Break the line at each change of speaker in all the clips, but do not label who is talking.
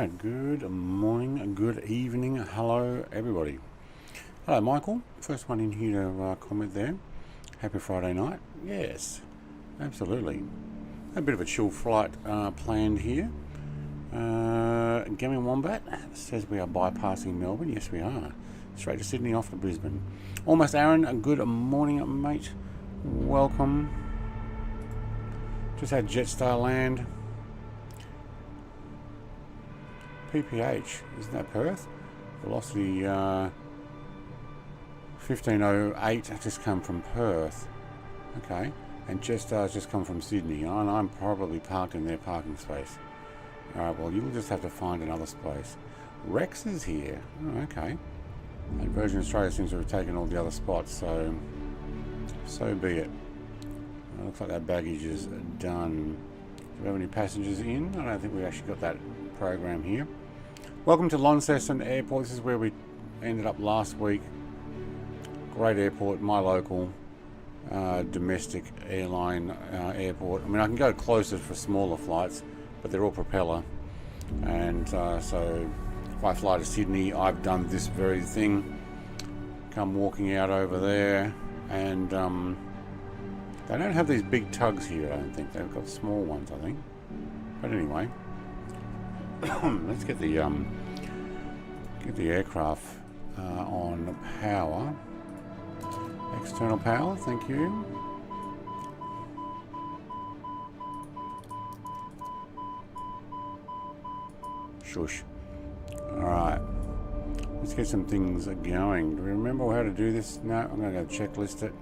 Alright, good morning, good evening, hello everybody. Hello Michael, first one in here to comment there. Happy Friday night. Yes, absolutely. A bit of a chill flight planned here. Gaming Wombat says we are bypassing Melbourne. Yes we are. Straight to Sydney, off to Brisbane. Almost Aaron, a good morning mate. Welcome. Just had Jetstar land. PPH, isn't that Perth? Velocity 1508 just come from Perth. Okay, and Jetstar's just come from Sydney, and I'm probably parked in their parking space. Alright, well you'll just have to find another space. Rex is here. Oh, okay. And Virgin Australia seems to have taken all the other spots, so be it. Looks like that baggage is done. Do we have any passengers in? I don't think we actually got that program here. Welcome to Launceston Airport. This is where we ended up last week. Great airport, my local domestic airline airport. I mean, I can go closer for smaller flights, but they're all propeller. And so if I fly to Sydney, I've done this very thing. Come walking out over there, and they don't have these big tugs here, I don't think. They've got small ones, I think. But anyway, let's get the aircraft on power. External power, thank you. Shush. Alright. Let's get some things going. Do we remember how to do this? No, I'm going to go checklist it.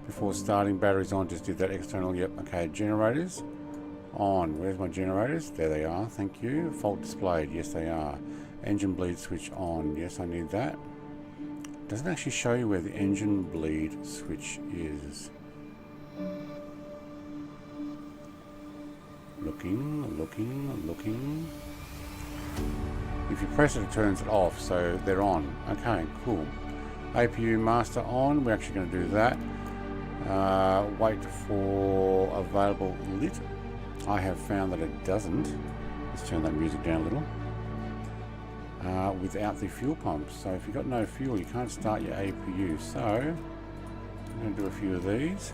Before starting, batteries on, just did that external. Yep, okay, generators on. Where's my generators? There they are, thank you. Fault displayed, yes they are. Engine bleed switch on, yes I need that. Doesn't actually show you where the engine bleed switch is. Looking. If you press it, it turns it off, so they're on. Okay, cool. APU master on, we're actually going to do that. Wait for available lit. I have found that it doesn't. Let's turn that music down a little. Without the fuel pump. So if you've got no fuel, you can't start your APU. So I'm going to do a few of these.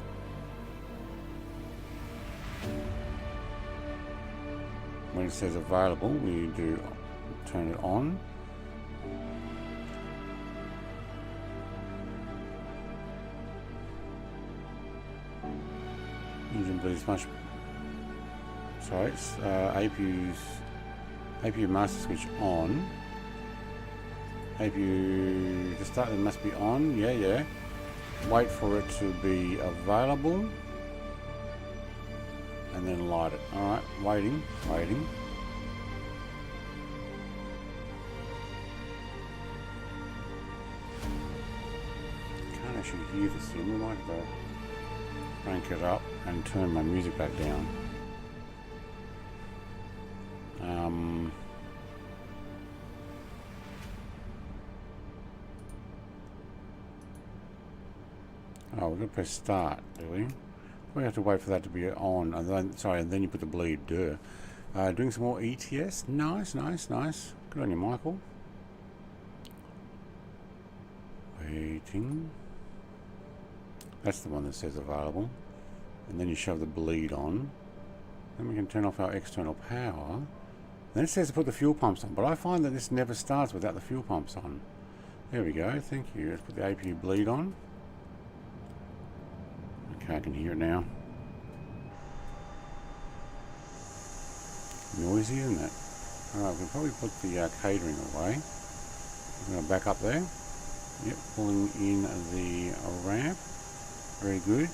When it says available, we do turn it on. Engine bleeds much. Sorry, it's APU master switch on. APU to start, it must be on. Yeah. Wait for it to be available, and then light it. All right, waiting. Can't actually hear this thing. We might have to crank it up and turn my music back down. Oh, we're going to press start, do we? We have to wait for that to be on. And then, sorry, and then you put the bleed. Duh. Doing some more ETS. Nice. Good on you, Michael. Waiting. That's the one that says available. And then you shove the bleed on. Then we can turn off our external power. Then it says to put the fuel pumps on, but I find that this never starts without the fuel pumps on. There we go, thank you. Let's put the APU bleed on. Okay, I can hear it now. Noisy, isn't it? Alright, we can probably put the catering away. I'm going to back up there. Yep, pulling in the ramp. Very good.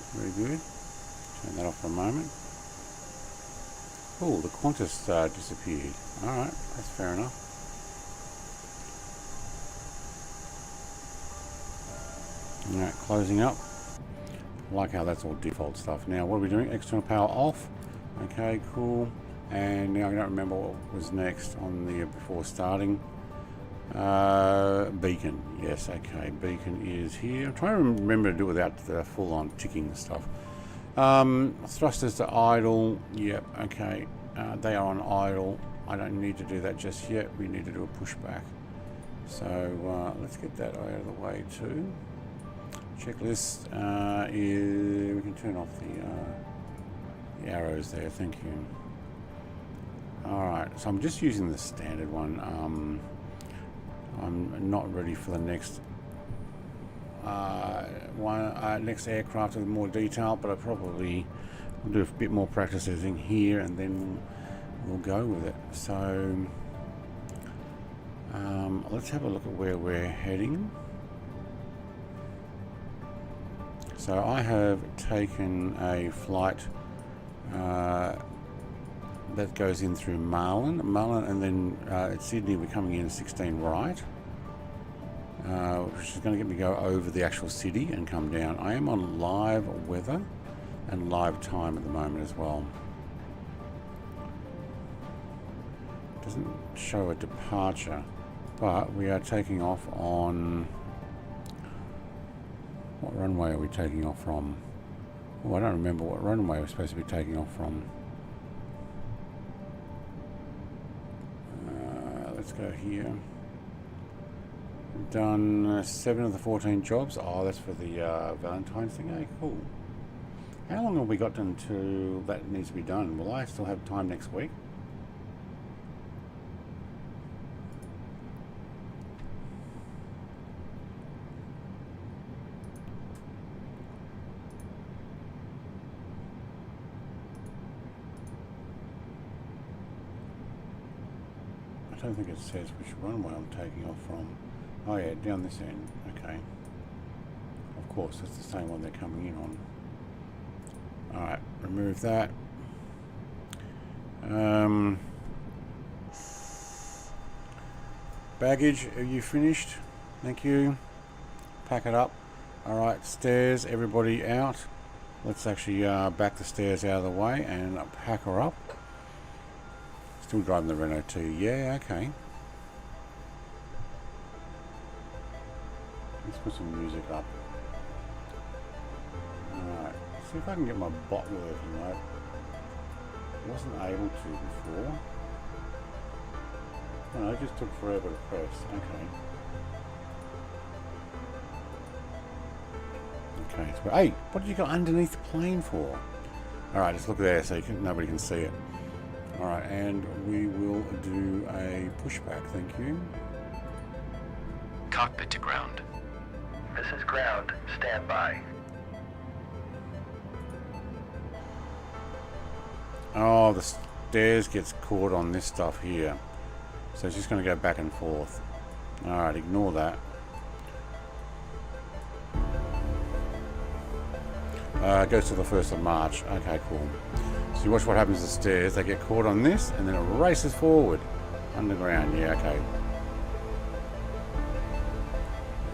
Turn that off for a moment. Oh, the Qantas disappeared. Alright, that's fair enough. Alright, closing up. I like how that's all default stuff. Now, what are we doing? External power off. Okay, cool. And now I don't remember what was next on the before starting. Beacon. Yes, okay. Beacon is here. I'm trying to remember to do it without the full-on ticking stuff. Thrusters to idle. Yep, okay. They are on idle. I don't need to do that just yet. We need to do a pushback. So let's get that out of the way too. Checklist is, we can turn off the arrows there, thank you. Alright, so I'm just using the standard one. I'm not ready for the next next aircraft with more detail, but I probably will do a bit more practice using here and then we'll go with it. So let's have a look at where we're heading. So I have taken a flight that goes in through Marlin, and then at Sydney we're coming in 16 right, which is going to get me go over the actual city and come down. I am on live weather and live time at the moment as well. Doesn't show a departure, but we are taking off on, what runway are we taking off from? Oh, I don't remember what runway we're supposed to be taking off from. Let's go here. We've done 7 of the 14 jobs. Oh, that's for the Valentine's thing. Hey, cool. How long have we got until that needs to be done? Will I still have time next week? I don't think it says which runway I'm taking off from. Oh yeah, down this end. Okay. Of course, that's the same one they're coming in on. Alright, remove that. Baggage, are you finished? Thank you. Pack it up. Alright, stairs, everybody out. Let's actually back the stairs out of the way and pack her up. Still driving the Rhino too. Yeah, okay. Let's put some music up. Alright, see if I can get my bot working, right? I wasn't able to before. No, it just took forever to press. Okay. Okay, so, hey, what did you got underneath the plane for? Alright, just look there so nobody can see it. Alright, and we will do a pushback, thank you.
Cockpit to ground.
This is ground. Stand by.
Oh, the stairs gets caught on this stuff here. So it's just going to go back and forth. Alright, ignore that. It goes to the 1st of March. Okay, cool. So you watch what happens to the stairs. They get caught on this and then it races forward. Underground, yeah, okay.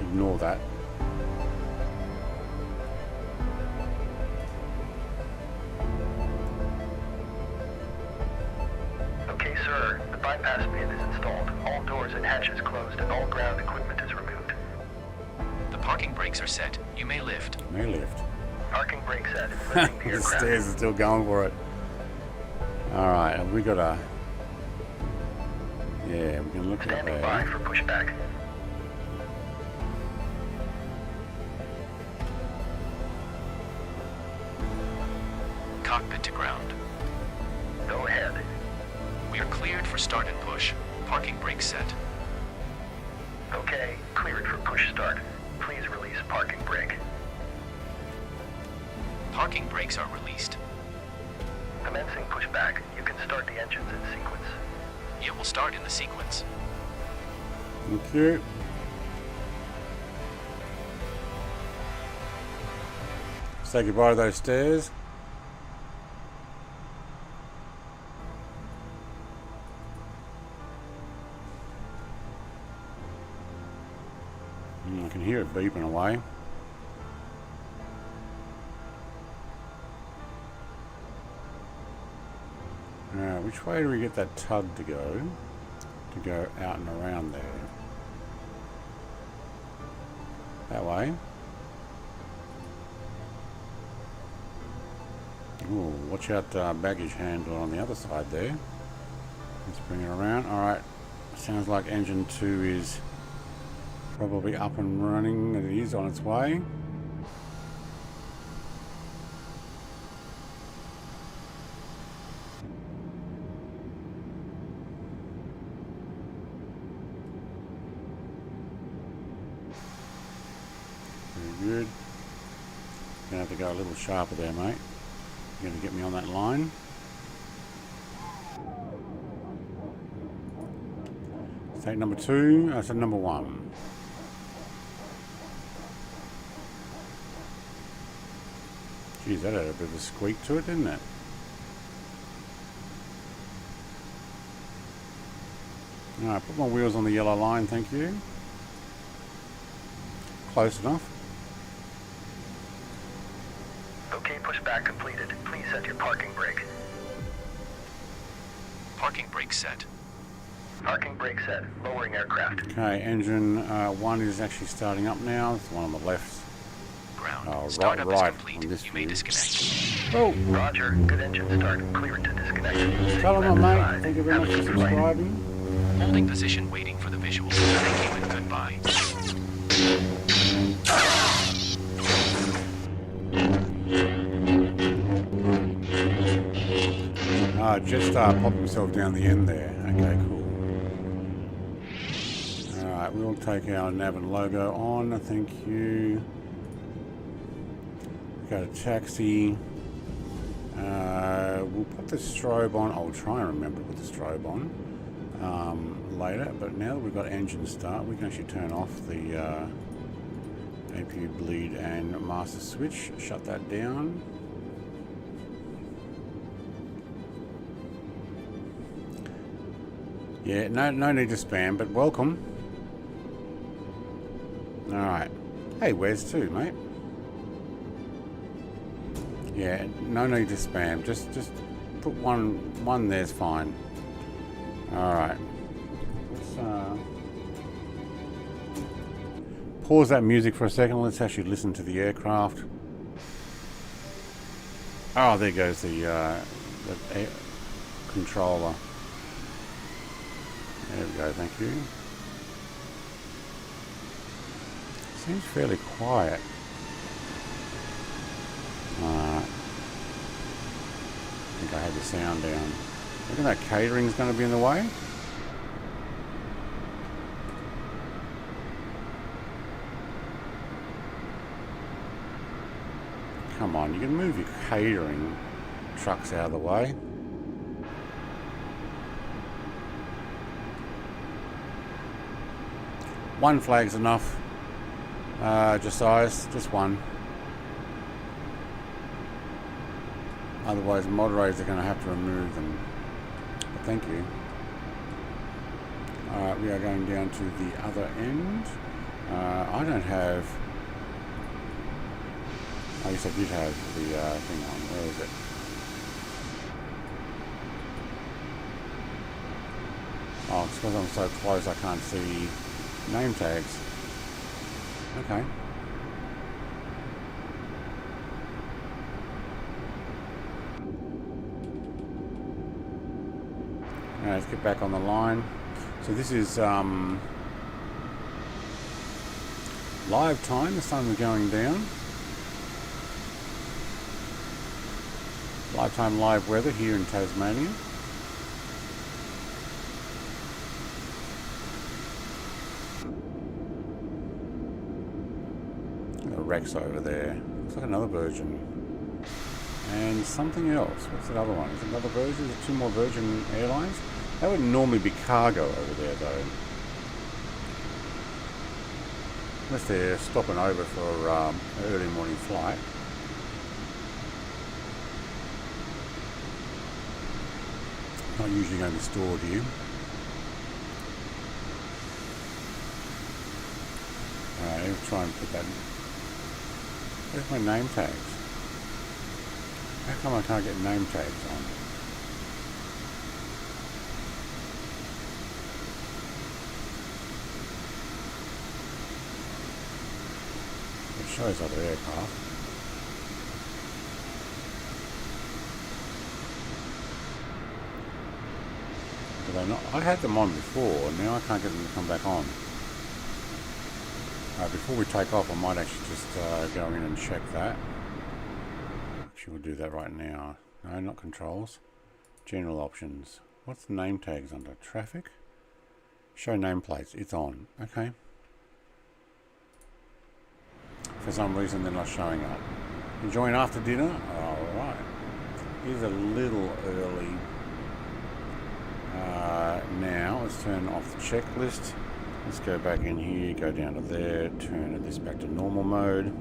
Ignore that.
Okay, sir. The bypass pin is installed. All doors and hatches closed and all ground equipment is removed.
The parking brakes are set. You may lift.
May lift.
Parking brake set. Lifting the
The
aircraft.
stairs are still going for it. Alright, have we got a... Yeah, we can look at
Standing
that.
by for pushback.
Cockpit to ground.
Go ahead.
We are cleared for start and push. Parking brakes set.
Okay, cleared for push start. Please release parking brake.
Parking brakes are released.
Commencing pushback. You can start the engines in sequence.
It will start in the sequence.
Thank you. Say goodbye to those stairs. I can hear it beeping away. Which way do we get that tug to go out and around there? That way. Ooh, watch out, baggage handler on the other side there. Let's bring it around. Alright, sounds like engine 2 is probably up and running. It is on its way. Very good. Gonna have to go a little sharper there, mate. You're gonna get me on that line. Take number 2, so number 1. Geez, that had a bit of a squeak to it, didn't it? Alright, put my wheels on the yellow line, thank you. Close enough.
Okay, pushback completed. Please set your parking brake.
Parking brake set.
Parking brake set. Lowering aircraft.
Okay, engine 1 is actually starting up now. It's the one on the left.
Ground.
Oh,
Startup
right
is
on
complete.
this
You may
view.
disconnect.
Oh!
Roger. Good engine start. Clear to disconnect.
Tell them, mate.
Left
Thank you very
side.
much for
Have a good flight.
subscribing.
Holding position, waiting for the visual. Thank you and goodbye.
Jetstar popped himself down the end there. Okay, cool. Alright, we'll take our nav and logo on. Thank you. Go to taxi. We'll put the strobe on. I'll try and remember to put the strobe on later. But now that we've got engine start, we can actually turn off the APU bleed and master switch. Shut that down. Yeah, no need to spam, but welcome. Alright. Hey, where's 2, mate? Yeah, no need to spam. Just put one there's fine. Alright. Let's pause that music for a second. Let's actually listen to the aircraft. Oh, there goes the air controller. There we go, thank you. Seems fairly quiet. I think I had the sound down. Look at that, catering's going to be in the way. Come on, you can move your catering trucks out of the way. One flag's enough. Just one. Otherwise, moderators are going to have to remove them. But thank you. Alright, we are going down to the other end. I don't have... I guess I did have the thing on. Where is it? Oh, it's because I'm so close I can't see name tags. Okay. Alright, let's get back on the line. So this is live time. The sun is going down. Live time, live weather here in Tasmania. Rex over there. Looks like another Virgin. And something else. What's that other one? Is it another Virgin? Is it 2 more Virgin Airlines? That would normally be cargo over there though. Unless they're stopping over for an early morning flight. Not usually going to be stored here. Alright, let's try and put that in. Where's my name tags? How come I can't get name tags on? It shows other aircraft. Do they not? I had them on before, now I can't get them to come back on. Before we take off, I might actually just go in and check that. Actually, we'll do that right now. No, not controls. General options. What's the name tags under? Traffic? Show nameplates. It's on. Okay. For some reason, they're not showing up. Enjoying after dinner? Alright. It's a little early. Now, let's turn off the checklist. Let's go back in here, go down to there, turn this back to normal mode.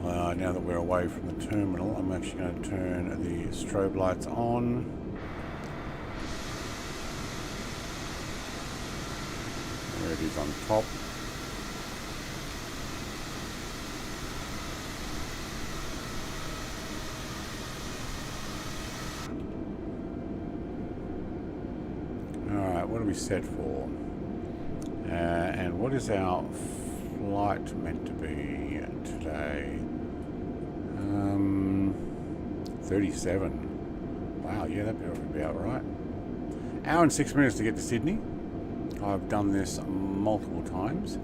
Now that we're away from the terminal, I'm actually going to turn the strobe lights on. There it is on top. Alright, what are we set for? And what is our flight meant to be today? 37. Wow, yeah, that'd be about right. Hour and 6 minutes to get to Sydney. I've done this multiple times.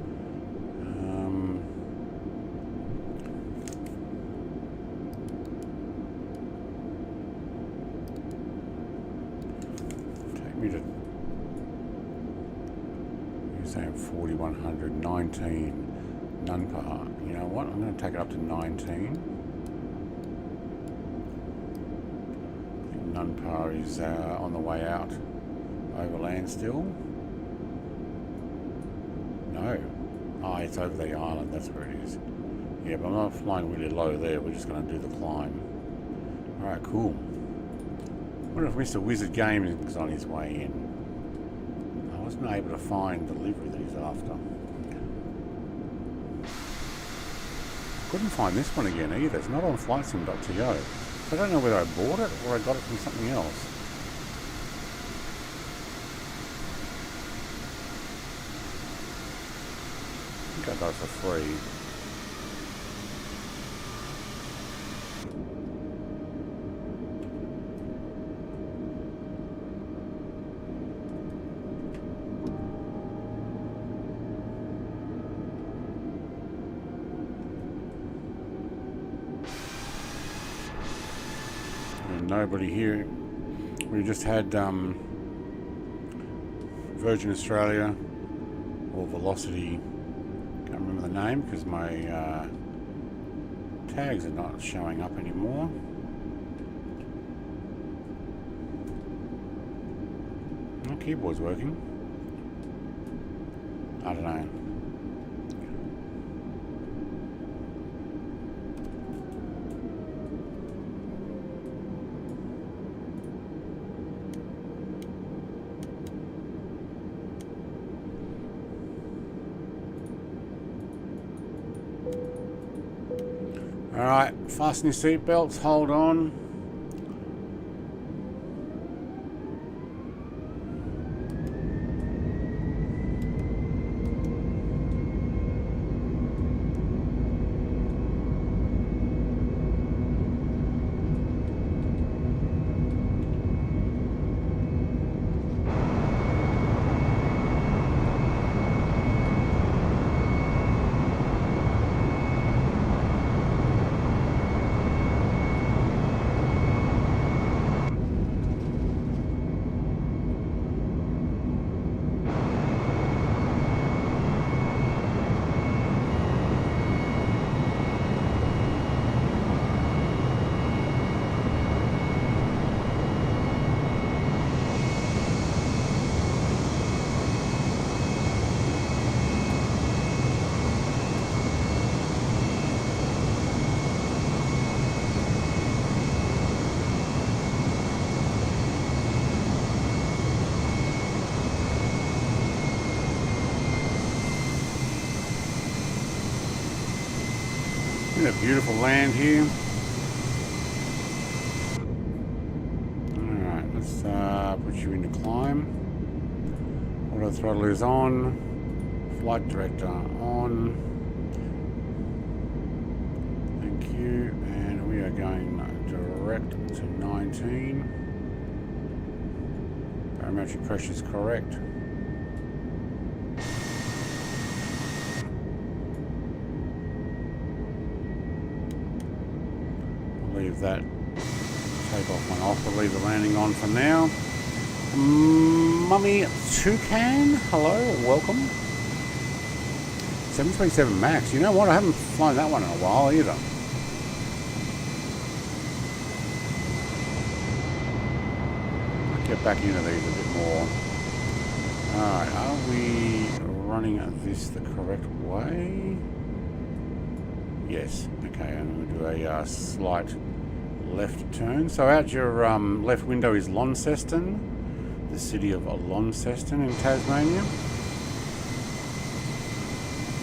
Take me to, you're saying 4100, 19, Nunpar. You know what, I'm going to take it up to 19. Nunpar is on the way out. Overland still? No. Oh, it's over the island, that's where it is. Yeah, but I'm not flying really low there, we're just going to do the climb. Alright, cool. I wonder if Mr. Wizard Gaming is on his way in. I wasn't able to find the livery that he's after. Couldn't find this one again either. It's not on flightsim.to. I don't know whether I bought it or I got it from something else. I think I got it for free. Nobody here. We just had Virgin Australia or Velocity. Can't remember the name because my tags are not showing up anymore. My keyboard's working. I don't know. Alright, fasten your seatbelts, hold on. A beautiful land here. Alright, let's put you into climb. Auto throttle is on. Flight director on. Thank you. And we are going direct to 19. Barometric pressure is correct. I'll leave that takeoff one off. We'll leave the landing on for now. Mummy Toucan, hello, welcome. 737 Max. You know what? I haven't flown that one in a while either. I'll get back into these a bit more. Alright, are we running this the correct way? Yes. Okay, I'm going to do a slight left turn. So out your left window is Launceston, the city of Launceston in Tasmania.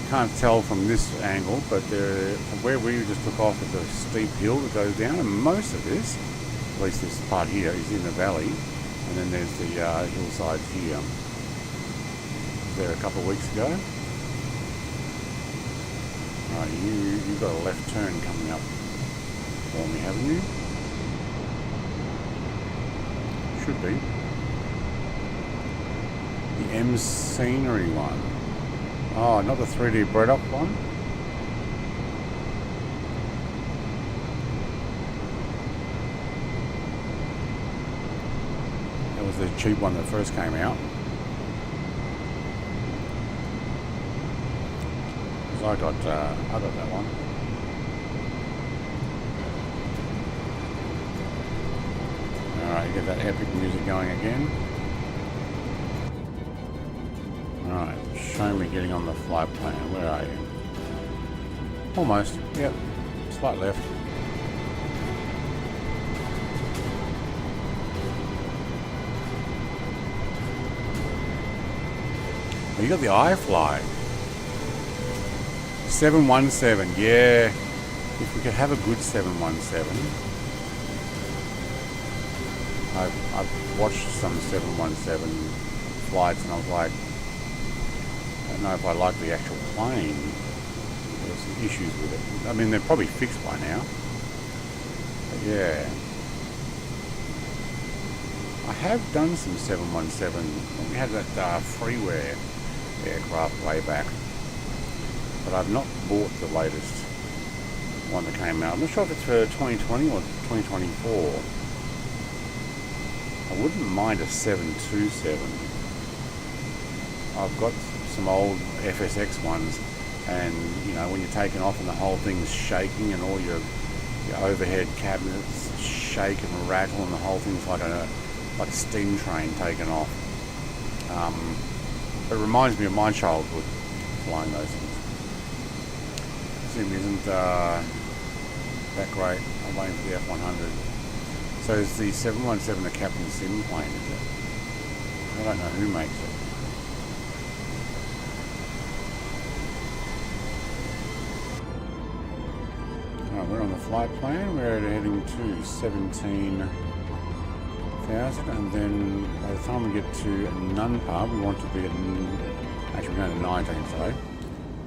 Can't tell from this angle, but from where we just took off is a steep hill that goes down, and most of this, at least this part here, is in the valley, and then there's the hillside here. Was there a couple of weeks ago. Alright, you've got a left turn coming up for me, haven't you? Should be. The M Scenery one. Oh, not the 3D bread up one. That was the cheap one that first came out. So I got that one. Alright, get that epic music going again. Alright, show me getting on the flight plan. Where are you? Almost. Yep. Slight left. Oh, you got the iFly. 717, yeah. If we could have a good 717. I've watched some 717 flights and I was like, I don't know if I like the actual plane. There's some issues with it. I mean, they're probably fixed by now. But yeah. I have done some 717. We had that freeware aircraft way back. But I've not bought the latest one that came out. I'm not sure if it's for 2020 or 2024. I wouldn't mind a 727. I've got some old FSX ones, and you know, when you're taking off and the whole thing's shaking and all your overhead cabinets shake and rattle and the whole thing's like a steam train taking off. It reminds me of my childhood flying those things. Sim isn't that great. I'm waiting for the F100. So is the 717 a Captain Sim plane, is it? I don't know who makes it. Alright, we're on the flight plan. We're heading to 17,000, and then by the time we get to Nunpa, we want to be at, actually we're going to 19, sorry.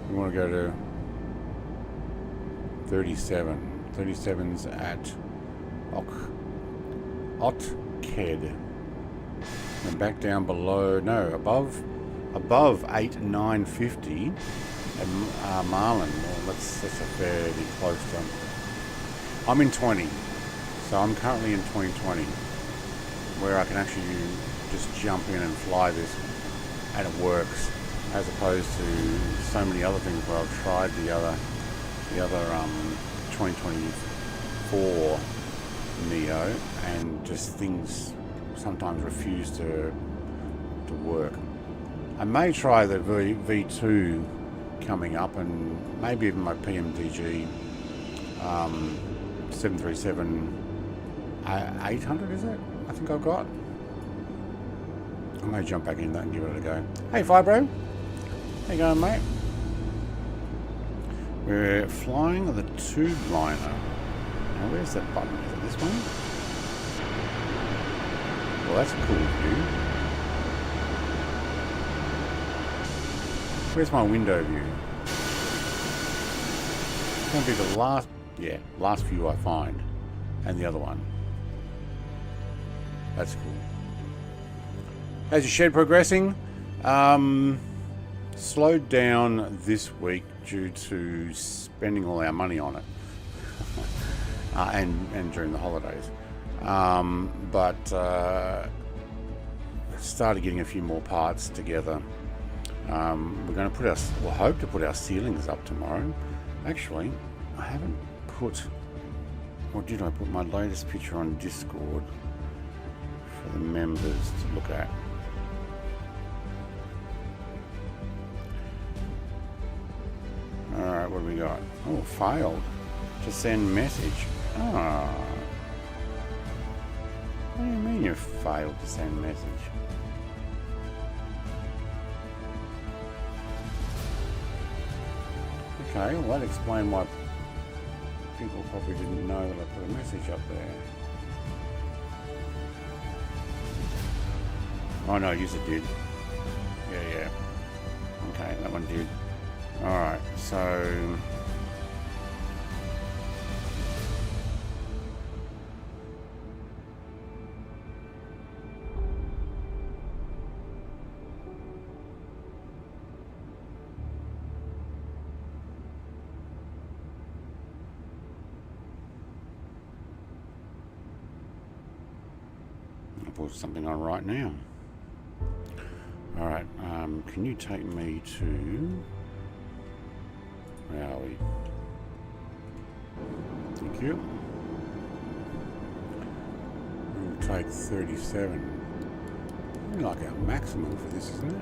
We want to go to 37. 37's at Otked. And back down below, no, above 8950 at Marlin. Well, that's a fairly close to. I'm in 20, so I'm currently in 2020, where I can actually just jump in and fly this, and it works, as opposed to so many other things where I've tried the other 2024 Neo, and just things sometimes refuse to work. I may try the V2 coming up, and maybe even my PMDG 737 800, is it? I think I've got. I may jump back in that and give it a go. Hey Fibro, how you going, mate? We're flying the tube liner. Now where's that button? Is it this one? Well, that's a cool view. Where's my window view? It's going to be the last view I find. And the other one. That's cool. How's your shed progressing? Slowed down this week due to spending all our money on it. And during the holidays. But started getting a few more parts together. We're going to put we'll hope to put our ceilings up tomorrow. Actually, I haven't put, or did I put my latest picture on Discord for the members to look at? Alright, what do we got? Oh, failed to send message. Ah. What do you mean you failed to send message? Okay, well that explains why people probably didn't know that I put a message up there. Oh no, yes it did. Yeah. Okay, that one did. Alright, so... I'll put something on right now. Alright, can you take me to... Where are we? Thank you. We'll take 37. Probably like our maximum for this, isn't it?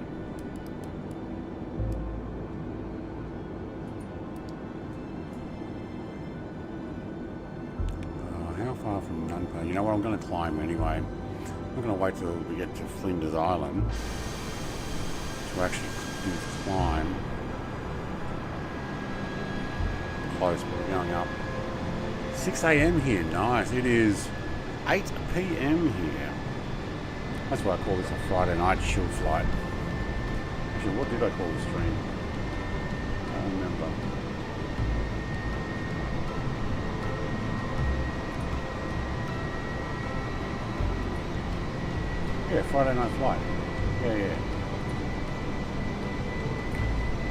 How far from Nunpa? You know what? I'm going to climb anyway. I'm going to wait till we get to Flinders Island to actually do the climb. Close, but we're going up. 6 a.m. here, nice. It is 8 p.m. here. That's why I call this a Friday night chill flight. Actually, what did I call the stream? I don't remember. Yeah, Friday night flight. Yeah.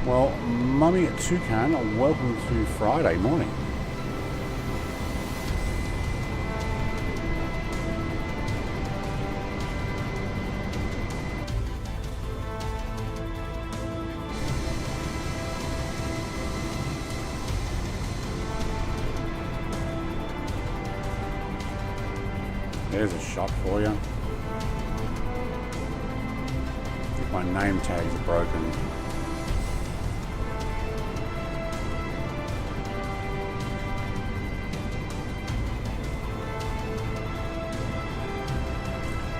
Well, Mummy at Toucan, welcome to Friday morning. There's a shot for you. If my name tags are broken.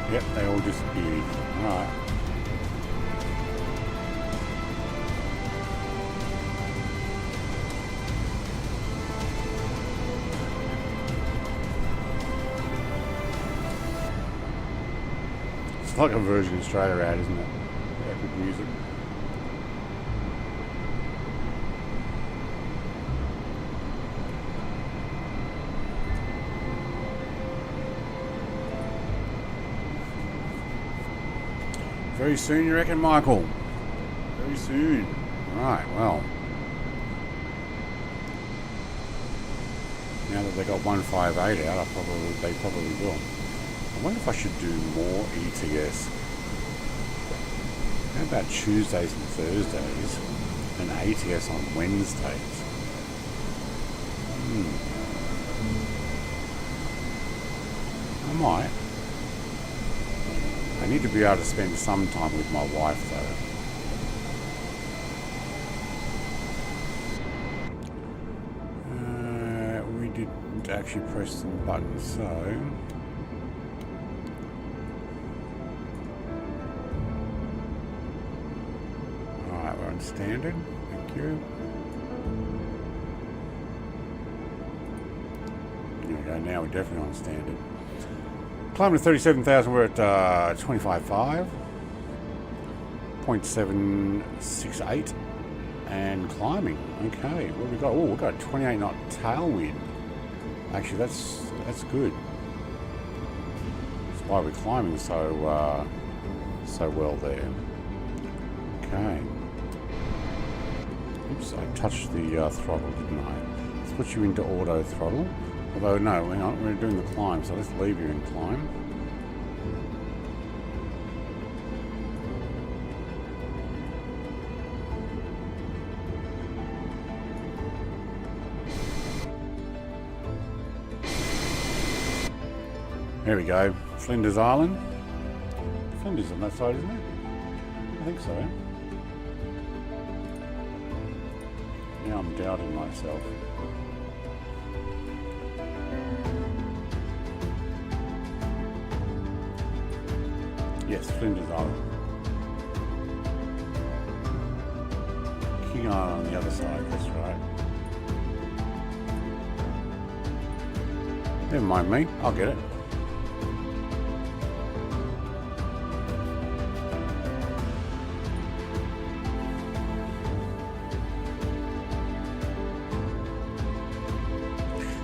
Yep, they all disappeared. Alright. It's like a Virgin Australia ad, isn't it? Epic music. Very soon, you reckon, Michael? Very soon. Right, well. Now that they got 158 out, they probably will. I wonder if I should do more ETS. How about Tuesdays and Thursdays and ATS on Wednesdays? I might. I need to be able to spend some time with my wife though. We didn't actually press some buttons, so... Alright, we're on standard. Thank you. There we go, now we're definitely on standard. Climbing to 37,000, we're at 25.5, 0.768, and climbing. Okay, what have we got? Oh, we've got a 28 knot tailwind. Actually, that's good. That's why we're climbing so so well there. Okay. Oops, I touched the throttle, didn't I? Let's put you into auto throttle. Although, no, hang on, we're doing the climb, so let's leave you in climb. There we go. Flinders Island. Flinders on that side, isn't it? I think so. Now I'm doubting myself. Yes, Flinders Island. King Island on the other side, that's right. Never mind me, I'll get it.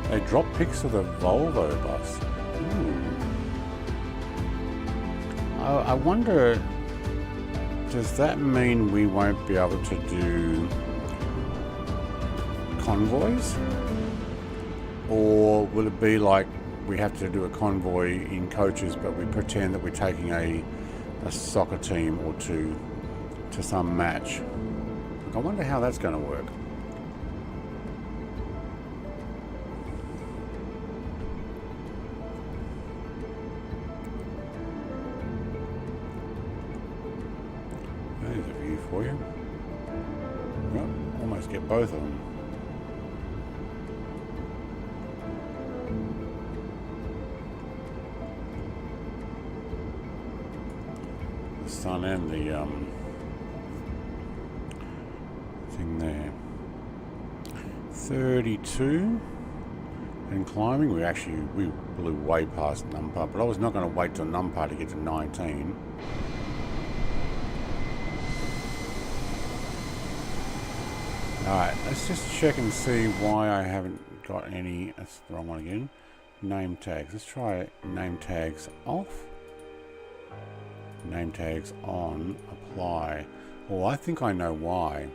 They drop pics of the Volvo bus. I wonder, does that mean we won't be able to do convoys? Or will it be like we have to do a convoy in coaches, but we pretend that we're taking a soccer team or two to some match? I wonder how that's going to work. There's a view for you. Well, almost get both of them. The sun and the thing there. 32 and climbing. We blew way past Numpar, but I was not going to wait till Numpar to get to 19. Alright, let's just check and see why I haven't got any. That's the wrong one again. Name tags. Let's try name tags off. Name tags on. Apply. Oh, I think I know why.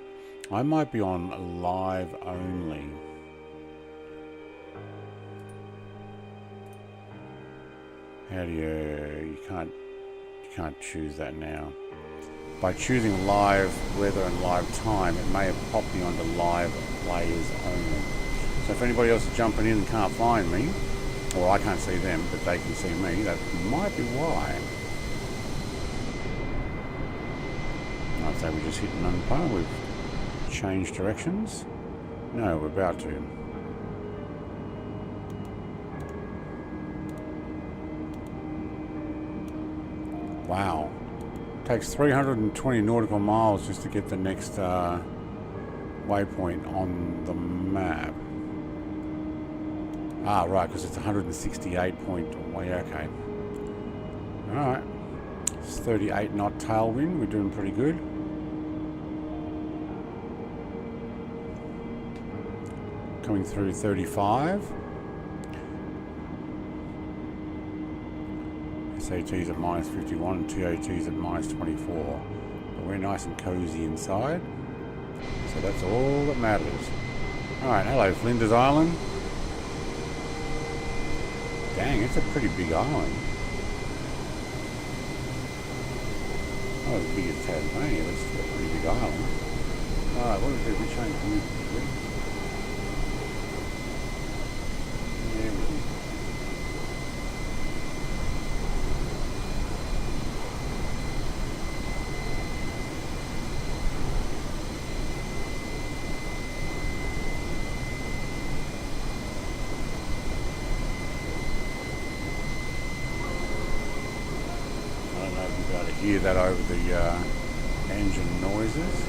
I might be on live only. How do you can't choose that now. By choosing live weather and live time, it may have popped me onto live players only. So if anybody else is jumping in and can't find me, or I can't see them, but they can see me, that might be why. I'd say we just hit Numpar. We've changed directions. No, we're about to. Wow. Takes 320 nautical miles just to get the next waypoint on the map. Ah, right, because it's 168 point way. Okay. Alright. It's 38 knot tailwind. We're doing pretty good. Coming through 35. SAT's at minus 51 and TOT's at minus 24. But we're nice and cozy inside. So that's all that matters. Alright, hello Flinders Island. Dang, it's a pretty big island. Not as big as Tasmania, but it's still a pretty big island. Alright, what do we do? We change the music. Hear that over the engine noises.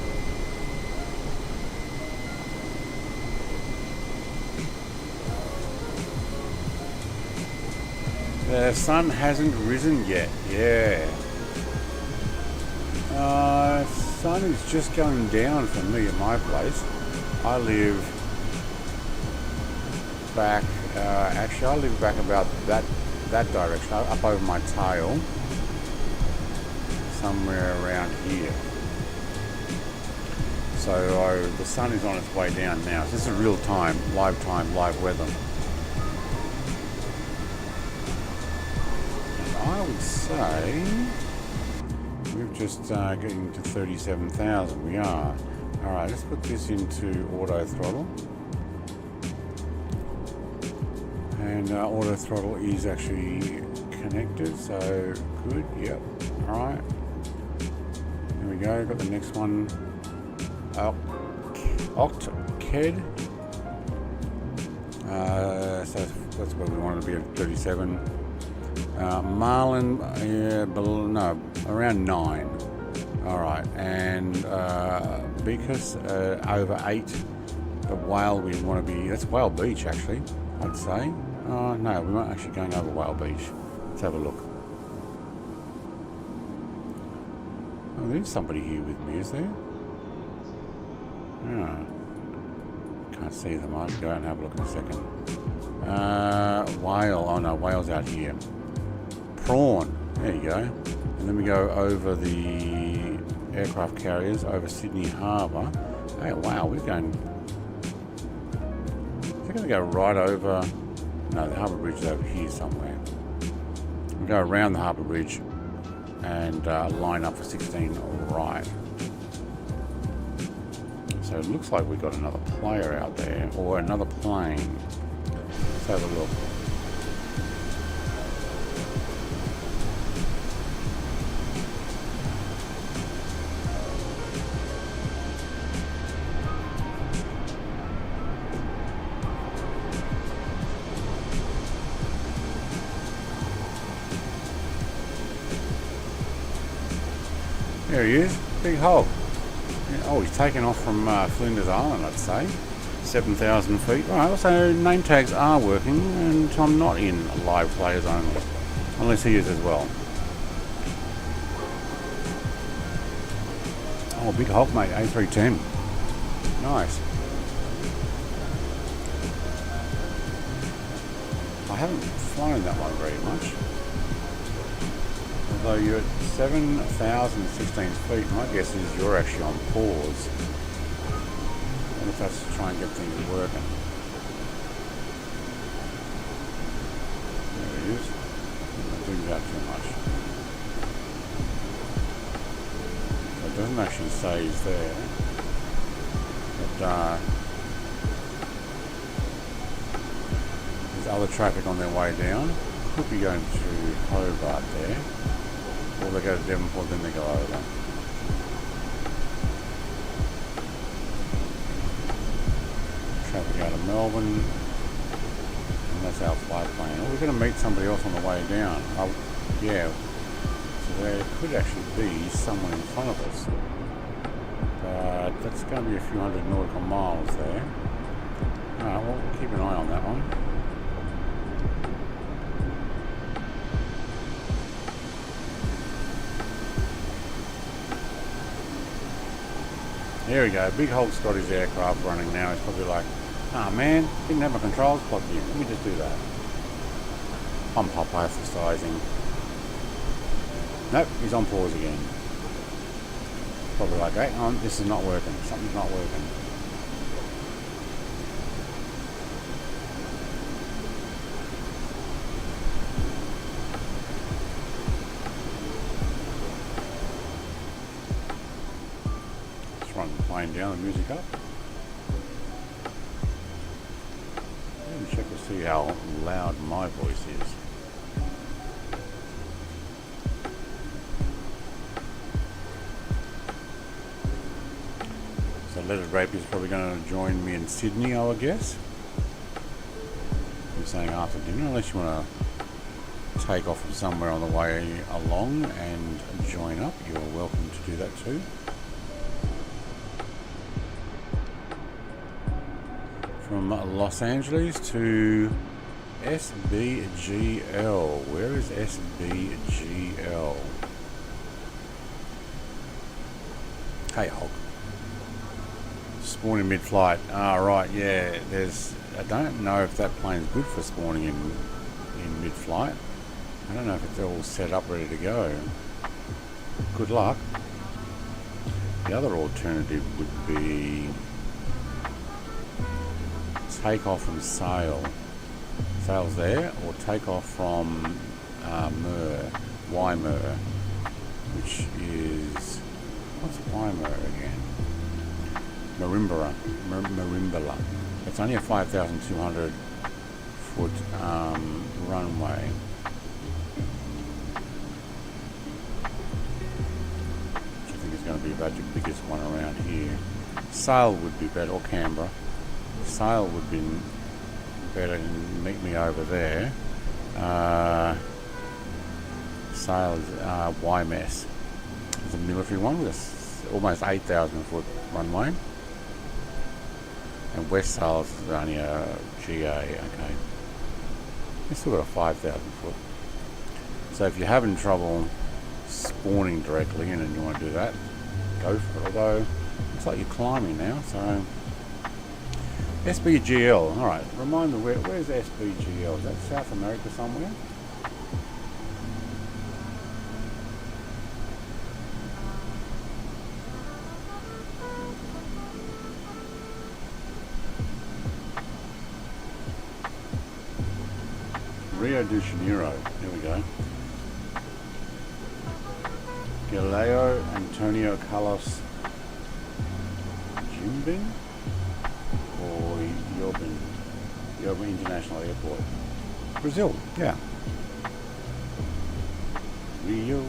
The sun hasn't risen yet. Yeah. Sun is just going down for me at my place. I live back. Actually, I live back about that direction, up over my tail. somewhere around here. So the sun is on its way down now. So this is real time, live weather. And I would say we're just getting to 37,000. We are. All right, let's put this into auto throttle. And auto throttle is actually connected, so good. Yep. All right. There we go. Got the next one. Octked. So that's where we wanted to be at 37. Marlin, no, around 9. All right, and Beacus over 8. The Whale we want to be. That's Whale Beach actually, I'd say. No, we weren't actually going over Whale Beach. Let's have a look. Oh, there's somebody here with me, is there? Oh, can't see them. I'll go and have a look in a second. Whale. Oh no, Whale's out here. Prawn. There you go. And then we go over the aircraft carriers over Sydney Harbour. Hey, wow, we're going. They're going to go right over. No, the harbour bridge is over here somewhere. We go around the harbour bridge and line up for 16 right. So it looks like we've got another player out there, or another plane. Let's have a look. There he is, big hog. Oh, he's taken off from Flinders Island, I'd say. 7,000 feet. Right, so name tags are working, and I'm not in live players only. Unless he is as well. Oh, big Hulk, mate, A310. Nice. I haven't flown that one very much. Although you're at 7,016 feet, my guess is you're actually on pause. And if that's to try and get things working. There he is. Not doing that too much. It doesn't actually say he's there. But there's other traffic on their way down. Could be going to Hobart there. Or they go to Devonport, then they go over. Traffic out of Melbourne. And that's our flight plan. Oh, we're going to meet somebody else on the way down. Oh, yeah. So there could actually be someone in front of us. But that's going to be a few hundred nautical miles there. Alright, well, keep an eye on that one. There we go, Big Hulk's got his aircraft running now. He's probably like, ah man, didn't have my controls plugged in. Let me just do that. I'm hypothesizing. Nope, he's on pause again. Probably like, hey, this is not working. Something's not working. Playing down the music up. Let me check to see how loud my voice is. So Leonard Rape is probably going to join me in Sydney, I would guess. I'm saying after dinner, unless you want to take off from somewhere on the way along and join up, you're welcome to do that too. From Los Angeles to SBGL. Where is SBGL? Hey, Hulk. Spawning mid-flight. Ah, right, yeah. I don't know if that plane's good for spawning in mid-flight. I don't know if it's all set up, ready to go. good luck. The other alternative would be Takeoff from Sail. Sail's there, or Takeoff from Wymer, which is, what's Wymer again? Marimbula. It's only a 5,200 foot runway. Which I think is going to be about the biggest one around here. Sail would be better, or Canberra. Sail would be better than meet me over there. Sail is YMS. It's a military one with almost 8,000 foot runway. And West Sail is only a GA, okay. It's still got a 5,000 foot. So if you're having trouble spawning directly and you want to do that, go for it. Although, looks like you're climbing now, so. SBGL, alright, remind me, where's SBGL? Is that South America somewhere? Rio de Janeiro, here we go. Galileo Antonio Carlos Jimbin or Yoba International Airport. Brazil, yeah. Rio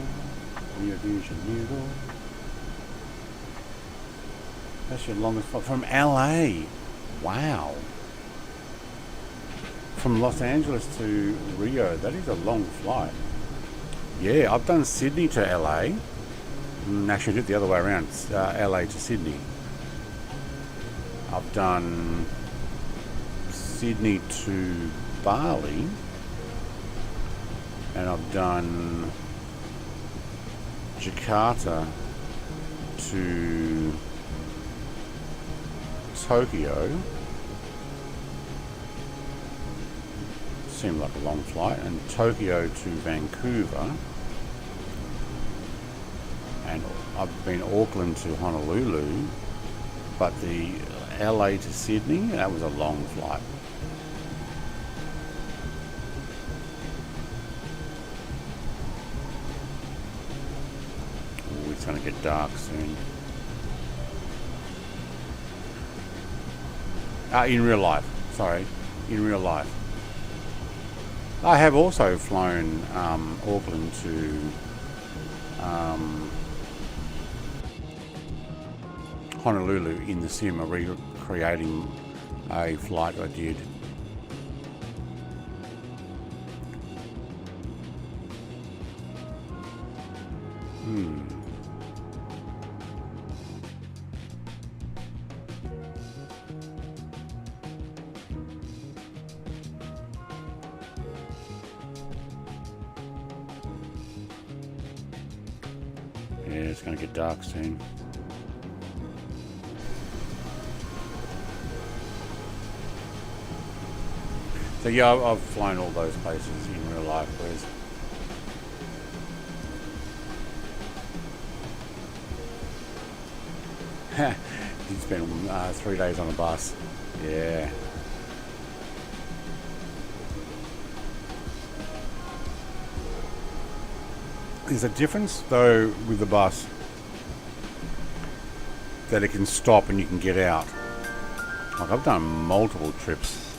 de Janeiro. That's your longest flight from LA. Wow. From Los Angeles to Rio, that is a long flight. Yeah, I've done Sydney to LA. Actually, I did it the other way around. LA to Sydney. I've done Sydney to Bali. And I've done Jakarta to Tokyo. Seemed like a long flight. And Tokyo to Vancouver. And I've been Auckland to Honolulu. But the LA to Sydney, that was a long flight. Oh, it's going to get dark soon. In real life, sorry, in real life. I have also flown Auckland to Honolulu in the sim, recreating a flight I did. Yeah, it's going to get dark soon. So yeah, I've flown all those places in real life, whereas did spend 3 days on a bus. Yeah. There's a difference though with the bus that it can stop and you can get out. Like I've done multiple trips,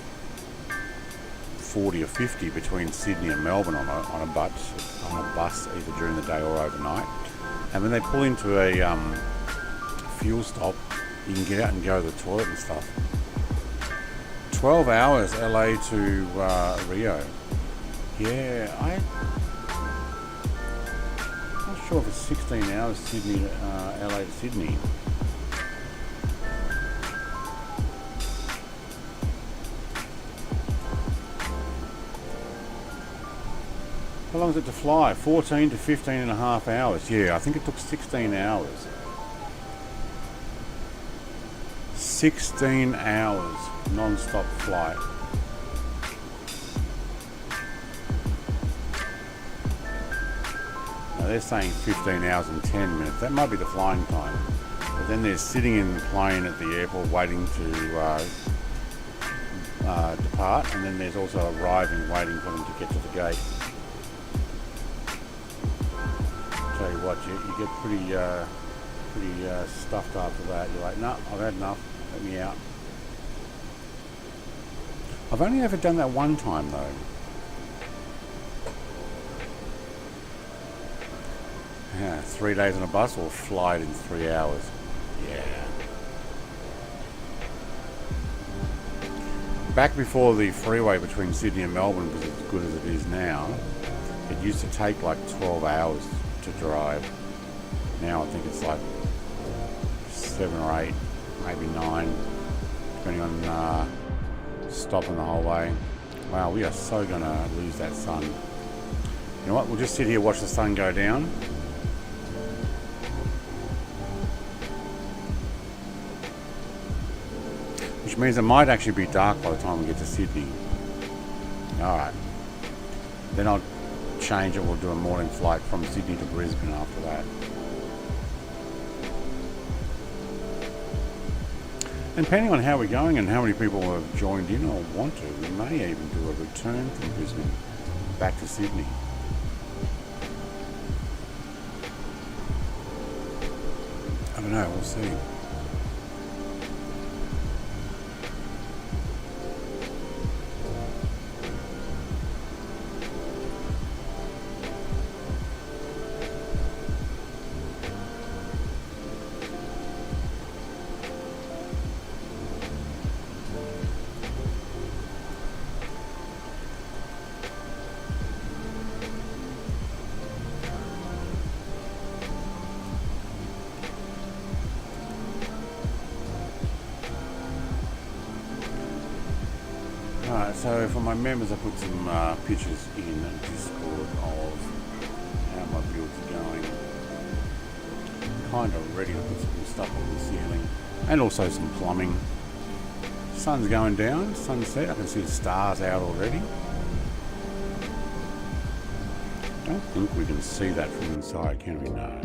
40 or 50 between Sydney and Melbourne on a bus either during the day or overnight. And when they pull into a fuel stop, you can get out and go to the toilet and stuff. 12 hours LA to Rio. Yeah, I'm not sure if it's 16 hours Sydney to LA to Sydney. How long is it to fly? 14 to 15 and a half hours. Yeah, I think it took 16 hours. 16 hours non-stop flight. Now they're saying 15 hours and 10 minutes. That might be the flying time. But then they're sitting in the plane at the airport waiting to depart, and then there's also arriving, waiting for them to get to the gate. Tell you what, you get pretty stuffed after that. You're like, no, I've had enough. Let me out. I've only ever done that one time though. Yeah, 3 days on a bus or fly it in 3 hours. Yeah. Back before the freeway between Sydney and Melbourne was as good as it is now, it used to take like 12 hours to drive. Now I think it's like 7 or 8, maybe 9, depending on stopping the whole way. Wow, we are so gonna lose that sun. You know what? We'll just sit here, watch the sun go down. Which means it might actually be dark by the time we get to Sydney. Alright. Then I'll change it. We'll do a morning flight from Sydney to Brisbane after that. And depending on how we're going and how many people have joined in or want to, we may even do a return from Brisbane back to Sydney. I don't know, we'll see. Alright, so for my members I put some pictures in Discord of how my build's going. Kind of ready to put some stuff on the ceiling. And also some plumbing. Sun's going down, sunset, I can see the stars out already. Don't think we can see that from inside, can we? No.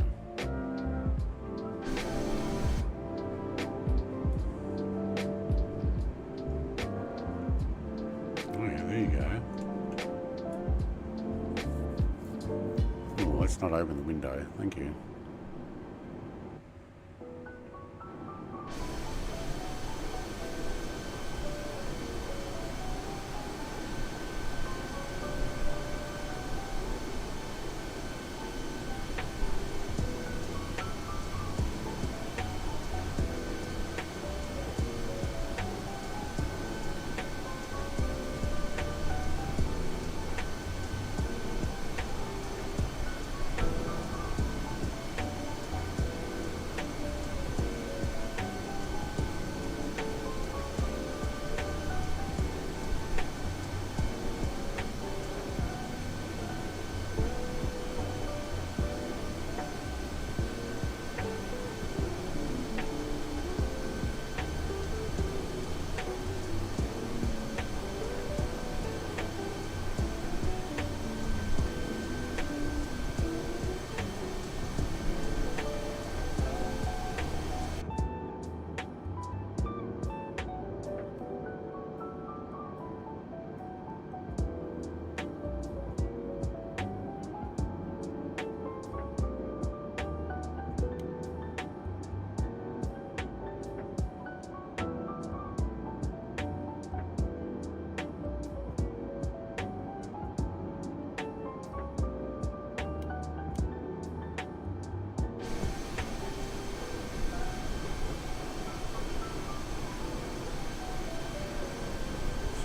Let's not open the window, thank you.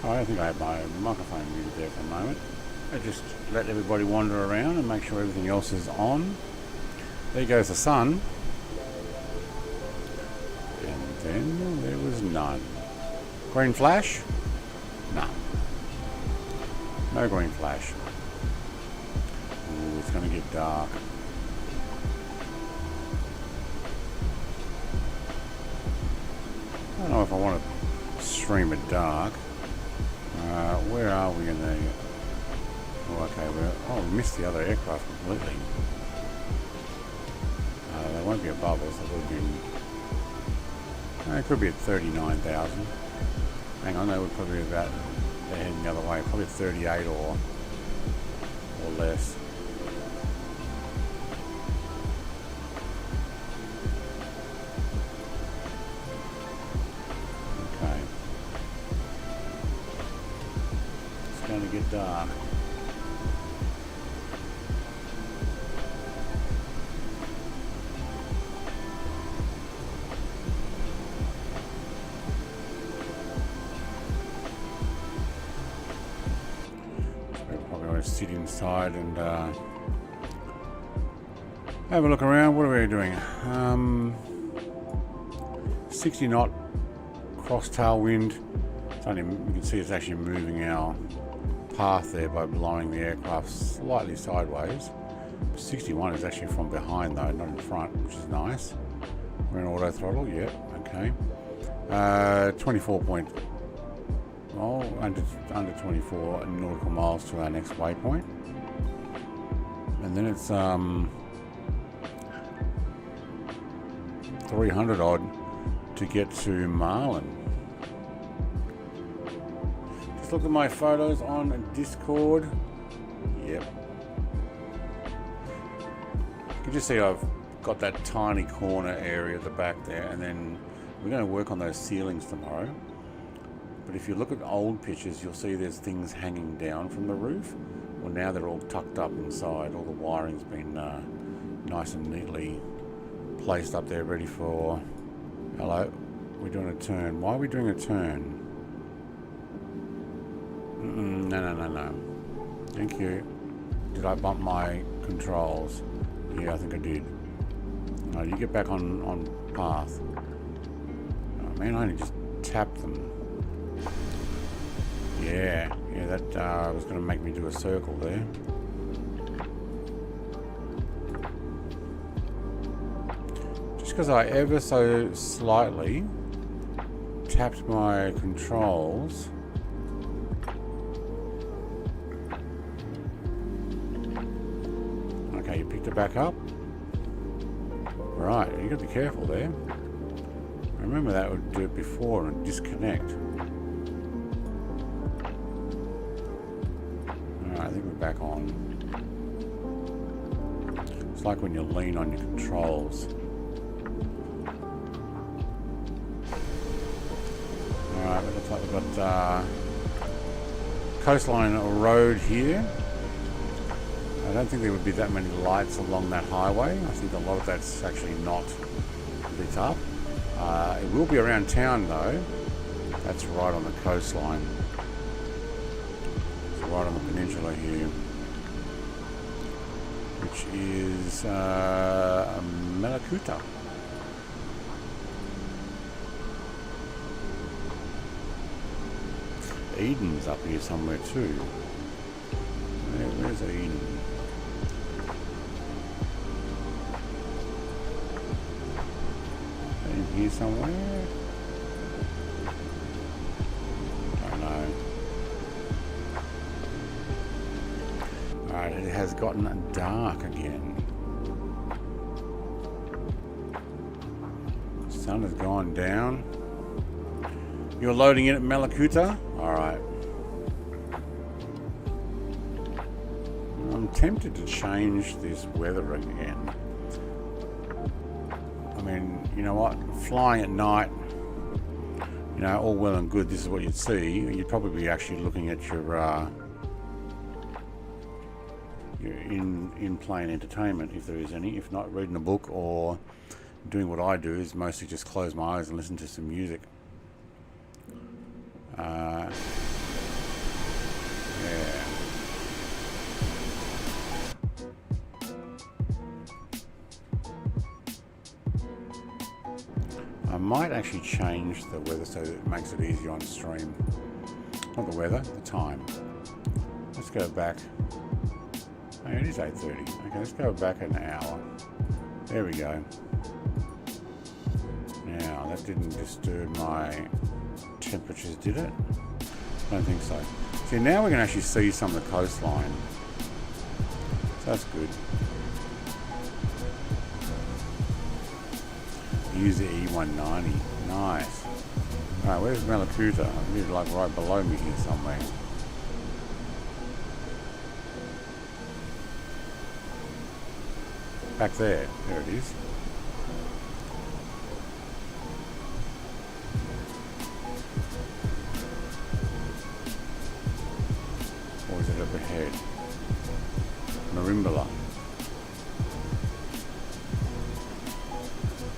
I think I had my microphone muted there for a moment. I just let everybody wander around and make sure everything else is on. There goes the sun. And then there was none. Green flash? No. No green flash. Ooh, it's going to get dark. I don't know if I want to stream it dark. Where are we in the... Oh, okay, we missed the other aircraft completely. won't be above us. It would have been. It could be at 39,000. Hang on, that would probably be about. They're heading the other way. Probably at 38 or less. Okay. It's going to get dark. Sit inside and have a look around. What are we doing? 60 knot cross tailwind. It's only, you can see it's actually moving our path there by blowing the aircraft slightly sideways. 61 is actually from behind though, not in front, which is nice. We're in auto throttle, yeah, okay. 24 point. Oh, under 24 nautical miles to our next waypoint, and then it's 300 odd to get to Marlin. Just look at my photos on Discord. Yep, you can just see I've got that tiny corner area at the back there, and then we're going to work on those ceilings tomorrow. But if you look at old pictures, you'll see there's things hanging down from the roof. Well, now they're all tucked up inside. All the wiring's been nice and neatly placed up there, ready for... Hello, we're doing a turn. Why are we doing a turn? No. Thank you. Did I bump my controls? Yeah, I think I did. No, you get back on path. Oh, man, I only just tapped them. Yeah, that was going to make me do a circle there. Just because I ever so slightly tapped my controls. Okay, you picked it back up. Right, you got to be careful there. Remember that would do it before and disconnect. I think we're back on. It's like when you lean on your controls. Alright, it looks like we've got coastline road here. I don't think there would be that many lights along that highway. I think a lot of that's actually not lit up. It will be around town though. That's right on the coastline. Right on the peninsula here, which is Malakuta. Eden's up here somewhere too. Where's Eden? In here somewhere? Don't know. Alright, it has gotten dark again. The sun has gone down. You're loading in at Malakuta? Alright. I'm tempted to change this weather again. I mean, you know what? Flying at night, you know, all well and good, this is what you'd see. You'd probably be actually looking at your in-plane entertainment, if there is any. If not, reading a book or doing what I do, is mostly just close my eyes and listen to some music. Yeah. I might actually change the weather so that it makes it easier on stream. Not the weather, the time. Let's go back. Oh, it is 8:30. Okay, let's go back an hour. There we go. Now, that didn't disturb my temperatures, did it? I don't think so. See, now we can actually see some of the coastline. So that's good. use the E190. Nice. Alright, where's Malakuta? He's like right below me here somewhere. Back there. There it is. Or is it up ahead? Marimbula.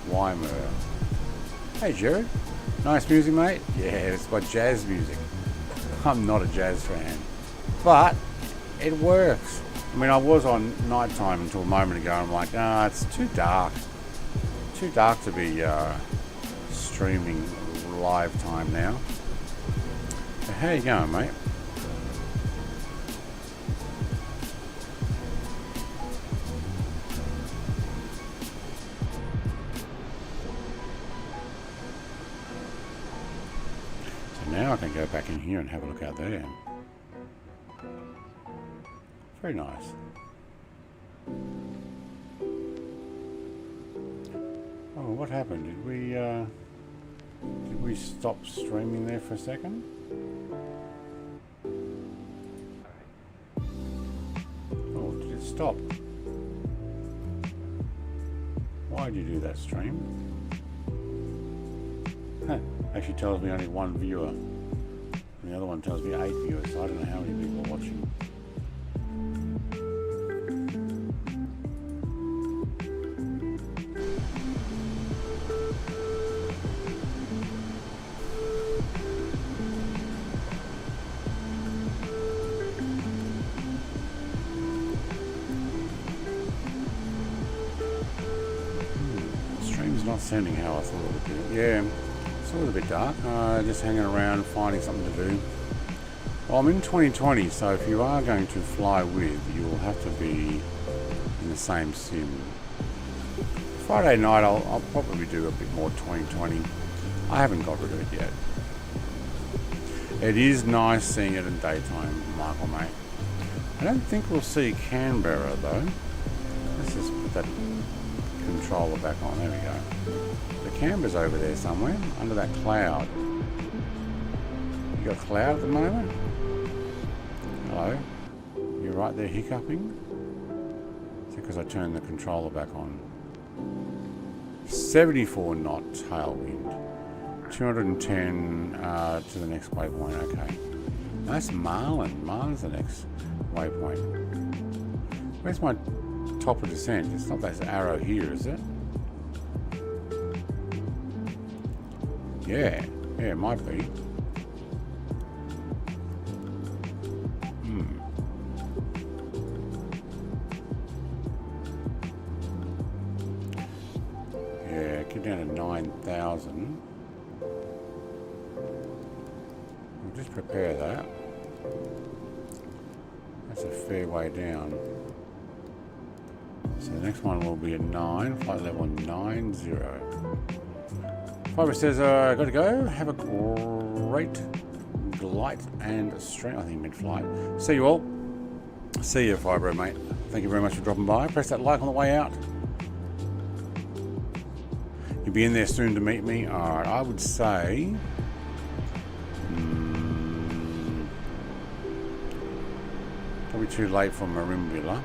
Weimer. Hey Jared. Nice music, mate. Yeah, it's my jazz music. I'm not a jazz fan, but it works. I mean, I was on nighttime until a moment ago. I'm like, it's too dark. Too dark to be streaming live time now. So how you going, mate? Now I can go back in here and have a look out there. Very nice. Oh, what happened? Did we stop streaming there for a second? Oh, did it stop? Why did you do that, stream? Huh. Actually tells me only one viewer. And the other one tells me 8 viewers, so I don't know how many people are watching. The stream's not sending how I thought it would do. Yeah. It's a little bit dark, just hanging around finding something to do. Well, I'm in 2020, so if you are going to fly with, you'll have to be in the same sim. Friday night I'll probably do a bit more 2020. I haven't got rid of it yet. It is nice seeing it in daytime, Michael, mate. I don't think we'll see Canberra though. Let's just put that controller back on, there we go. The Canberra's over there somewhere, under that cloud. You got a cloud at the moment? Hello? You're right there hiccuping? It's because I turned the controller back on. 74 knot tailwind. 210 to the next waypoint, okay. That's Marlin. Marlin's the next waypoint. Where's my top of descent? It's not that arrow here, is it? Yeah, it might be. Yeah, get down to 9,000. We'll just prepare that. That's a fair way down. So the next one will be a 9, flight level 90. Fiber says, got to go. Have a great glide and stream. I think mid-flight. See you all. See you, Fibro, mate. Thank you very much for dropping by. Press that like on the way out. You'll be in there soon to meet me. All right, I would say... probably too late for Marimbula.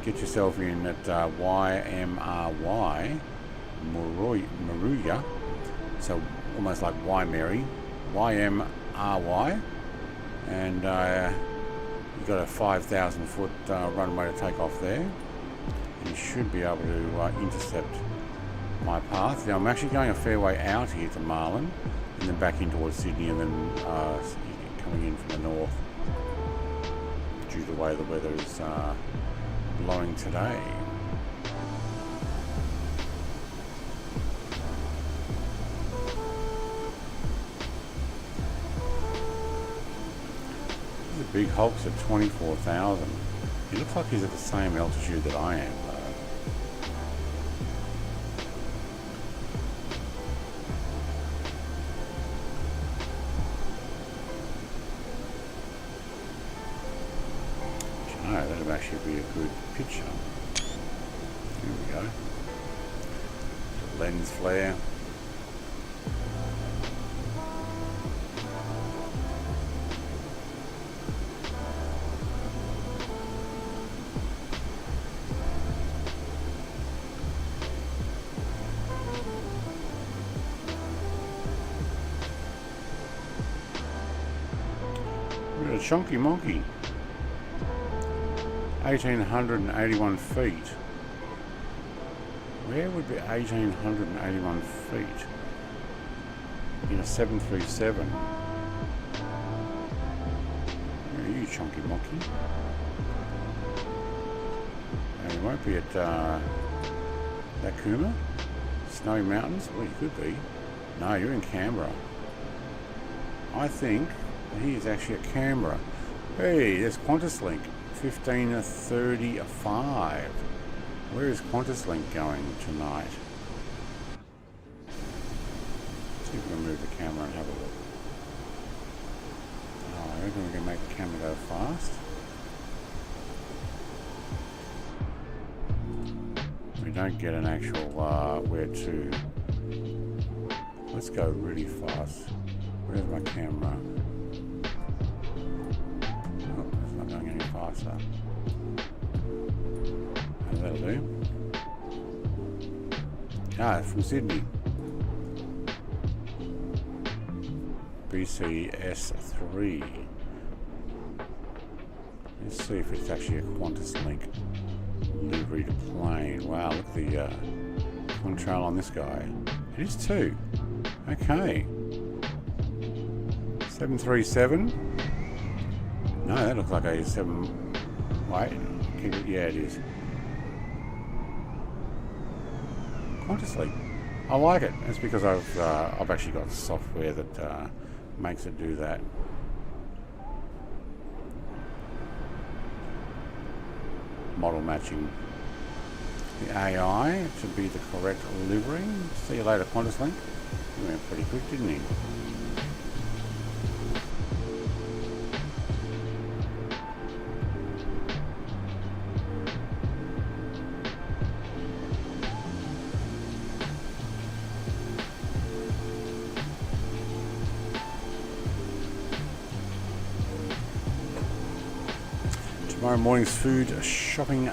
Get yourself in at YMRY. Maruya, so almost like Y-Mary, YMRY, and you've got a 5,000 foot runway to take off there. And you should be able to intercept my path. Now I'm actually going a fair way out here to Marlin, and then back in towards Sydney, and then coming in from the north due to the way the weather is blowing today. Big Hulk's at 24,000. He looks like he's at the same altitude that I am, though. You know, that'd actually be a good picture. Here we go. lens flare. A chunky monkey. 1,881 feet. Where would be 1,881 feet in a 737? Where are you, chunky monkey? And you won't be at Nakuma? Snowy Mountains? Well, you could be. No, you're in Canberra. I think he is actually at Canberra. Hey, there's Qantas Link, 15:35. Where is Qantas Link going tonight? Let's see if we can move the camera and have a look. Oh, I reckon we can make the camera go fast. We don't get an actual where to. Let's go really fast. Where's my camera? Going any faster. How's that do? Ah, from Sydney. BCS3. Let's see if it's actually a Qantas Link livery to plane. Wow, look at the contrail on this guy. It is too. Okay. 737. No, that looks like a 7. Wait, yeah, it is. Qantas Link. I like it. It's because I've actually got software that makes it do that. Model matching the AI to be the correct livery. See you later, Qantas Link. He went pretty quick, didn't he? Tomorrow morning's food shopping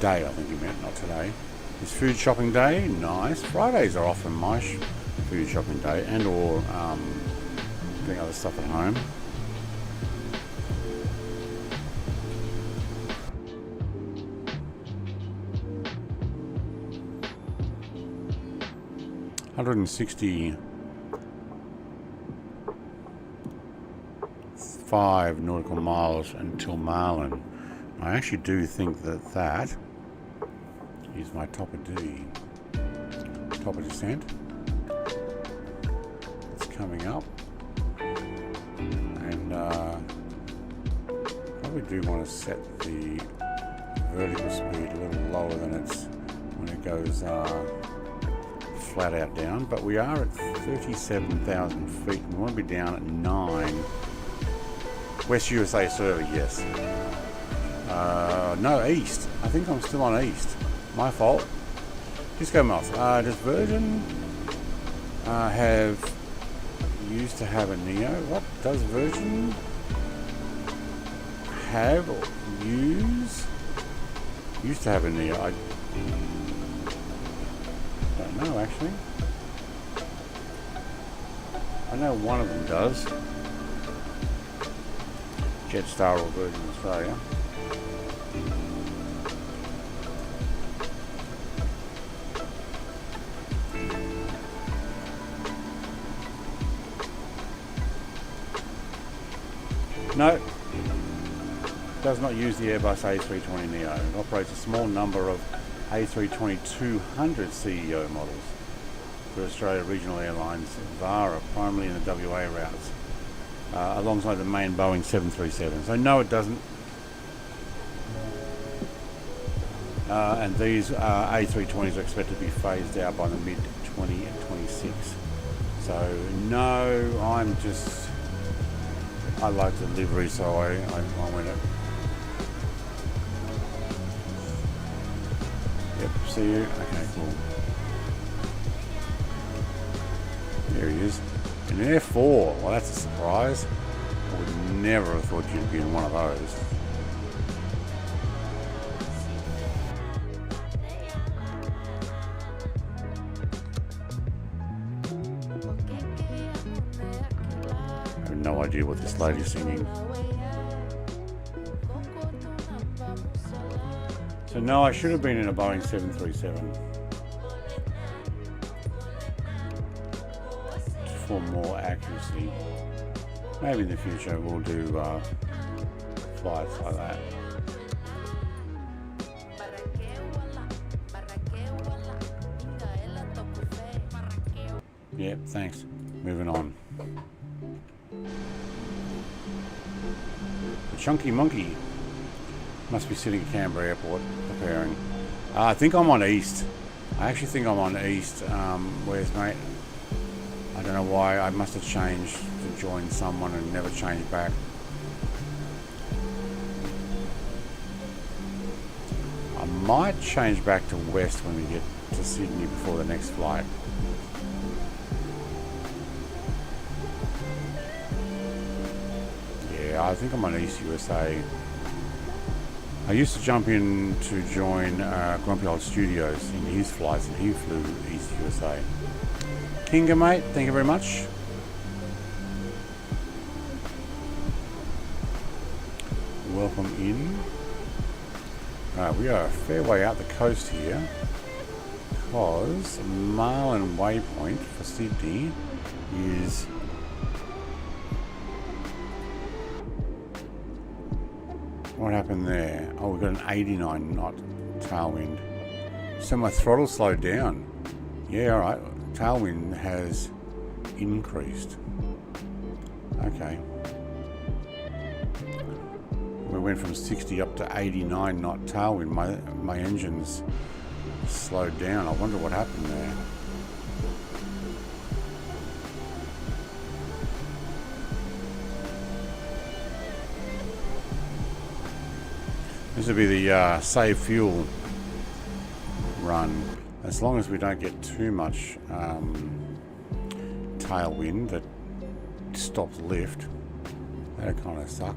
day, I think you meant, not today. It's food shopping day, nice. Fridays are often my food shopping day, and or doing other stuff at home. $165 nautical miles until Marlin. I actually do think that that is my top of D. Top of descent. It's coming up. And probably do want to set the vertical speed a little lower than it's when it goes flat out down. But we are at 37,000 feet. We want to be down at 9. West USA server, yes. No, east. I think I'm still on east. My fault. Disco Moth. Does Virgin used to have a Neo? What does Virgin have or use? Used to have a Neo. I don't know actually. I know one of them does. Jetstar or Virgin Australia. No, does not use the Airbus A320neo. It operates a small number of A320-200 CEO models for Australia Regional Airlines VARA, primarily in the WA routes, alongside the main Boeing 737. So no, it doesn't. And these A320s are expected to be phased out by the mid-2026. So no, I like delivery, so I went it. Yep, see you. Okay, cool. There he is. An F4. Well, that's a surprise. I would never have thought you'd be in one of those. I have no idea what this lady's singing. So no, I should have been in a Boeing 737 for more accuracy. Maybe in the future we'll do flights like that. Yep, thanks. Moving on. The Chunky Monkey must be sitting at Canberra Airport preparing. I think I'm on East. I actually think I'm on East. Where's mate? I don't know why. I must have changed to join someone and never changed back. I might change back to West when we get to Sydney before the next flight. Yeah, I think I'm on East USA. I used to jump in to join Grumpy Old Studios in his flights, and he flew East USA. Kinga, mate, thank you very much. Welcome in. We are a fair way out the coast here, because Marlin Waypoint for Sydney is what happened there? Oh, we've got an 89 knot tailwind. So my throttle slowed down. Yeah, alright. Tailwind has increased. Okay. We went from 60 up to 89 knot tailwind. My engine's slowed down. I wonder what happened there. This will be the save fuel run. As long as we don't get too much tailwind that stops lift. That'll kind of suck.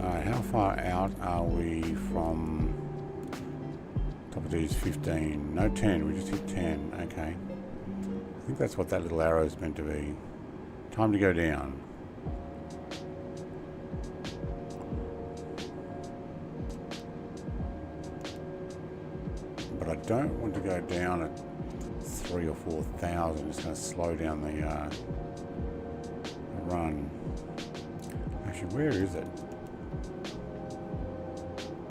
How far out are we from top of these? 15. No, 10. We just hit 10. Okay. I think that's what that little arrow is meant to be. Time to go down. But I don't want to go down at 3,000 or 4,000. It's going to slow down the run. Actually, where is it?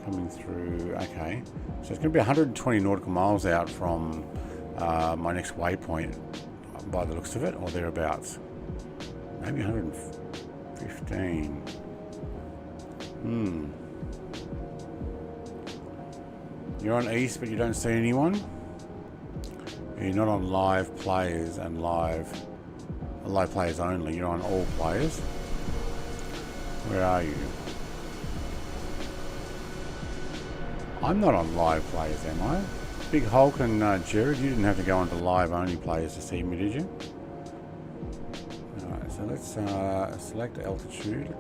Coming through. Okay, so it's going to be 120 nautical miles out from my next waypoint by the looks of it, or thereabouts. Maybe 115. You're on East, but you don't see anyone. You're not on live players and live players only. You're on all players. Where are you? I'm not on live players, am I? Big Hulk and Jared, you didn't have to go onto live only players to see me, did you? Alright, so let's select altitude.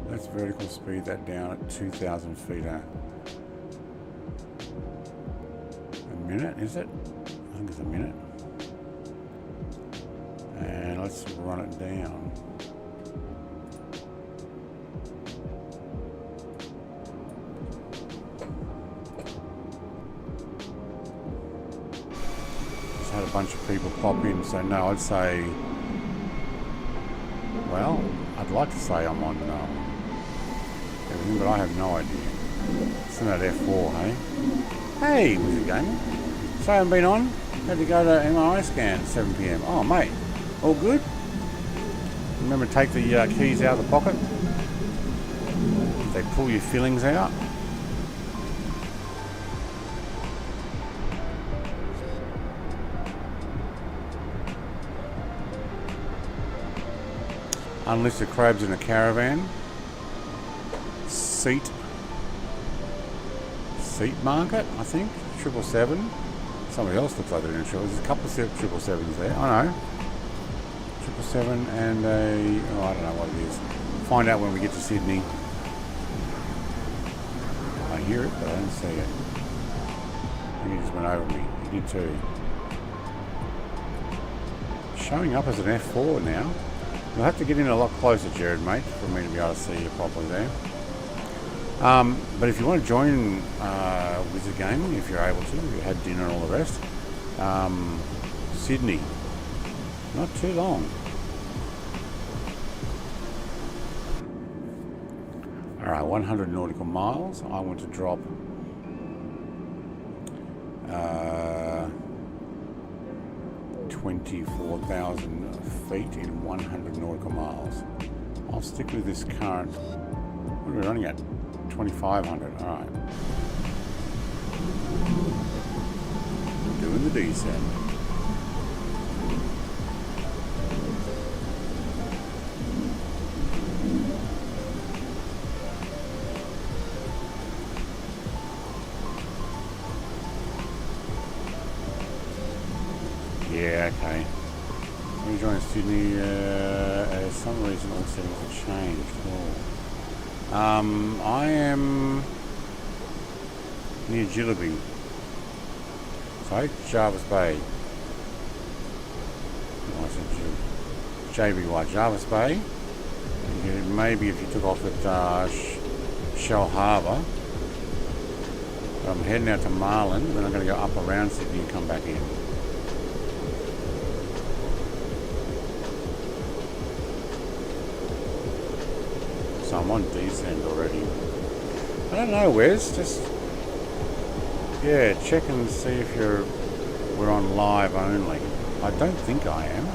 Let's vertical speed that down at 2,000 feet a minute, is it? I think it's a minute. And let's run it down. Had a bunch of people pop in, so no, I'd say, well, I'd like to say I'm on everything, but I have no idea. It's in that F4, hey? Hey, what's it going? So I haven't been on. Had to go to MRI scan at 7 PM. Oh, mate, all good? Remember to take the keys out of the pocket? They pull your fillings out. Unlisted crabs in a caravan. Seat seat market, I think. 777. Somebody else looks like they're doing triple. There's a couple of 777s there. I know. 777 and a... Oh, I don't know what it is. Find out when we get to Sydney. I hear it, but I don't see it. I think he just went over me. He did too. Showing up as an F4 now. You'll have to get in a lot closer, Jared, mate, for me to be able to see you properly there. But if you want to join Wizard Gaming, if you're able to, you had dinner and all the rest. Sydney. Not too long. Alright, 100 nautical miles. I want to drop 24,000 feet in 100 nautical miles. I'll stick with this current. What are we running at? 2,500. Alright. Doing the descent. Yeah, okay. Let me join Sydney. For some reason all settings have changed. Oh. I am near Jillaby. Sorry, Jarvis Bay. Oh, I said JBY, Jarvis Bay. Maybe if you took off at Shell Harbour. I'm heading out to Marlin, then I'm going to go up around Sydney and come back in. So I'm on descent already. I don't know, Wes. Just yeah, check and see if we're on live only. I don't think I am,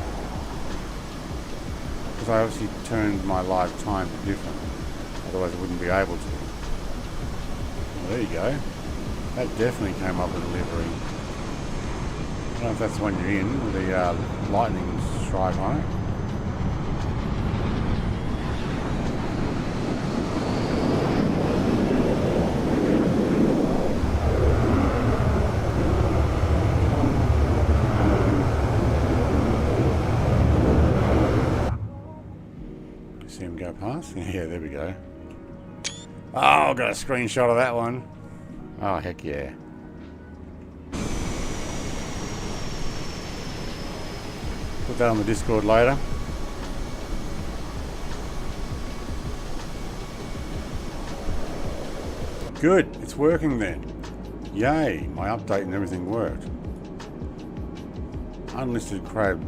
because I obviously turned my live time to different. Otherwise, I wouldn't be able to. Well, there you go. That definitely came up with a livery. I don't know if that's the one you're in with the lightning strike on it. See him go past? Yeah, there we go. Oh, I got a screenshot of that one. Oh, heck yeah. Put that on the Discord later. Good, it's working then. Yay, my update and everything worked. Unlisted crab,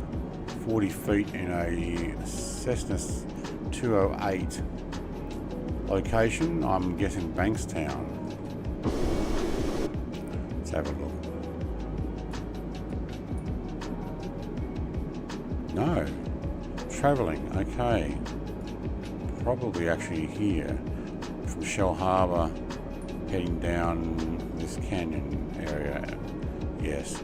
40 feet in a Cessna 208. Location, I'm guessing Bankstown. Let's have a look. No. Travelling, okay. Probably actually here. From Shell Harbour, heading down this canyon area. Yes.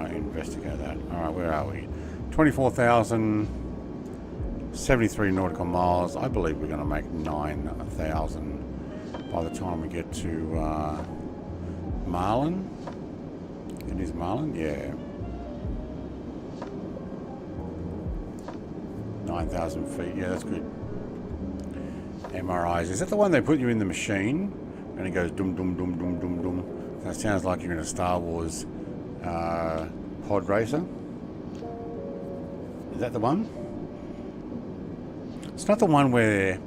Investigate that. Alright, where are we? 24,073 nautical miles. I believe we're going to make 9,000 by the time we get to Marlin. It is Marlin? Yeah. 9,000 feet. Yeah, that's good. MRIs. Is that the one they put you in the machine and it goes dum dum dum dum dum dum? That sounds like you're in a Star Wars pod racer. Is that the one? It's not the one where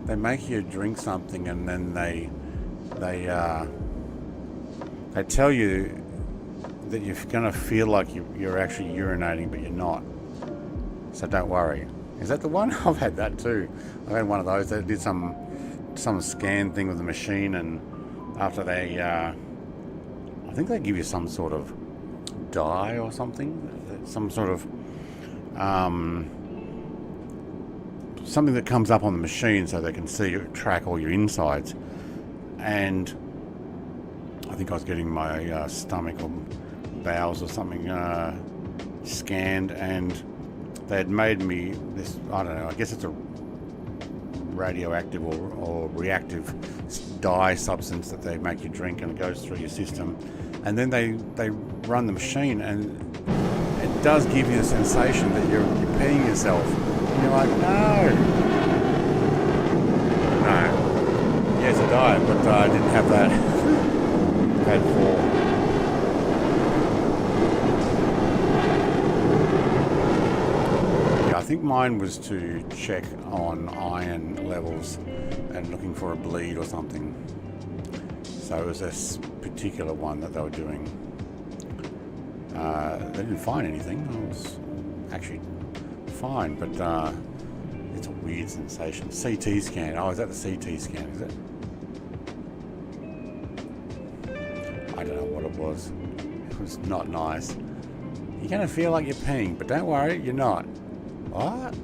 they make you drink something and then they tell you that you're going to feel like you're actually urinating, but you're not. So don't worry. Is that the one? I've had that too. I've had one of those. They did some scan thing with the machine, and after they, I think they give you some sort of dye or something, some sort of something that comes up on the machine so they can track all your insides. And I think I was getting my stomach or bowels or something scanned, and they had made me this, I don't know, I guess it's a radioactive or reactive dye substance that they make you drink, and it goes through your system, and then they run the machine, and it does give you the sensation that you're peeing yourself, and you're like, no, yes, I died, but I didn't have that. I've had 4. I think mine was to check on iron levels and looking for a bleed or something. So it was this particular one that they were doing. They didn't find anything. I was actually fine, but it's a weird sensation. CT scan. Oh, is that the CT scan, is it? I don't know what it was. It was not nice. You're going to feel like you're peeing, but don't worry, you're not. What?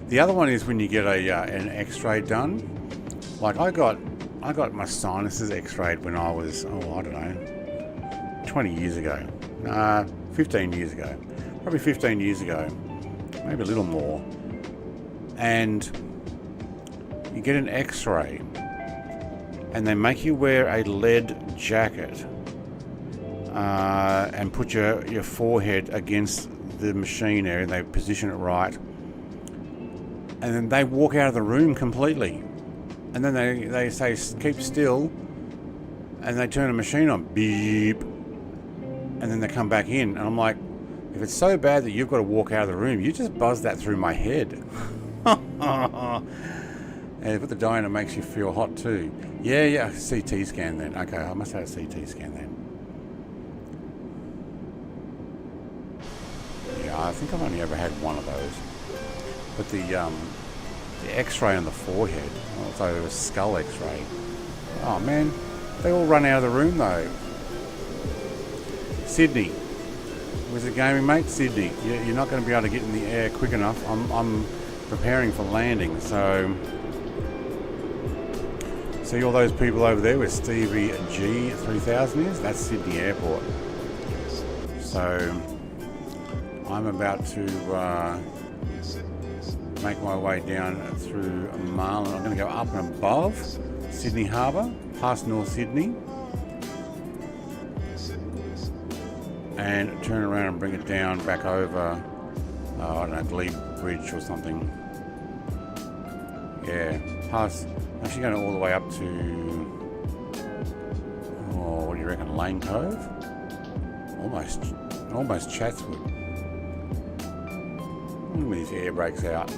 The other one is when you get an X-ray done. Like I got my sinuses X-rayed when I was, I don't know, 20 years ago. 15 years ago. Probably 15 years ago. Maybe a little more. And you get an X-ray and they make you wear a lead jacket. And put your forehead against the machine area, and they position it right, and then they walk out of the room completely, and then they say keep still, and they turn the machine on, beep, and then they come back in, and I'm like, if it's so bad that you've got to walk out of the room, you just buzz that through my head. And they put the dye in, it makes you feel hot too. Yeah, CT scan then. Okay, I must have a CT scan then. I think I've only ever had one of those. But the X-ray on the forehead, also a skull X-ray. Oh man, they all run out of the room though. Sydney. Was it gaming, mate? Sydney. You're not going to be able to get in the air quick enough. I'm preparing for landing, so see all those people over there where Stevie G3000 is? That's Sydney Airport. So I'm about to make my way down through Marlin. I'm going to go up and above Sydney Harbour, past North Sydney, and turn around and bring it down back over, I don't know, Glebe Bridge or something. Yeah, past, actually going all the way up to, what do you reckon, Lane Cove? Almost Chatswood. When his air brakes out.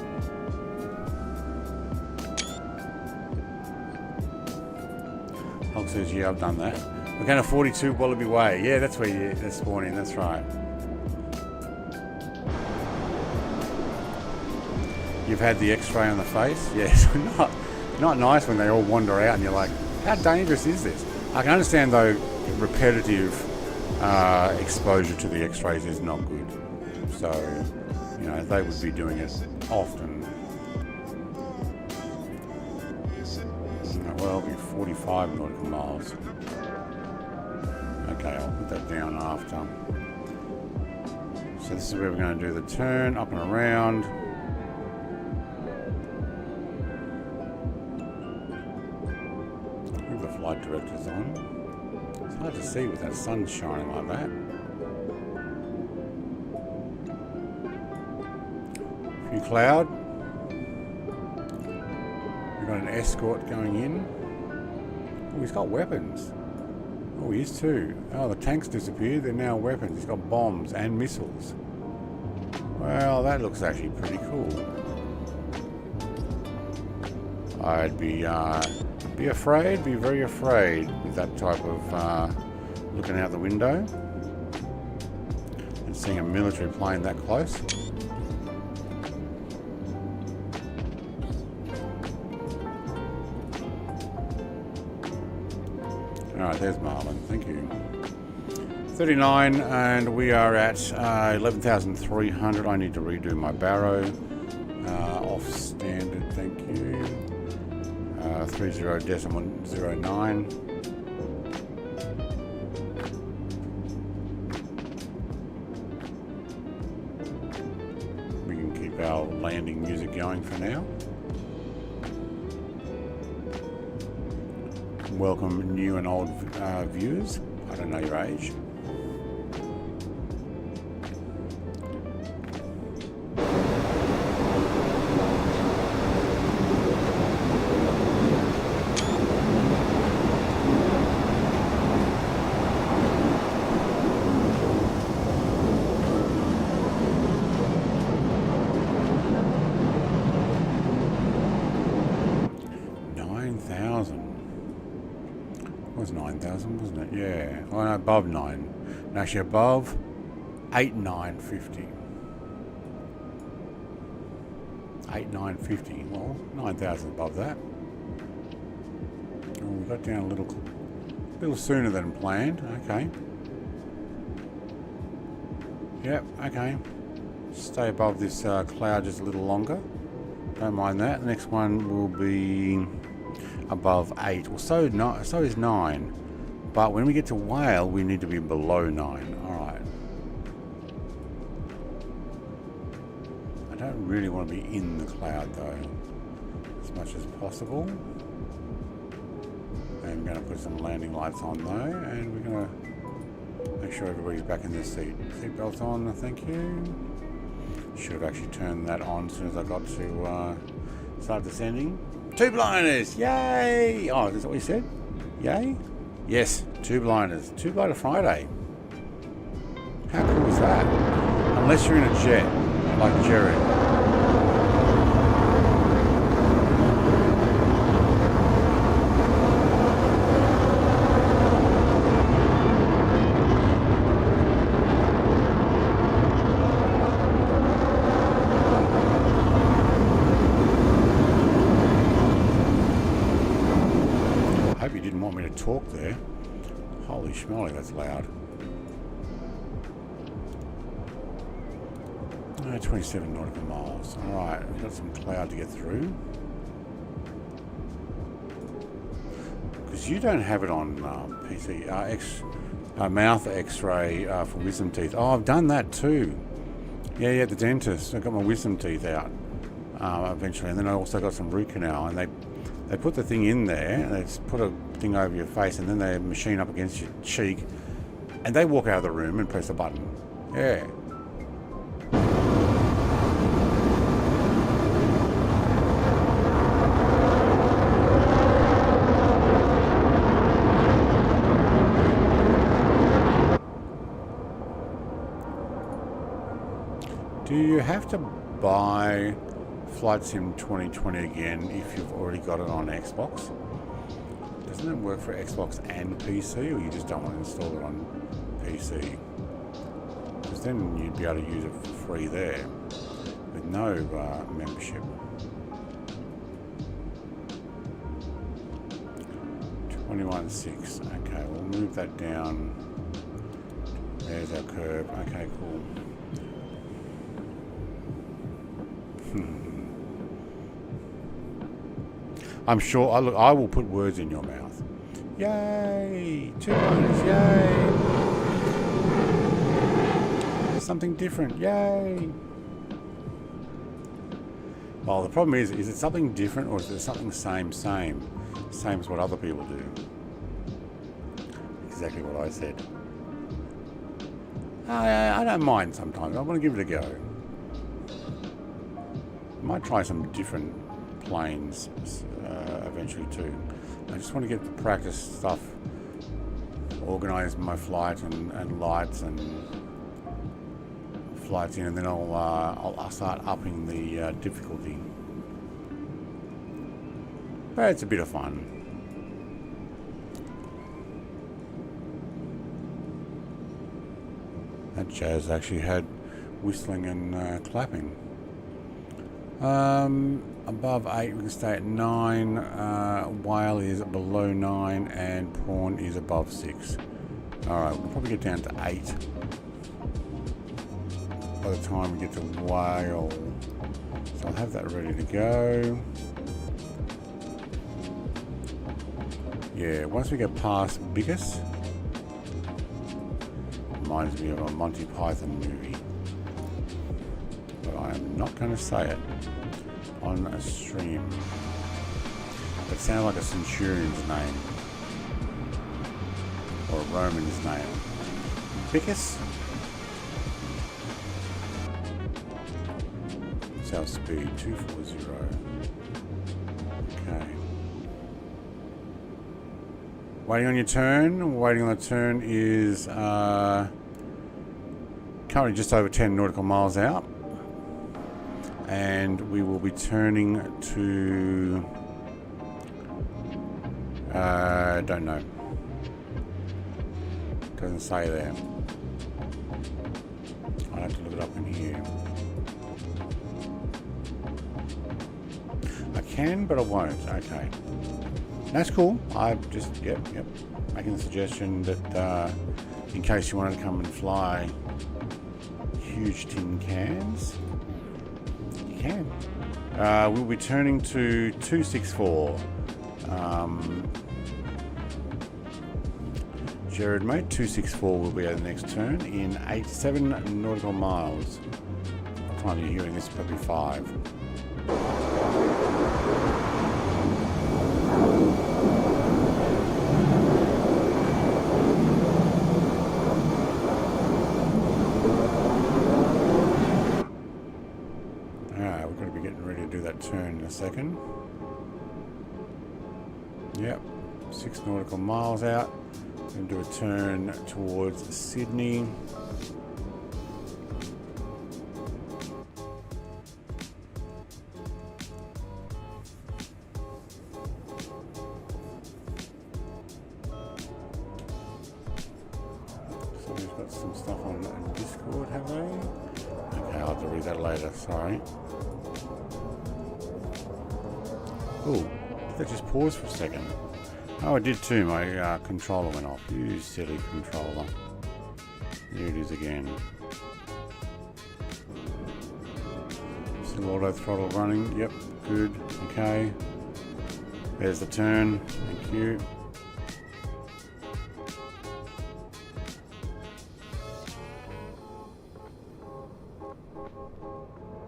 Hulk says, yeah, I've done that. We're going to 42 Wallaby Way. Yeah, that's where you're spawning, that's right. You've had the X-ray on the face? Yes, not nice when they all wander out and you're like, how dangerous is this? I can understand though, repetitive exposure to the X-rays is not good. So, you know, they would be doing it often. Well, it'll be 45 nautical miles. Okay, I'll put that down after. So this is where we're going to do the turn, up and around. The flight director's on. It's hard to see with that sun shining like that. New cloud. We've got an escort going in. Oh, he's got weapons. Oh, he is too. Oh, the tanks disappeared. They're now weapons. He's got bombs and missiles. Well, that looks actually pretty cool. I'd be afraid, be very afraid with that type of looking out the window and seeing a military plane that close. Alright, there's Marlin, thank you. 39, and we are at 11,300. I need to redo my barrow. Off standard, thank you. 30.09. We can keep our landing music going for now. Welcome new and old viewers. I don't know your age. Was 9,000, wasn't it? Yeah. Oh no, above 9. And actually above 8,950. 8,950. Well, 9,000 above that. Oh, we got down a little sooner than planned. Okay. Yep. Okay. Stay above this cloud just a little longer. Don't mind that. The next one will be above 8. Well, so is 9. But when we get to Whale, we need to be below 9. Alright. I don't really want to be in the cloud, though. As much as possible. And I'm going to put some landing lights on, though. And we're going to make sure everybody's back in their seat. Seatbelts on, thank you. Should have actually turned that on as soon as I got to start descending. Tube liners! Yay! Oh, is that what you said? Yay? Yes, tube liners. Tube liner Friday. How cool is that? Unless you're in a jet, like Jerry. Talk there. Holy schmoly, that's loud. 27 nautical miles. Alright, we've got some cloud to get through. Because you don't have it on PC. Mouth x-ray for wisdom teeth. Oh, I've done that too. Yeah, the dentist. I got my wisdom teeth out eventually. And then I also got some root canal. And they put the thing in there, and they just put a thing over your face, and then they machine up against your cheek, and they walk out of the room and press a button. Yeah. Do you have to buy Flight Sim 2020 again if you've already got it on Xbox? Doesn't it work for Xbox and PC, or you just don't want to install it on PC? Because then you'd be able to use it for free there with no membership. 21.6. Okay, we'll move that down. There's our curve. Okay, cool. I'm sure I will put words in your mouth. Yay! 2 bonus, yay! Something different, yay! Well, the problem is it something different, or is it something same as what other people do? Exactly what I said. I don't mind sometimes. I want to give it a go. might try some different planes eventually too. I just want to get the practice stuff, organize my flight and lights and flights in, and then I'll start upping the difficulty. But it's a bit of fun. That jazz actually had whistling and clapping. Above 8 we can stay at 9, whale is below 9, and prawn is above 6. Alright, we'll probably get down to 8 by the time we get to whale. So I'll have that ready to go. Yeah, once we get past biggest, reminds me of a Monty Python movie. But I am not going to say it on a stream. It sounds like a centurion's name. Or a Roman's name. Bickus? South speed 240. Okay. Waiting on your turn. Waiting on the turn is currently just over 10 nautical miles out. And we will be turning to don't know. Doesn't say there. I'll have to look it up in here. I can, but I won't. Okay. That's cool. I just, yep, making the suggestion that in case you wanted to come and fly huge tin cans, you can. We'll be turning to 264. Jared, mate, 264 will be our next turn in 87 nautical miles. What time are you hearing this? Probably 5. Alright, we're going to be getting ready to do that turn in a second. Yep, 6 nautical miles out. Going to do a turn towards Sydney. Somebody's got some stuff on Discord, have they? Okay, I'll have to read that later, sorry. Oh, did that just pause for a second? Oh, I did too. My controller went off. You silly controller. Here it is again. Still auto throttle running. Yep, good. Okay. There's the turn. Thank you.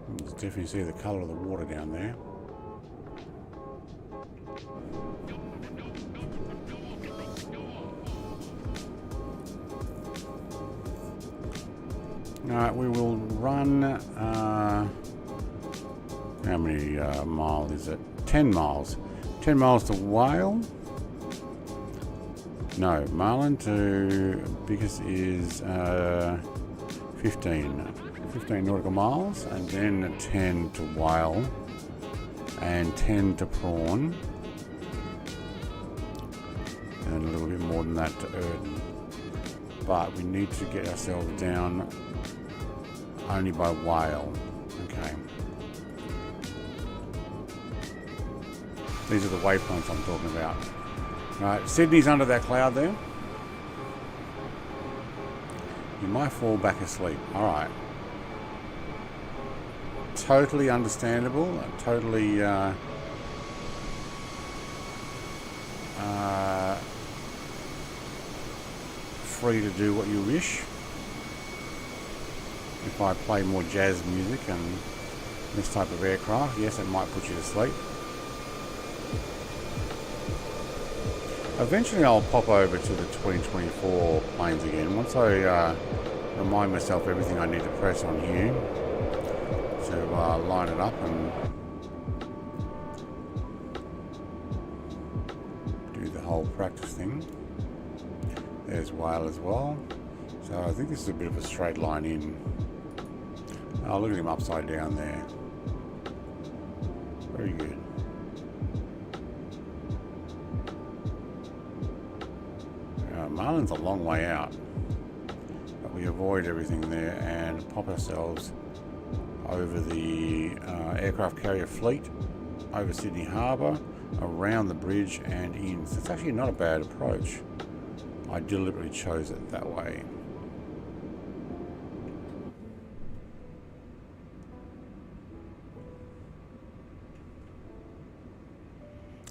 You can definitely see the colour of the water down there. Alright, we will run, how many miles is it? 10 miles. 10 miles to Whale. No, Marlin to biggest is 15 nautical miles, and then 10 to Whale, and 10 to Prawn, and a little bit more than that to Erden. But we need to get ourselves down only by Whale. Okay. These are the waypoints I'm talking about. Right, Sydney's under that cloud there. You might fall back asleep. Alright. Totally understandable. Totally free to do what you wish. If I play more jazz music and this type of aircraft, yes, it might put you to sleep. Eventually I'll pop over to the 2024 planes again once I remind myself everything I need to press on here. to line it up and do the whole practice thing. There's whale as well. So I think this is a bit of a straight line in. Oh, look at him upside down there. Very good. Marlin's a long way out, but we avoid everything there and pop ourselves over the aircraft carrier fleet, over Sydney Harbour, around the bridge and in. So it's actually not a bad approach. I deliberately chose it that way.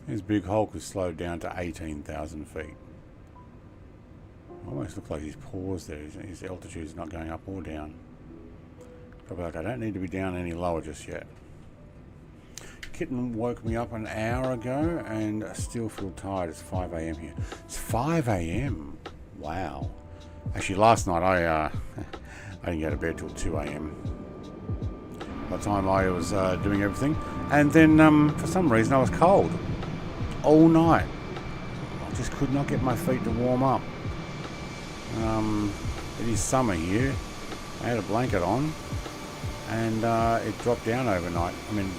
His Big Hulk is slowed down to 18,000 feet. Almost looks like he's paused there. His altitude is not going up or down. Probably like, I don't need to be down any lower just yet. Kitten woke me up an hour ago and I still feel tired. It's 5 a.m. here. It's 5 a.m. Wow. Actually, last night I didn't go to bed till 2 a.m. By the time I was doing everything. And then for some reason I was cold all night. I just could not get my feet to warm up. It is summer here. I had a blanket on and it dropped down overnight. I mean,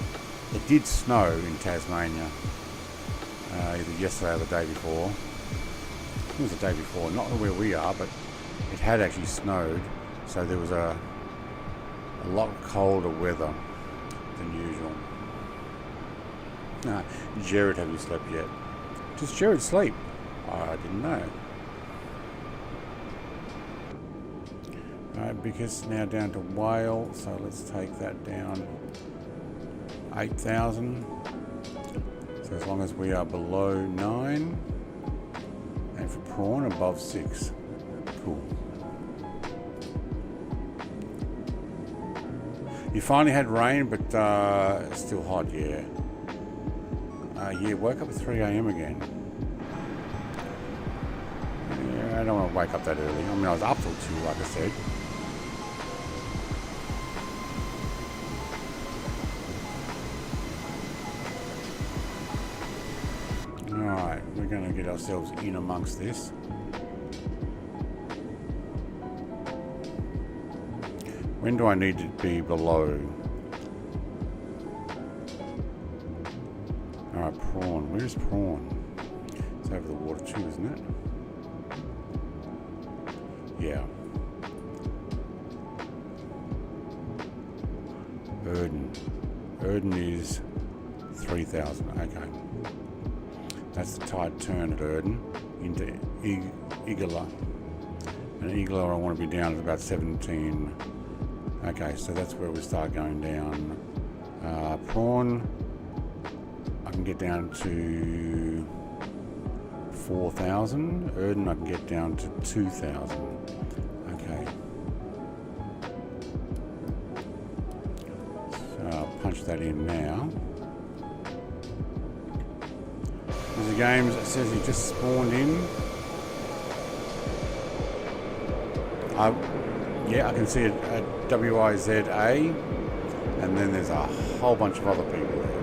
it did snow in Tasmania either yesterday or the day before. I think it was the day before, not where we are, but it had actually snowed, so there was a lot colder weather than usual. Jared, have you slept yet? Does Jared sleep? I didn't know. Alright, because now down to whale, so let's take that down 8,000. So as long as we are below 9, and for prawn above 6. Cool. You finally had rain, but it's still hot, yeah. Yeah, woke up at 3 a.m. again. Yeah, I don't want to wake up that early. I mean, I was up till 2, like I said. Alright, we're going to get ourselves in amongst this. When do I need to be below? Alright, prawn. Where's prawn? It's over the water too, isn't it? Yeah. Erden is 3,000. Okay. That's the tide turn at Erden into Igala. And Igala I want to be down at about 17. Okay, so that's where we start going down. Prawn, I can get down to 4,000. Erden, I can get down to 2,000. Okay. So I'll punch that in now. There's a game that says he just spawned in. Yeah, I can see it at WIZA, and then there's a whole bunch of other people there.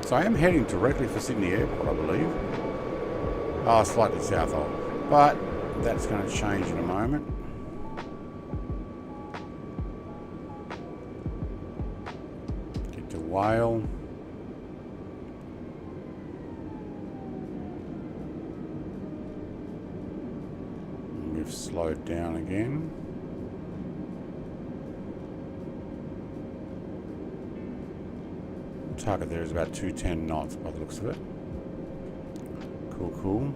So I am heading directly for Sydney Airport, I believe. Oh, slightly south of, but that's going to change in a moment. Get to Whale. We've slowed down again. Target there is about 210 knots by the looks of it. Cool, cool.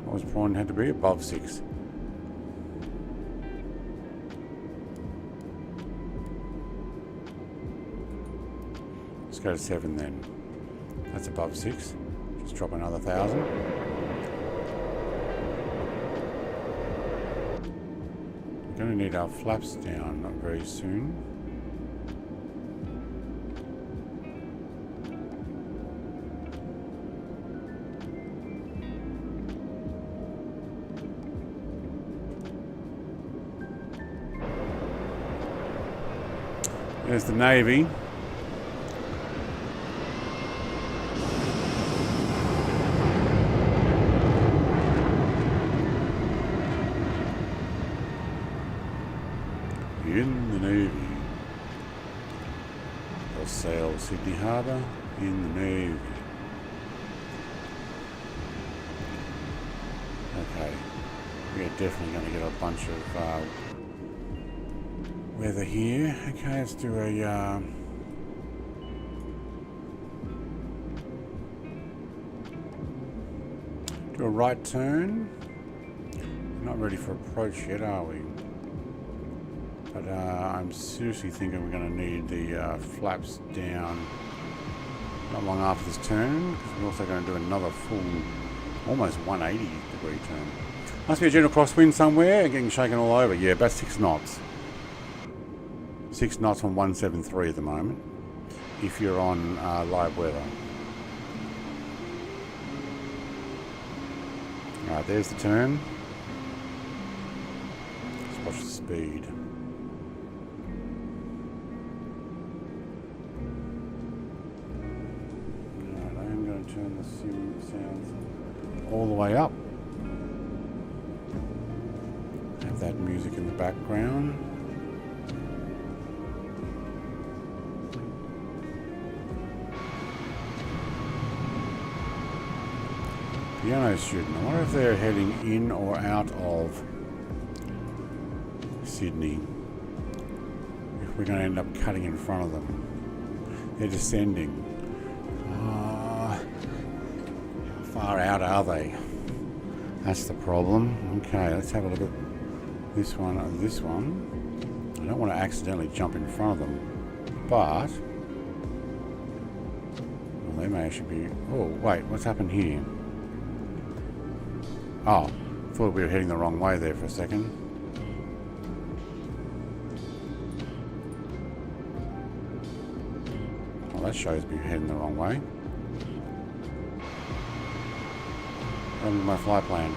What was prawn had to be? Above 6. Let's go to 7 then. That's above 6. Just drop another 1,000. We're going to need our flaps down not very soon. There's the Navy. In the Navy. They'll sail Sydney Harbour in the Navy. Okay. We're definitely going to get a bunch of weather here. Okay, let's do a right turn. Not ready for approach yet, are we? But I'm seriously thinking we're going to need the flaps down not long after this turn, because we're also going to do another full, almost 180 degree turn. Must be a gentle crosswind somewhere, getting shaken all over. Yeah, about 6 knots. 6 knots on 173 at the moment, if you're on live weather. Alright, there's the turn. Let's watch the speed. Alright, I am going to turn the sim sounds all the way up. Have that music in the background. Piano student. I wonder if they're heading in or out of Sydney. If we're going to end up cutting in front of them. They're descending. How far out are they? That's the problem. Okay, let's have a look at this one and this one. I don't want to accidentally jump in front of them, but well, they may actually be. Oh, wait, what's happened here? Oh, thought we were heading the wrong way there for a second. Well, that shows me heading the wrong way. Where's my fly plan?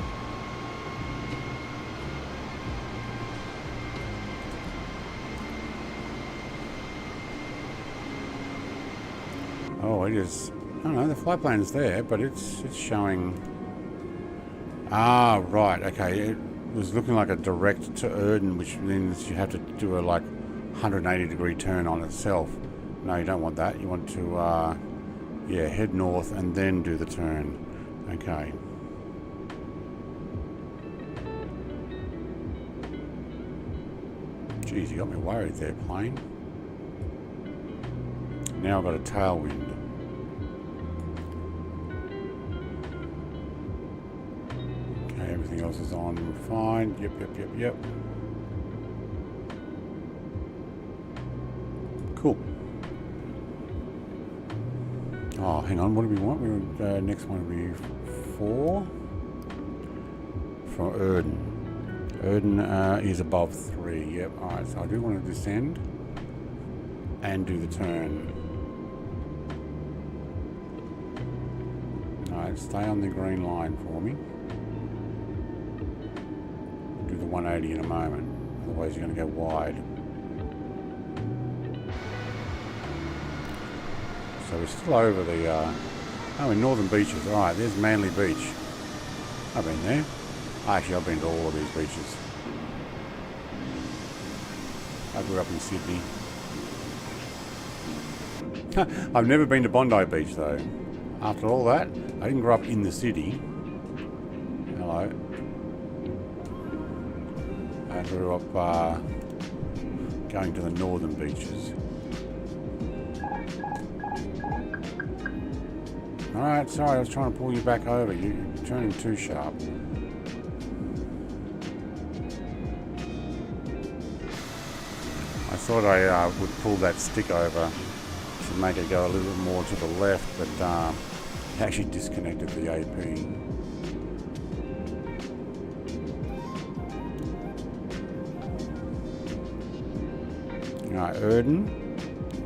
Oh, it is. I don't know, the fly plan is there, but it's showing. Ah, right, okay. It was looking like a direct to Erden, which means you have to do a like 180 degree turn on itself. No, you don't want that. You want to, yeah, head north and then do the turn. Okay. Geez, you got me worried there, plane. Now I've got a tailwind. Everything else is on fine. Yep. Cool. Oh, hang on. What do we want? We next one would be 4 for Erden. Erden is above 3. Yep. All right. So I do want to descend and do the turn. All right. Stay on the green line for me. Do the 180 in a moment, otherwise you're going to go wide. So we're still over the, oh, in Northern Beaches. Alright, there's Manly Beach. I've been there. Actually, I've been to all of these beaches. I grew up in Sydney. I've never been to Bondi Beach though. After all that, I didn't grow up in the city. Hello. I grew up going to the northern beaches. Alright, sorry, I was trying to pull you back over. You're turning too sharp. I thought I would pull that stick over to make it go a little bit more to the left, but it actually disconnected the AP. Alright, Erden,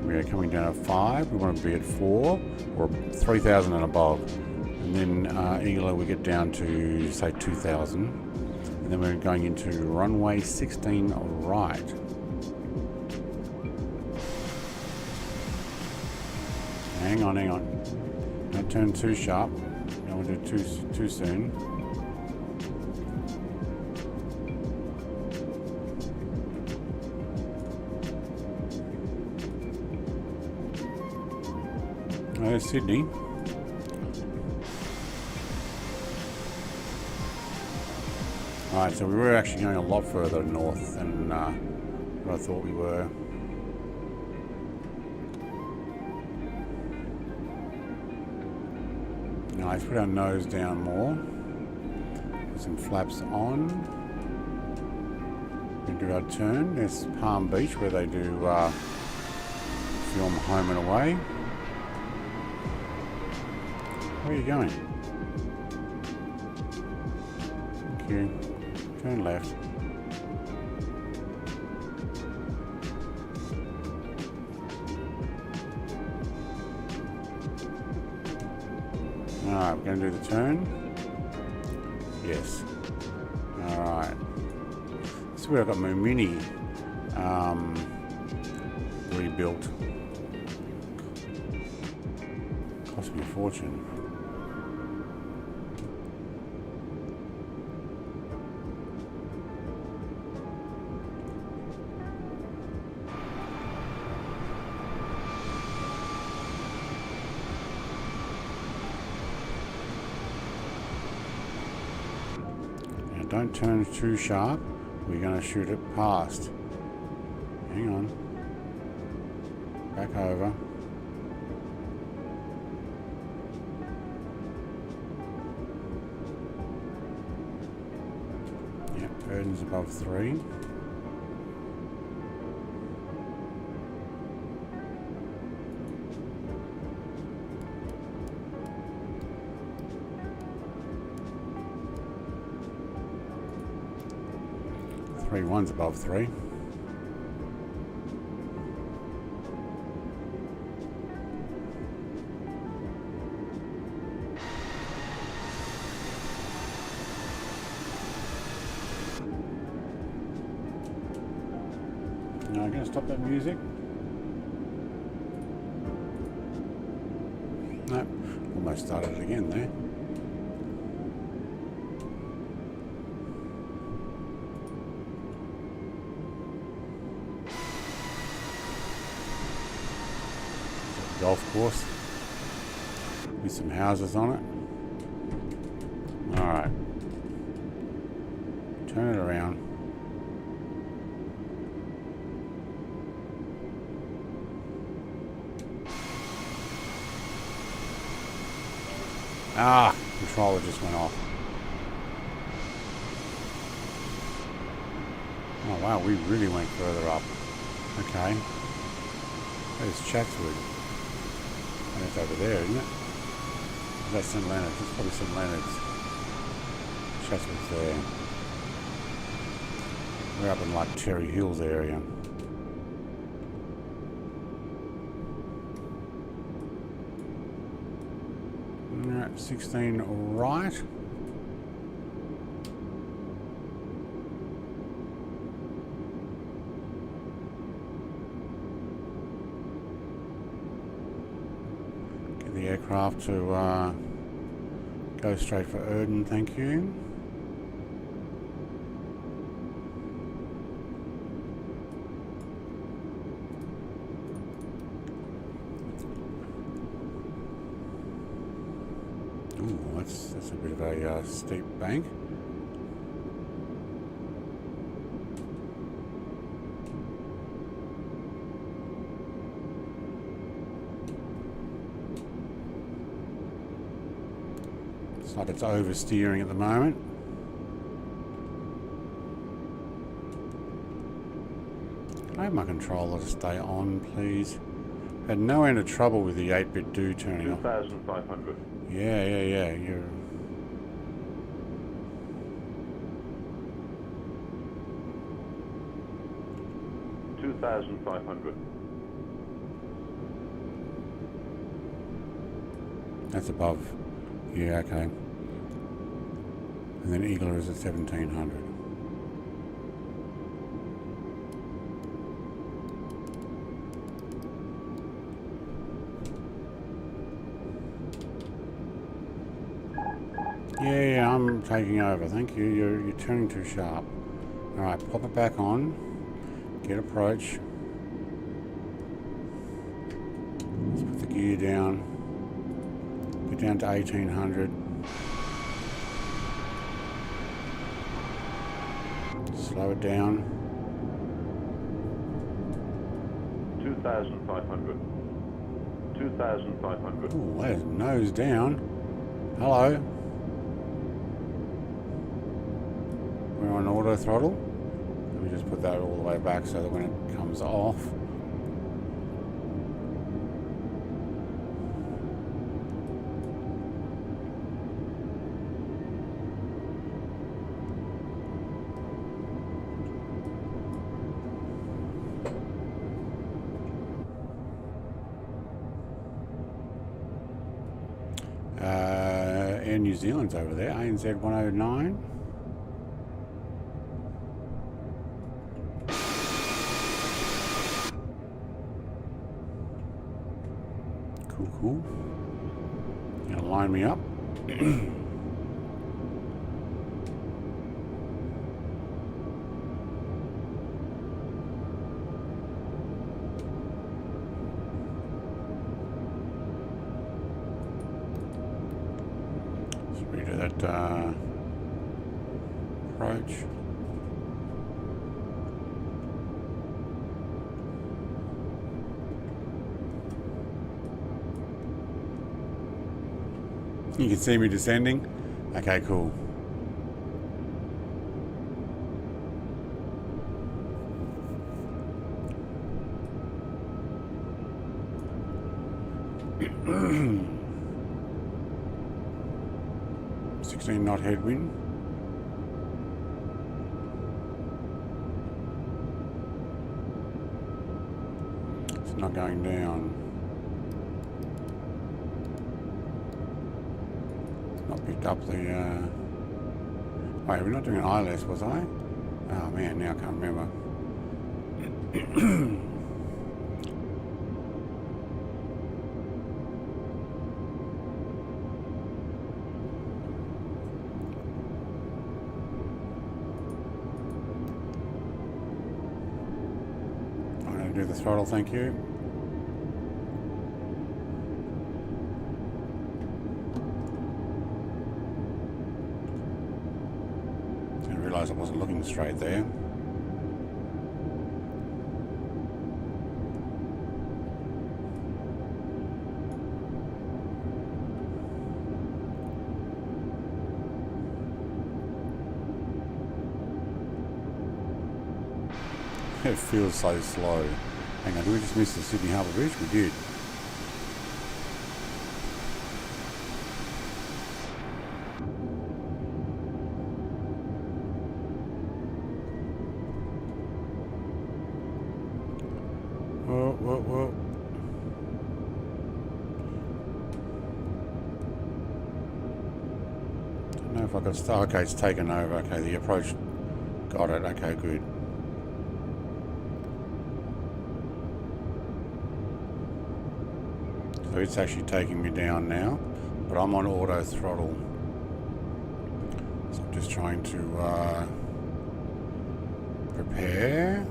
we are coming down at 5, we want to be at 4, or 3,000 and above. And then Eagler we get down to, say, 2,000. And then we're going into runway 16 right. Hang on, hang on. Don't turn too sharp. Don't want to do it too soon. Oh, there's Sydney. Alright, so we were actually going a lot further north than what I thought we were. Now let's put our nose down more. Put some flaps on. We do our turn. There's Palm Beach where they do film home and away. Where are you going? Thank you. Turn left. Alright, we're going to do the turn. Yes. Alright. This is where I've got my Mini rebuilt. Cost me a fortune. Don't turn too sharp. We're going to shoot it past. Hang on. Back over. Yep, Erdon's above 3. One's above 3. Now I'm going to stop that music. Nope, almost started it again there. Golf course with some houses on it. Alright. Turn it around. Ah, controller just went off. Oh wow, we really went further up. Okay. There's Chatswood. That's over there, isn't it? That's St Leonard's. It's probably St Leonard's. Chatswood's there. We're up in like Cherry Hills area. Alright, 16 right. The aircraft to go straight for Erdon, thank you. Ooh, that's a bit of a steep bank. It's like it's oversteering at the moment. Can I have my controller to stay on, please? Had no end of trouble with the 8-bit do turning off.
2,500.
Yeah. You're
2,500.
That's above. Yeah, okay. And then Eagler is at 1,700. Yeah, I'm taking over. Thank you. You're turning too sharp. All right, pop it back on. Get approach. Let's put the gear down. Get down to 1800. Slow it down.
2,500. 2,500.
Ooh, there's nose down. Hello. We're on auto throttle. Let me just put that all the way back so that when it comes off. Air New Zealand's over there, ANZ 109. Cool. You gonna line me up? Let's redo that approach. You can see me descending. Okay, cool. .16 knot headwind. It's not going down. Not picked up the wait, we're not doing an ILS, was I? Oh man, now I can't remember. I'm going to do the throttle, thank you. I wasn't looking straight there. It feels so slow. Hang on, did we just miss the Sydney Harbour Bridge? We did. Whoa. Don't know if I got start. Okay, it's taken over. Okay, the approach. Got it. Okay, good. So it's actually taking me down now, but I'm on auto throttle. So I'm just trying to prepare.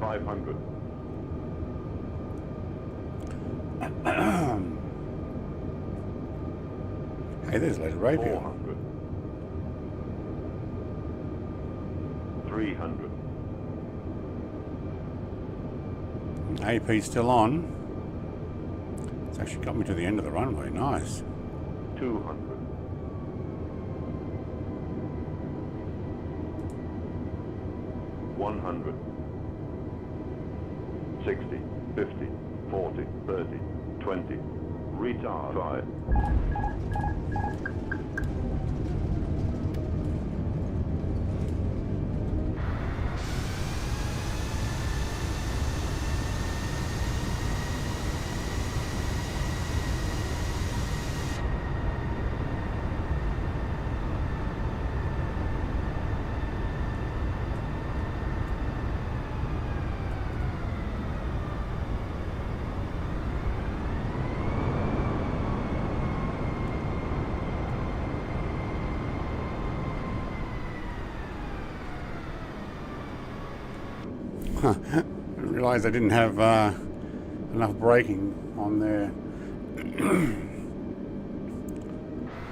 500.
Hey, there's Letter Rapier.
400. 300.
AP still on. It's actually got me to the end of the runway. Nice.
200. 100. 60. 50. 40. 30. 20. Retard 5.
I realised I didn't have enough braking on there.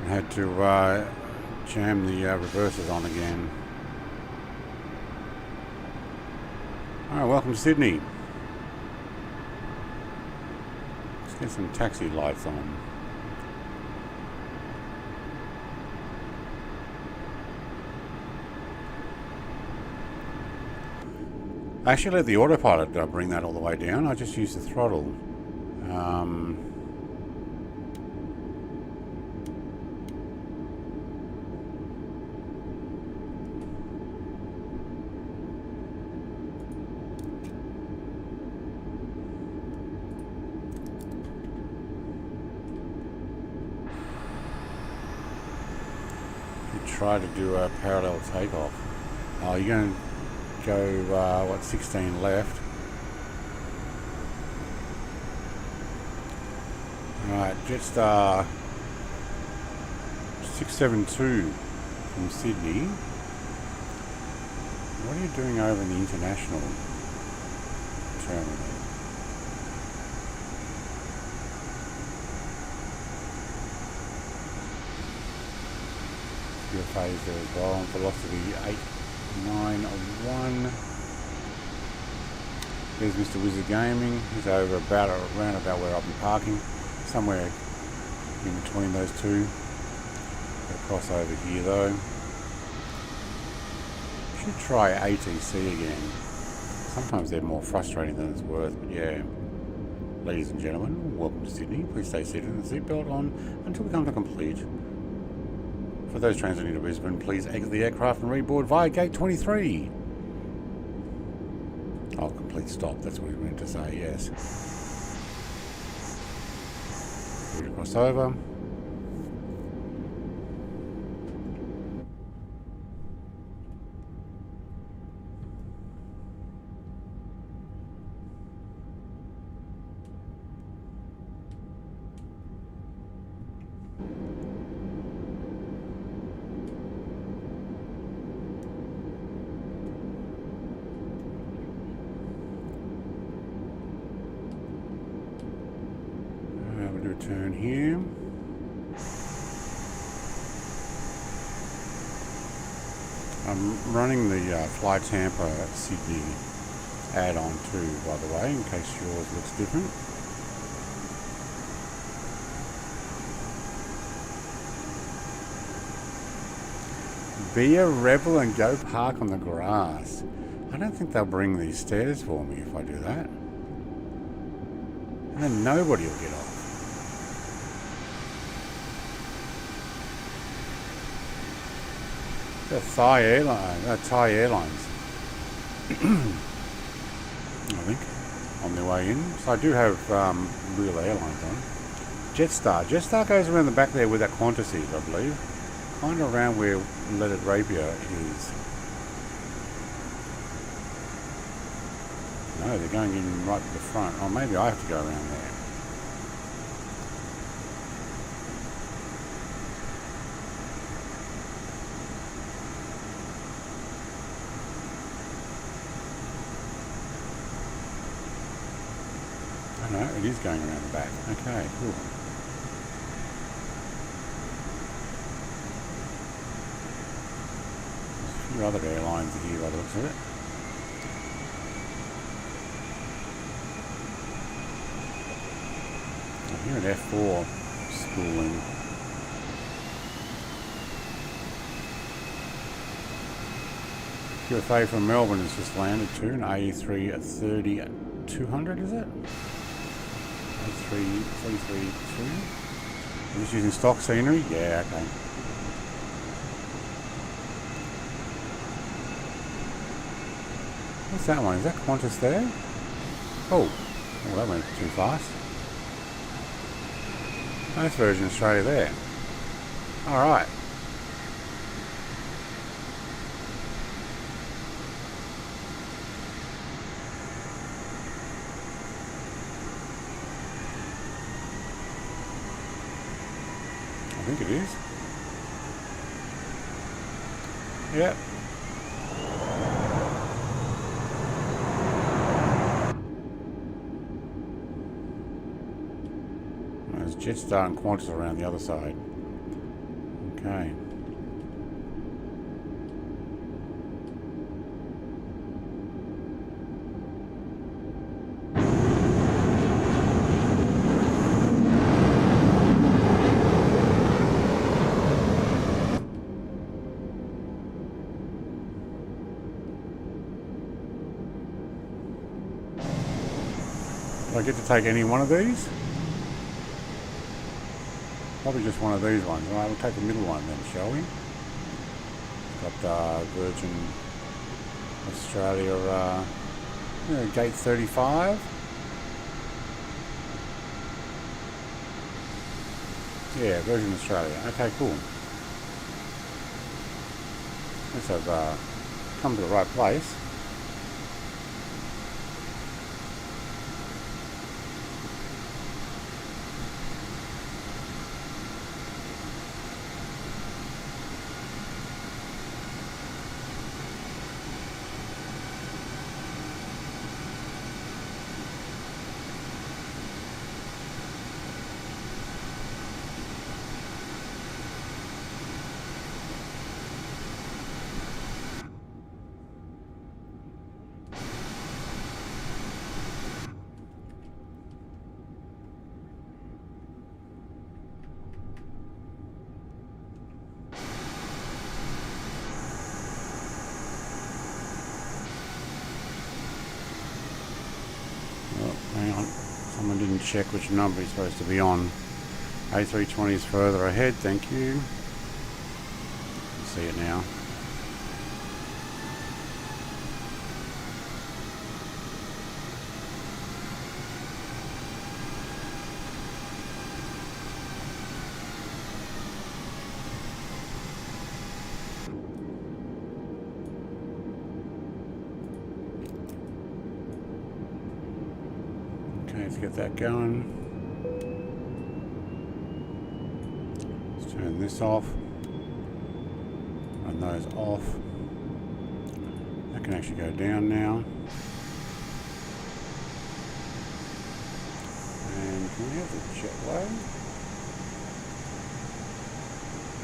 I had to jam the reversers on again. Alright, welcome to Sydney. Let's get some taxi lights on. I actually let the autopilot bring that all the way down. I just used the throttle. Try to do a parallel takeoff. Oh, you're going to go, what, 16 left. Alright, Jetstar 672 from Sydney. What are you doing over in the international terminal? Phase there as well. Velocity 891. There's Mr. Wizard Gaming. He's over around about where I'll be parking, somewhere in between those two. Got to cross over here though. Should try ATC again. Sometimes they're more frustrating than it's worth, but yeah. Ladies and gentlemen, welcome to Sydney. Please stay seated and seatbelt on until we come to complete. For those transiting to Brisbane, please exit the aircraft and reboard via gate 23. Oh, complete stop, that's what we meant to say, yes. We're cross over. Turn here. I'm running the Fly Tampa Sydney add-on too, by the way, in case yours looks different. Be a rebel and go park on the grass. I don't think they'll bring these stairs for me if I do that. And then nobody will get off. The Thai Airlines, I think, on their way in. So I do have real airlines on. Jetstar goes around the back there where that Qantas is, I believe. Kind of around where Leaded Rapier is. No, they're going in right to the front. Oh, maybe I have to go around there. No, it is going around the back. Okay, cool. There's a few other airlines here by the looks of it. I hear an F4 spooling. QFA from Melbourne has just landed too, an A3 at 30-200, is it? 33.2. I'm just using stock scenery. Yeah, okay. What's that one? Is that Qantas there? Oh, that went too fast. That's Virgin Australia there. All right. I think it is. Yep. There's Jetstar and Qantas around the other side. Okay. Do I get to take any one of these? Probably just one of these ones. All right, we'll take the middle one then, shall we? Got Virgin Australia gate 35. Yeah, Virgin Australia. Okay, cool. Let's have come to the right place. Hang on, someone didn't check which number he's supposed to be on. A320 is further ahead, thank you. See it now. Let's get that going. Let's turn this off. Run those off. That can actually go down now. And can we have the jetway?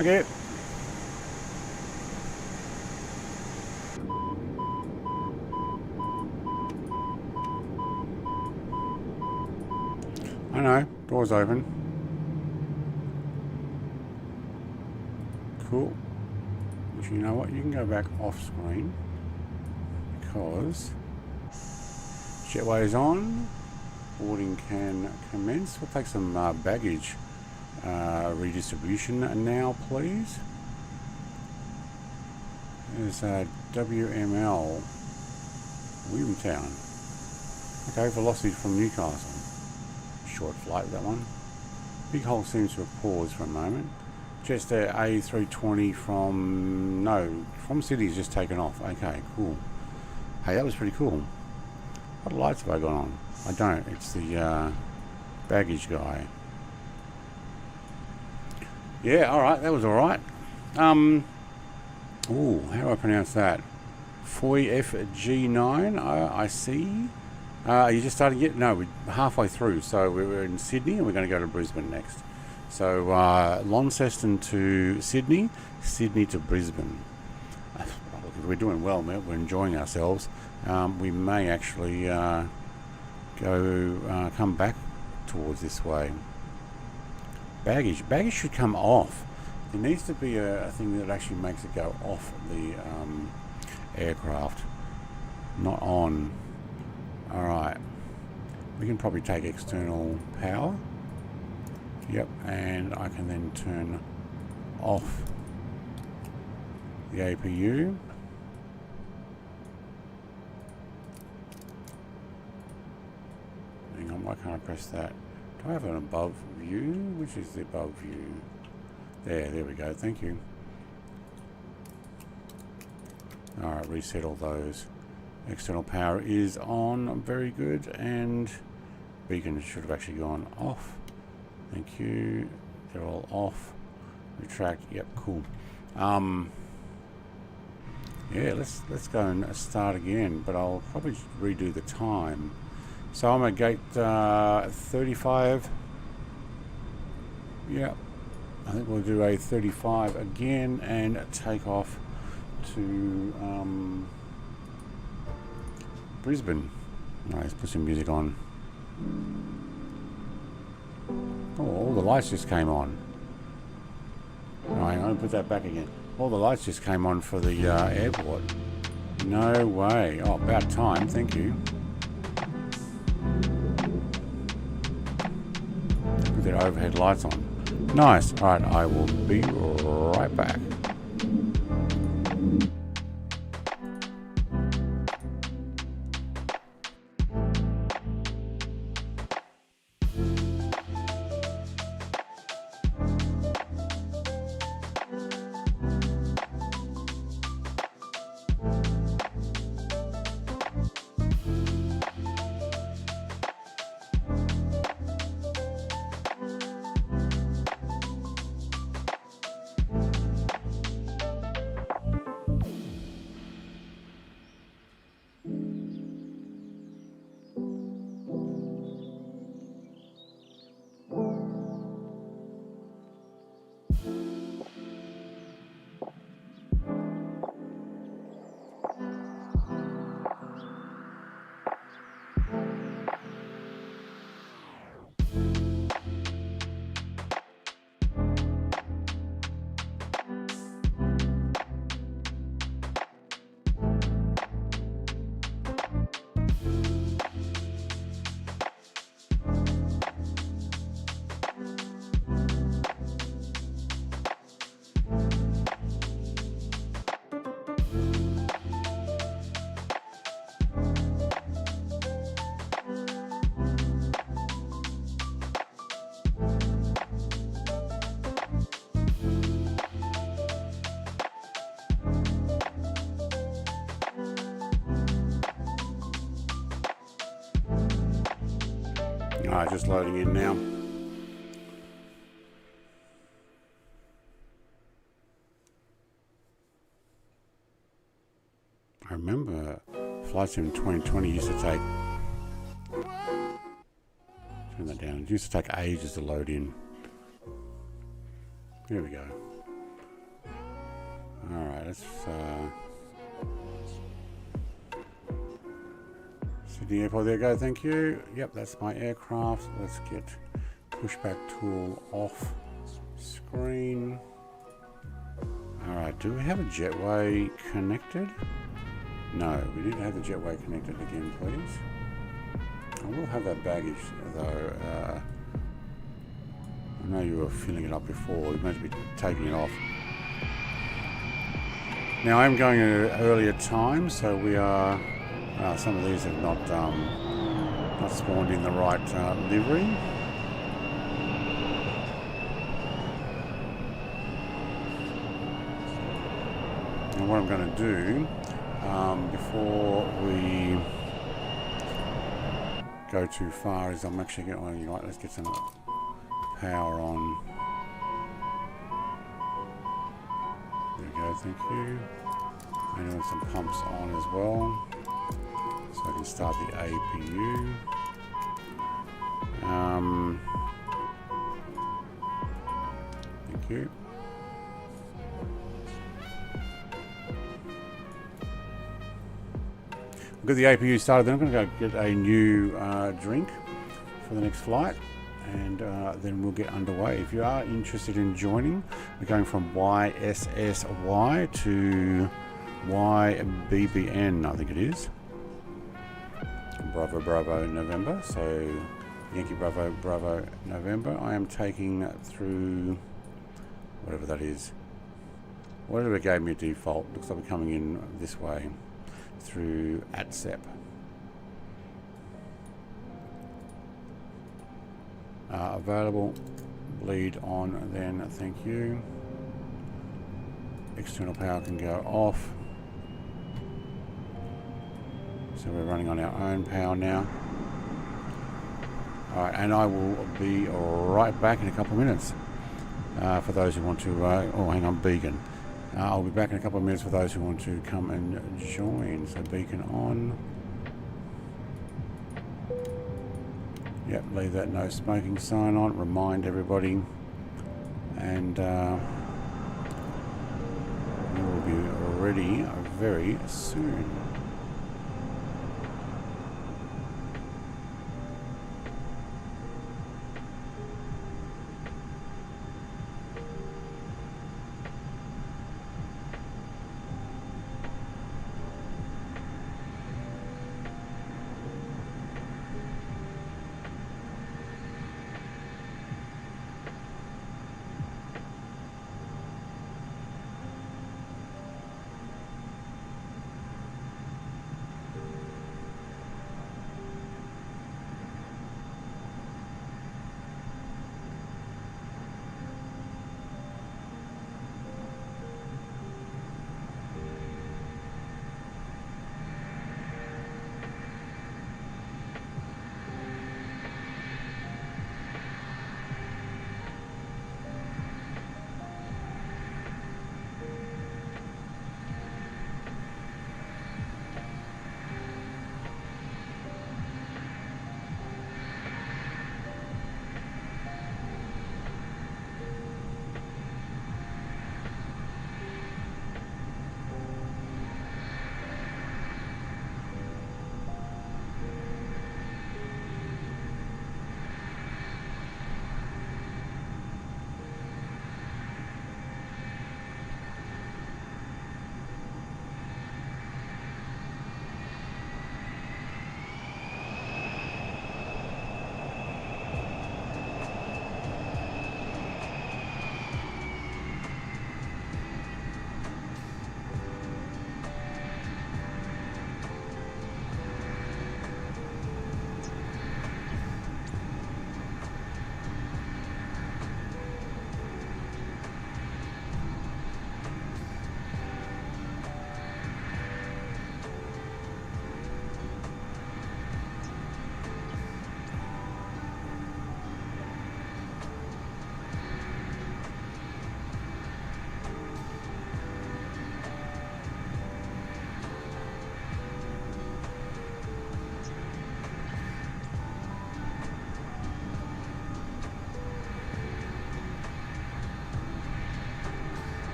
Okay. I know, door's open. Cool. But you know what? You can go back off screen because jetway is on. Boarding can commence. We'll take some baggage redistribution now, please. There's WML Williamtown. Okay, velocity from Newcastle. Short flight, that one. Big hole seems to have paused for a moment. Jetstar A320 from Sydney's just taken off. Okay, cool. Hey, that was pretty cool. What lights have I got on? I don't. It's the baggage guy. Yeah, alright, that was alright. Ooh, how do I pronounce that? Foy FG9, I see. You just started yet? No, we're halfway through. So we're in Sydney and we're going to go to Brisbane next. So Launceston to Sydney, Sydney to Brisbane. Look, if we're doing well, we're enjoying ourselves. We may actually come back towards this way. Baggage should come off. There needs to be a thing that actually makes it go off the aircraft, not on. Alright, we can probably take external power. Yep, and I can then turn off the APU. Hang on, why can't I press that? Do I have an above view? Which is the above view? There we go, thank you. Alright, reset all those. External power is on, very good, and beacon should have actually gone off. Thank you. They're all off. Retract. Yep, cool. Yeah, let's go and start again, but I'll probably redo the time. So I'm at gate 35. Yeah, I think we'll do a 35 again and take off to Brisbane. Right, let's put some music on. Oh, all the lights just came on. Alright, I'm going to put that back again. All the lights just came on for the airport. No way. Oh, about time. Thank you. Put their overhead lights on. Nice. Alright, I will be right back. Alright, just loading in now. I remember flights in 2020 used to take... Turn that down. It used to take ages to load in. Here we go. Alright, let's... Sydney Airport, there you go, thank you. Yep, that's my aircraft. Let's get pushback tool off screen. Alright, do we have a jetway connected? No, we didn't have the jetway connected again, please. I will have that baggage though. I know you were filling it up before, you meant to be taking it off. Now I'm going at an earlier time, so we are... some of these have not spawned in the right livery. And what I'm going to do before we go too far is I'm actually going to, let's get some power on. There we go, thank you. And with some pumps on as well. So I can start the APU. Thank you. We've got the APU started, then I'm going to go get a new drink for the next flight, and then we'll get underway. If you are interested in joining, we're going from YSSY to YBBN, I think it is. Bravo, Bravo, November. So Yankee, Bravo, Bravo, November. I am taking through whatever that is. Whatever it gave me a default. Looks like we're coming in this way through ATSEP. Available. Bleed on then, thank you. External power can go off. So we're running on our own power now. Alright, and I will be right back in a couple of minutes. For those who want to, oh hang on, beacon. I'll be back in a couple of minutes for those who want to come and join. So beacon on. Yep, leave that no smoking sign on. Remind everybody and we will be ready very soon.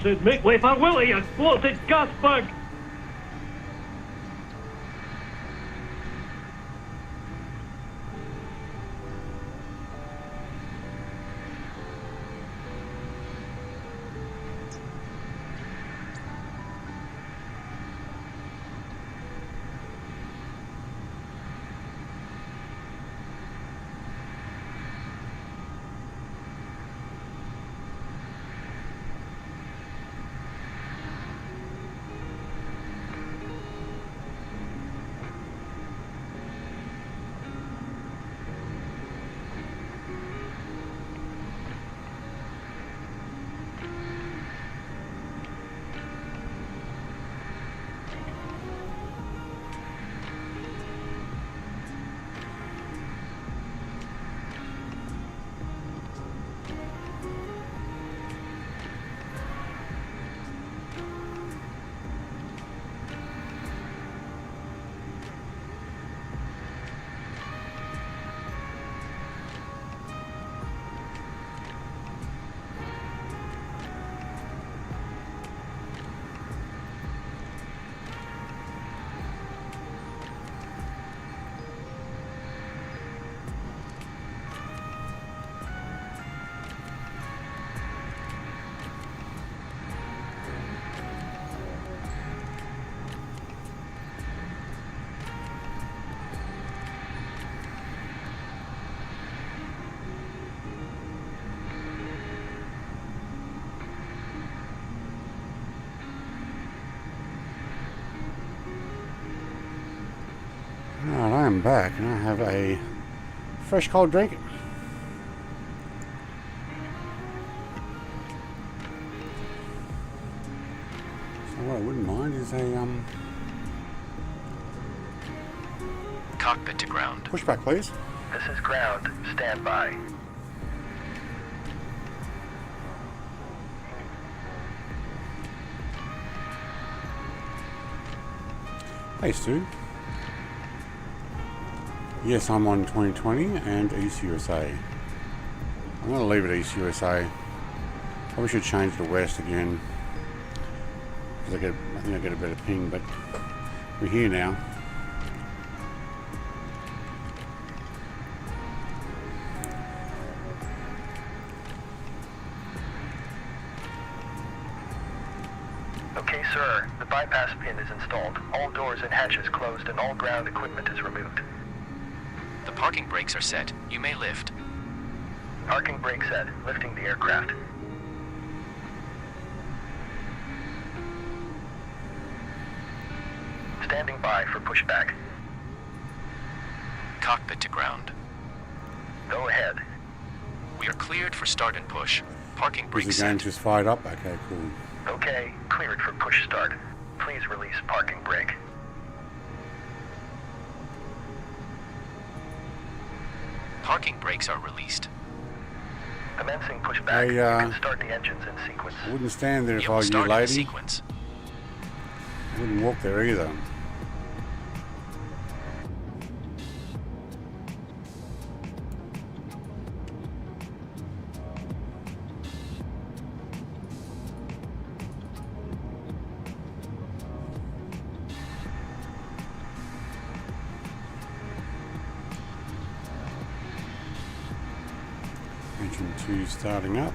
Said make way for Willie, you bloated gas bug!
Alright, I am back and I have a fresh cold drink. So what I wouldn't mind is a
Cockpit to ground.
pushback, please.
This is ground. Stand by.
Hey, Stu. Yes, I'm on 2020 and East USA. I'm going to leave it East USA. Probably should change to West again, because I think I get a better ping, but we're here now.
Okay, sir. The bypass pin is installed. All doors and hatches closed and all ground equipment is removed.
The parking brakes are set. You may lift.
Parking brake set. Lifting the aircraft. Standing by for pushback.
Cockpit to ground.
Go ahead.
We are cleared for start and push. Parking
Is
brakes
the game
set.
just fired up? Okay, cool.
Okay, cleared for push start. Please release parking brake.
Parking brakes are released.
Commencing pushback.
Hey,
You can start the engines in sequence.
I wouldn't stand there if
You
I
will
was you,
start in the
lady.
sequence.
I wouldn't walk there either. Engine 2 starting up.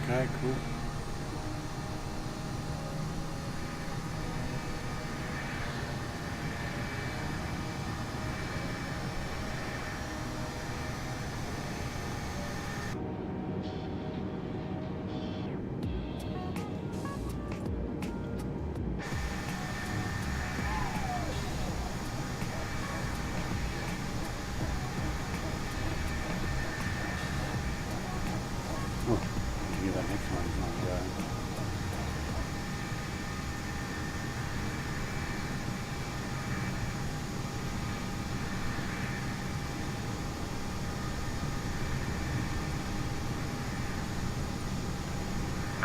Okay, cool. That next one's not going.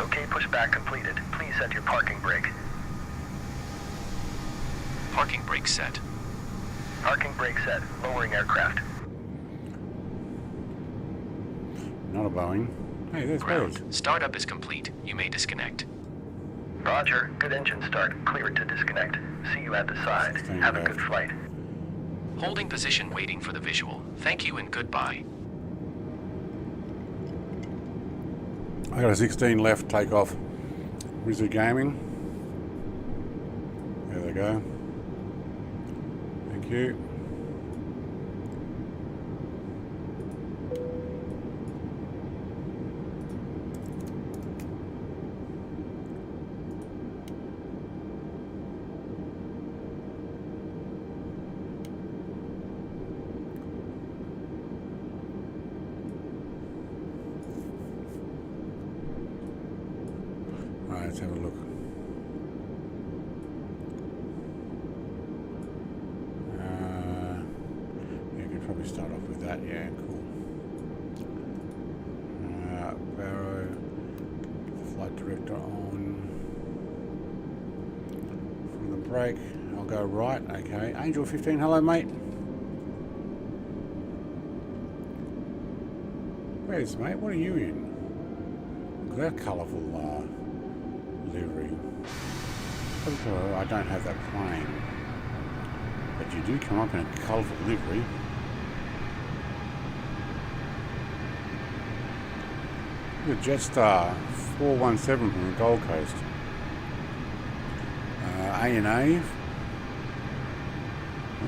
Okay, pushback completed. Please set your parking brake.
Parking brake set.
Parking brake set. Lowering aircraft.
Not a Boeing. Hey, there's
Ground.
Wheels.
Startup is complete. You may disconnect.
Roger. Good engine start. Clear to disconnect. See you at the side. Have a good flight.
Holding position waiting for the visual. Thank you and goodbye.
I got a 16 left, takeoff. Wizard Gaming. There they go. Thank you. Alright, let's have a look. You could probably start off with that, yeah, cool. Barrow, the flight director on. From the brake, I'll go right, okay. Angel 15, hello mate. Where's mate, what are you in? Look at that colourful livery. I don't have that plane, but you do come up in a colourful livery. Look at Jetstar 417 from the Gold Coast. A&A.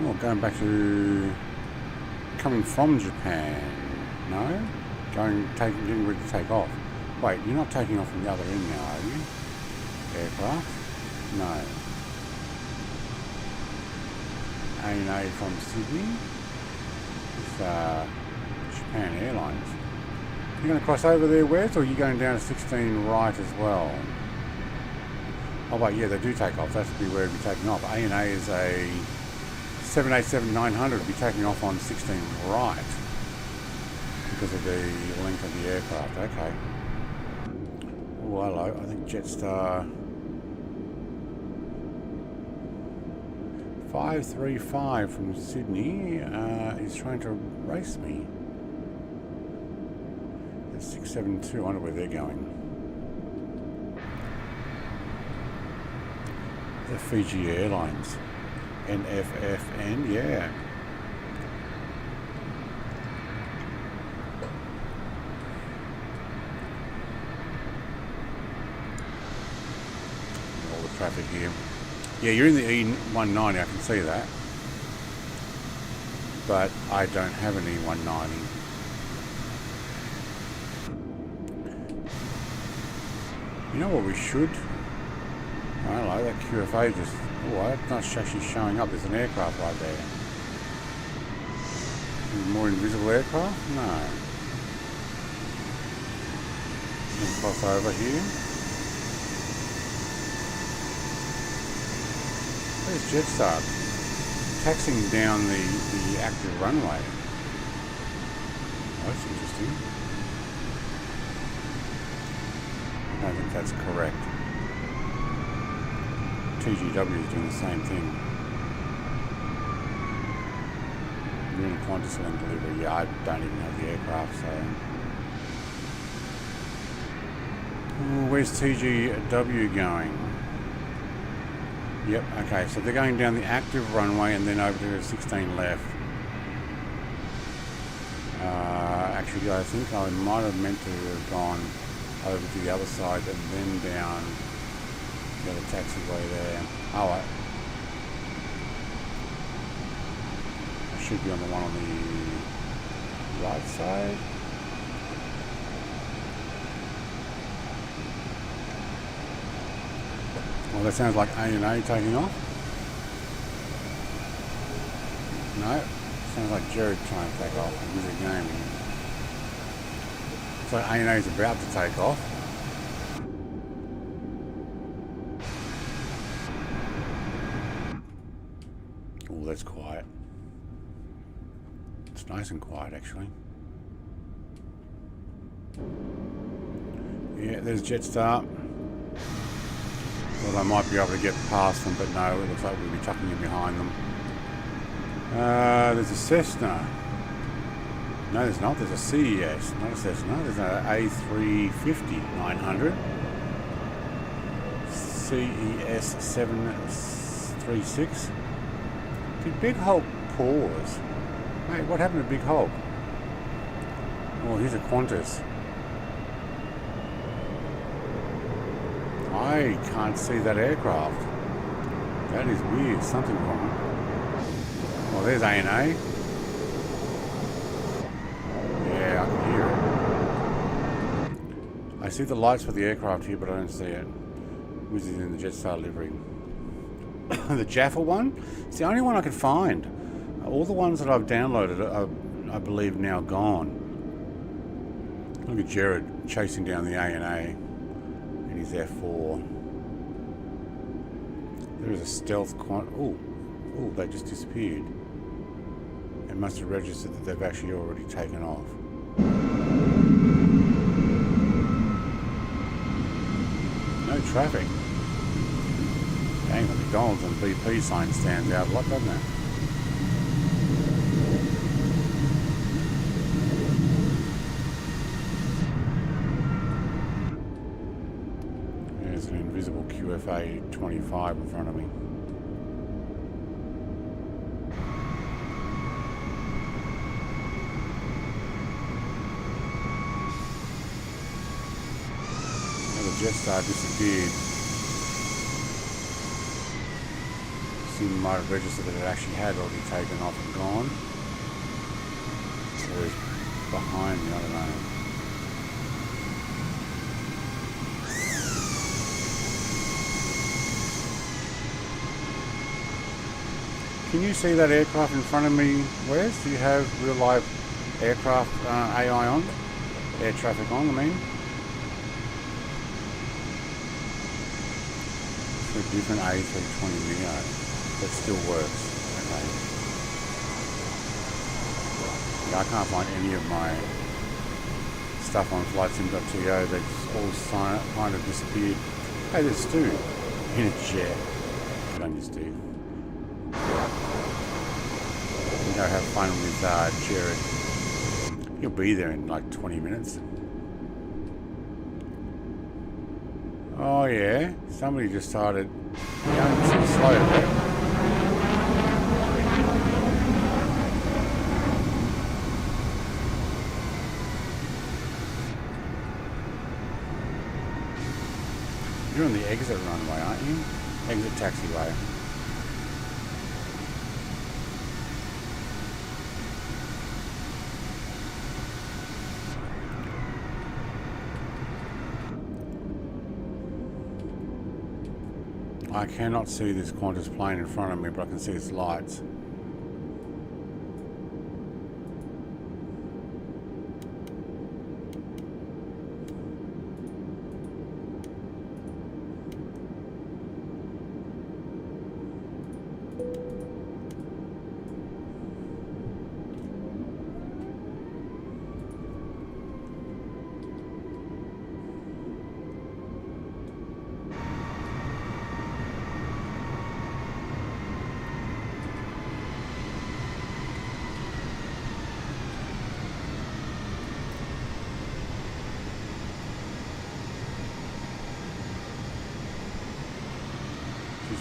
Oh, going back to coming from Japan. No, getting ready to take off. Wait, you're not taking off from the other end now, are you? Aircraft? No. A&A from Sydney. It's Japan Airlines. You going to cross over there, Wes, or are you going down to 16 right as well? Oh wait, yeah, they do take off. That's be where it'd be taking off. ANA is a 787-900. It'll be taking off on 16 right because of the length of the aircraft. Okay. Oh, hello. I think Jetstar 535 from Sydney is trying to race me. It's 672. I wonder where they're going. The Fiji Airlines. NFFN, yeah. All the traffic here. Yeah, you're in the E190, I can see that. But I don't have an E190. You know what we should? I don't know, that QFA just... Oh, it's not actually showing up. There's an aircraft right there. More invisible aircraft? No. Let's cross over here. There's Jetstar taxiing down the active runway. Oh, that's interesting. I don't think that's correct. TGW is doing the same thing. We're in a Qantas link delivery. Yeah, I don't even have the aircraft, so... Oh, where's TGW going? Yep, okay, so they're going down the active runway and then over to 16 left. Actually, I think I might have meant to have gone over to the other side and then down the other taxiway there. Oh, I should be on the one on the right side. Well, that sounds like A&A taking off. No, sounds like Jared trying to take off. He's a game. So A&A is about to take off. Oh, that's quiet. It's nice and quiet, actually. Yeah, there's Jetstar. Thought I might be able to get past them, but no, it looks like we'll be tucking in behind them. There's a Cessna. No, there's not. There's a CES, not a Cessna. There's an A350-900. CES 736. Did Big Hulk pause? Mate, what happened to Big Hulk? Oh, here's a Qantas. I can't see that aircraft. That is weird. Something wrong. Well, there's A&A. Yeah, I can hear it. I see the lights for the aircraft here, but I don't see it. Which is in the Jetstar livery. The Jaffa one? It's the only one I could find. All the ones that I've downloaded are, I believe, now gone. Look at Jared chasing down the A&A. He's F4. There is a stealth oh, they just disappeared. It must have registered that they've actually already taken off. No traffic. Dang, the McDonald's and BP sign stands out a lot, doesn't it? Invisible QFA 25 in front of me. The Jetstar disappeared. Seemed might have registered that it actually had already taken off and gone. Or it's behind me, I don't know. Can you see that aircraft in front of me, Wes? Do you have real live aircraft AI on, air traffic on, I mean. It's a different A320 Neo that still works. Okay. Yeah, I can't find any of my stuff on flightsim.to. That's all kind of disappeared. Hey, there's Stu in a chair. Good on you, Steve. Go have fun with Jared. He'll be there in like 20 minutes. Oh yeah, somebody just started going too slow there. You're on the exit runway, aren't you? Exit taxiway. I cannot see this Qantas plane in front of me, but I can see its lights.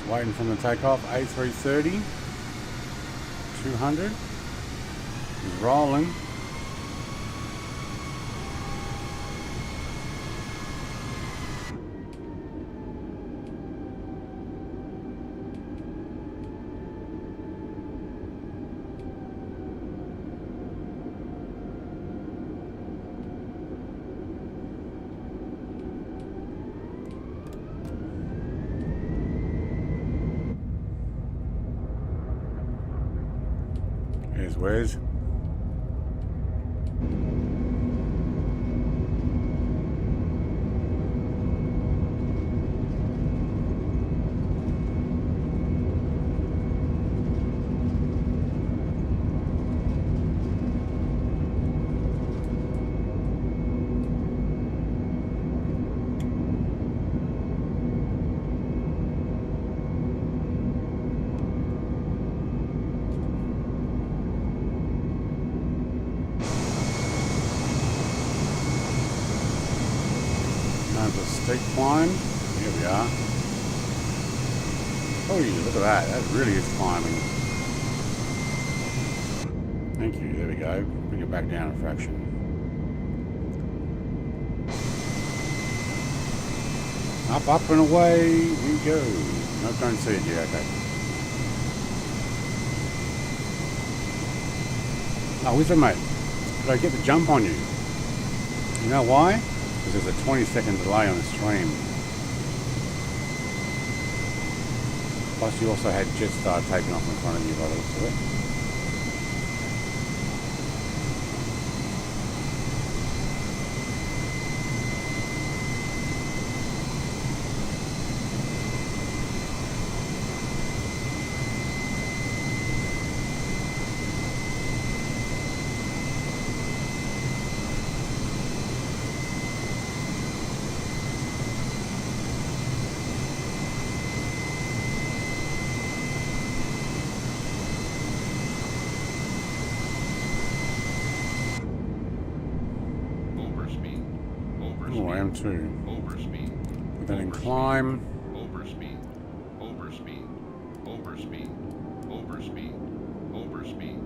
Waiting for the takeoff. A330 200 is rolling. Here's Wes. Steep climb. Here we are. Oh, look at that. That really is climbing. Thank you. There we go. Bring it back down a fraction. Up and away we go. No, don't see it yet. Okay. Oh, where's it, mate? Did I get the jump on you? You know why? Because there's a 20-second delay on the stream. Plus you also had Jetstar taken off in front of you by the looks of it. Too.
Overspeed.
Put that in climb.
Overspeed. Overspeed. Overspeed. Overspeed. Overspeed.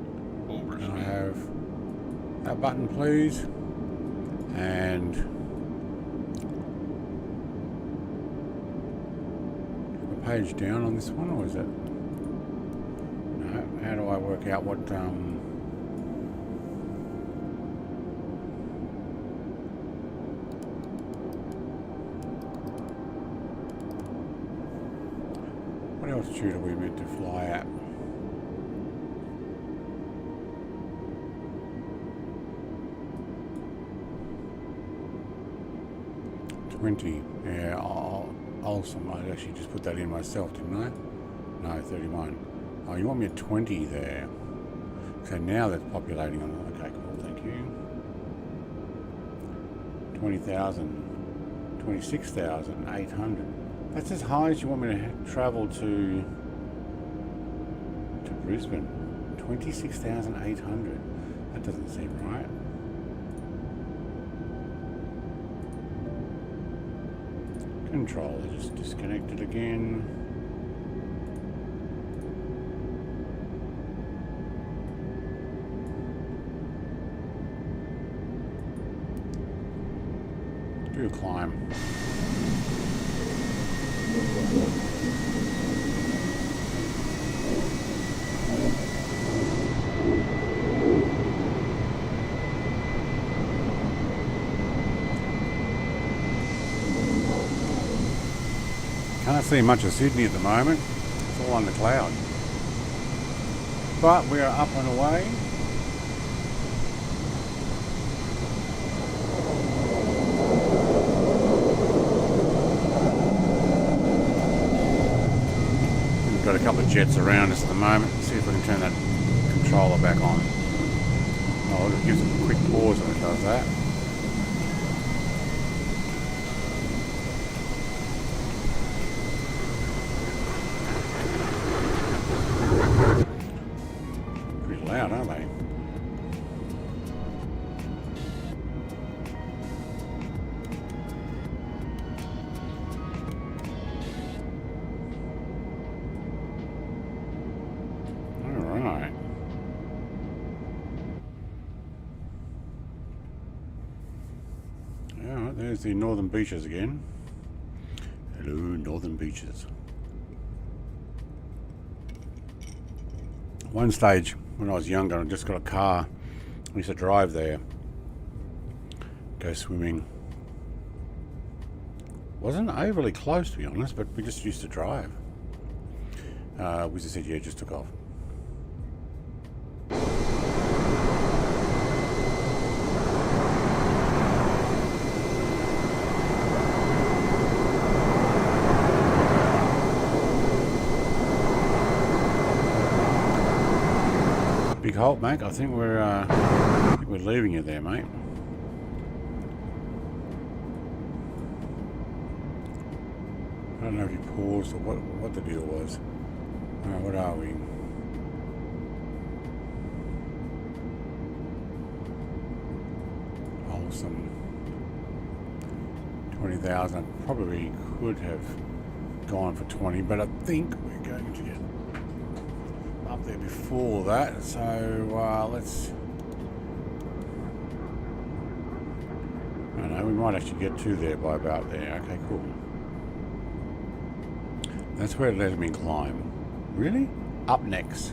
Overspeed.
Can I have that button, please? And the page down on this one, or is it? No. How do I work out what? What altitude are we meant to fly at? 20. Yeah, awesome. I actually just put that in myself, didn't I? No, 31. Oh, you want me at 20 there. So now that's populating on. Okay, cool, thank you. 20,000. 26,800. That's as high as you want me to travel to Brisbane. 26,800. That doesn't seem right. Controller just disconnected again. Do a climb. Can't see much of Sydney at the moment. It's all under cloud. But we are up and away. We've got a couple of jets around us at the moment. Let's see if we can turn that controller back on. Oh, it gives it a quick pause when it does that. Loud, aren't they? All right. Yeah, there's the Northern Beaches again. Hello, Northern Beaches. One stage when I was younger, I just got a car. I used to drive there, go swimming. Wasn't overly close, to be honest, but we just used to drive. We just said, yeah, just took off. Big halt, mate. I think we're leaving you there, mate. I don't know if you paused or what the deal was. What are we? Awesome. 20,000. I probably could have gone for 20, but I think we're going to get up there before that, so let's. I don't know, we might actually get to there by about there. Okay, cool. That's where it lets me climb. Really? Up next.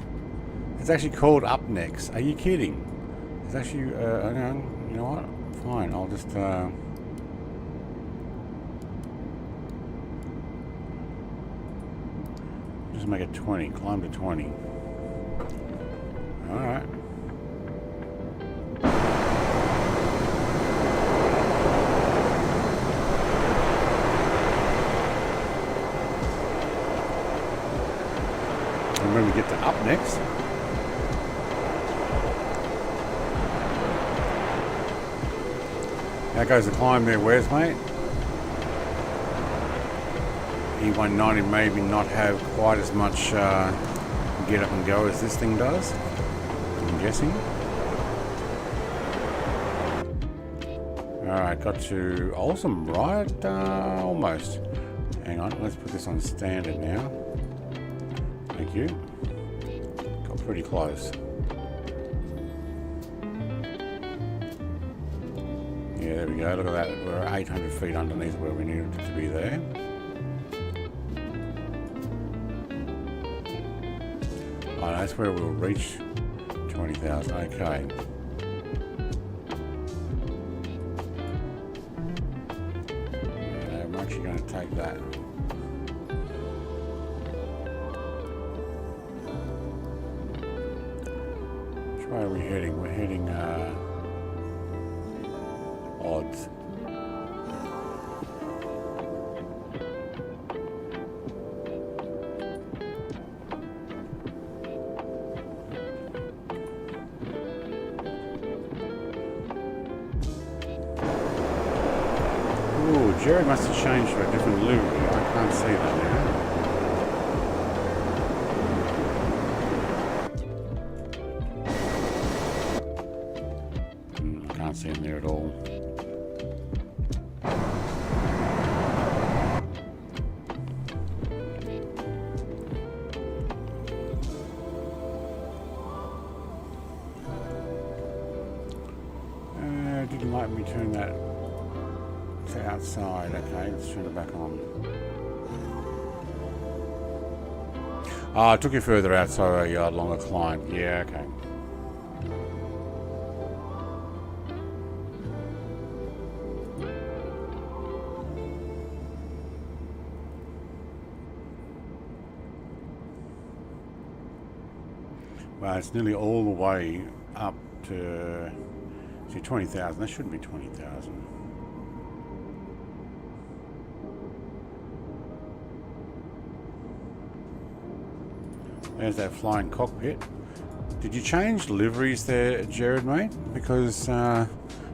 It's actually called up next. Are you kidding? It's actually, you know what? Fine, I'll just, just make it 20. Climb to 20. Alright. And when we get to up next, how goes the climb there, Wes, mate? E190 maybe not have quite as much get up and go as this thing does, I'm guessing. Alright, got to awesome, right? Almost. Hang on, let's put this on standard now. Thank you. Got pretty close. Yeah, there we go. Look at that. We're 800 feet underneath where we needed it to be there. Oh, that's where we'll reach 20,000. Okay. How much are you going to take that? Which way are we heading? We're heading odds. Jared must have changed to a different livery. I can't see that now. I can't see him there at all. Didn't like me turn that to outside. Okay, let's turn it back on. Ah, I took you further out, so a longer climb. Yeah, okay. Well, it's nearly all the way up to 20,000. That shouldn't be 20,000. There's that flying cockpit. Did you change liveries there, Jared, mate? Because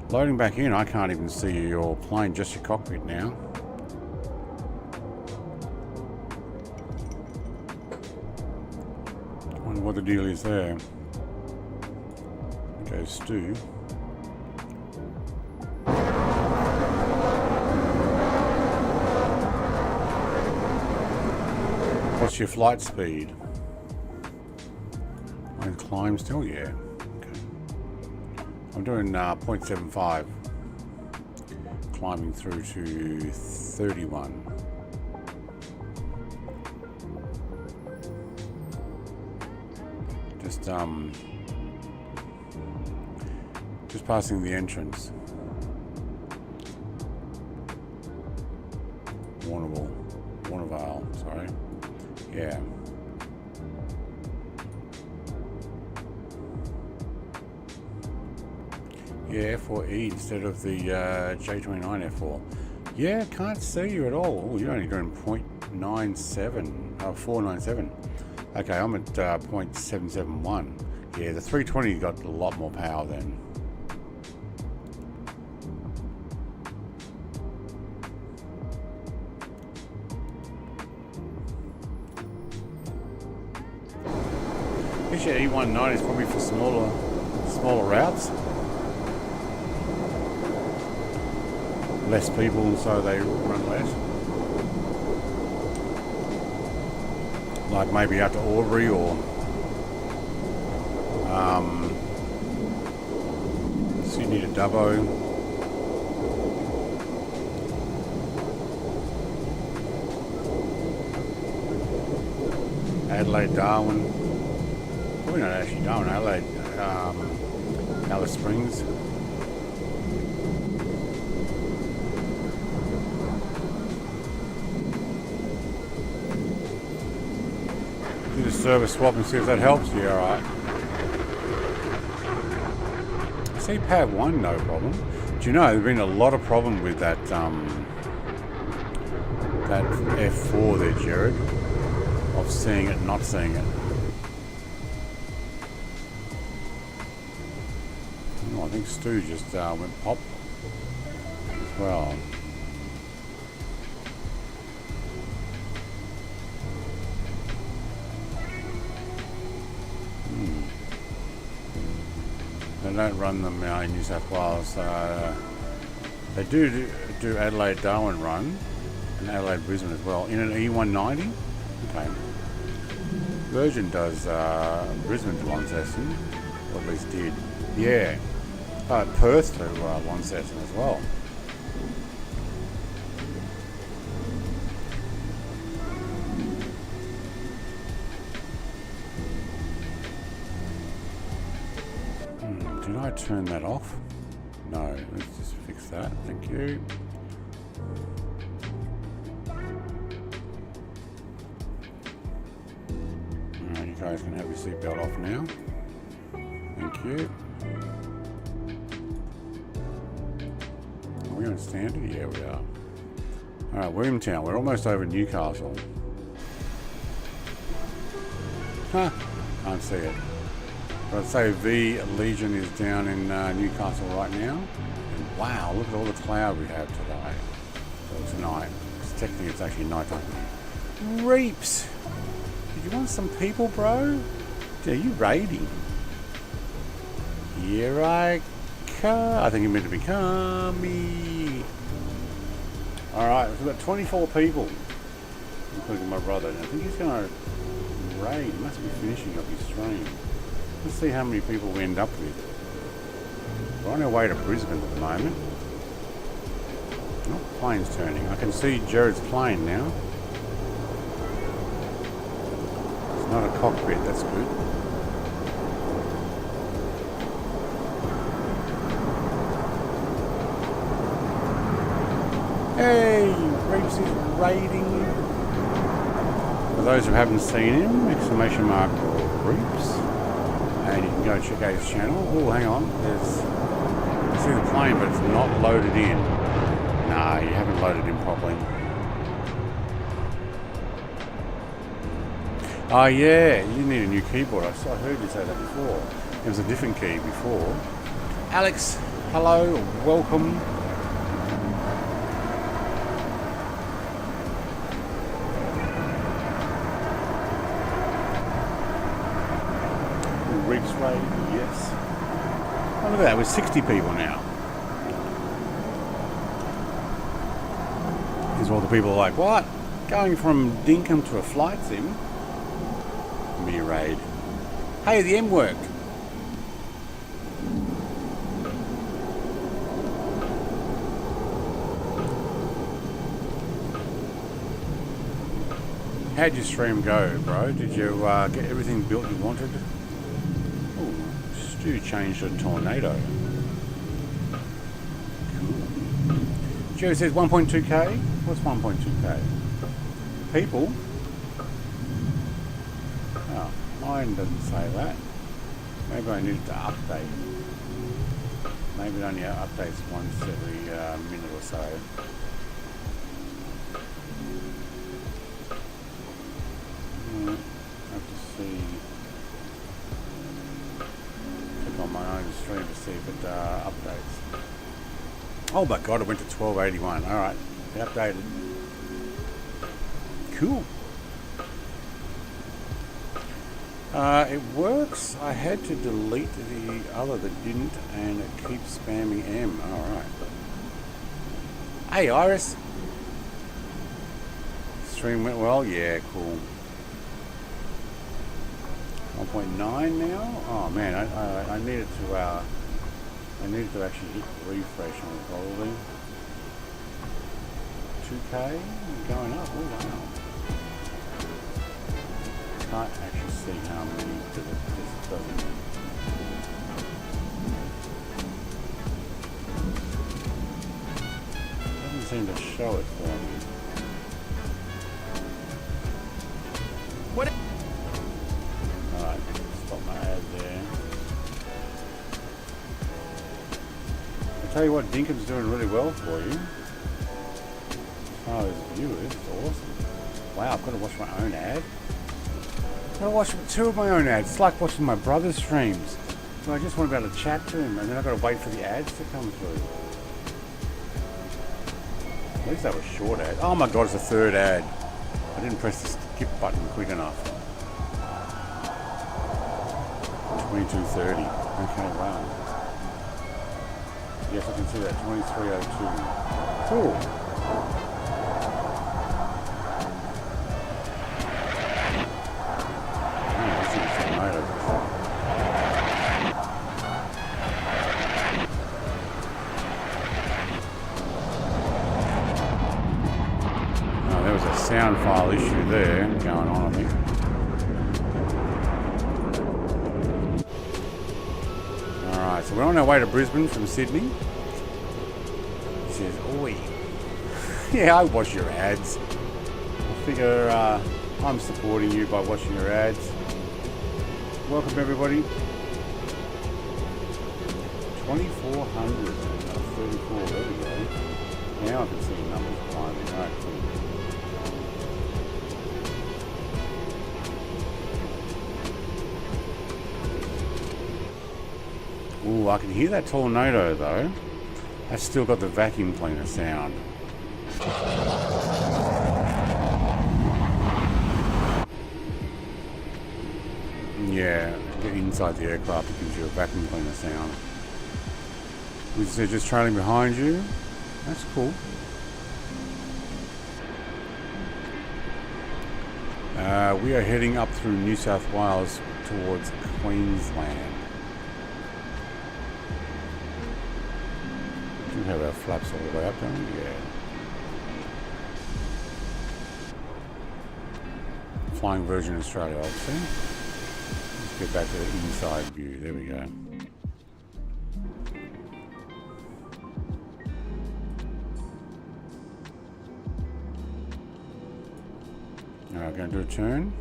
loading back in, I can't even see your plane, just your cockpit now. I wonder what the deal is there. There goes Stu. What's your flight speed? On climb still? Yeah. Okay. I'm doing 0.75. Climbing through to 31. Just passing the entrance. Warnervale, sorry. Yeah. Yeah, F4E instead of the J29 F4. Yeah, can't see you at all. Oh, you're only doing 0.97, 497. Okay, I'm at 0.771. Yeah, the 320 got a lot more power then. This your E190 is probably for smaller routes. Less people, and so they run less. Like maybe out to Albury or Sydney to Dubbo. Adelaide, Darwin. Probably not actually Darwin, Adelaide, Alice Springs. Do the service swap and see if that helps. Yeah, alright. See Pad 1, no problem. Do you know, there's been a lot of problem with that that F4 there, Jared, of seeing it and not seeing it. Oh, I think Stu just went pop as well. They don't run them in New South Wales. They do Adelaide Darwin run and Adelaide Brisbane as well in an E190. Okay. Virgin does Brisbane to Launceston, or at least did. Yeah. Perth to Launceston as well. Did I turn that off? No, let's just fix that. Thank you. Alright, you guys can have your seatbelt off now. Thank you. Are we on standard? Yeah, we are. Alright, Williamtown. We're almost over Newcastle. Huh, can't see it. But I'd say V Legion is down in Newcastle right now. And wow, look at all the cloud we have today. Well, tonight. Technically, it's actually nighttime. Reaps! Did you want some people, bro? Are you raiding? Here I come. I think you're meant to be coming. Alright, we've got 24 people, including my brother. And I think he's going to raid. He must be finishing up his stream. Let's see how many people we end up with. We're on our way to Brisbane at the moment. Oh, plane's turning. I can see Jared's plane now. It's not a cockpit, that's good. Hey, Reeps is raiding. For those who haven't seen him, exclamation mark Reeps. And you can go check out his channel. Oh, hang on. There's... I see the plane, but it's not loaded in. Nah, you haven't loaded in properly. Oh yeah, you need a new keyboard. I heard you say that before. It was a different key before. Alex, hello, welcome. Reeps raid, yes. Oh, look at that, we're 60 people now. Here's all the people like, what? Going from Dinkum to a flight sim? Me raid. Hey, the M worked. How'd your stream go, bro? Did you get everything built you wanted? Ooh, Stu changed to a tornado. Cool. Joe says 1.2k. What's 1.2k? People? Oh, mine doesn't say that. Maybe I need to update. Maybe it only updates once every minute or so. I have to see. Click on my own stream to see if it updates. Oh my god, it went to 1281. Alright, it updated. Cool. It works. I had to delete the other that didn't, and it keeps spamming M. Alright. Hey Iris! Stream went well? Yeah, cool. 1.9 now? Oh man, I needed to actually hit refresh on it probably. 2k? Going up, oh wow. Can't actually see how many because it just doesn't. Doesn't seem to show it for me.
What?
Alright, stop my ad there. I'll tell you what, Dinkum's doing really well for you. As far as viewers, it's awesome. Wow, I've got to watch my own ad. I've got to watch 2 of my own ads. It's like watching my brother's streams. So I just want to be able to chat to him, and then I've got to wait for the ads to come through. At least that was short ad. Oh my god, it's a 3rd ad. I didn't press the skip button quick enough. 22:30. Okay, wow. Yes, I can see that. 23:02. Cool. Sound file issue there going on, I think. Alright, so we're on our way to Brisbane from Sydney. He says, oi. Yeah, I watch your ads. I figure I'm supporting you by watching your ads. Welcome everybody. 2,434, there we go. Now I can see numbers climbing. Alright, cool. Ooh, I can hear that tornado though. That's still got the vacuum cleaner sound. Yeah, get inside the aircraft, it gives you a vacuum cleaner sound. Which is just trailing behind you. That's cool. We are heading up through New South Wales towards Queensland. We have our flaps all the way up, don't we? Yeah. Flying Virgin Australia, obviously. Let's get back to the inside view. There we go. Alright, going to do a turn.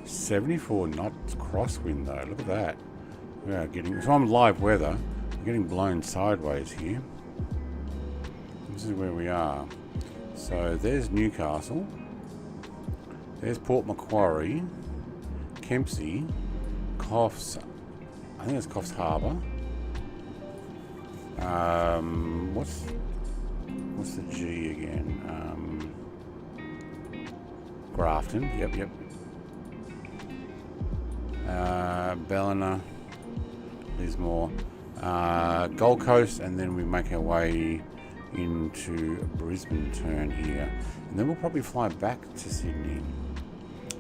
74 knots crosswind though. Look at that. We are getting. So I'm live weather. We're getting blown sideways here. This is where we are. So there's Newcastle. There's Port Macquarie, Kempsey, Coffs. I think it's Coffs Harbour. What's the G again? Grafton. Yep. Ballina, Lismore, Gold Coast, and then we make our way into Brisbane turn here, and then we'll probably fly back to Sydney.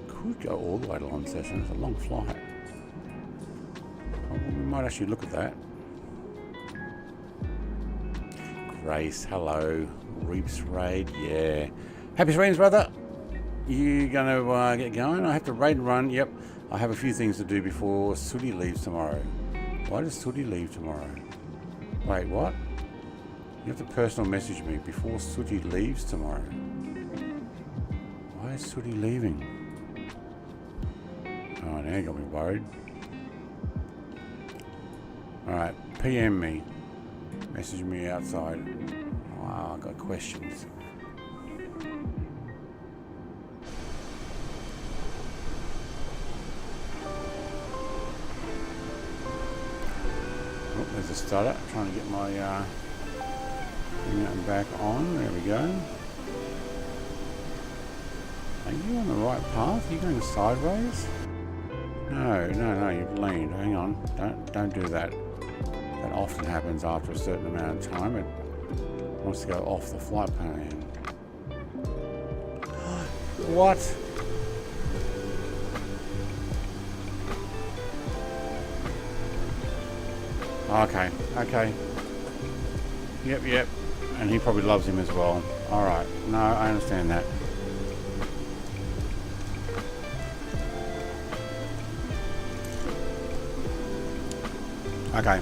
Could go all the way to Launceston. It's a long flight. Oh, we might actually look at that. Grace, hello. Reaps raid, yeah. Happy streams, brother. You gonna get going? I have to raid and run. Yep. I have a few things to do before Sooty leaves tomorrow. Why does Sooty leave tomorrow? Wait, what? You have to personal message me before Sooty leaves tomorrow. Why is Sooty leaving? Oh, now you got me worried. Alright, PM me. Message me outside. Wow, I got questions. Oh, there's a stutter. Trying to get my thing back on. There we go. Are you on the right path? Are you going sideways? No, you've leaned. Hang on. Don't do that. That often happens after a certain amount of time. It wants to go off the flight plan. What? Okay. Yep. And he probably loves him as well. Alright. No, I understand that. Okay.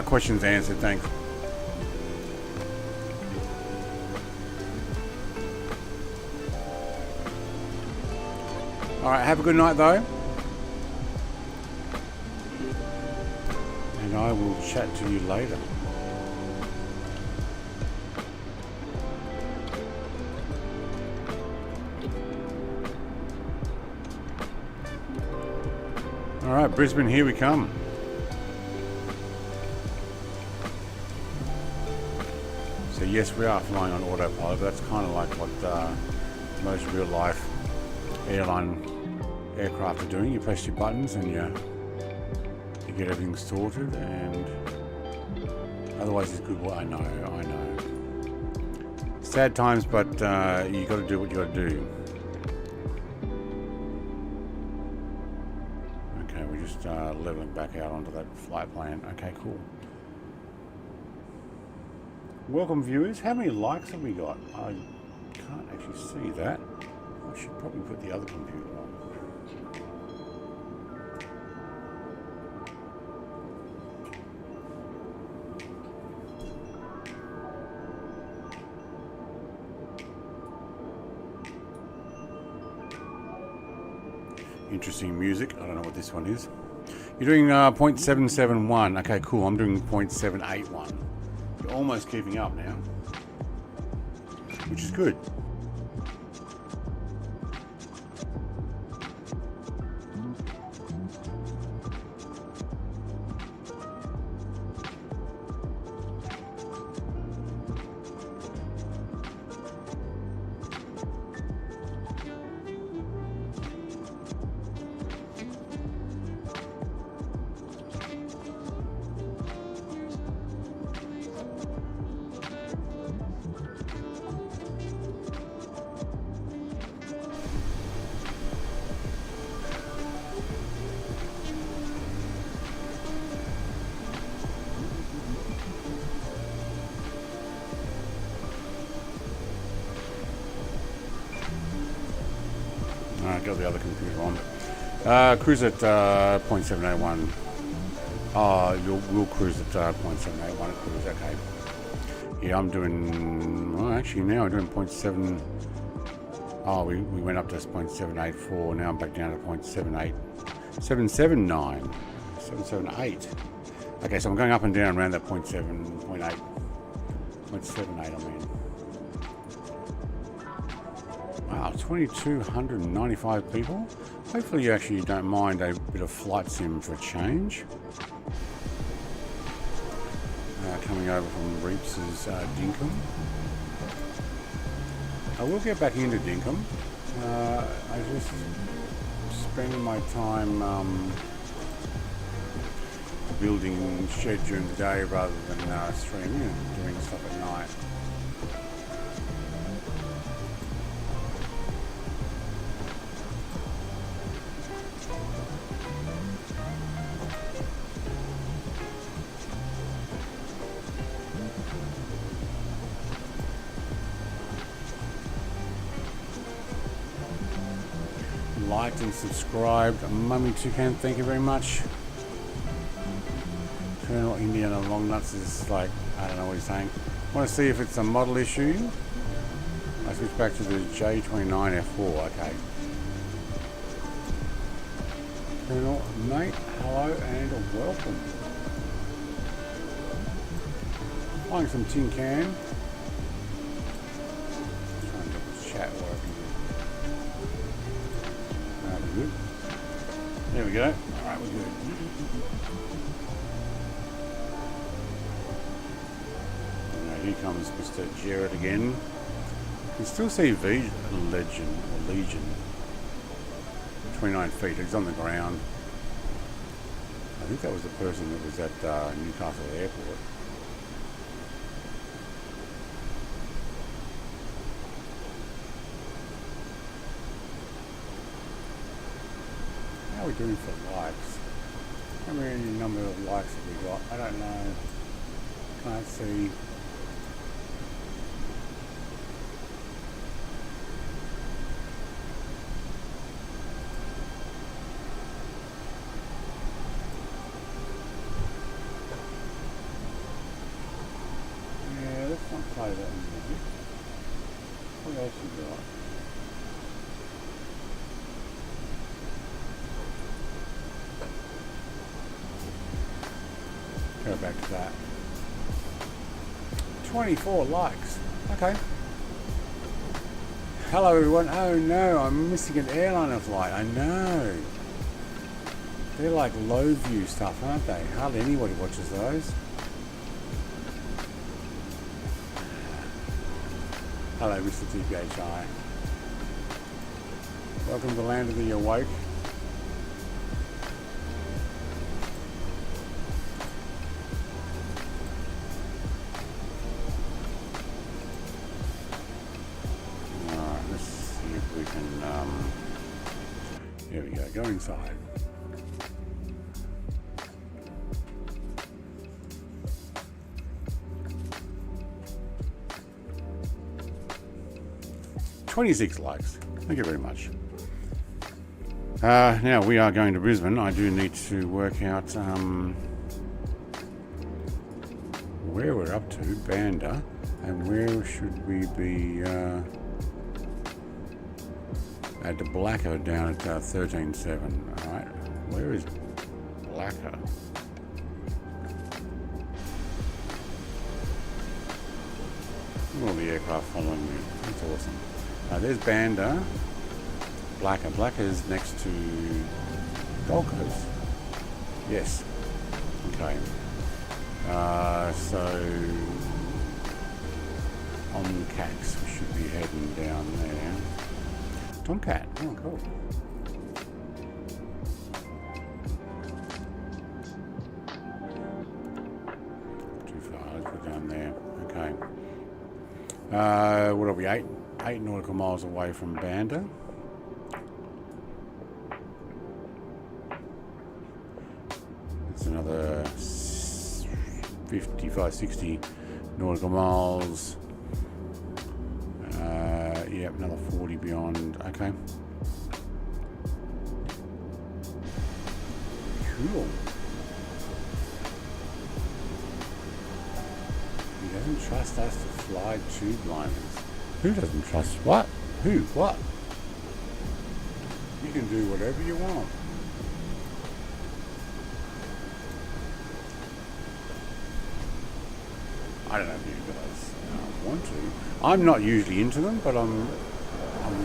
Questions answered, thanks. Alright, have a good night though. And I will chat to you later. Alright, Brisbane, here we come. So yes, we are flying on autopilot, but that's kind of like what most real life airline aircraft are doing. You press your buttons and you get everything sorted, and otherwise it's good. Well, I know. Sad times, but you got to do what you got to do. Okay, we're just leveling back out onto that flight plan. Okay, cool. Welcome viewers. How many likes have we got? I can't actually see that. I should probably put the other computer on. Interesting music. I don't know what this one is. You're doing 0.771. Okay, cool. I'm doing 0.781. You're almost keeping up now, which is good. got the other computer on. Cruise at 0.781. We'll cruise at 0.781 cruise, okay. Yeah, I'm doing, well actually now I'm doing 0.7, we went up to 0.784, now I'm back down to 0.78, 779, 778. Okay, so I'm going up and down around that 0.7, 0.8, 0.78 I mean. Wow, 2,295 people. Hopefully you actually don't mind a bit of flight sim for a change. Coming over from Reeps' Dinkum. I will get back into Dinkum. I just spend my time building shed during the day rather than streaming and doing stuff at night. Liked and subscribed. Mummy Toucan, thank you very much. Colonel Indiana Long Nuts is like, I don't know what he's saying. Want to see if it's a model issue. I switch back to the J29F4, okay. Colonel, mate, hello and welcome. Buying some tin can. Trying to get the chat working. Good. There we go. Alright, we're good. Now here comes Mr. Jared again. You can still see Legion. 29 feet. He's on the ground. I think that was the person that was at Newcastle Airport. How are we doing for likes? How many number of likes have we got? I don't know. Can't see. Yeah, let's not play that music. What else we got? Go back to that. 24 likes. Okay. Hello everyone. Oh no, I'm missing an airliner flight. I know. They're like low view stuff, aren't they? Hardly anybody watches those. Hello Mr. TPHI. Welcome to the land of the awoke. Here we go, go inside. "26 likes. Thank you very much. Now we are going to Brisbane. I do need to work out where we're up to, Banda, and where should we be at the Blacker down at 13.7. Alright, where is Blacker? All the aircraft following me. That's awesome. There's Banda. Blacker. Blacker is next to Gold Coast. Yes. Okay. So on Cax, we should be heading down there. Tomcat. Oh, cool. Too far. Let's go down there. Okay. What are we? 8 nautical miles away from Banda. It's another 55, 60 nautical miles. Yep, another 40 beyond. Okay. Cool. He doesn't trust us to fly tube liners. Who doesn't trust what? Who? What? You can do whatever you want. I don't know if you guys want to. I'm not usually into them, but I'm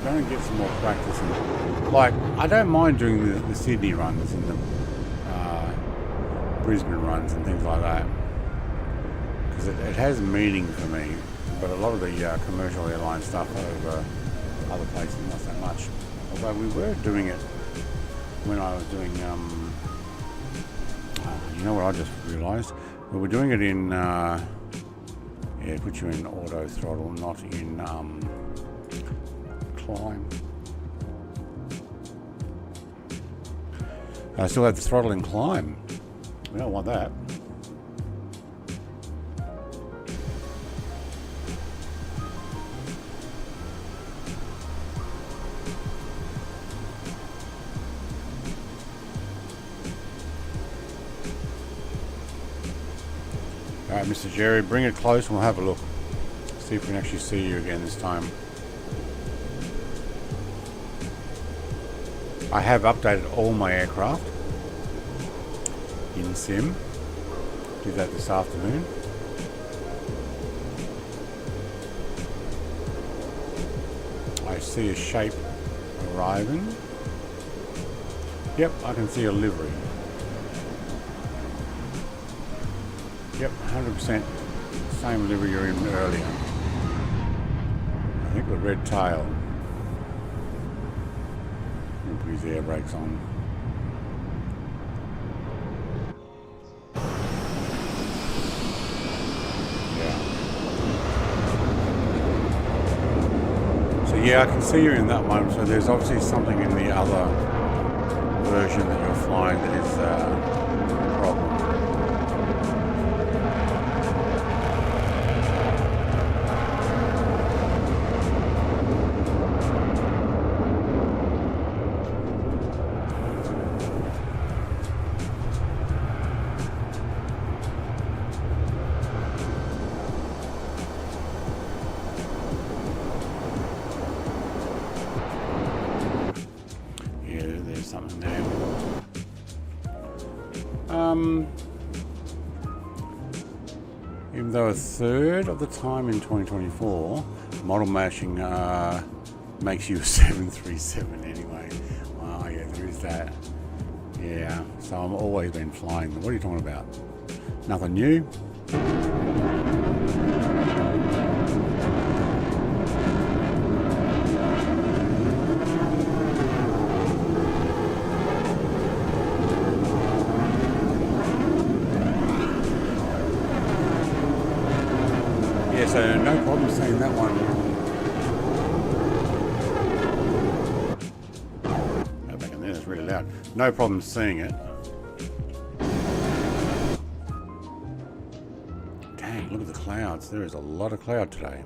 going to get some more practice in it. Like, I don't mind doing the Sydney runs and the Brisbane runs and things like that, because it has meaning for me. But a lot of the commercial airline stuff over other places, not so much. Although we were doing it when I was doing, you know what I just realised? We were doing it in, yeah, put you in auto throttle, not in climb. I still have the throttle in climb. We don't want that. Alright, Mr. Jerry, bring it close and we'll have a look. See if we can actually see you again this time. I have updated all my aircraft in Sim. Do that this afternoon. I see a shape arriving. Yep, I can see a livery. Yep, 100% same livery you're in earlier. I think the red tail. He'll put his air brakes on. Yeah. So yeah, I can see you in that one. So there's obviously something in the other version that you're flying that is a problem. Something there. Even though a third of the time in 2024, model matching makes you a 737 anyway. Oh yeah, there is that. Yeah, so I've always been flying them. What are you talking about? Nothing new? So no problem seeing that one. Go back in there, it's really loud. No problem seeing it. Dang, look at the clouds. There is a lot of cloud today.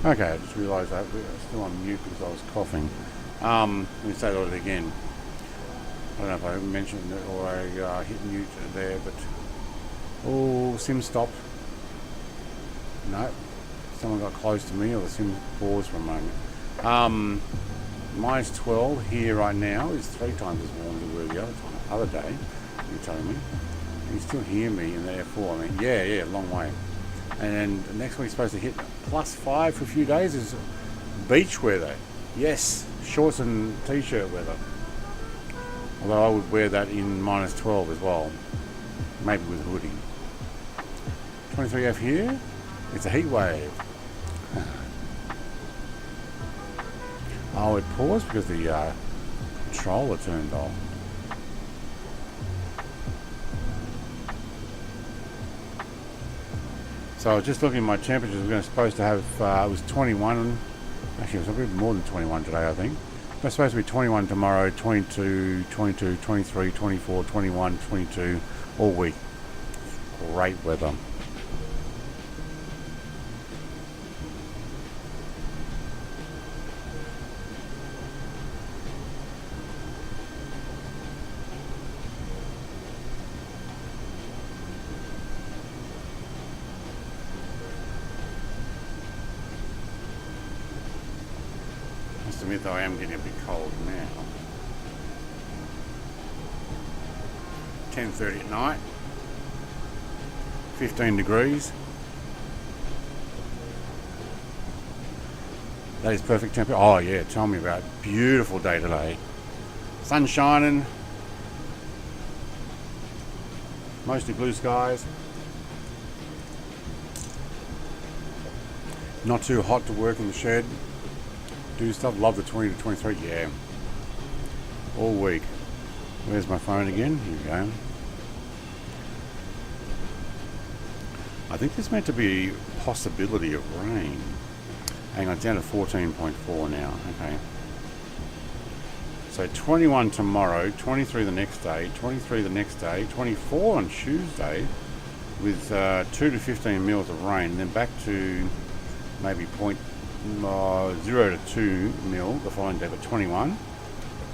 Okay, I just realised I was still on mute because I was coughing. Let me say that again. I don't know if I mentioned it or I hit mute there, but... Oh, sim stopped. No. Someone got close to me or the sim paused for a moment. Minus 12 here right now is 3 times as warm as it was the other day, you're telling me. And you still hear me in the F4. I mean, yeah, long way. And then next week's supposed to hit +5 for a few days is beach weather. Yes, shorts and t-shirt weather. Although I would wear that in minus 12 as well. Maybe with a hoodie. 23F here. It's a heat wave. Oh, it paused because the controller turned off. So I was just looking at my temperatures. We're supposed to have, it was 21, actually it was a bit more than 21 today I think. It's supposed to be 21 tomorrow, 22, 22, 23, 24, 21, 22, all week. Great weather. Though I am getting a bit cold now. 10:30 at night. 15 degrees. That is perfect temperature. Oh yeah, tell me about it. Beautiful day today. Sun shining. Mostly blue skies. Not too hot to work in the shed. Do stuff. Love the 20 to 23. Yeah. All week. Where's my phone again? Here we go. I think there's meant to be a possibility of rain. Hang on, it's down to 14.4 now. Okay. So 21 tomorrow, 23 the next day, 23 the next day, 24 on Tuesday with 2 to 15 mils of rain, and then back to maybe 0 to 2 mil the following day, but 21,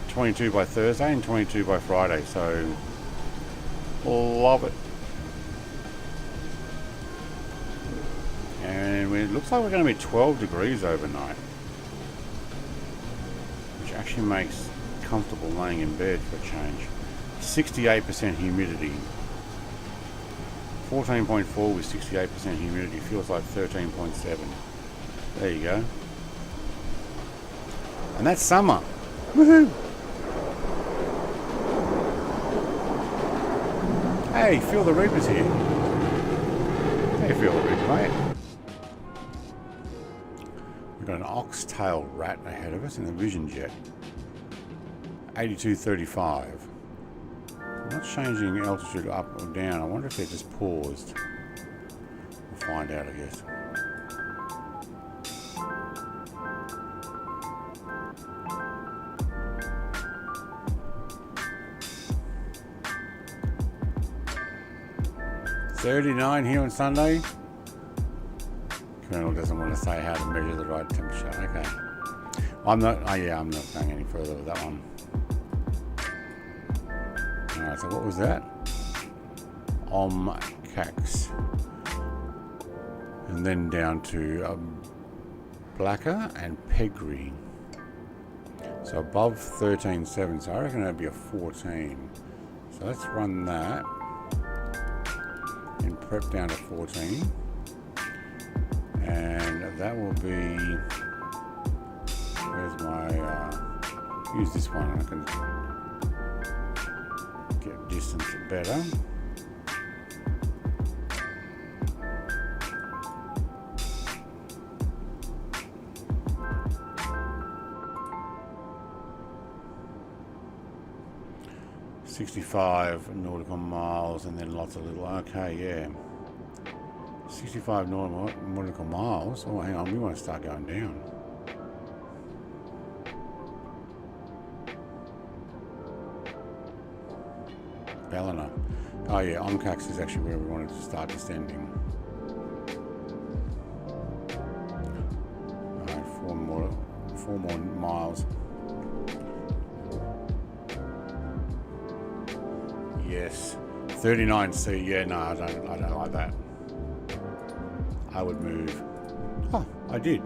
22 by Thursday and 22 by Friday, so love it. And it looks like we're going to be 12 degrees overnight, which actually makes comfortable laying in bed for a change. 68% humidity. 14.4 with 68% humidity feels like 13.7. There you go. And that's summer. Woohoo! Hey, Phil the Reaper's here. Hey, Phil the Reaper, mate. We've got an oxtail rat ahead of us in a Vision Jet. 8235. Not changing altitude up or down. I wonder if they're just paused. We'll find out, I guess. .39 here on Sunday. Colonel doesn't want to say how to measure the right temperature. Okay. I'm not. Oh yeah, I'm not going any further with that one. All right. So what was that? Cax, and then down to Blacker and Pegri. So above 13.7. So I reckon that'd be a 14. So let's run that. And prep down to 14, and that will be, where's my use this one, I can get distance better. .65 nautical miles, and then lots of little, okay, yeah. 65 nautical miles. Oh, hang on, we want to start going down. Ballina. Oh yeah, Omcax is actually where we wanted to start descending. more miles. Yes, 39C. Yeah, no, I don't like that. I would move. Oh, I did.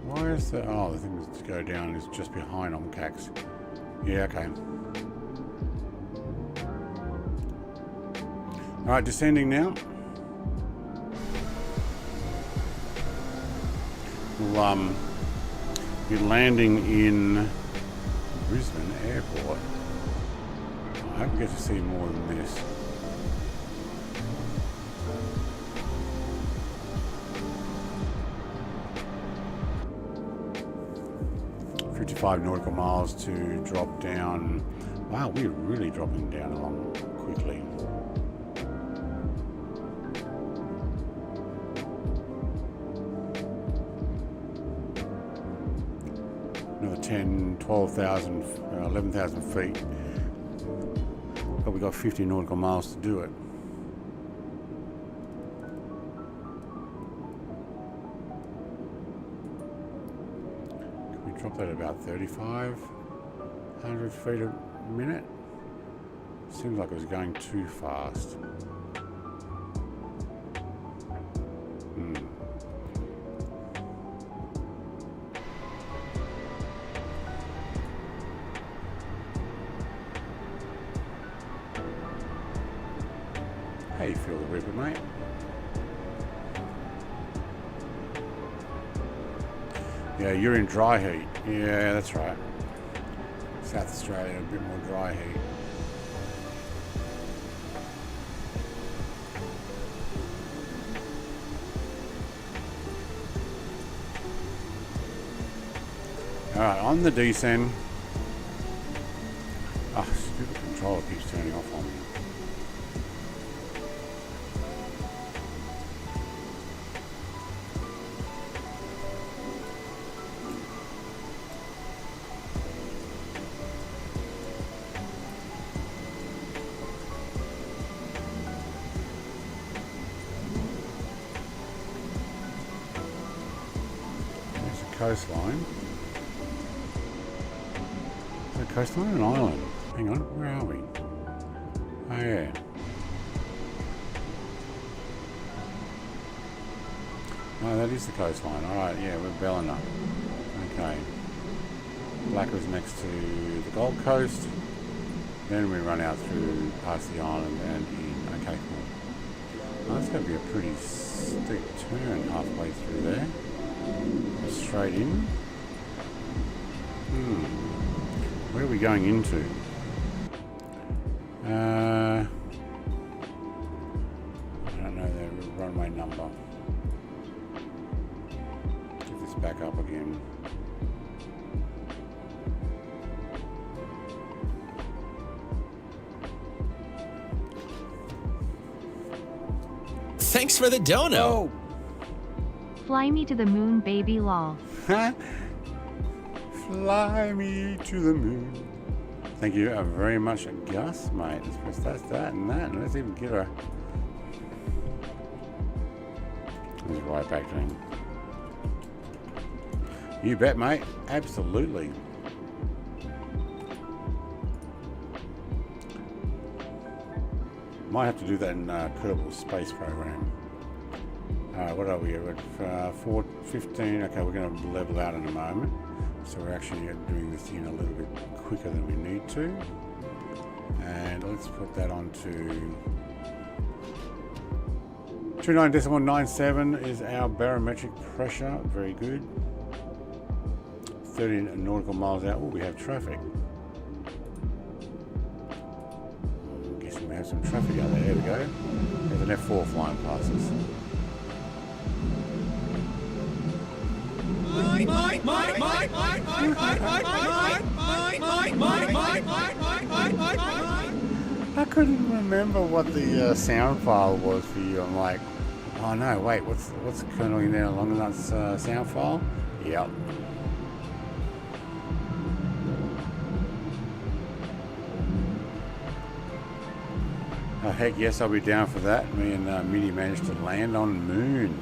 Where's the... Oh, the thing to go down is just behind on Cax. Yeah, okay. Alright, descending now. We'll be landing in Brisbane Airport. I hope we get to see more than this. Nautical miles to drop down. Wow, we're really dropping down along quickly. Another 10, 12,000, 11,000 feet. But we've got 50 nautical miles to do it. Drop that at about 3,500 feet a minute. Seems like it was going too fast. How you feel the ripper, mate? Yeah, you're in dry heat. Yeah, that's right. South Australia, a bit more dry heat. Alright, on the descent. Oh, stupid controller keeps turning off on me. Coastline. Is it a coastline or an island? Hang on, where are we? Oh yeah. No, that is the coastline. Alright, yeah, we're Ballina. Okay. Black was next to the Gold Coast. Then we run out through past the island and in. Okay, cool. Oh, that's going to be a pretty steep turn halfway through there. Straight in. Where are we going into? I don't know the runway number. Get this back up again.
Thanks for the dono.
Oh.
Fly me to the moon, baby lol.
Fly me to the moon. Thank you very much, Gus, mate. Let's press that and that, and let's even get a... Let's right back to him. You bet, mate. Absolutely. Might have to do that in Kerbal Space Program. What are we at? 4:15. Okay, we're going to level out in a moment. So we're actually doing this in a little bit quicker than we need to. And let's put that onto 29.97 is our barometric pressure. Very good. 13 nautical miles out. Oh, we have traffic. I'm guessing we have some traffic out there. There we go. There's an F4 flying past us. I couldn't remember what the sound file was for you. I'm like, oh no, wait, what's kerneling there along that sound file? Yep. Oh heck yes, I'll be down for that. Me and Mini managed to land on the moon.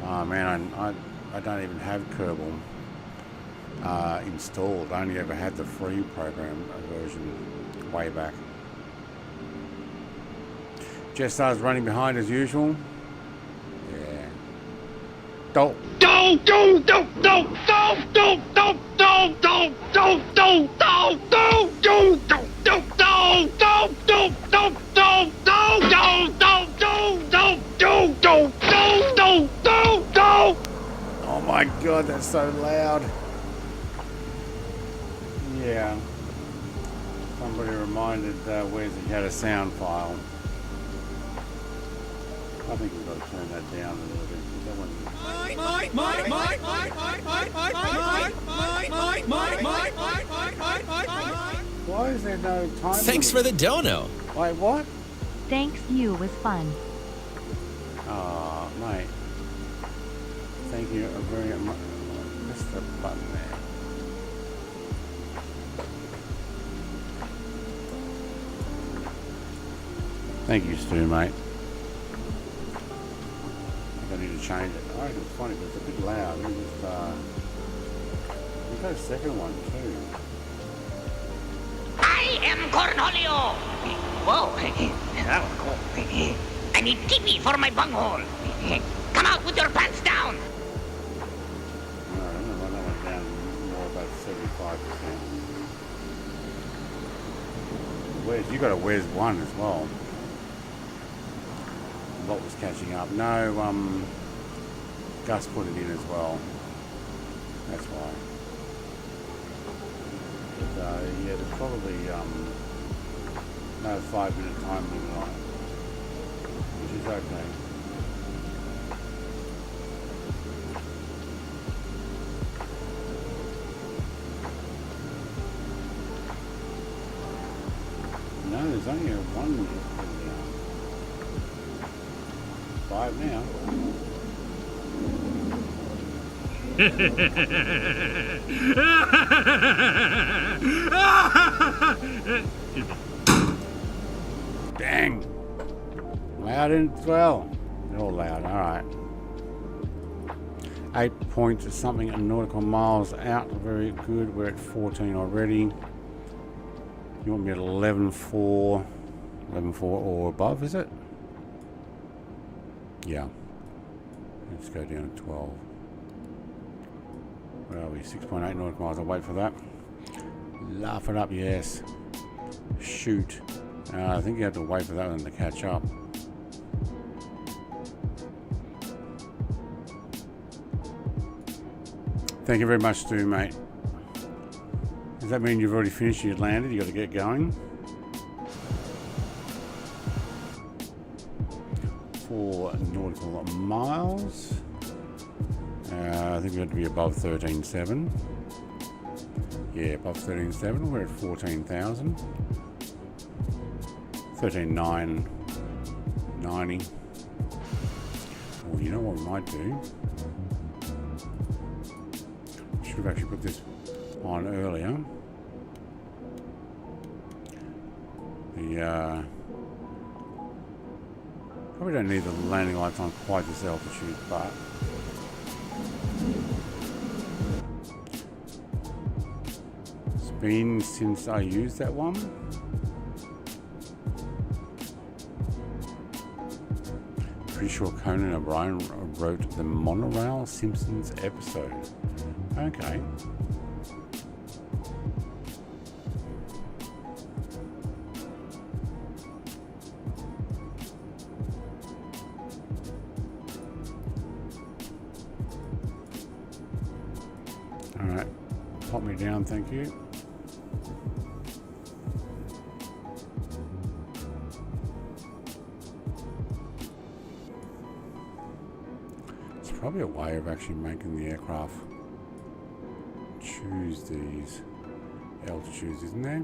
Oh man, I don't even have Kerbal installed. I only ever had the free program version way back. Jetstar's running behind as usual. Yeah. Don't. Oh my god, that's so loud. Yeah. Somebody reminded Wes he had a sound file. I think we've got to turn that down a little bit. That one... Why is there no time?
Thanks for the dono.
Wait, what?
Thanks, you was fun.
Oh, mate. Thank you very much. Missed the button there. Thank you, Stu, mate. I need to change it. I think it's funny, but it's a bit loud. We just, we got a second one too.
I am Cornholio. Whoa, that was cool. I need TV for my bunghole. Come out with your pants down.
No, I'm gonna run that one down more about 75%. Where's you got a Where's one as well? What was catching up? No, Gus put it in as well. That's why. But, yeah, there's probably no 5-minute time limit on it, which is okay. No, there's only a 1 minute. 5 now. Dang. Loud and well. They're all loud, alright. 8 point something nautical miles out. Very good. We're at 14 already. You want me at 11.4 or above, is it? Yeah. Let's go down to 12. Where are we? 6.8 nautical miles. I'll wait for that. Laugh it up, yes. Shoot. I think you have to wait for that one to catch up. Thank you very much, Stu, mate. Does that mean you've already finished? You've landed? You got to get going? 4 nautical miles. I think we have to be above 13.7. Yeah, above 13.7. We're at 14,000. 13,990. Well, you know what we might do? Should have actually put this on earlier. The probably don't need the landing lights on quite this altitude, but it's been since I used that one. Pretty sure Conan O'Brien wrote the Monorail Simpsons episode. Okay. Alright, pop me down, thank you. It's probably a way of actually making the aircraft choose these altitudes, isn't there?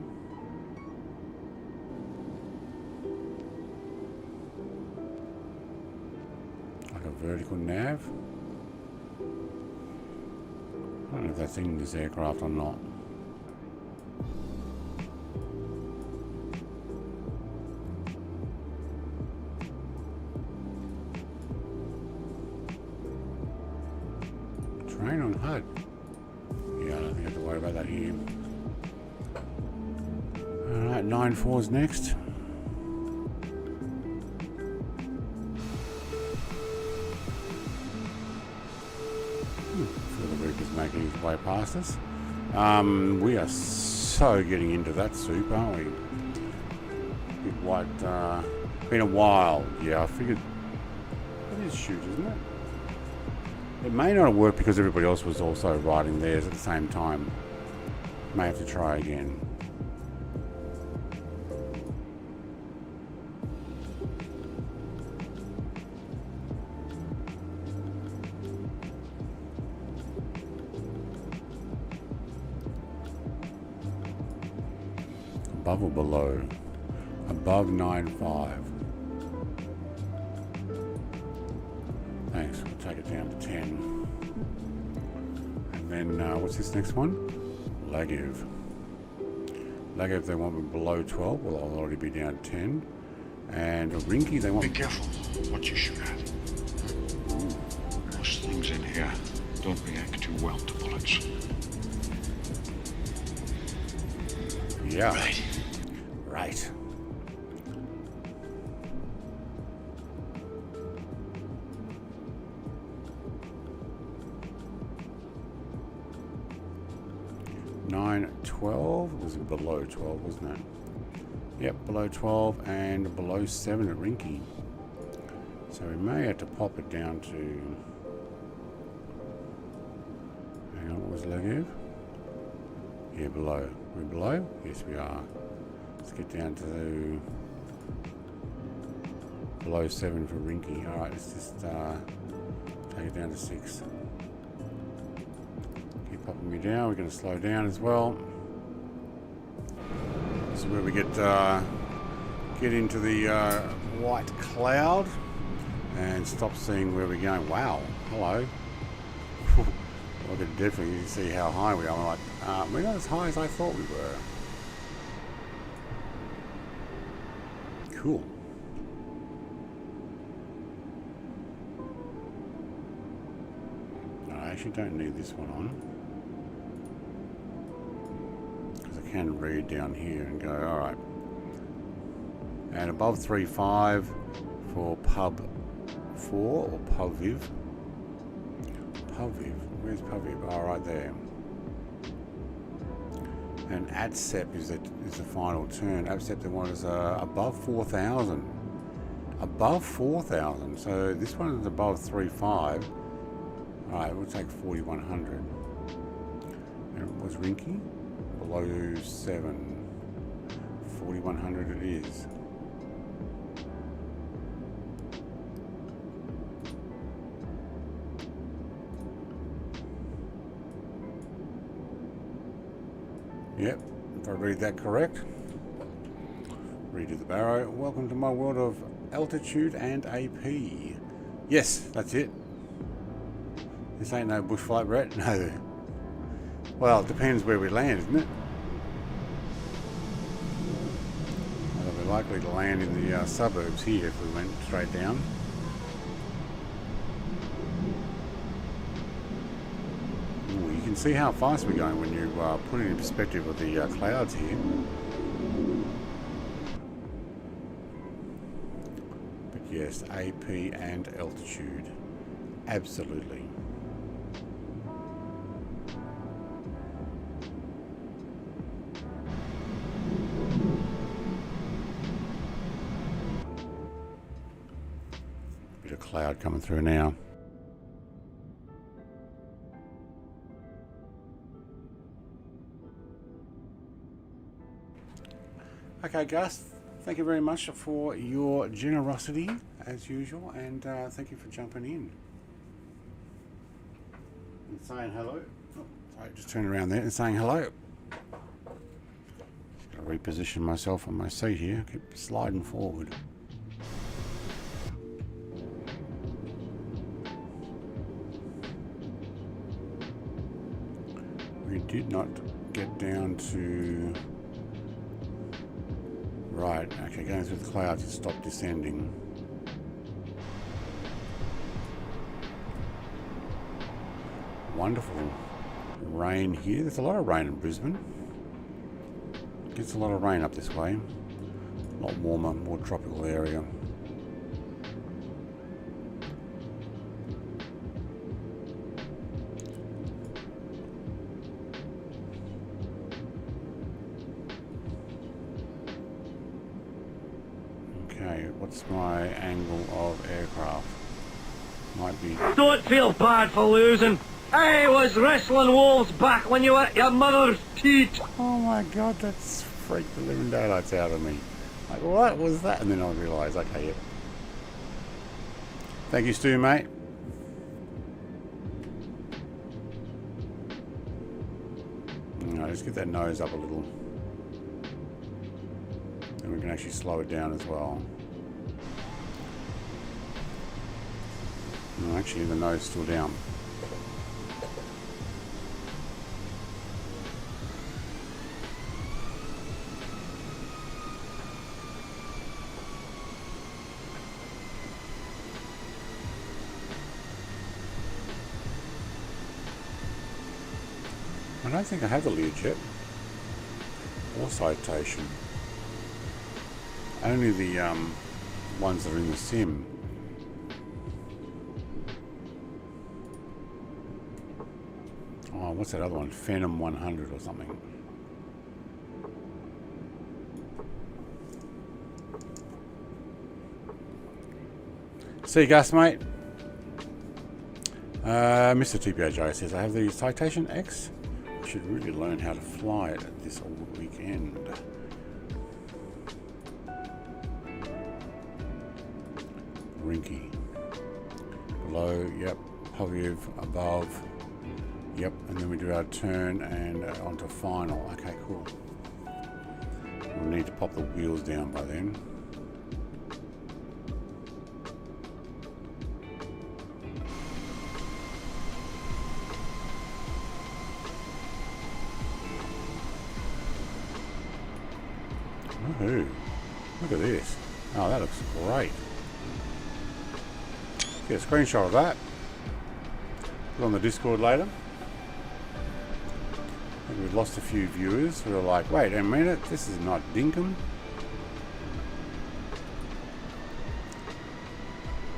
Like a vertical nav. I don't know if that's in this aircraft or not. Train on HUD. Yeah, I don't think I have to worry about that here. Alright, 9-4's next. Making his way past us. We are so getting into that soup, aren't we? Bit white, been a while. Yeah, I figured it is shoot, isn't it? It may not have worked because everybody else was also riding theirs at the same time. May have to try again. Above or below? Above 9.5. Thanks, we'll take it down to 10. And then, what's this next one? Lagiv. Lagiv, they want me below 12, well, I'll already be down 10. And a Rinky, they want
Be careful what you shoot at. Most things in here don't react too well to bullets.
Yeah.
Right.
Right. Nine, 12 was below 12, wasn't it? Yep, below 12 and below 7 at Rinky. So we may have to pop it down to. Hang on, what was Lagiv? Here below. We're below? Yes, we are. Let's get down to below 7 for Rinky. Alright, let's just take it down to 6. Keep popping me down. We're going to slow down as well. This is where we get into the white cloud and stop seeing where we're going. Wow, hello. I can definitely see how high we are. I'm like, we're not as high as I thought we were. Cool. No, I actually don't need this one on. Because I can read down here and go, alright. And above 3.5 for pub 4 or pub viv. Pub viv. Where's pub viv? Oh, right there. And ATSEP is the final turn. ATSEP they want is above 4,000. Above 4,000. So this one is above 3.5. Alright, we'll take 4,100. And it was Rinky? Below 7. 4,100 it is. Yep, if I read that correct. Redo the barrow. Welcome to my world of altitude and AP. Yes, that's it. This ain't no bush flight, Brett. No. Well, it depends where we land, isn't it? Well, we're likely to land in the suburbs here if we went straight down. Ooh, you can see how fast we're going when you put it in perspective of the clouds here. But yes, AP and altitude. Absolutely. Bit of cloud coming through now. Okay, Gus, thank you very much for your generosity as usual, and thank you for jumping in and saying hello. Oh, sorry, just turn around there and saying hello. Just got to reposition myself on my seat here. Keep sliding forward. We did not get down to... Right, okay, going through the clouds, it stopped descending. Wonderful rain here. There's a lot of rain in Brisbane. Gets a lot of rain up this way. A lot warmer, more tropical area. Okay, what's my angle of aircraft? Might be...
Don't feel bad for losing. I was wrestling wolves back when you were at your mother's teat.
Oh my god, that's freaked the living daylights out of me. Like, what was that? And then I realised, okay, yep. Thank you, Stu, mate. No, just get that nose up a little. Then we can actually slow it down as well. No, actually, the nose is still down. I don't think I have the Learjet or Citation. Only the ones that are in the sim. Oh, what's that other one? Phantom 100 or something. See you, Gus, mate. Mr. TPHI says, I have the Citation X. Should really learn how to fly it this weekend. Rinky. Below, yep. Positive, above, yep. And then we do our turn and onto final. Okay, cool. We'll need to pop the wheels down by then. Woohoo. Look at this. Oh, that looks great. Get a screenshot of that. Put it on the Discord later. I think we've lost a few viewers who are like, wait a minute, this is not Dinkum.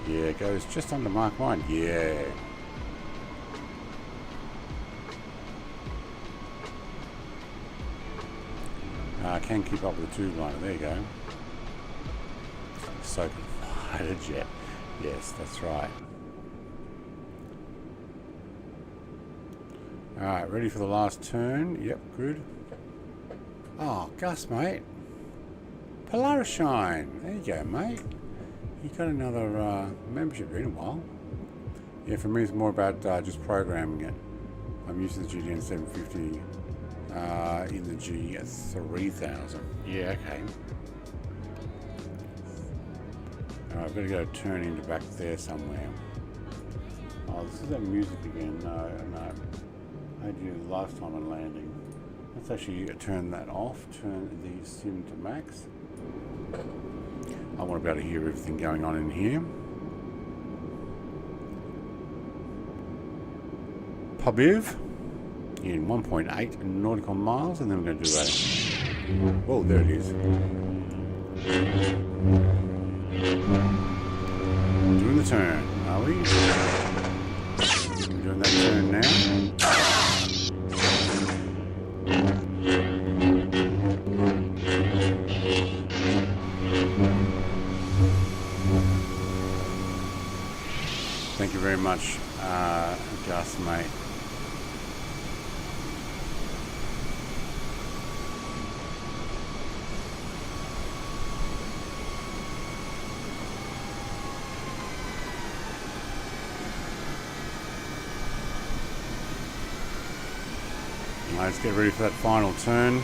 Yeah, it goes just under Mark 1. Yeah. I can keep up with the tube liner. There you go. So fighter jet. Yes, that's right. Alright, ready for the last turn. Yep, good. Oh, Gus, mate. Polaris Shine. There you go, mate. You got another membership in a while. Yeah, for me it's more about just programming it. I'm using the GDN 750 in the G3000. Yeah, okay. Alright, I've got to go turn into back there somewhere. Oh, this is that music again. No. I had to do last time on landing. Let's actually turn that off. Turn the sim to max. I want to be able to hear everything going on in here. Pabiv in 1.8 nautical miles, and then we're going to do a... Oh, there it is. Doing the turn, are we? We're doing that turn now. Thank you very much, Gus, mate. Let's get ready for that final turn.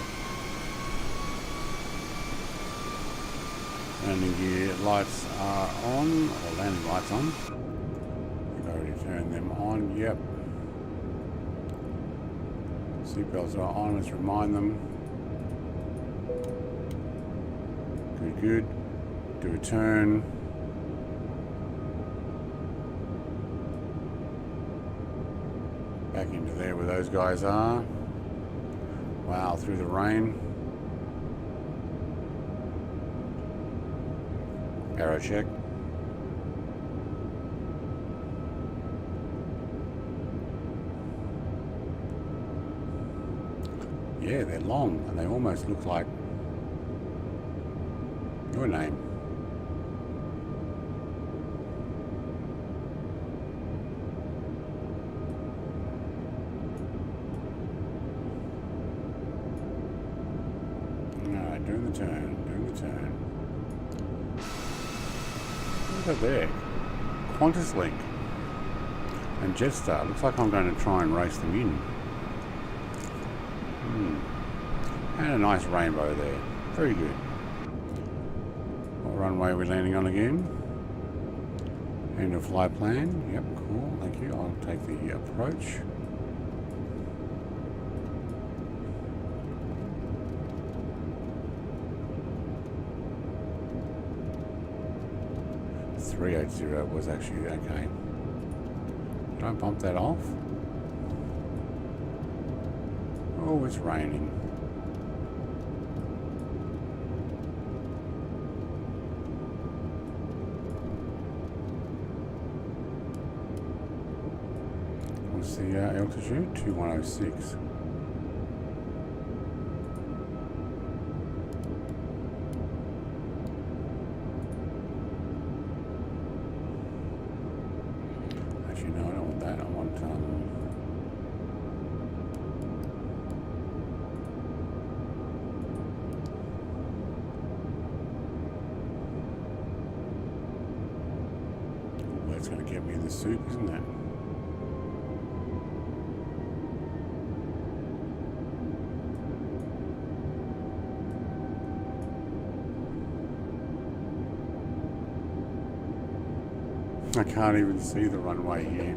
Landing gear lights are on, or landing lights on. You've already turned them on, yep. Seatbelts are on, let's remind them. Good, good. Do a turn. Back into there where those guys are. Wow, through the rain. Arrow check. Yeah, they're long and they almost look like your name. Alright, doing the turn. Look at there. Qantas Link and Jetstar. Looks like I'm going to try and race them in. And a nice rainbow there. Very good. What runway are we landing on again? End of flight plan. Yep, cool. Thank you. I'll take the approach. .380 was actually okay. Did I bump that off? Oh, it's raining. What's the altitude? 2106. Actually, no, I don't want that. I want oh, that's going to get me in the soup, isn't that? I can't even see the runway here.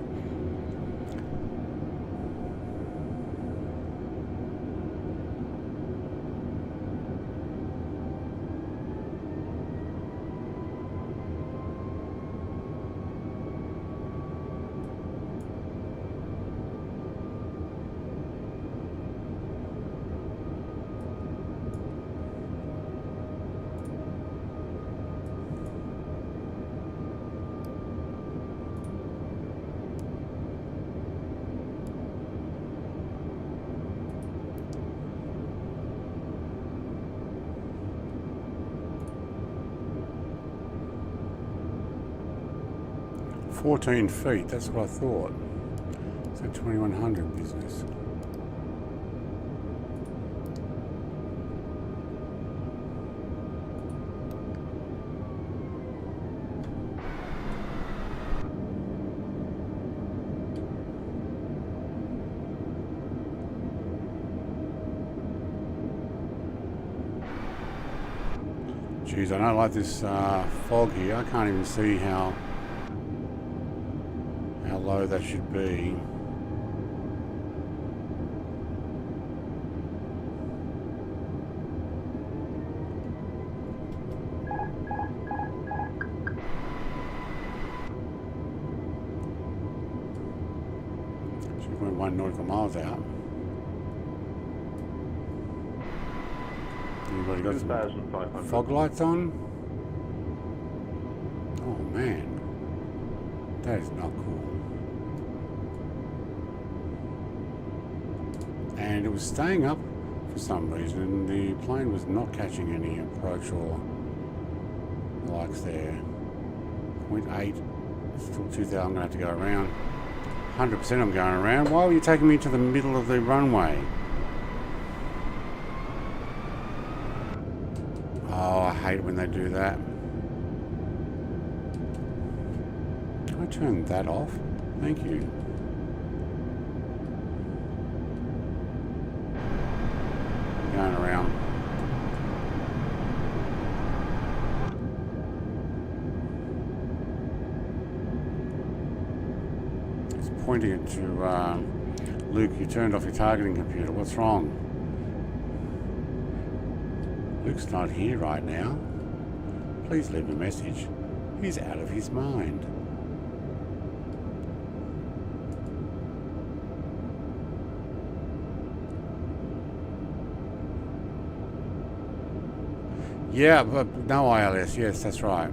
$14 feet, that's what I thought. It's a 2100 business. Geez, I don't like this fog here. I can't even see how low that should be. So we went 1 nautical miles out. Anybody got some fog lights on? Oh man, that is not cool. And it was staying up for some reason. The plane was not catching any approach or the likes there. 0.8, still 2,000. I'm going to have to go around. 100% I'm going around. Why were you taking me to the middle of the runway? Oh, I hate it when they do that. Can I turn that off? Thank you. going around. It's pointing it to Luke, you turned off your targeting computer. What's wrong? Luke's not here right now. Please leave a message. He's out of his mind. Yeah, but no ILS. Yes, that's right.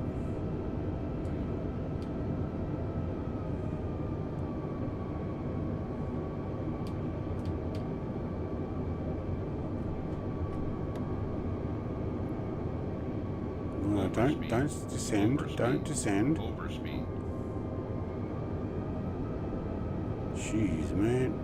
No, don't descend.
Overspeed.
Don't descend.
Overspeed.
Jeez, man.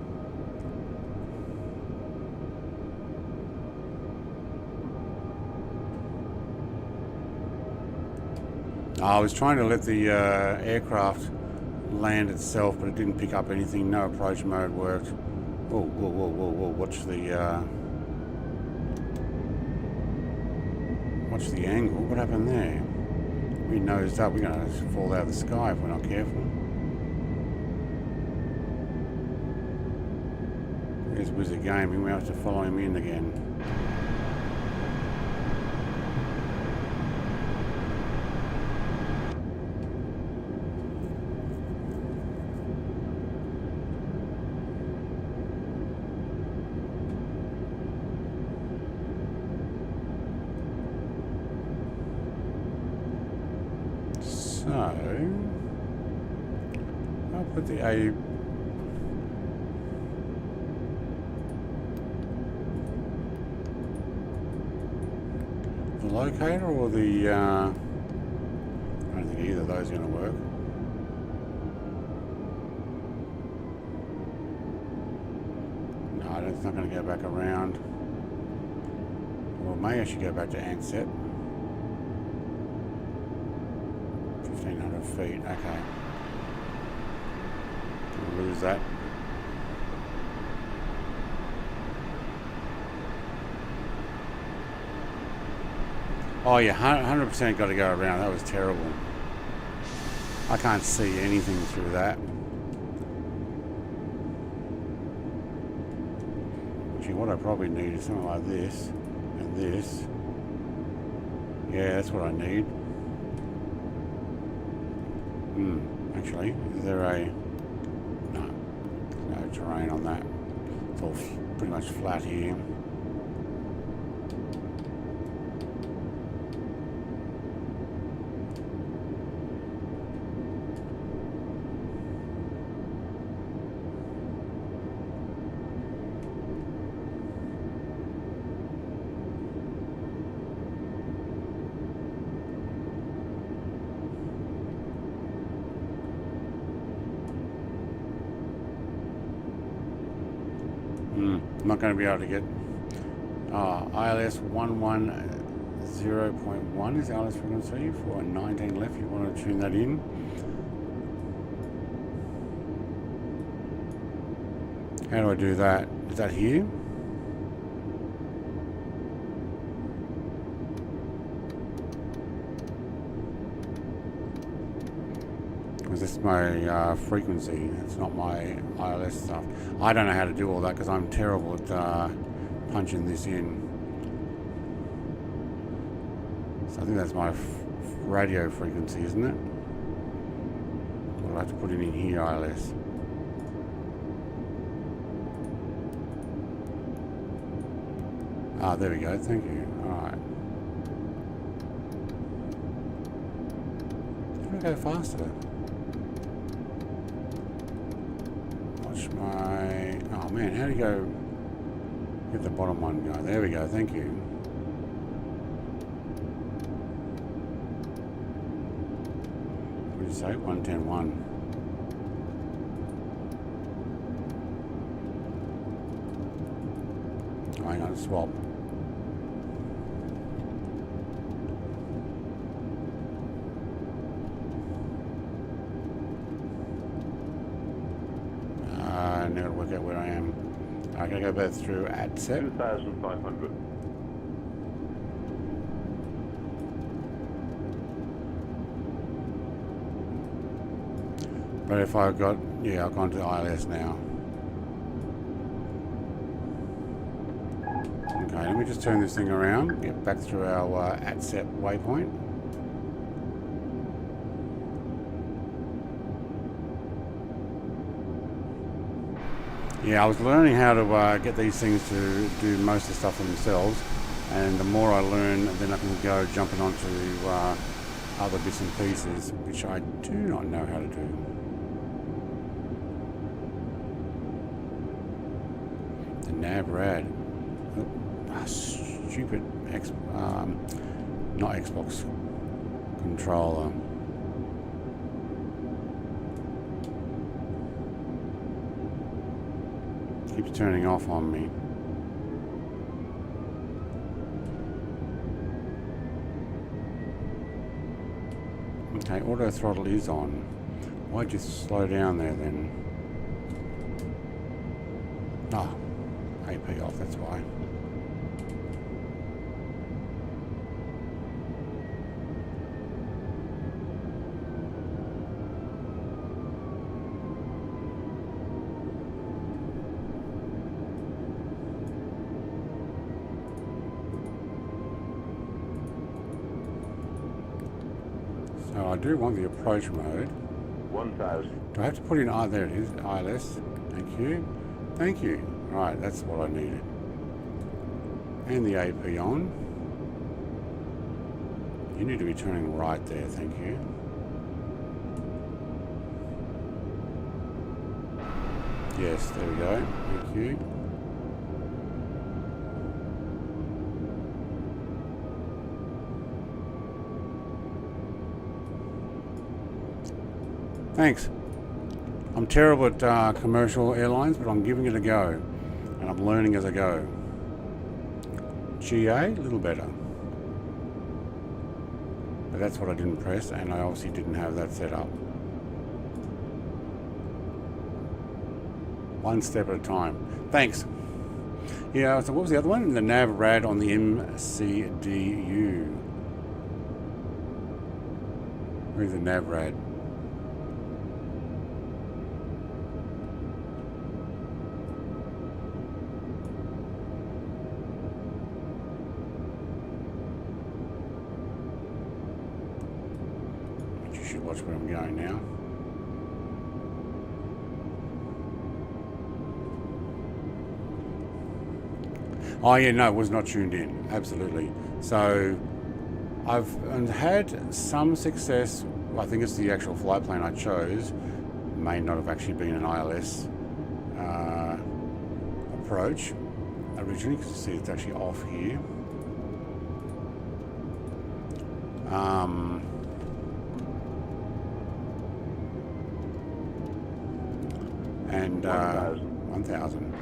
I was trying to let the aircraft land itself, but it didn't pick up anything. No approach mode worked. Whoa, whoa, whoa, whoa, whoa! Watch the angle. What happened there? We nosed up. We're gonna fall out of the sky if we're not careful. There's Wizard Gaming. We have to follow him in again. So, I'll put the locator or the, I don't think either of those are going to work. No, it's not going to go back around. Well, maybe I should go back to Ansett. 1,500 feet, okay. We'll lose that. Oh yeah, 100% got to go around. That was terrible. I can't see anything through that. Actually, what I probably need is something like this and this. Yeah, that's what I need. Actually, is there a... No terrain on that. It's all pretty much flat here. I'm not going to be able to get ILS 110.1 is the ILS frequency for 19 left. You want to tune that in. How do I do that? Is that here? Because this is my frequency. It's not my ILS stuff. I don't know how to do all that because I'm terrible at punching this in. So I think that's my radio frequency, isn't it? Or do I have to put it in here, ILS? Ah, there we go. Thank you. All right. How do I go faster? Oh man, how do you go get the bottom one going? There we go, thank you. What did you say? 110.1. Oh, hang on, swap. Now to work out where I am. I'm going to go back through ADSEP.
2,500.
But if I've got, yeah, I've gone to ILS now. Okay, let me just turn this thing around, get back through our ADSEP waypoint. Yeah, I was learning how to get these things to do most of the stuff for themselves, and the more I learn, then I can go jumping onto other bits and pieces, which I do not know how to do. The nav rad. Stupid not Xbox controller. Keeps turning off on me. Okay, auto throttle is on. Why'd you slow down there then? Oh, AP off, that's why. So I do want the approach mode.
1,000.
Do I have to put in, there it is, ILS. Thank you. Thank you. Right, that's what I needed. And the AP on. You need to be turning right there, thank you. Yes, there we go. Thank you. Thanks. I'm terrible at commercial airlines, but I'm giving it a go. And I'm learning as I go. GA, a little better. But that's what I didn't press, and I obviously didn't have that set up. One step at a time. Thanks. Yeah, so what was the other one? The nav rad on the MCDU. Where's the nav rad? Watch where I'm going now. Oh yeah, no, it was not tuned in. Absolutely. So I've had some success. I think it's the actual flight plan I chose. May not have actually been an ILS approach originally, because you see it's actually off here. And 1,000.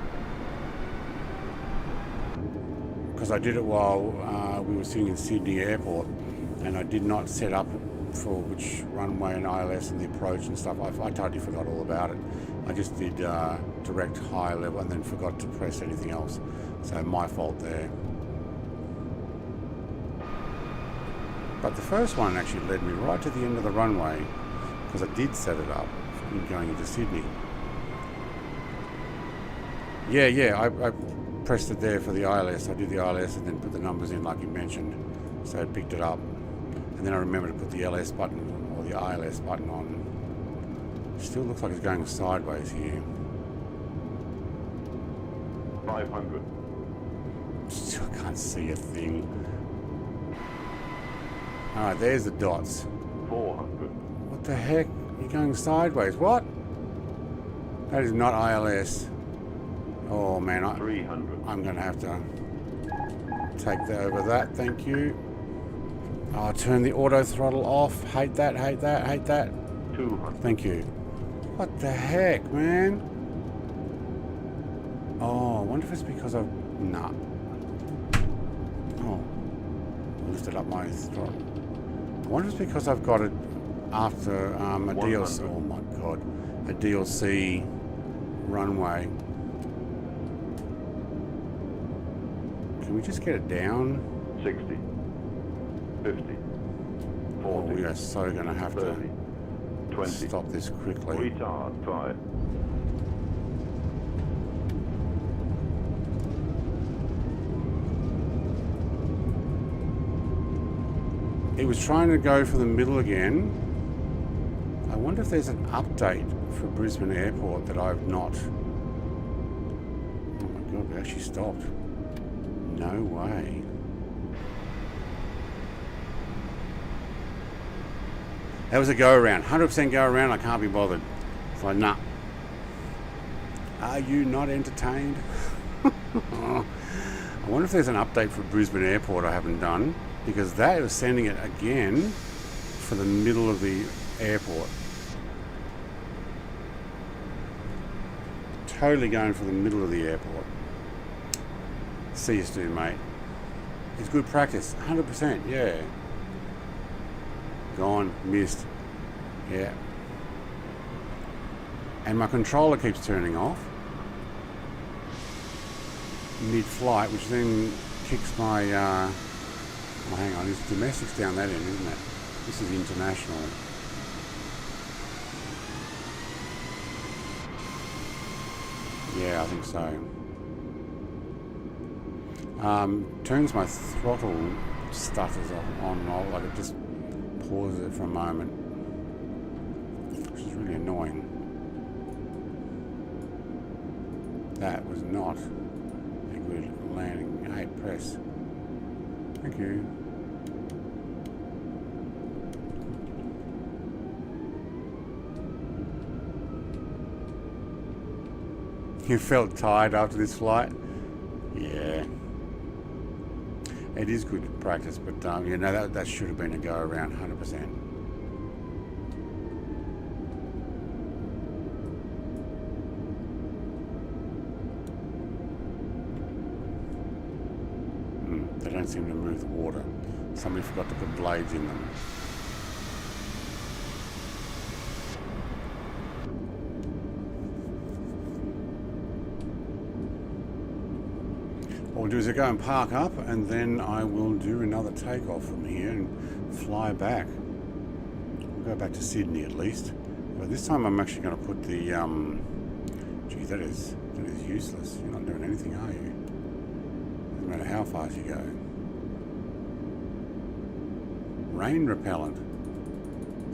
Because I did it while we were sitting in Sydney Airport, and I did not set up for which runway and ILS and the approach and stuff. I totally forgot all about it. I just did direct high level and then forgot to press anything else. So my fault there. But the first one actually led me right to the end of the runway, because I did set it up going into Sydney. Yeah, I pressed it there for the ILS. I did the ILS and then put the numbers in like you mentioned. So it picked it up. And then I remembered to put the LS button or the ILS button on. Still looks like it's going sideways here.
500.
Still can't see a thing. Alright, there's the dots.
400.
What the heck? You're going sideways. What? That is not ILS. Oh man,
300.
I'm going to have to take that over that. Thank you. Oh, turn the auto throttle off. Hate that, hate that, hate that.
200.
Thank you. What the heck, man? Oh, I wonder if it's because I've... Nah. Oh. I lifted up my throttle. I wonder if it's because I've got it after a DLC... Oh my god. A DLC runway. Can we just get it down?
60, 50,
Oh,
40,
we are so going to have
30,
to
20.
stop this quickly.
Retard 5.
It was trying to go for the middle again. I wonder if there's an update for Brisbane Airport that I've not. Oh my god, we actually stopped. No way. That was a go around. 100% go around. I can't be bothered. It's like, nah. Are you not entertained? I wonder if there's an update for Brisbane Airport I haven't done, because that was sending it again for the middle of the airport. Totally going for the middle of the airport. See you soon, mate. It's good practice. 100%, yeah. Gone, missed. Yeah. And my controller keeps turning off mid-flight, which then kicks my oh, hang on, it's domestic's down that end, isn't it? This is international. Yeah, I think so. Turns my throttle stutters on and off, like it just pauses it for a moment, which is really annoying. That was not a good landing. Hey, press. Thank you. You felt tired after this flight? Yeah. It is good practice, but you know, that should have been a go around 100%. They don't seem to move the water. Somebody forgot to put blades in them. What we'll do is I'll go and park up, and then I will do another takeoff from here and fly back. We'll go back to Sydney at least. But this time I'm actually going to put the... Gee, that is useless. You're not doing anything, are you? No matter how fast you go. Rain repellent.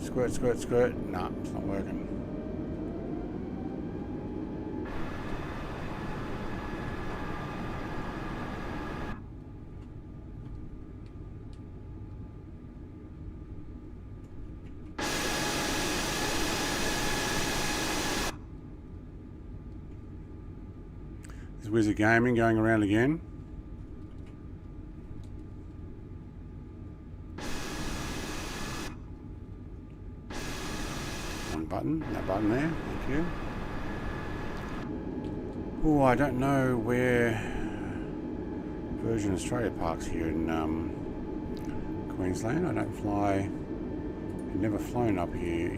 Squirt, squirt, squirt. Nah, it's not working. Is Wizard Gaming going around again? Button, that button there, thank you. Oh, I don't know where Virgin Australia parks here in Queensland. I don't fly, I've never flown up here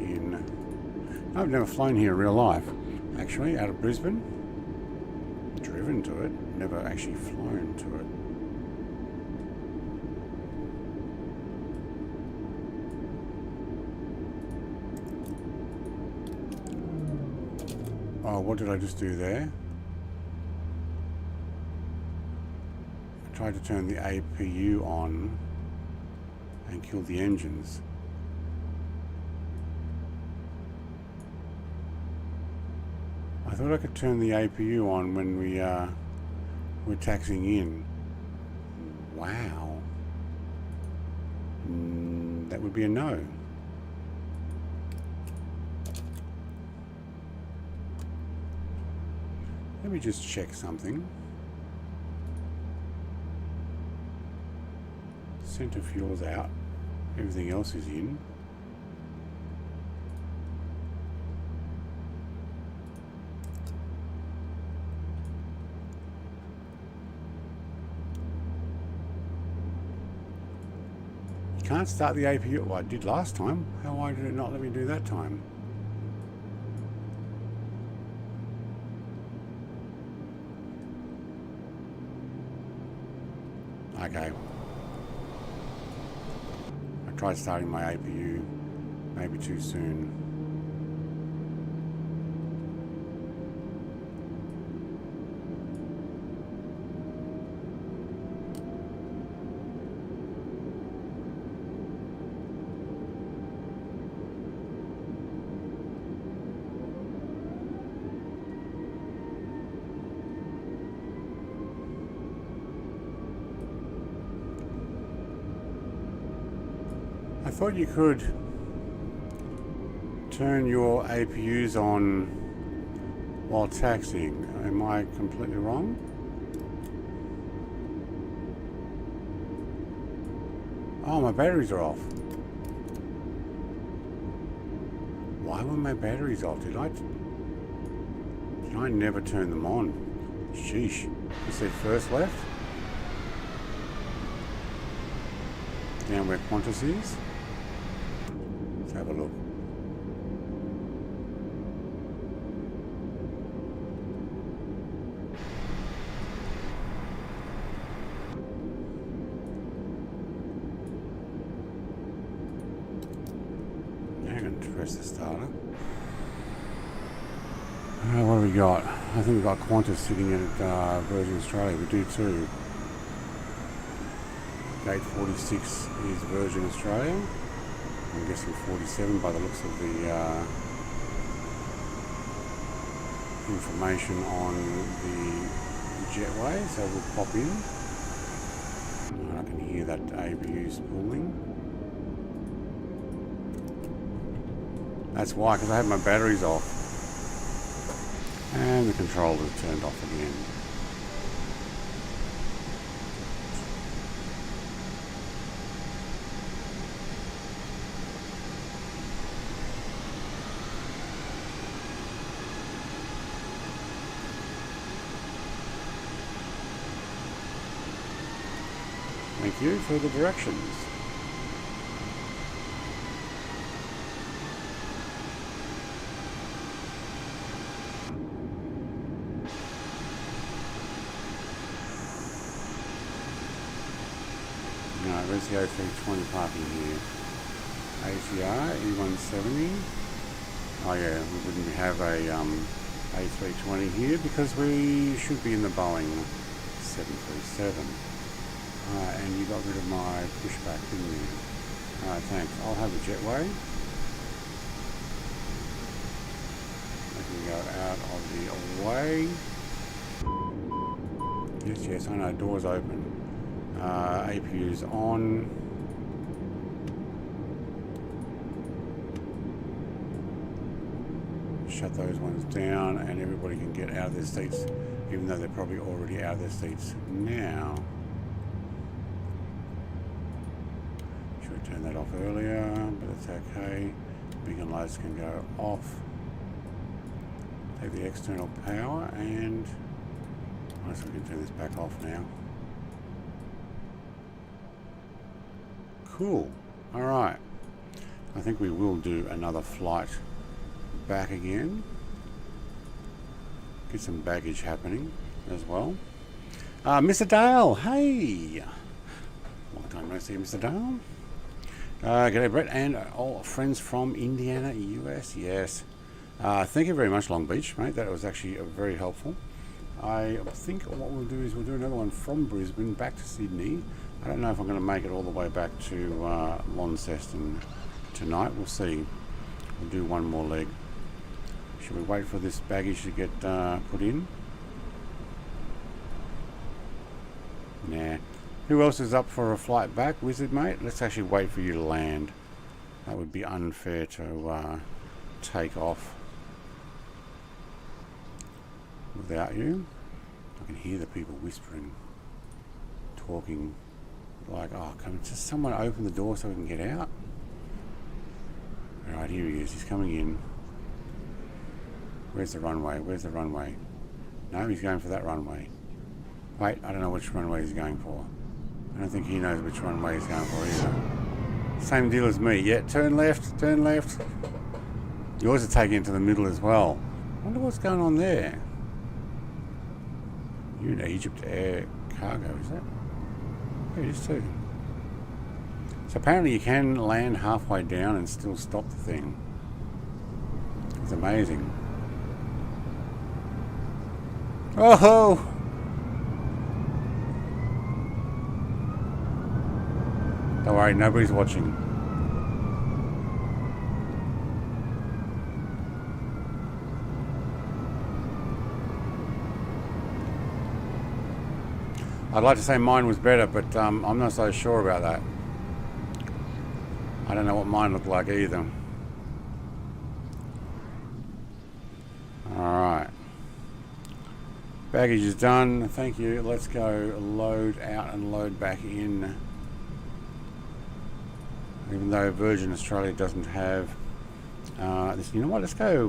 I've never flown here in real life, actually, out of Brisbane. Driven to it, never actually flown to it. Oh, what did I just do there? I tried to turn the APU on and kill the engines. I thought I could turn the APU on when we're taxiing in. Wow. That would be a no. Let me just check something. Center fuel's out. Everything else is in. You can't start the APU. Well, I did last time. Why did it not let me do that time? Okay. I tried starting my APU maybe too soon. I thought you could turn your APUs on while taxiing. Am I completely wrong? Oh, my batteries are off. Why were my batteries off? Did I never turn them on? Sheesh. You said first left? Down where Qantas is? Let's have a look. Now I'm going to press the starter. What do we got? I think we've got Qantas sitting at Virgin Australia. We do too. Gate 46 is Virgin Australia. I'm guessing 47 by the looks of the information on the jetway. So we'll pop in. And I can hear that APU spooling. That's why, because I had my batteries off. And the controller's turned off again. Thank you for the directions. Alright, where's the A320 parking here? ACR, E170. Oh yeah, we wouldn't have a A320 here because we should be in the Boeing 737. And you got rid of my pushback, didn't you? Alright, thanks. I'll have a jetway. Let me go out of the way. Yes, I know. Doors open. APU's on. Shut those ones down and everybody can get out of their seats, even though they're probably already out of their seats now. Turned that off earlier, but it's okay. Beacon lights can go off. Take the external power and I guess we can turn this back off now. Cool. Alright. I think we will do another flight back again. Get some baggage happening as well. Mr. Dale, hey! Long time no see, Mr. Dale. G'day Brett and all friends from Indiana, US. Yes. Thank you very much, Long Beach, mate. That was actually very helpful. I think what we'll do is we'll do another one from Brisbane back to Sydney. I don't know if I'm going to make it all the way back to Launceston tonight. We'll see. We'll do one more leg. Should we wait for this baggage to get put in? Nah. Who else is up for a flight back? Wizard, mate? Let's actually wait for you to land. That would be unfair to take off without you. I can hear the people whispering, talking, like, oh, come, just someone open the door so we can get out. Alright, here he is. He's coming in. Where's the runway? Where's the runway? No, he's going for that runway. Wait, I don't know which runway he's going for. I don't think he knows which runway he's going for either. Same deal as me. Yeah, turn left, turn left. Yours are taking it to the middle as well. I wonder what's going on there. You're in Egypt Air Cargo, is that? Yeah, it is too. So apparently you can land halfway down and still stop the thing. It's amazing. Oh! Don't worry, nobody's watching. I'd like to say mine was better, but I'm not so sure about that. I don't know what mine looked like either. Alright. Baggage is done. Thank you. Let's go load out and load back in. Even though Virgin Australia doesn't have this. You know what? Let's go.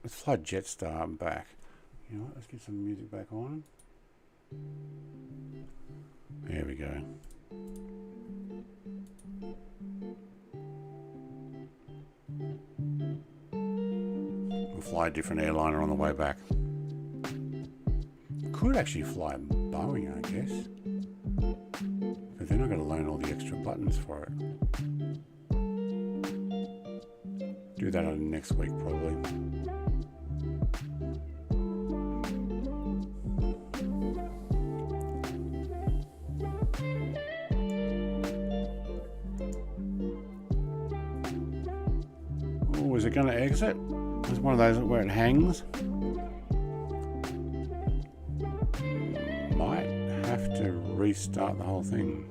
Let's fly Jetstar back. You know what? Let's get some music back on. There we go. We'll fly a different airliner on the way back. Could actually fly Boeing, I guess. But then I've got to learn all the extra buttons for it. Do that on next week, probably. Oh, is it going to exit? It's one of those where it hangs. Might have to restart the whole thing.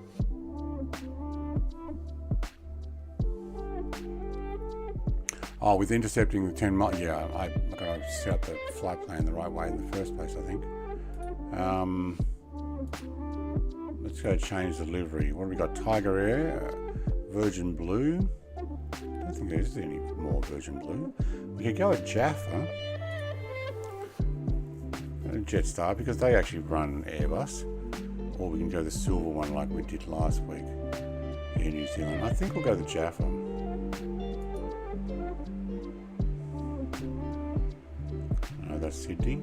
Oh, with intercepting the 10 miles, yeah, I've got to set up the flight plan the right way in the first place, I think. Let's go change the livery. What have we got? Tiger Air, Virgin Blue. I don't think there's any more Virgin Blue. We could go with Jaffa, Jetstar, because they actually run Airbus. Or we can go the silver one like we did last week in New Zealand. I think we'll go the Jaffa. Oh, that's Sydney.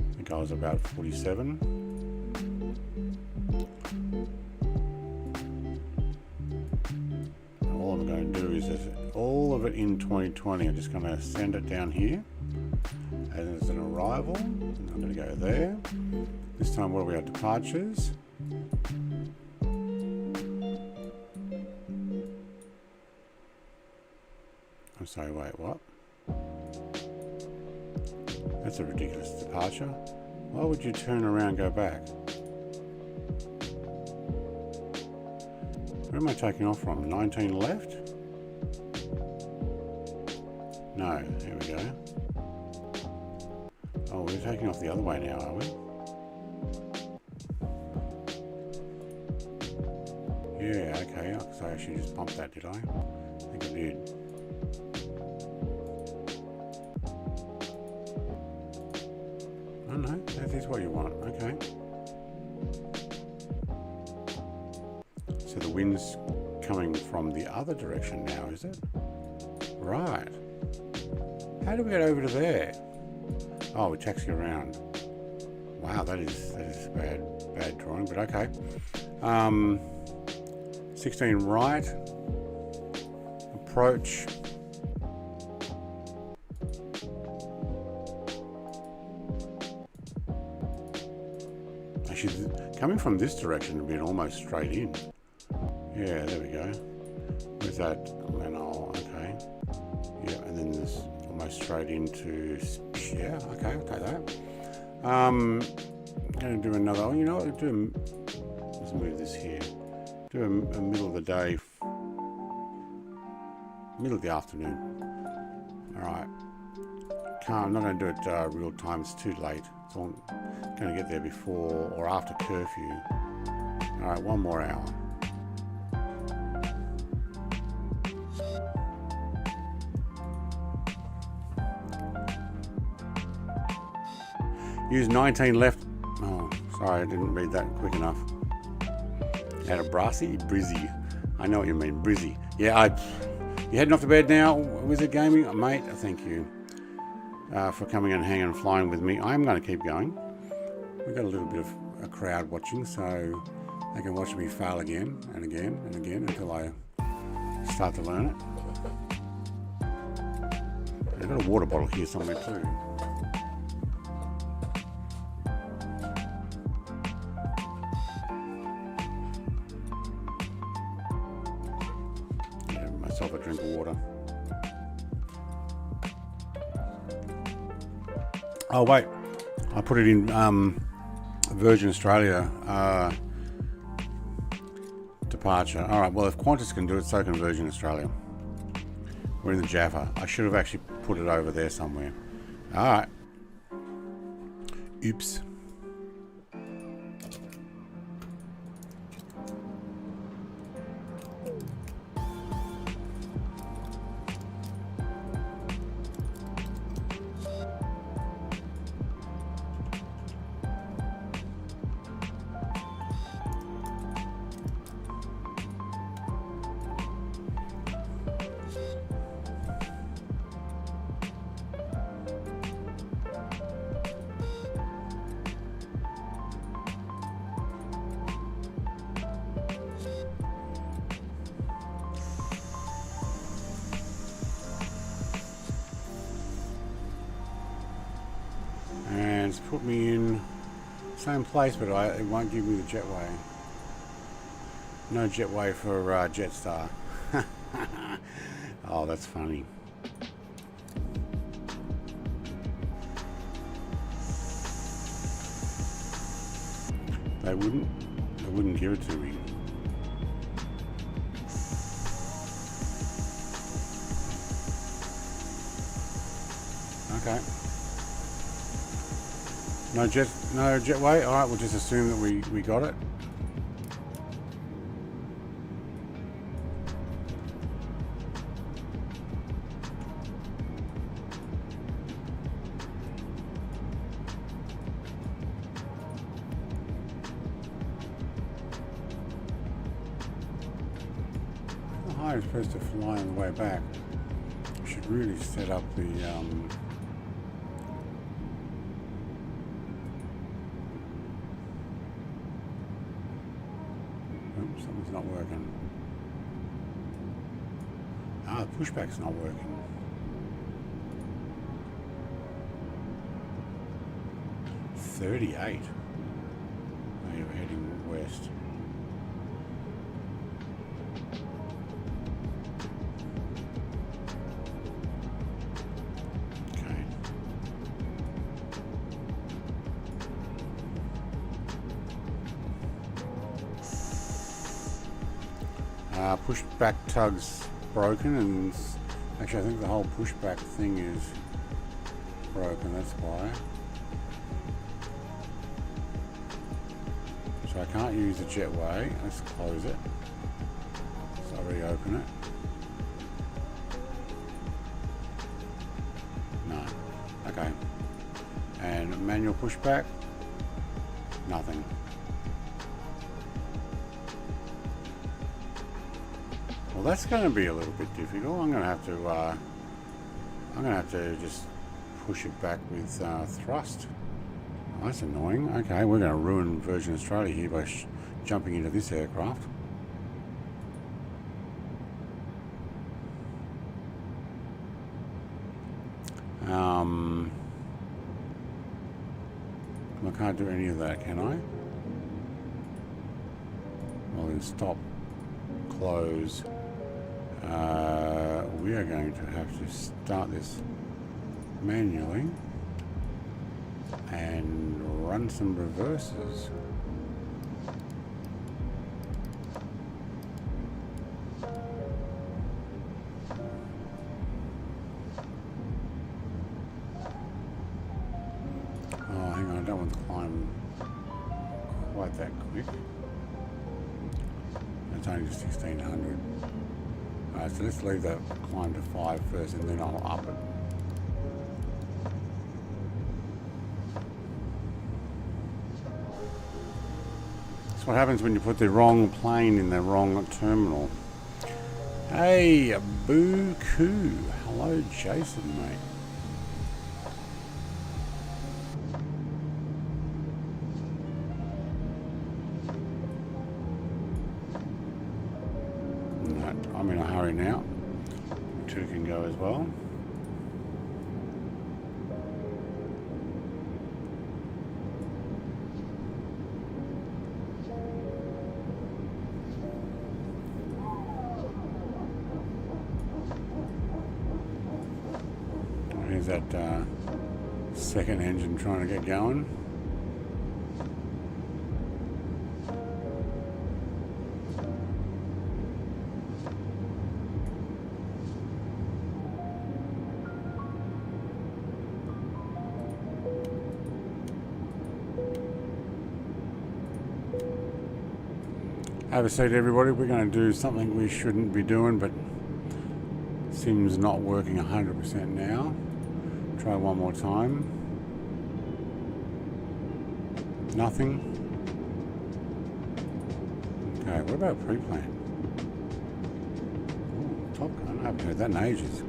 I think I was about 47. All I'm going to do is all of it in 2020. I'm just going to send it down here as an arrival. And I'm going to go there. This time, what are we at? Departures. I'm sorry, wait, what? That's a ridiculous departure. Why would you turn around and go back? Where am I taking off from? 19 left? No, here we go. Oh, we're taking off the other way now, are we? Yeah, okay. So I actually just bumped that, did I? I think I did. Oh no, that is what you want. Okay. So the wind's coming from the other direction now, is it? Right. How do we get over to there? Oh, we taxi around. Wow, that is bad drawing, but okay. 16 right. Approach. Actually, coming from this direction would be almost straight in. Yeah, there we go. Where's that? Lenol, okay. Yeah, and then this almost straight into, yeah, okay, I'll take that. I'm going to do another, oh, you know what, let's move this here. Do a middle of the day, middle of the afternoon. All right. I'm not going to do it real time, it's too late. So I'm going to get there before or after curfew. All right, 1 more hour. Use 19 left. Oh, sorry, I didn't read that quick enough. Out of Brassy? Brizzy. I know what you mean, Brizzy. Yeah, You heading off to bed now, Wizard Gaming? Mate, thank you for coming and hanging and flying with me. I'm going to keep going. We've got a little bit of a crowd watching, so they can watch me fail again and again and again until I start to learn it. I've got a water bottle here somewhere too. Yeah, myself a drink of water. Oh wait, I put it in Virgin Australia departure. All right, well if Qantas can do it, so can Virgin Australia. We're in the Jaffa. I should have actually put it over there somewhere. All right. Oops. And it's put me in same place, but it won't give me the jetway. No jetway for Jetstar. Oh, that's funny. They wouldn't give it to me. Okay. No jetway. All right, we'll just assume that we got it. How high is supposed to fly on the way back? I should really set up the something's not working. Ah, the pushback's not working. $38. Oh, you're heading west. Okay. Pushback tug's broken, and actually I think the whole pushback thing is broken, that's why. So I can't use the jetway. Let's close it. So I reopen it. No. Okay. And manual pushback? Nothing. Well, that's going to be a little bit difficult. I'm going to have to just push it back with thrust. Oh, that's annoying. Okay, we're going to ruin Virgin Australia here by jumping into this aircraft. I can't do any of that, can I? Well, then stop, close. We are going to have to start this manually and run some reverses. Oh, hang on, I don't want to climb quite that quick. It's only 1600. Alright, so let's leave that climb to 5 first, and then I'll up it. That's what happens when you put the wrong plane in the wrong terminal. Hey, Boo Coo. Hello, Jason, mate. Right, I'm in a hurry now. Two can go as well. Here's that second engine trying to get going. Have a seat, everybody. We're going to do something we shouldn't be doing, but seems not working 100% now. Try one more time. Nothing. Okay, what about pre-plan? Ooh, Top Gun. I haven't heard that in ages.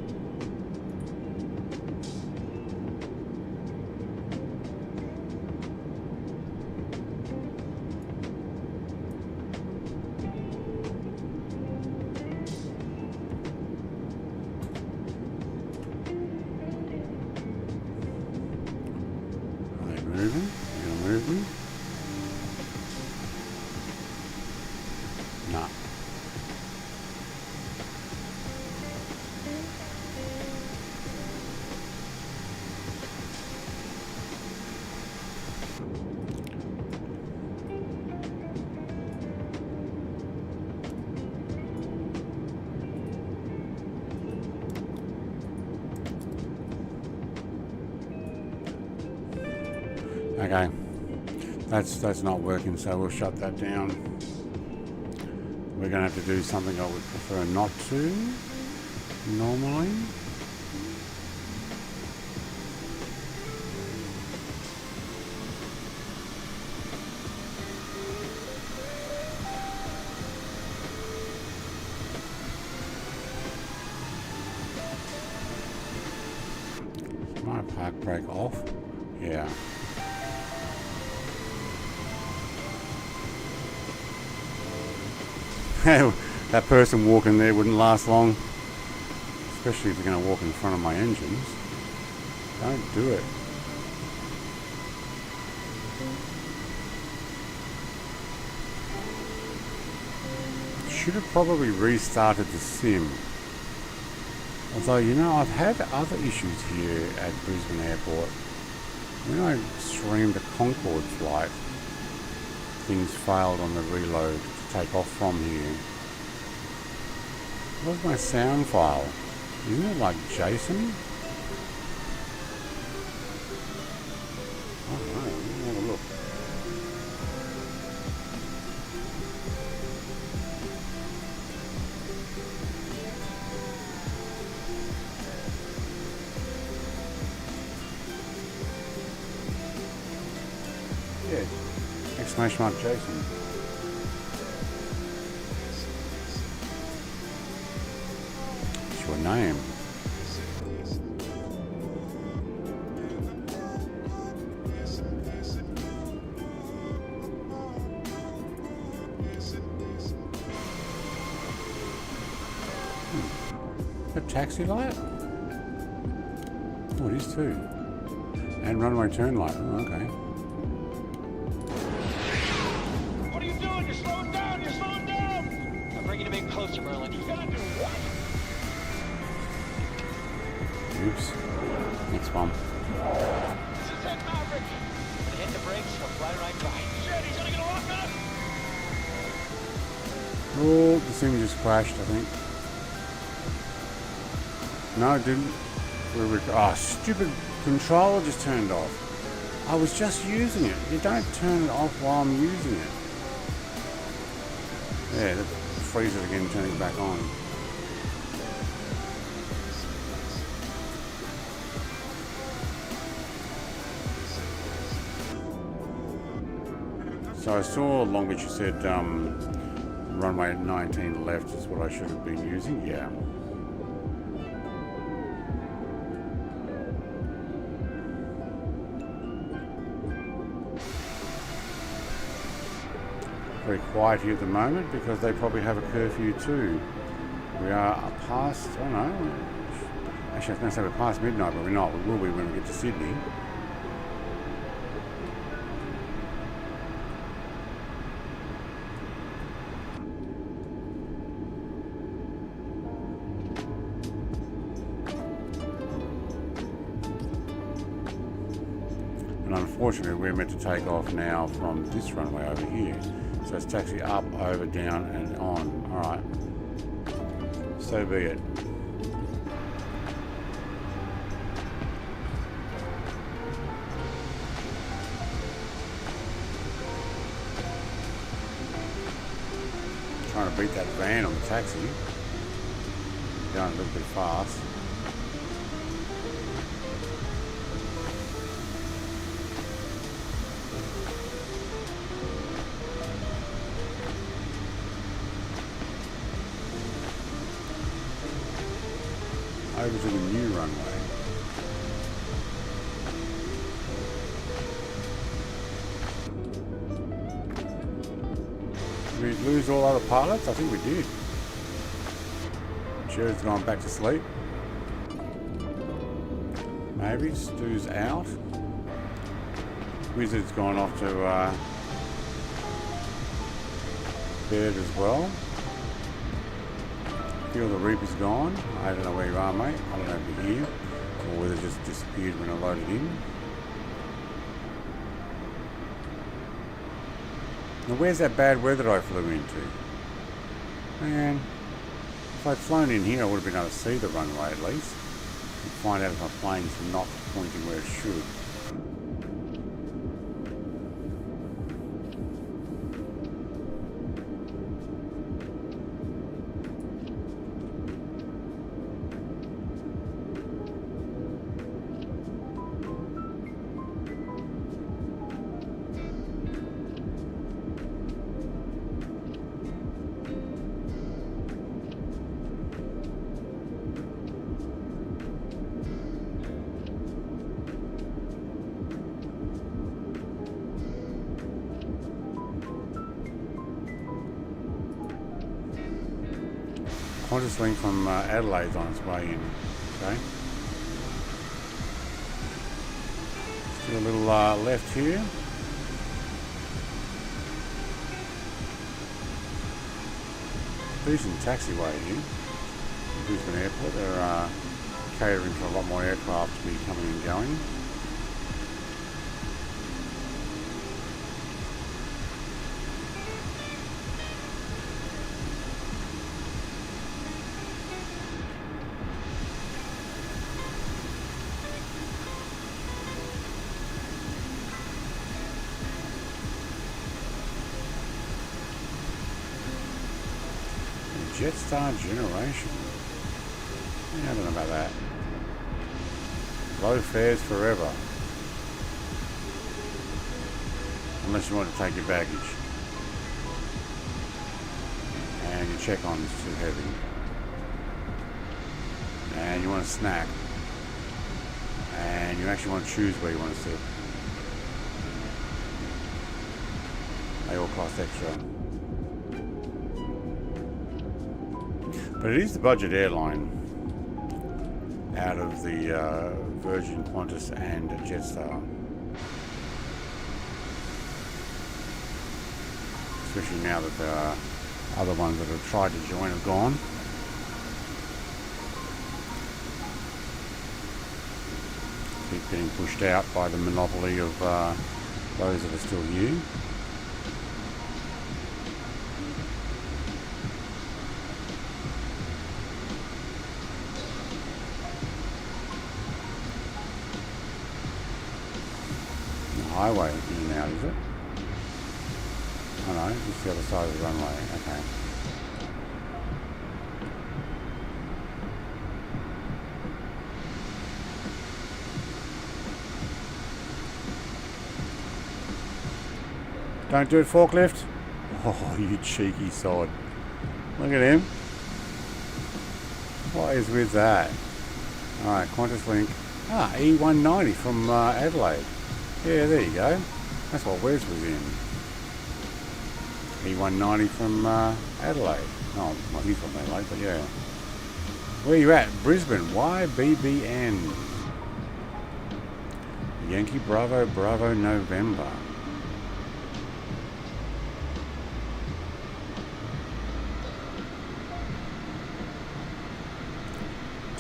Nah. Okay, that's not working, so we'll shut that down. We're going to have to do something I would prefer not to normally. Is my park brake off? Yeah. That person walking there wouldn't last long, especially if you're going to walk in front of my engines. Don't do it. Should have probably restarted the sim. Although, you know, I've had other issues here at Brisbane Airport. When I streamed a Concorde flight, things failed on the reload to take off from here. Where's my sound file? Isn't it like Jason? I don't know. Let me have a look. Yeah. Exclamation mark Jason. Your name. A taxi light? Oh, it is too. And runway turn light. Oh, okay.
What are you doing? You're slowing down! You're slowing down! I'm bringing him in closer, Merlin. You gotta do what?
Oops. Next one.
This is Ted Maverick. Gonna hit the brakes, he'll fly right by. Shit, he's gonna get a rock us!
Oh, the thing just crashed, I think. No, it didn't. Stupid controller just turned off. I was just using it. You don't turn it off while I'm using it. Yeah, that frees it again, turning it back on. So I saw Long Beach, you said Runway 19 left is what I should have been using, yeah. Very quiet here at the moment because they probably have a curfew too. We are past, oh no, actually I was going to say we're past midnight, but we're not. We will be when we get to Sydney. And unfortunately we're meant to take off now from this runway over here. So it's taxi up, over, down and on. Alright. So be it. Trying to beat that van on the taxi. Going a little bit fast. Over to the new runway. Did we lose all other pilots? I think we did. Jared's gone back to sleep. Maybe Stu's out. Wizard's gone off to bed as well. Feel the Reaper's gone. I don't know where you are, mate. I don't know if you're here or whether it just disappeared when I loaded in. Now where's that bad weather I flew into? Man, if I'd flown in here I would have been able to see the runway at least and find out if my plane's not pointing where it should. Qantas link from Adelaide's on its way in. Okay. Still a little left here. Decent taxiway here. Brisbane Airport. They're catering for a lot more aircraft to be coming and going. Jetstar Generation. Yeah, I don't know about that. Low fares forever. Unless you want to take your baggage. And your check-on is too heavy. And you want a snack. And you actually want to choose where you want to sit. They all cost extra. But it is the budget airline out of the Virgin, Qantas and Jetstar. Especially now that the other ones that have tried to join have gone. Keep getting pushed out by the monopoly of those that are still here. Highway in and out, is it? Oh no, just the other side of the runway. Okay. Don't do it, forklift. Oh, you cheeky sod. Look at him. What is with that? Alright, Qantas Link. Ah, E190 from Adelaide. Yeah, there you go. That's what Wes was in. E190 from Adelaide. Oh, well, he's from Adelaide, but yeah. Where you at? Brisbane. YBBN. Yankee Bravo Bravo November.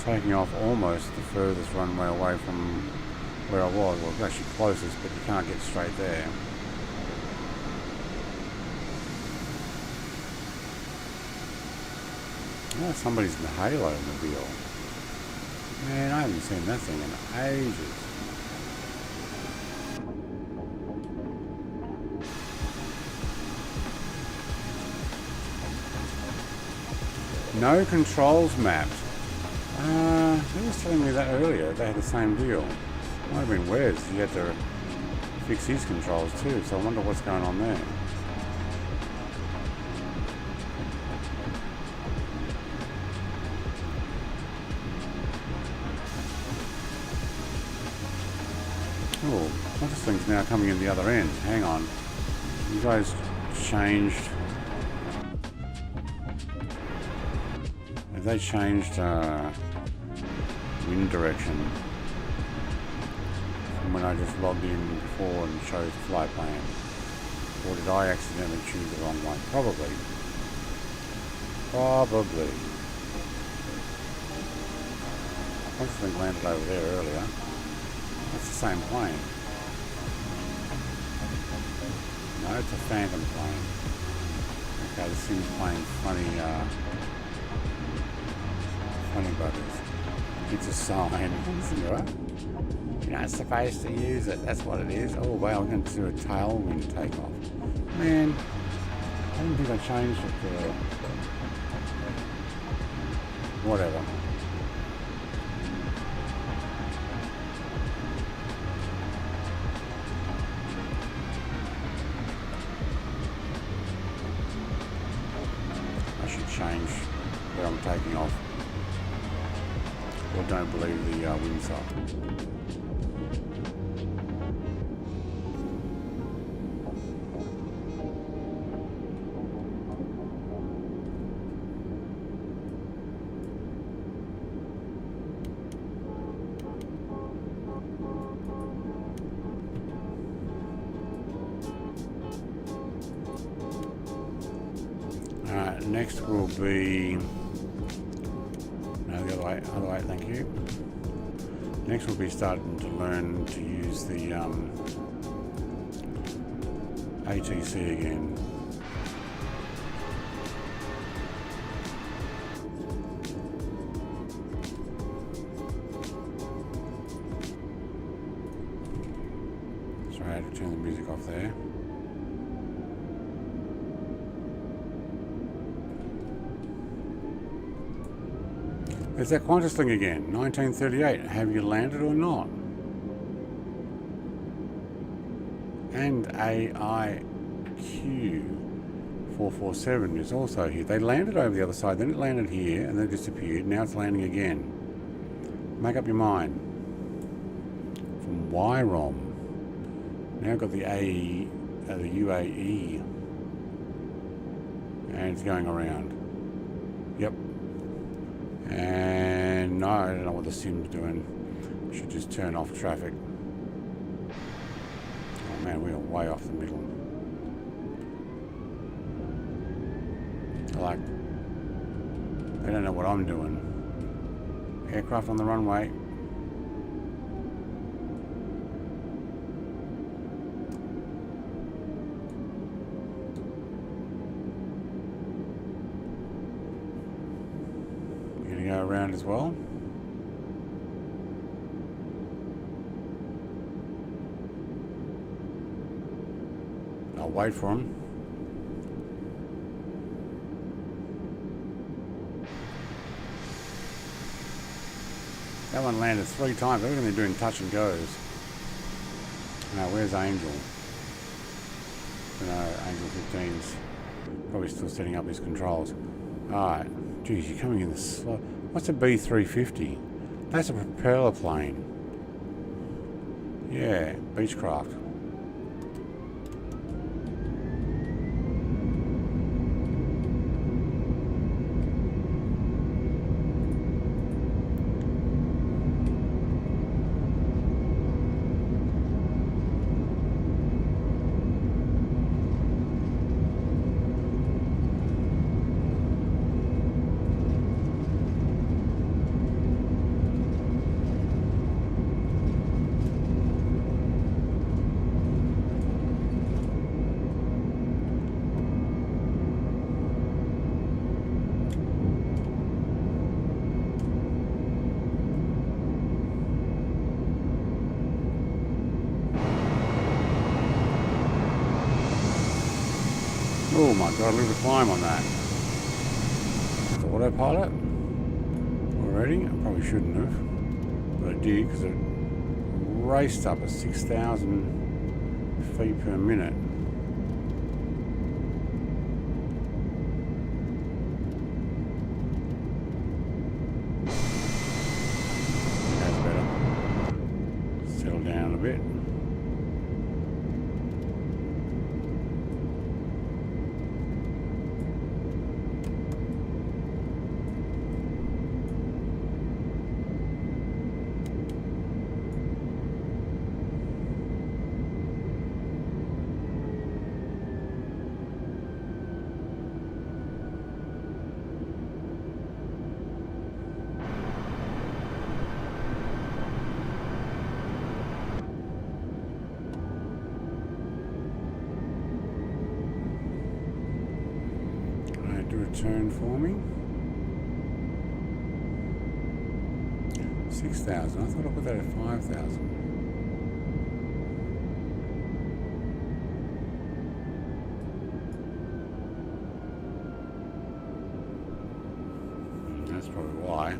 Taking off almost the furthest runway away from where I was. Well, it's actually closest, but you can't get straight there. Oh, somebody's in the Halo mobile. Man, I haven't seen that thing in ages. No controls mapped. He was telling me that earlier. They had the same deal. Might have been Wes. He had to fix his controls too, so I wonder what's going on there. Oh, this thing's now coming in the other end. Hang on. You guys changed... Have they changed wind direction from when I just logged in before and chose the flight plan? Or did I accidentally choose the wrong one? Probably. Probably. I think landed over there earlier. That's the same plane. No, it's a Phantom plane. Okay, this thing's playing funny buggers. It's a sign. You're not supposed to use it. That's what it is. Oh, wow, I'm going to do a tailwind takeoff. Man, I didn't think I changed it to... Whatever. I should change where I'm taking off. Or don't believe the wind's up. Alright, next will be... No, the other way, thank you. Next we'll be starting to learn to use the ATC again. Sorry, I had to turn the music off there. There's that Qantas thing again, 1938. Have you landed or not? And AIQ447 is also here. They landed over the other side, then it landed here, and then disappeared. Now it's landing again. Make up your mind. From YROM. Now got the UAE. And it's going around. Yep. And no, I don't know what the sim's doing. Should just turn off traffic. Oh man, we are way off the middle. Like, they don't know what I'm doing. Aircraft on the runway. Go around as well. I'll wait for him. That one landed 3 times. Everything they're doing touch and goes. Now, where's Angel? No, Angel 15's probably still setting up his controls. Alright. Geez, you're coming in the slow. What's a B350? That's a propeller plane. Yeah, Beechcraft. Oh my god, look at the climb on that. It's autopilot already. I probably shouldn't have, but I did because it raced up at 6,000 feet per minute. That's better. Settle down a bit. Turn for me. 6,000. I thought I put that at 5,000. That's probably why.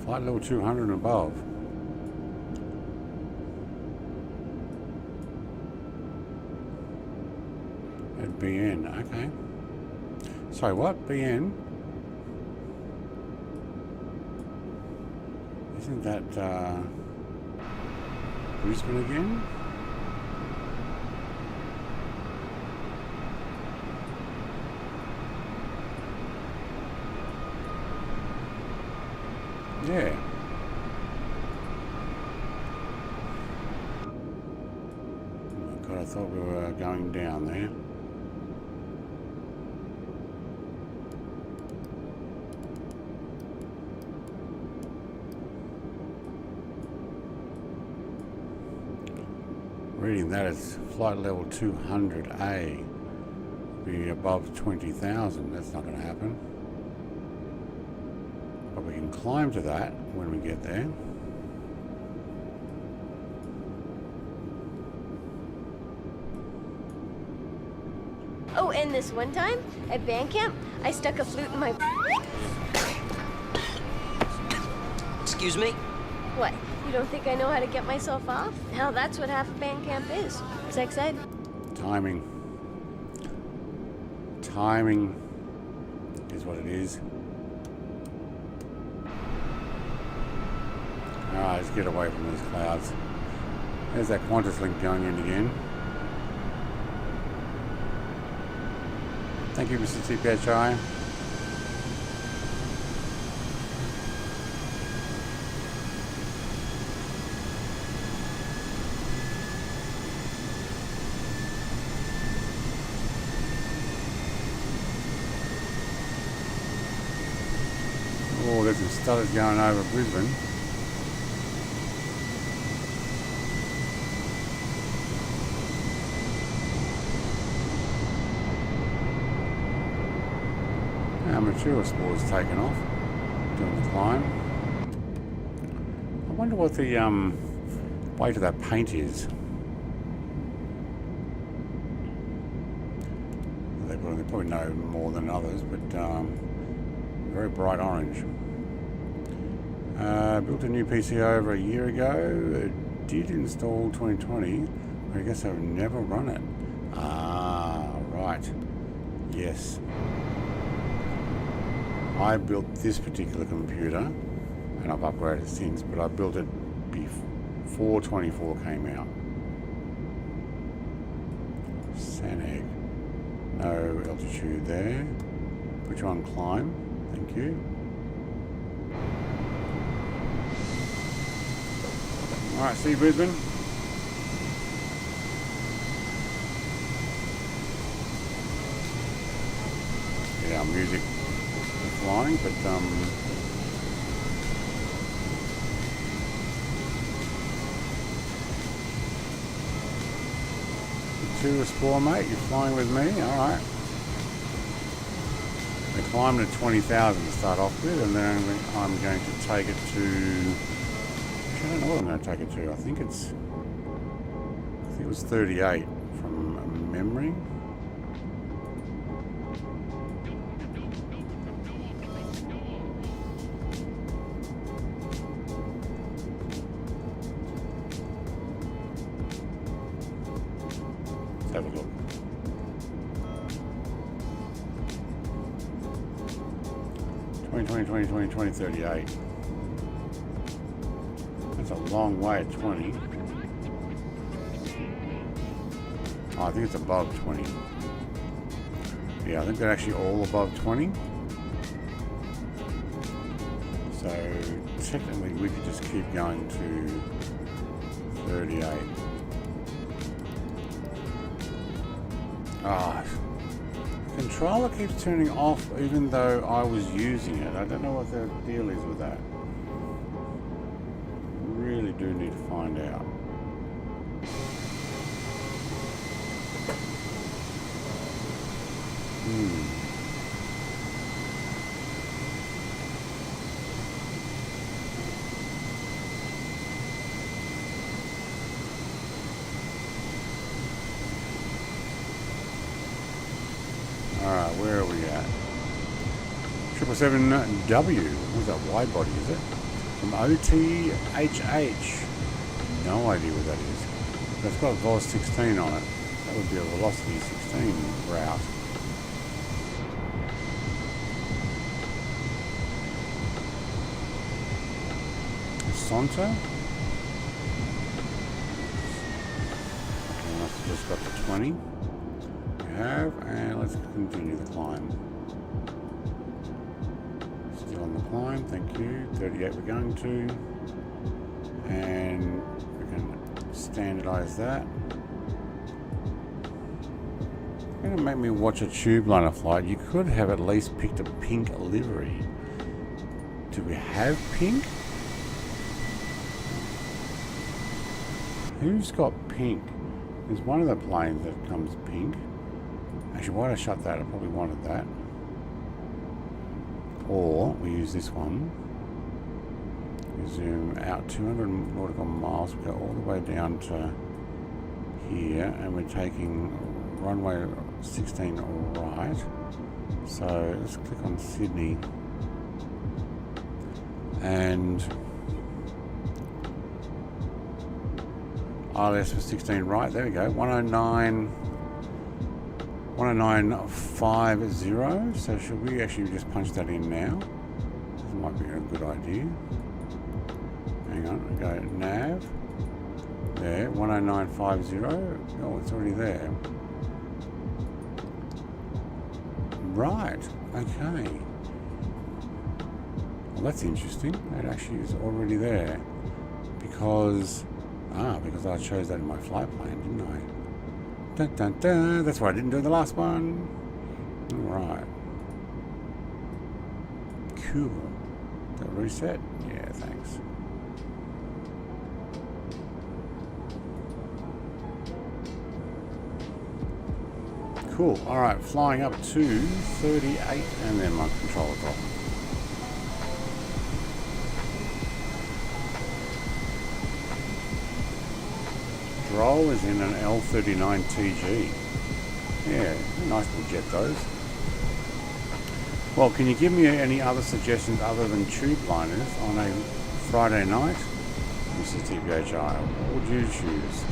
Flight level 200 and above. At BN, okay. Sorry, what? BN? Isn't that Brisbane again? Yeah. Oh my god, I thought we were going down there. Reading that it's flight level 200A, be above 20,000. That's not going to happen. But we can climb to that when we get there.
Oh, and this one time at band camp, I stuck a flute in my...
Excuse me?
What? You don't think I know how to get myself off? Hell, that's what half of band camp is. Sex ed.
Timing. Timing is what it is. Alright, let's get away from these clouds. There's that Qantas link going in again. Thank you, Mr. TPHI. Oh, there's some stutters going over Brisbane. Our mature spore's taken off, doing the climb. I wonder what the weight of that paint is. They probably know more than others, but very bright orange. Built a new PC over a year ago. Did install 2020. I guess I've never run it. Ah, right. Yes. I built this particular computer, and I've upgraded since, but I built it before 24 came out. Saneg. No altitude there. Put you on climb. Thank you. Alright, see you, Brisbane. Yeah, music is flying, but to explore, mate. You're flying with me. Alright. We climbed to 20,000 to start off with, and then I'm going to take it to... I don't know what I'm going to take it to. I think it was 38 from memory. Let's have a look. 2038. That's a long way at 20. Oh, I think it's above 20. Yeah, I think they're actually all above 20. So technically we could just keep going to 38. Ah, the controller keeps turning off even though I was using it. I don't know what the deal is with that. Really do need to find out. Alright, where are we at? 777W. What's that, wide body, is it? From OTHH. No idea what that is. But it's got VOS 16 on it. That would be a Velocity 16 route. Sonta? Okay, must have just got to 20. We have, and let's continue the climb. Still on the climb, thank you. 38 we're going to. And we can standardize that. It's going to make me watch a tube liner flight. You could have at least picked a pink livery. Do we have pink? Who's got pink? There's one of the planes that comes pink. Actually, why did I shut that? I probably wanted that. Or we use this one. We zoom out 200 nautical miles. We go all the way down to here, and we're taking runway 16 right. So let's click on Sydney. And ILS for 16 right, there we go, 109.50. So should we actually just punch that in now? This might be a good idea. Hang on, we go nav. There, 109.50. Oh, it's already there. Right, okay. Well, that's interesting. It actually is already there. Because I chose that in my flight plan, didn't I? Dun, dun, dun. That's why I didn't do the last one. Alright. Cool. Did I reset? Yeah, thanks. Cool. Alright, flying up to 38, and then my controller dropped. Roll is in an L39 TG. Yeah, nice little jet those. Well, can you give me any other suggestions other than tube liners on a Friday night? Mr. TPHI, what would you choose?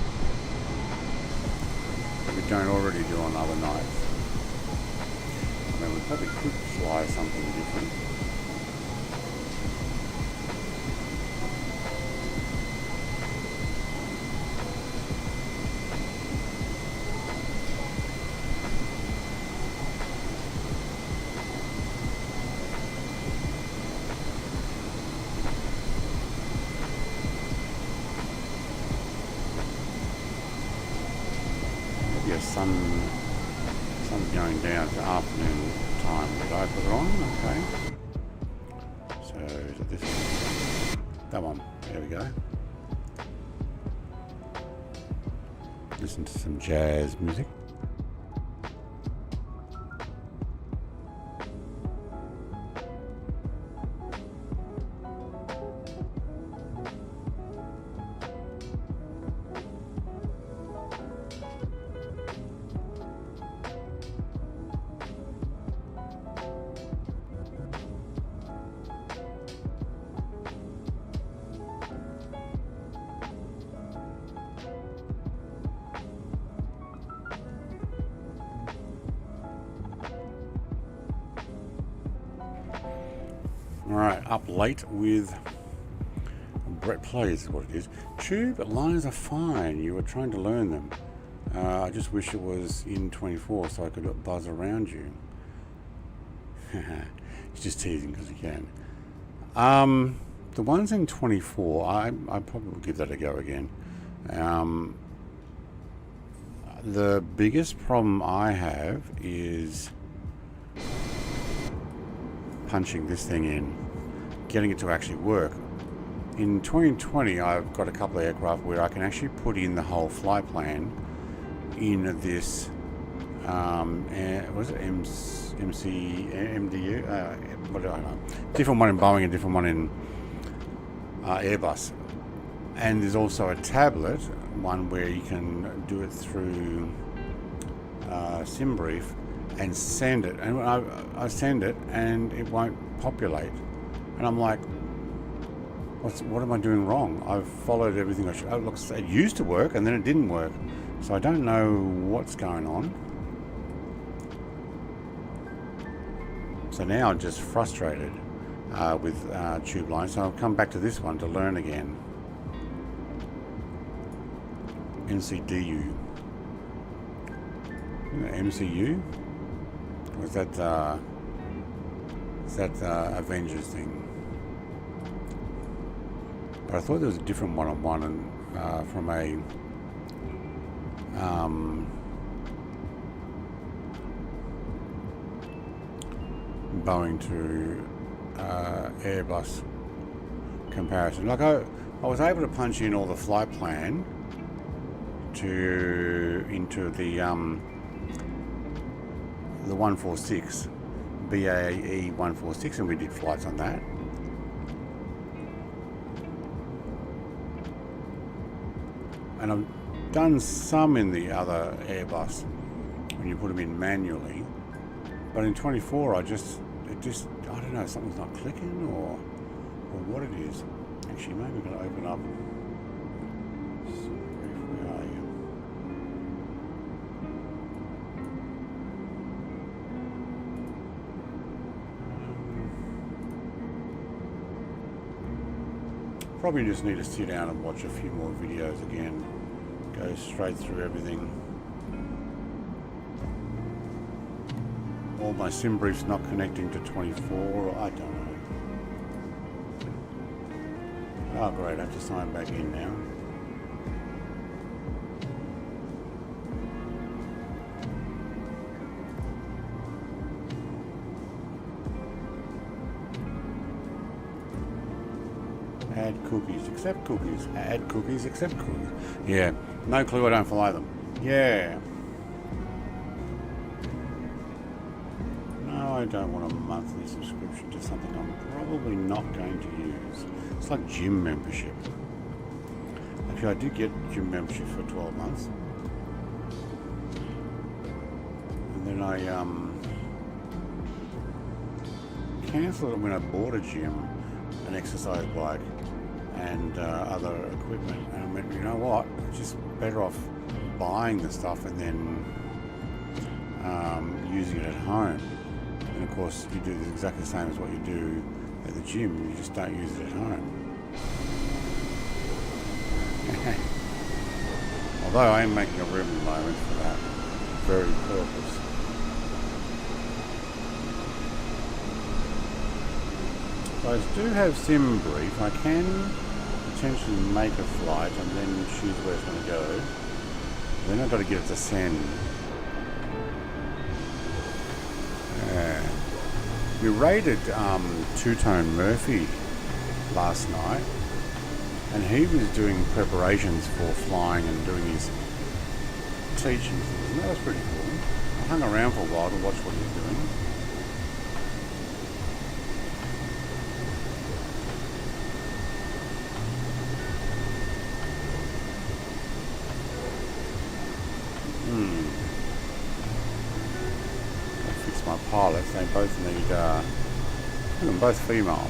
That we don't already do on other nights. I mean, we probably could fly something different. sun's going down. It's afternoon time. Did I put it on? Okay. So is it this one? That one. There we go. Listen to some jazz music. Alright, up late with Brett Plays is what it is. Tube lines are fine. You were trying to learn them. I just wish it was in 24 so I could buzz around you. It's just teasing because you can. The ones in 24, I probably will give that a go again. The biggest problem I have is punching this thing in, getting it to actually work. In 2020 I've got a couple of aircraft where I can actually put in the whole flight plan in this was it MDU? What do I know? Different one in Boeing and different one in Airbus. And there's also a tablet, one where you can do it through SimBrief and send it, and I send it and it won't populate, and I'm like, what am I doing wrong? I've followed everything I should. Oh, look, it used to work and then it didn't work, so I don't know what's going on. So now I'm just frustrated with tube lines, so I'll come back to this one to learn again. NCDU. MCU? Or is that Avengers thing? But I thought there was a different one-on-one and from a Boeing to Airbus comparison. Like I was able to punch in all the flight plan into the 146 BAE 146, and we did flights on that. And I've done some in the other Airbus when you put them in manually, but in 24 I don't know, something's not clicking or what it is. Actually, maybe I'm going to open up. Where are you? Probably just need to sit down and watch a few more videos again. Go straight through everything. All my SimBrief's not connecting to 24, I don't know. Oh great, I have to sign back in now. Add cookies, accept cookies. Add cookies, accept cookies. Yeah, no clue, I don't follow them. Yeah. No, I don't want a monthly subscription to something I'm probably not going to use. It's like gym membership. Actually, I did get gym membership for 12 months. And then I cancelled it when I bought a gym, an exercise bike, and other equipment, and I went, you know what, it's just better off buying the stuff and then using it at home. And of course you do exactly the same as what you do at the gym, you just don't use it at home. Although I am making a revenue moment for that very purpose. So I do have SimBrief. I can potentially make a flight and then choose where it's going to go. Then I've got to get it to send. We raided Two-Tone Murphy last night, and he was doing preparations for flying and doing his teaching. And that was pretty cool. I hung around for a while to watch what he was doing. My pilots, they both need, they're both female,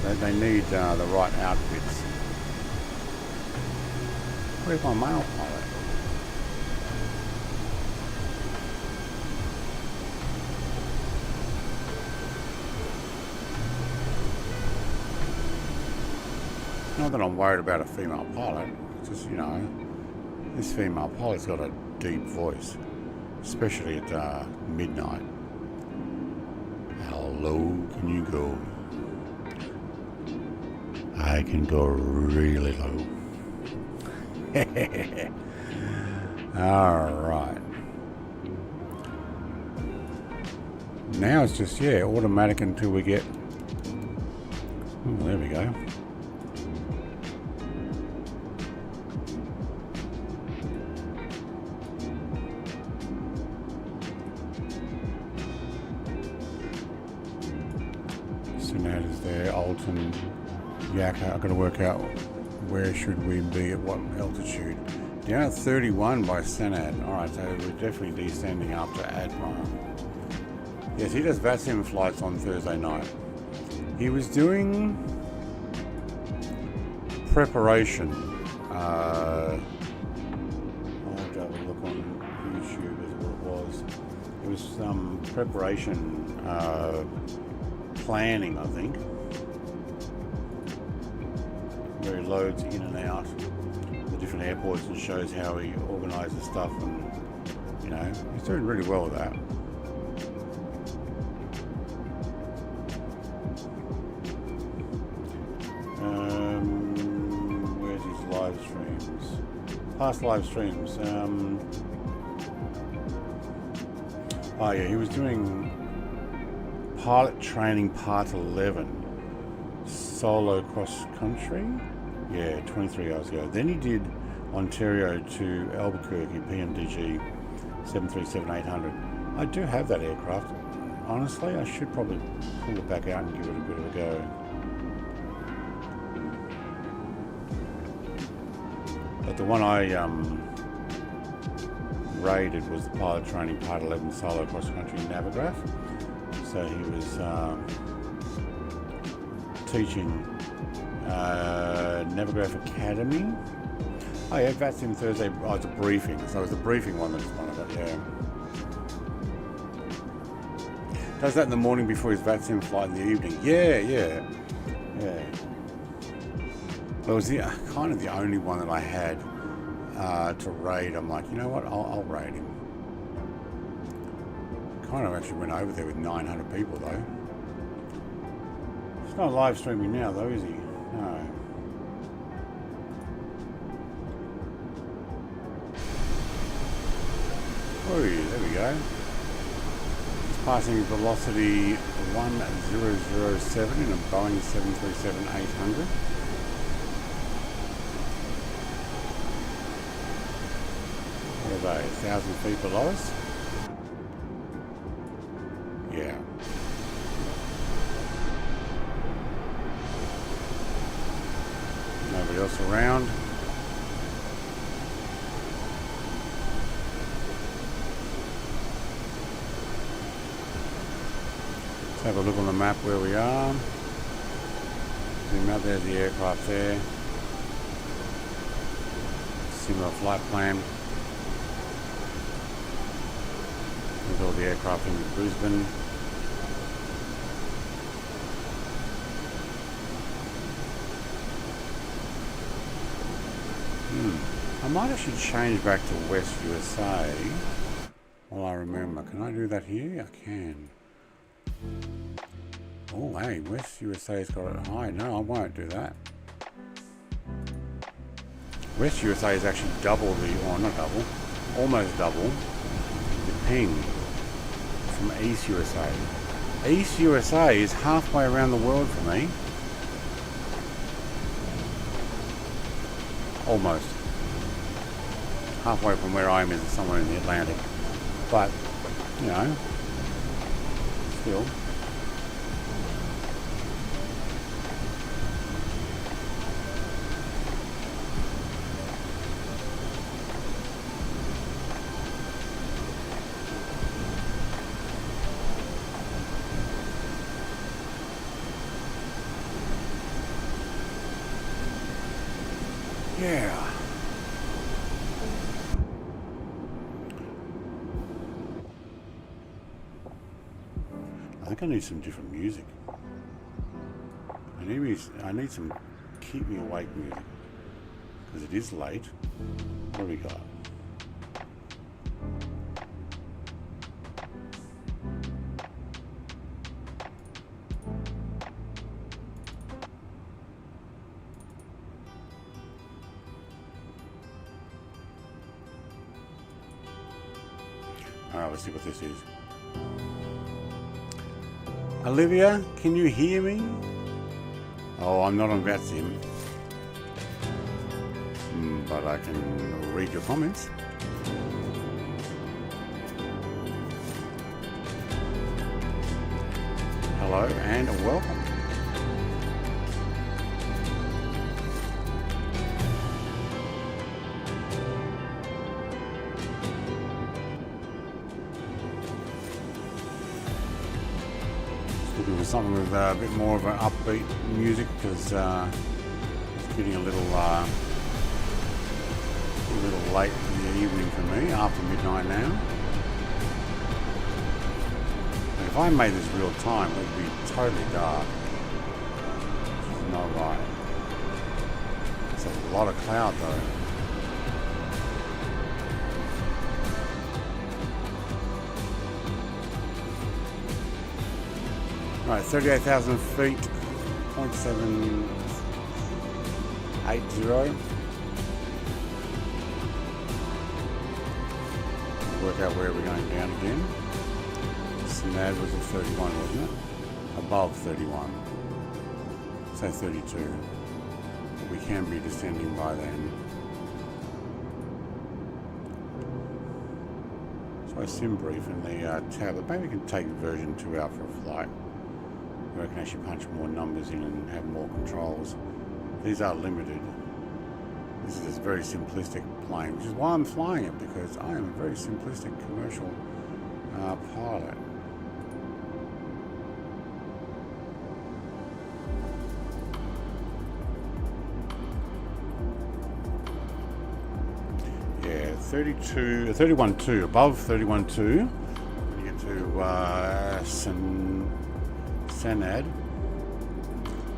they need the right outfits. Where's my male pilot? Not that I'm worried about a female pilot, it's just, you know, this female pilot's got a deep voice, especially at midnight. How low can you go? I can go really low. Alright. Now it's just, yeah, automatic until we get... Oh, there we go. Alton, Yakka. I've got to work out where should we be at what altitude. Down at 31 by Senad. Alright, so we're definitely descending after Admiral. Yes, he does VATSIM flights on Thursday night. He was doing preparation. I'll have to have a look on YouTube as what it was. It was some preparation planning, I think. Where he loads in and out the different airports and shows how he organises stuff, and you know, he's doing really well with that. Where's his live streams? Past live streams. Oh yeah, he was doing pilot training part 11. Solo cross country, yeah, 23 hours ago. Then he did Ontario to Albuquerque, PMDG 737-800. I do have that aircraft. Honestly, I should probably pull it back out and give it a bit of a go. But the one I raided was the pilot training part 11 solo cross country Navigraph. So he was teaching Navigraph Academy. Oh yeah, VATSIM Thursday. Oh, it's a briefing. So it was the briefing one that's one of it, yeah. Does that in the morning before his VATSIM flight in the evening. Yeah. Well, it was kind of the only one that I had to raid. I'm like, you know what, I'll raid him. Kind of actually went over there with 900 people though. He's not live streaming now though, is he? No. Oh, there we go. He's passing velocity 1007 in a Boeing 737-800. What are they, 1,000 feet below us? Yeah. Nobody else around. Let's have a look on the map where we are. Zoom out, there's the aircraft there. Similar flight plan. There's all the aircraft in Brisbane. I might actually change back to West USA while I remember. Can I do that here? I can. Oh, hey, West USA's got it high. No, I won't do that. West USA is actually double the, or not double, almost double the ping from East USA. East USA is halfway around the world for me. Almost. Halfway from where I am is somewhere in the Atlantic. But, you know, still. Yeah. I think I need some different music. I need some keep me awake music. Because it is late. What do we got? Alright, let's see what this is. Olivia, can you hear me? Oh, I'm not on VATSIM. But I can read your comments. Hello and welcome. Looking for something with a bit more of an upbeat music because it's getting a little late in the evening for me, after midnight now. And if I made this real time, it would be totally dark. Which is not right. It's a lot of cloud though. Right, 38,000 feet, 0.780. Work out where we're going down again. SNAD was at 31, wasn't it? Above 31. Say 32. We can be descending by then. So I sim brief in the tablet. Maybe we can take version 2 out for a flight. Where I can actually punch more numbers in and have more controls. These are limited. This is a very simplistic plane, which is why I'm flying it, because I am a very simplistic commercial pilot. Yeah, 31.2, above 31.2. You get to SNAD.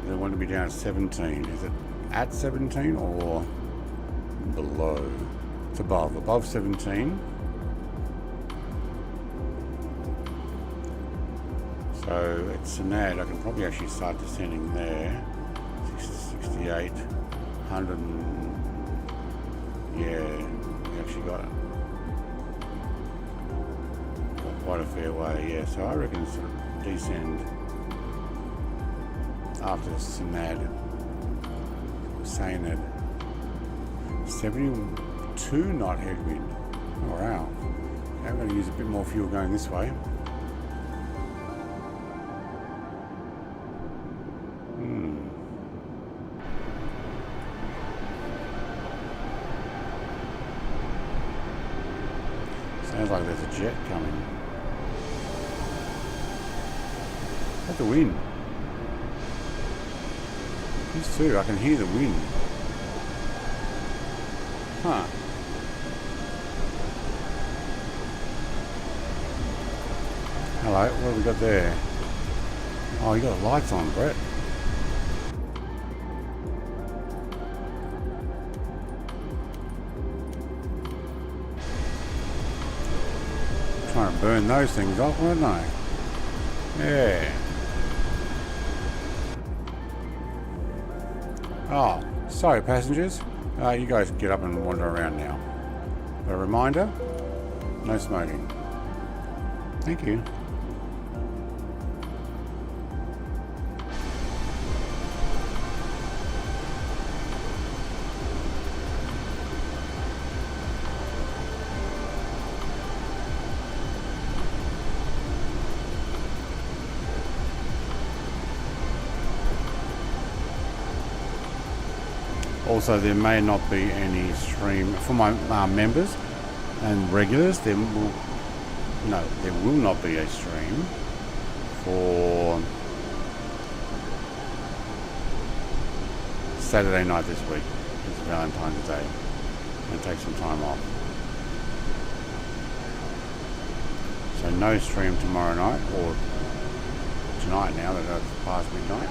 They want to be down at 17. Is it at 17 or below? It's above 17. So at SNAD, I can probably actually start descending there. 68, 100, yeah, we actually got quite a fair way, yeah. So I reckon sort of descend after SNAD. Saying that 72 knot headwind. Oh wow. Okay, I'm going to use a bit more fuel going this way. Sounds like there's a jet coming. That's the wind. These two, I can hear the wind. Huh. Hello, what have we got there? Oh, you got the lights on, Brett. Trying to burn those things off, weren't they? Yeah. Oh, sorry passengers. You guys get up and wander around now. But a reminder, no smoking. Thank you. Also, there may not be any stream for my members and regulars. There will not be a stream for Saturday night this week. It's Valentine's Day. I'm going to take some time off. So no stream tomorrow night, or tonight now that it's past midnight.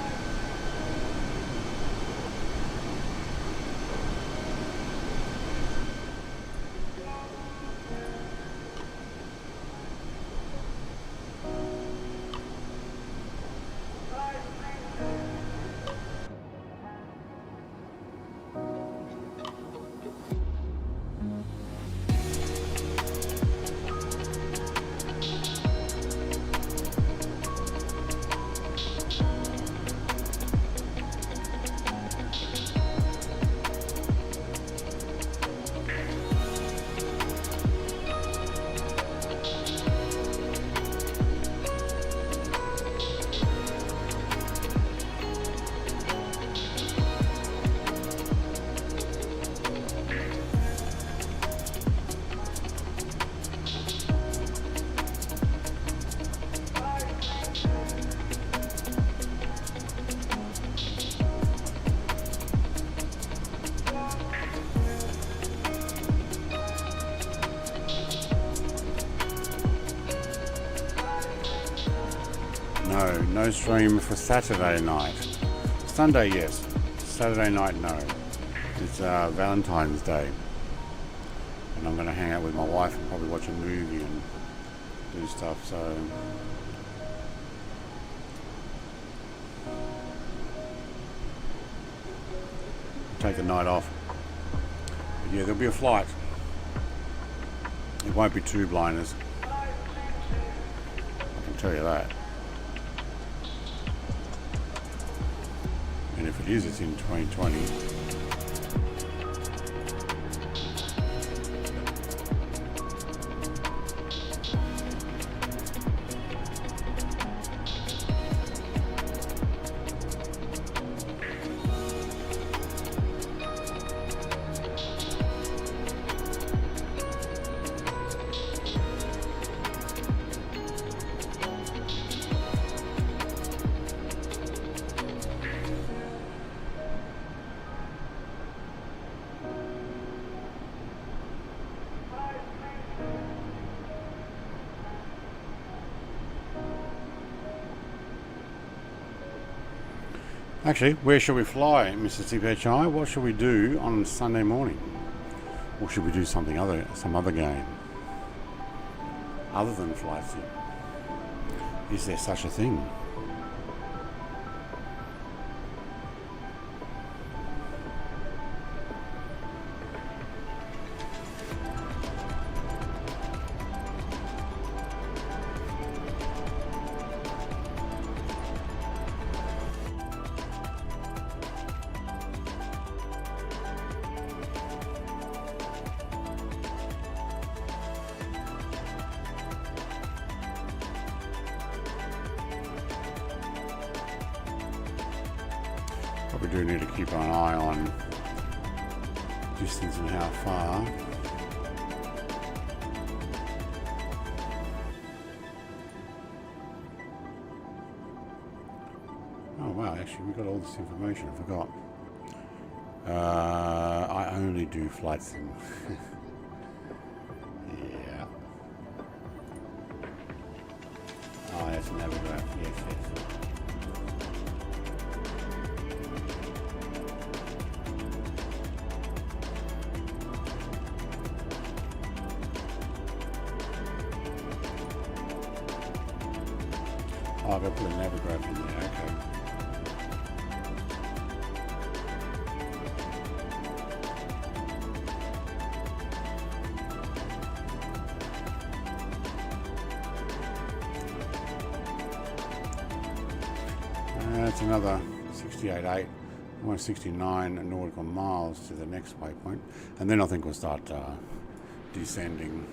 No stream for Saturday night. Sunday, yes. Saturday night, no. It's Valentine's Day. And I'm going to hang out with my wife and probably watch a movie and do stuff, so... take the night off. But yeah, there'll be a flight. It won't be two blinders. I can tell you that. And if it is, it's in 2020. Actually, where shall we fly, Mr. TPHI? What shall we do on Sunday morning? Or should we do some other game? Other than Flight Sim? Is there such a thing? We do need to keep an eye on distance and how far. Oh wow, actually we got all this information, I forgot. I only do Flight Sim. Yeah. Oh, that's Navigraph, yes. Oh, I've got to put a Navigraph in there, okay. That's another 68.8, 169 nautical miles to the next waypoint. And then I think we'll start descending.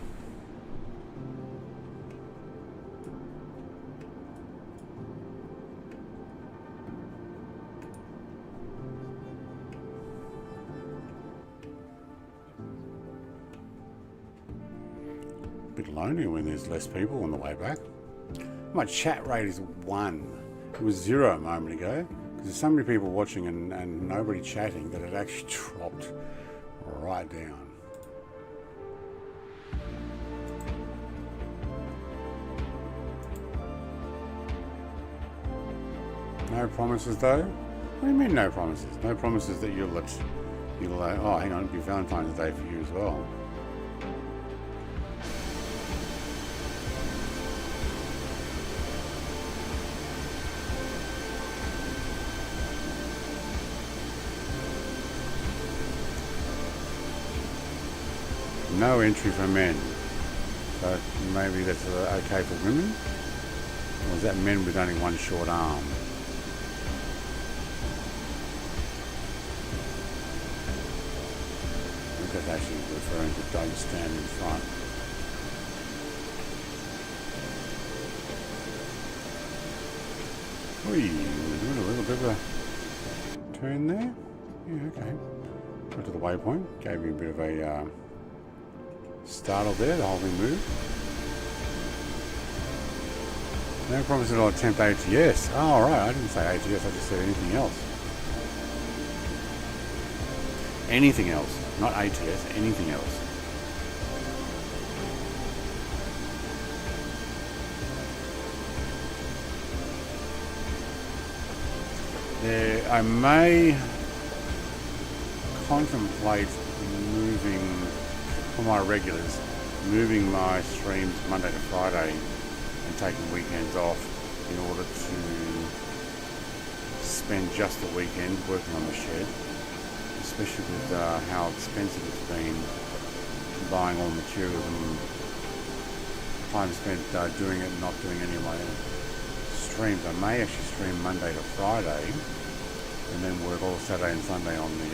bit lonely when there's less people on the way back. My chat rate is 1. It was 0 a moment ago. Because there's so many people watching and nobody chatting that it actually dropped right down. No promises though? What do you mean no promises? No promises that you'll oh hang on, it'll be Valentine's Day for you as well. No entry for men. So maybe that's okay for women? Or is that men with only one short arm? I think that's actually referring to don't stand in front. Whee, we're doing a little bit of a turn there. Yeah, okay. Got to the waypoint, gave me a bit of a startle there, the whole thing moved. No promise at all, attempt ATS. Oh, alright, I didn't say ATS, I just said anything else. Anything else, not ATS, anything else. I may contemplate moving, for my regulars, moving my streams Monday to Friday and taking weekends off in order to spend just the weekend working on the shed, especially with how expensive it's been buying all materials and time spent doing it and not doing any of my streams. I may actually stream Monday to Friday and then work all Saturday and Sunday on the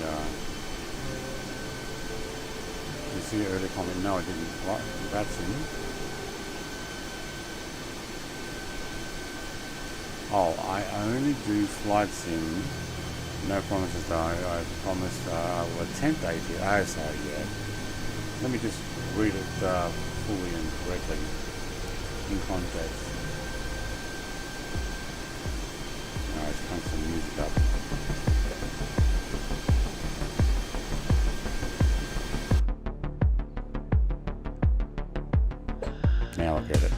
you see an earlier comment? No, I didn't. Right, that's in. Oh, I only do flight sim. No promises though. I promised I will attempt ATS. Oh, sorry, yeah. Let me just read it fully and correctly in context. Alright, let's crank some music up. Now I get it.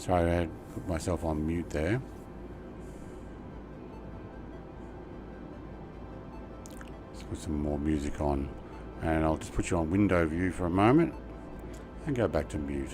Sorry, I had put myself on mute there. Let's put some more music on, and I'll just put you on window view for a moment and go back to mute.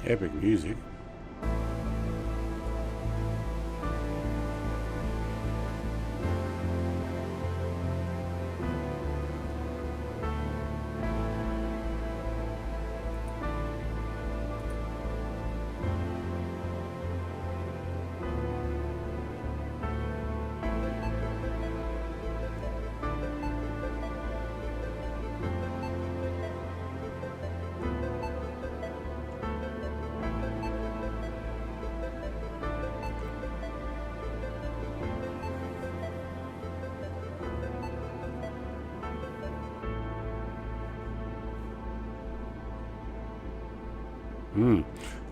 Epic music.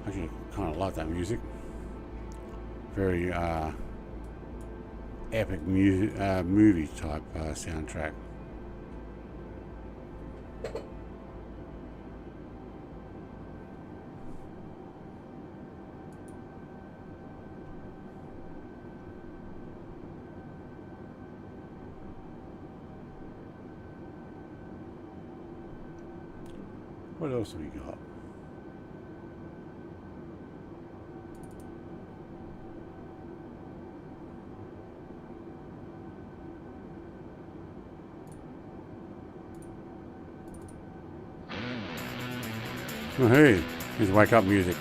Actually, kind of like that music. Very epic movie type soundtrack. What else have we got? Oh, hey, here's wake up music.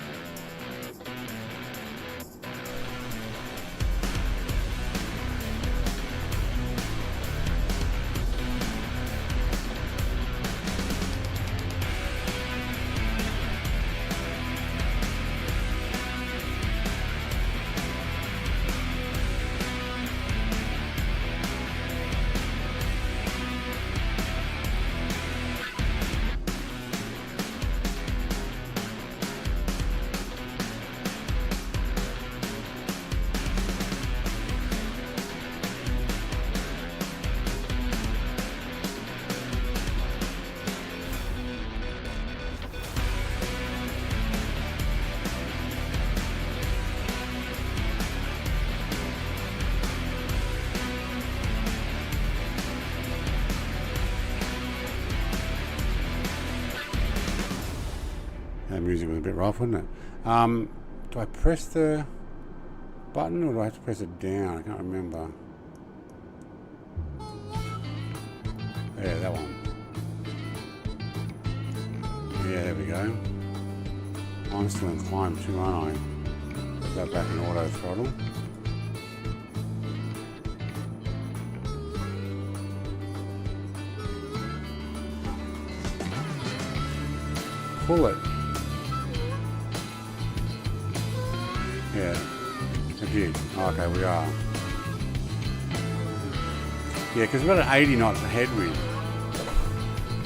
music was a bit rough, wasn't it? Do I press the button or do I have to press it down? I can't remember. Yeah, that one. Yeah, there we go. I'm still in climb 2, aren't I? Put that back in auto throttle. Pull it. Yeah, I did. Okay, we are. Yeah, because we've got an 80 knots headwind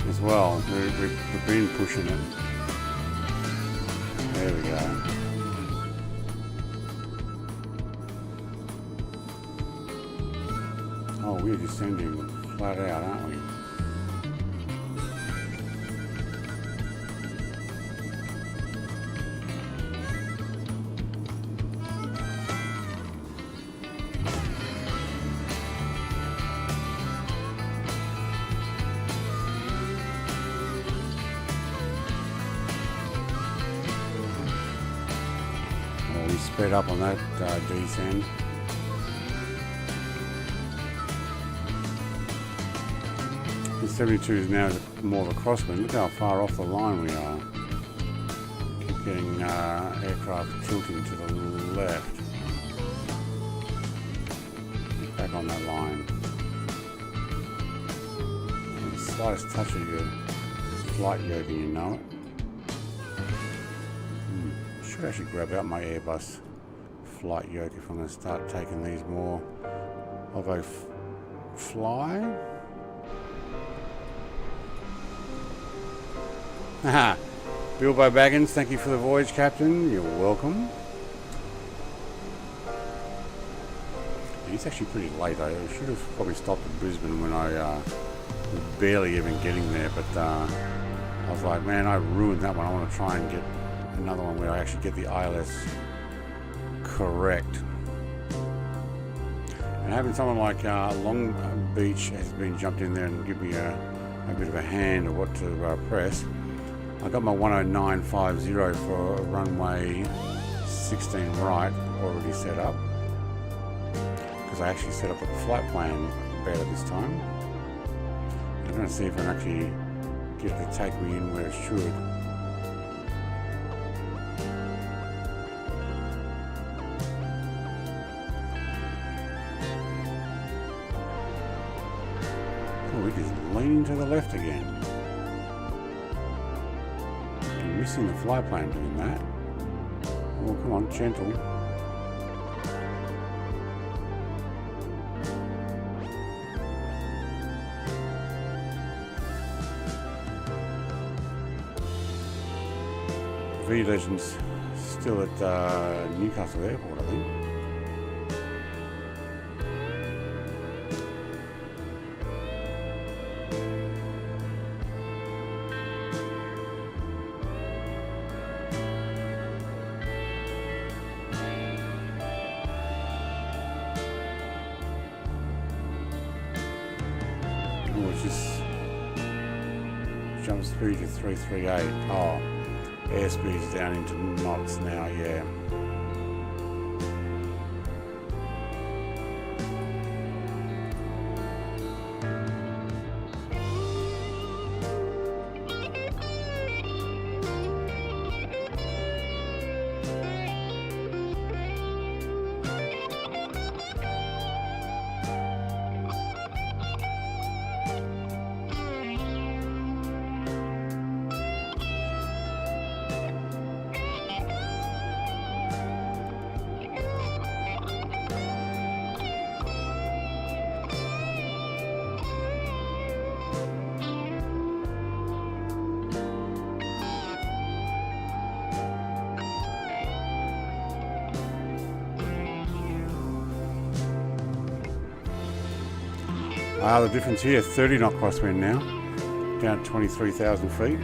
as well. We've been pushing it. There we go. Oh, we're descending flat out, aren't we? Sped up on that descent. The 72 is now more of a crosswind. Look how far off the line we are. Keep getting aircraft tilting to the left. Back on that line. And the slightest touch of your flight yoke and you know it. Should actually grab out my Airbus flight yoke if I'm going to start taking these more of a fly. Haha, Bilbo Baggins, thank you for the voyage, Captain. You're welcome. It's actually pretty late. I should have probably stopped at Brisbane when I was barely even getting there, but I was like, man, I ruined that one. I want to try and get another one where I actually get the ILS correct. And having someone like Long Beach has been jumped in there and give me a bit of a hand of what to press. I got my 10950 for runway 16 right already set up because I actually set up a flight plan better this time. I'm going to see if I can actually get it to take me in where it should. We're just leaning to the left again. I'm missing the fly plan doing that. Oh, come on, gentle. V-Legends still at Newcastle Airport, I think. Jump speed to 338. Oh, airspeed's down into knots now, yeah. The difference here, 30 knot crosswind now, down 23,000 feet.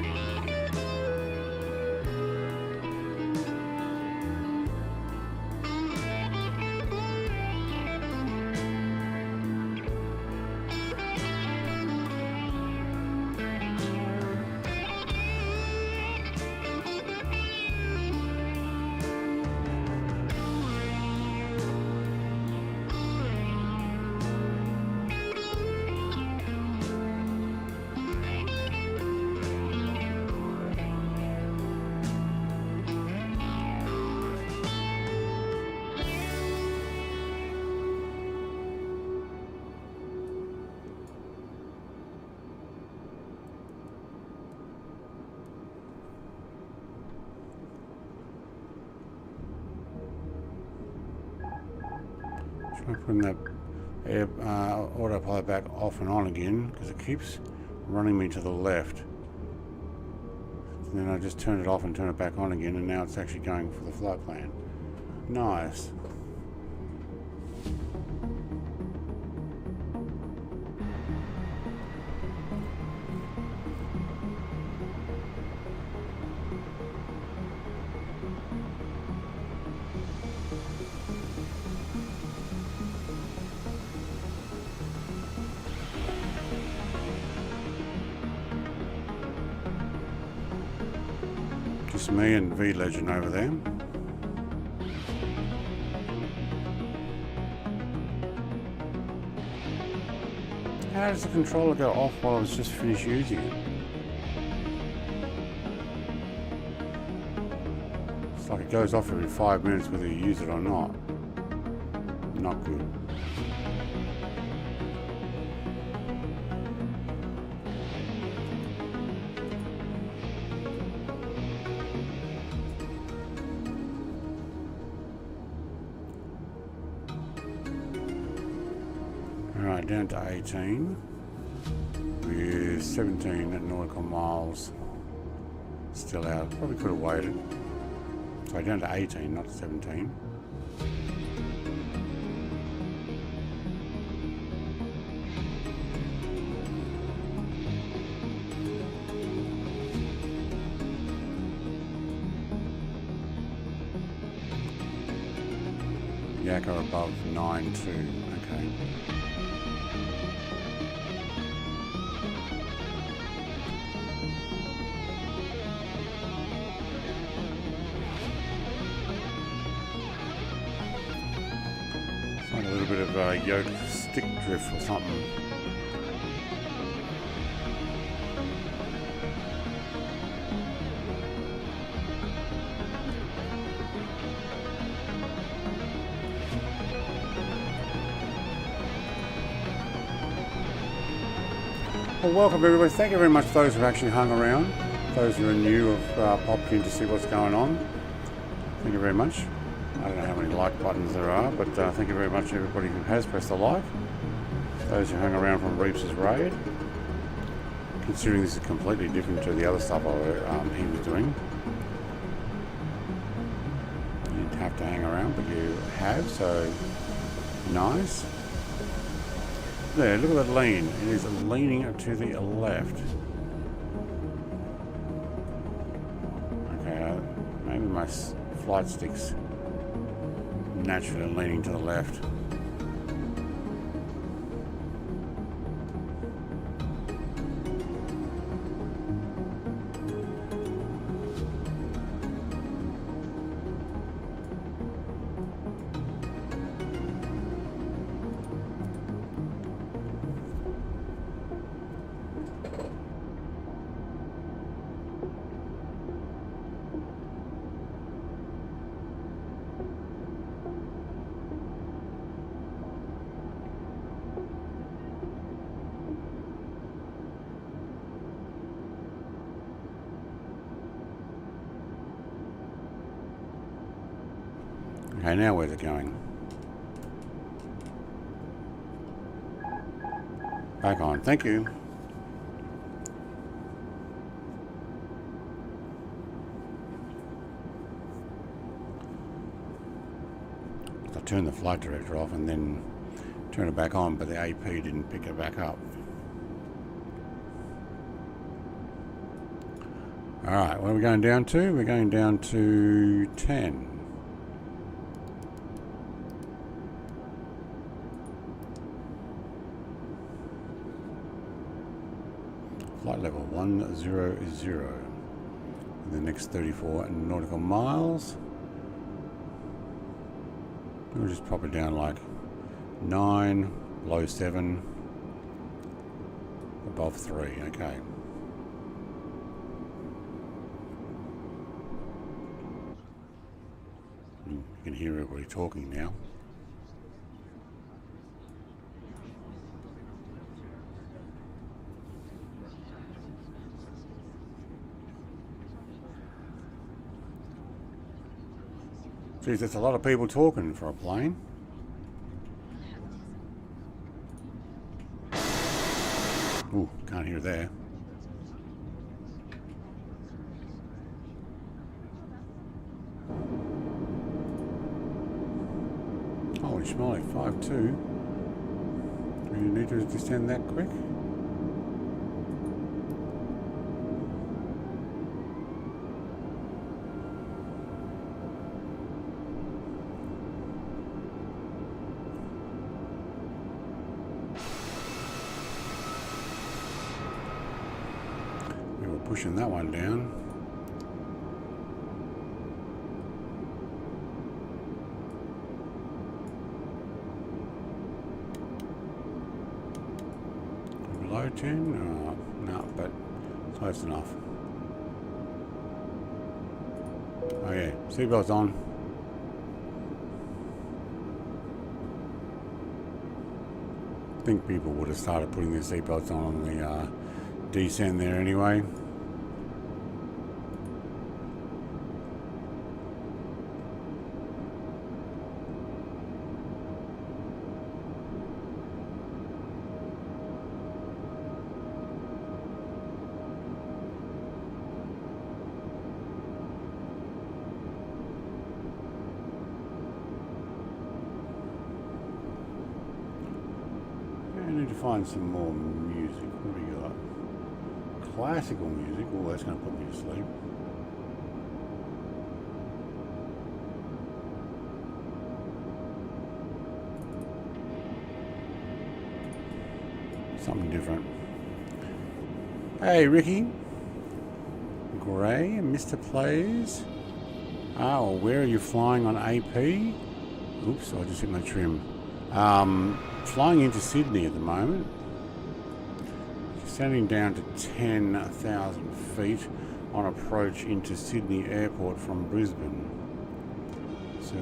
I'm putting that air, autopilot back off and on again because it keeps running me to the left. And then I just turn it off and turn it back on again, and now it's actually going for the flight plan. Nice. Just me and V-Legend over there. How does the controller go off while I was just finished using it? It's like it goes off every 5 minutes whether you use it or not. Not good. Alright, down to 18 with 17 nautical miles still out. Probably could have waited. So down to 18, not 17. Yakka above 9.2. Okay. Like a little bit of yoke stick drift or something. Well, welcome everybody. Thank you very much to those who have actually hung around. Those who are new have popped in to see what's going on. Thank you very much. I don't know how many like buttons there are, but thank you very much to everybody who has pressed the like. Those who hung around from Reeps' raid. Considering this is completely different to the other stuff he was doing. You didn't have to hang around, but you have, so nice. There, look at that lean. It is leaning to the left. Okay, maybe my flight stick's naturally leaning to the left. Okay, now where's it going? Back on, thank you. I turned the flight director off and then turned it back on, but the AP didn't pick it back up. Alright, what are we going down to? We're going down to 10. Flight level 100. The next 34 nautical miles. We'll just pop it down like 9, low 7, above 3. Okay. You can hear everybody talking now. Geez, that's a lot of people talking for a plane. Ooh, can't hear there. Holy schmoly, 5.2. Do you need to descend that quick? We were pushing that one down. Below 10? No, but close enough. Oh yeah, seatbelt's on. I think people would have started putting their seatbelts on the descent there anyway. I need to find some more music. What do we got? Classical music. Oh, that's going to put me to sleep. Something different. Hey, Ricky. Gray, Mr. Plays. Oh, where are you flying on AP? Oops, I just hit my trim. Flying into Sydney at the moment. Descending down to 10,000 feet on approach into Sydney Airport from Brisbane. So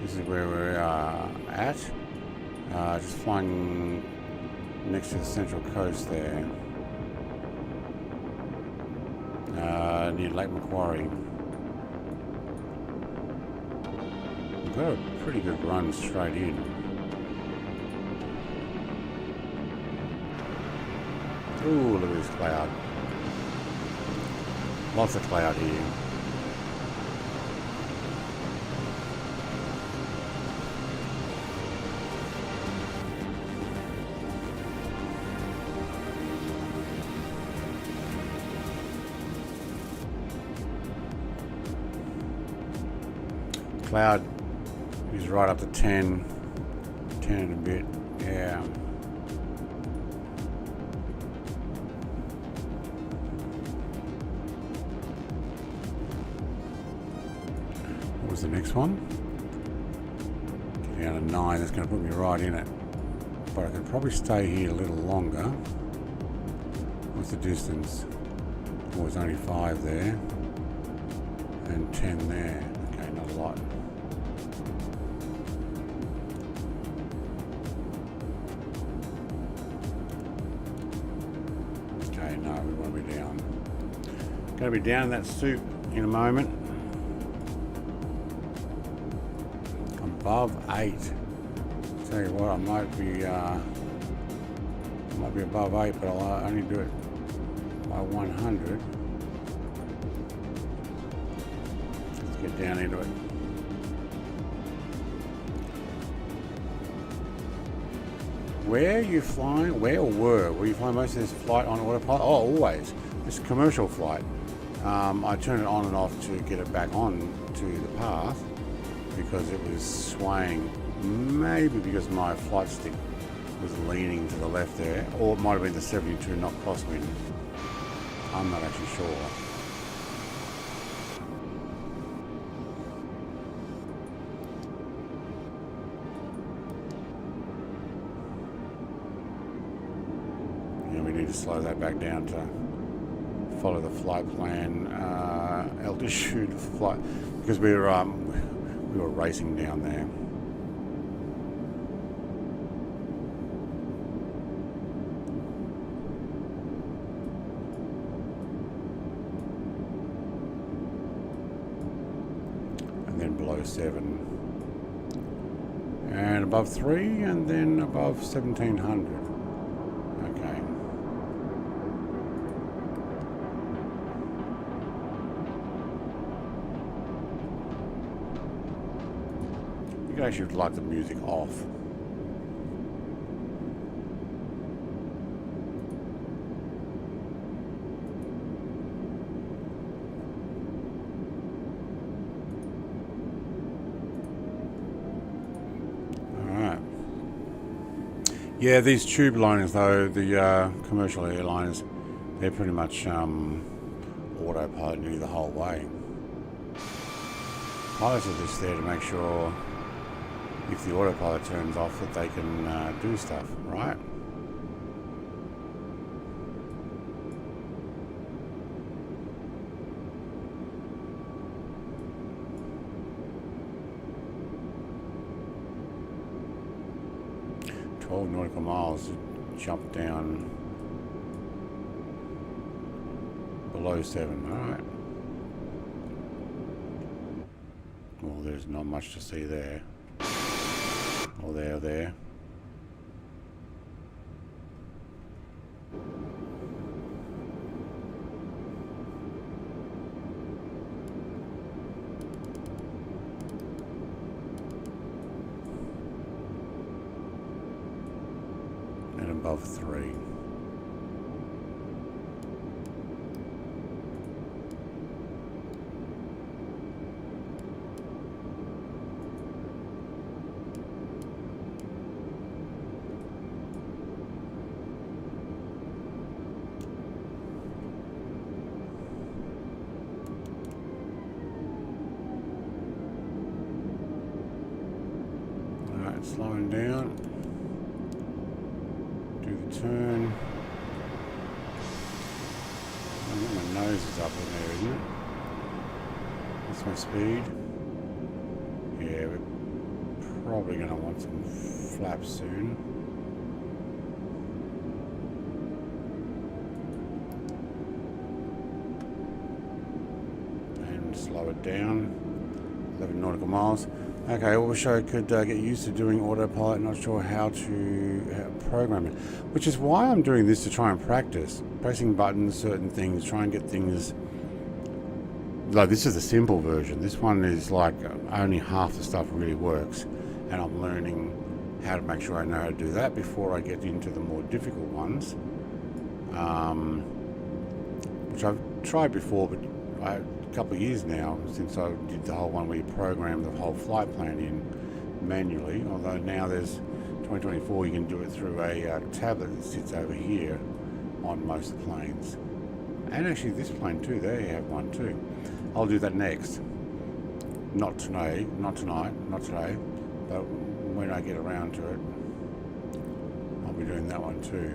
this is where we're at. Just flying next to the Central Coast there. Near Lake Macquarie. We've got a pretty good run straight in. Ooh, look at this cloud. Lots of cloud here. Cloud is right up to 10 and a bit, yeah. What was the next one? Get down to 9, that's going to put me right in it. But I could probably stay here a little longer. What's the distance? Oh, it's only 5 there. And 10 there. Okay, not a lot. Okay, no, we want to be down. Going to be down in that soup in a moment. Above 8. Tell you what, I might be above 8, but I'll only do it by 100. Let's get down into it. Where are you flying? Where or were you flying most of this flight on autopilot? Oh, always. It's a commercial flight. I turn it on and off to get it back on to the path because it was swaying. Maybe because my flight stick was leaning to the left there, or it might have been the 72 knot crosswind. I'm not actually sure. Yeah, we need to slow that back down to follow the flight plan, altitude flight, because we were racing down there. And then below 7. And above 3, and then above 1700. Okay. You can actually like the music off. Yeah, these tube liners though, the commercial airliners, they're pretty much autopilot nearly the whole way. Pilots are just there to make sure if the autopilot turns off that they can do stuff, right? Nautical miles to jump down below 7. Alright. Well, there's not much to see there. Or there. Above 3. Alright, slowing down. Turn. My nose is up in there, isn't it? That's my speed. Yeah, we're probably going to want some flaps soon. And slow it down. 11 nautical miles. Okay, I wish I could get used to doing autopilot, not sure how to program it. Which is why I'm doing this, to try and practice. Pressing buttons, certain things, try and get things... Like, this is the simple version. This one is like only half the stuff really works. And I'm learning how to make sure I know how to do that before I get into the more difficult ones. Which I've tried before, but a couple of years now since I did the whole one where you program the whole flight plan in manually, although now there's 2024 you can do it through a tablet that sits over here on most planes, and actually this plane too, there you have one too. I'll do that next, not today, but when I get around to it I'll be doing that one too.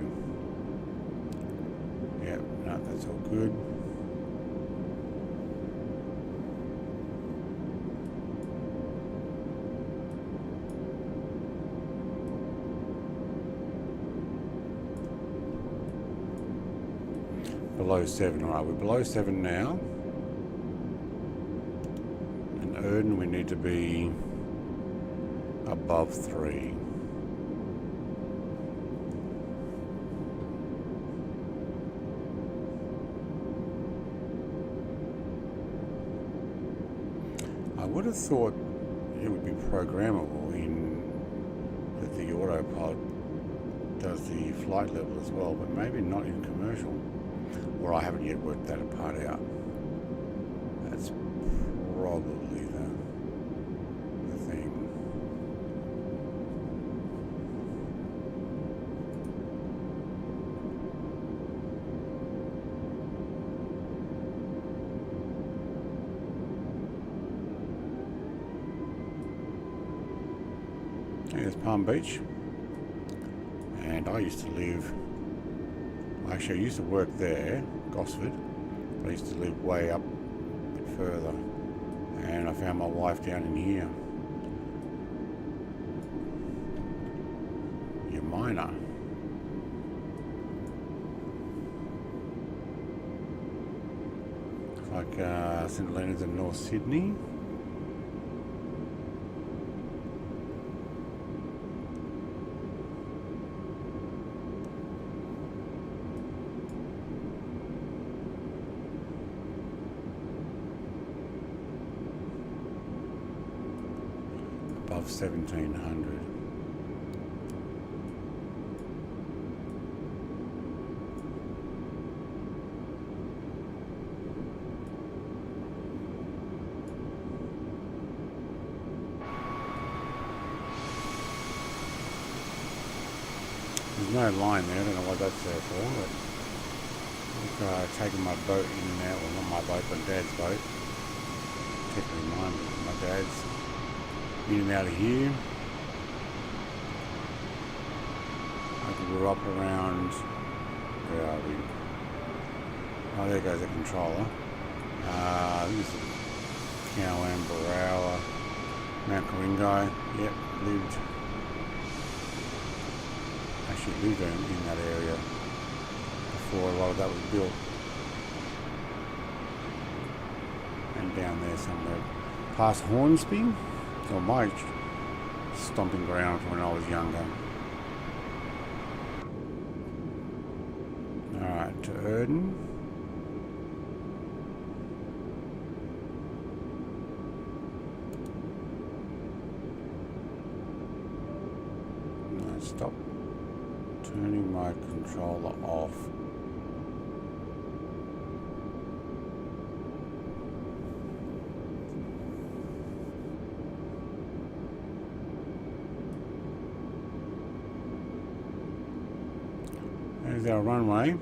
Yeah, no, that's all good. Below 7, alright, we're below 7 now. And Erden we need to be above 3. I would have thought it would be programmable in that the autopilot does the flight level as well, but maybe not in commercial. Or I haven't yet worked that part out. That's probably the thing. There's Palm Beach. And I used to live... Actually, I used to work there, Gosford. I used to live way up a bit further, and I found my wife down in here. Your miner. It's like St Leonard's in North Sydney. above 1700. There's no line there, I don't know what that's there for, but I've taken my boat in and out, well not my boat, but Dad's boat. Technically mine, but my Dad's. In and out of here. I think we're up around, where are we? Oh, there goes the controller. This is Cowan, Barawa, Mount Coringo. Yep, lived. Actually lived in that area before a lot of that was built. And down there somewhere. Past Hornsby, or my stomping ground from when I was younger. Alright, to Erden. No, stop turning my controller off. There's our runway.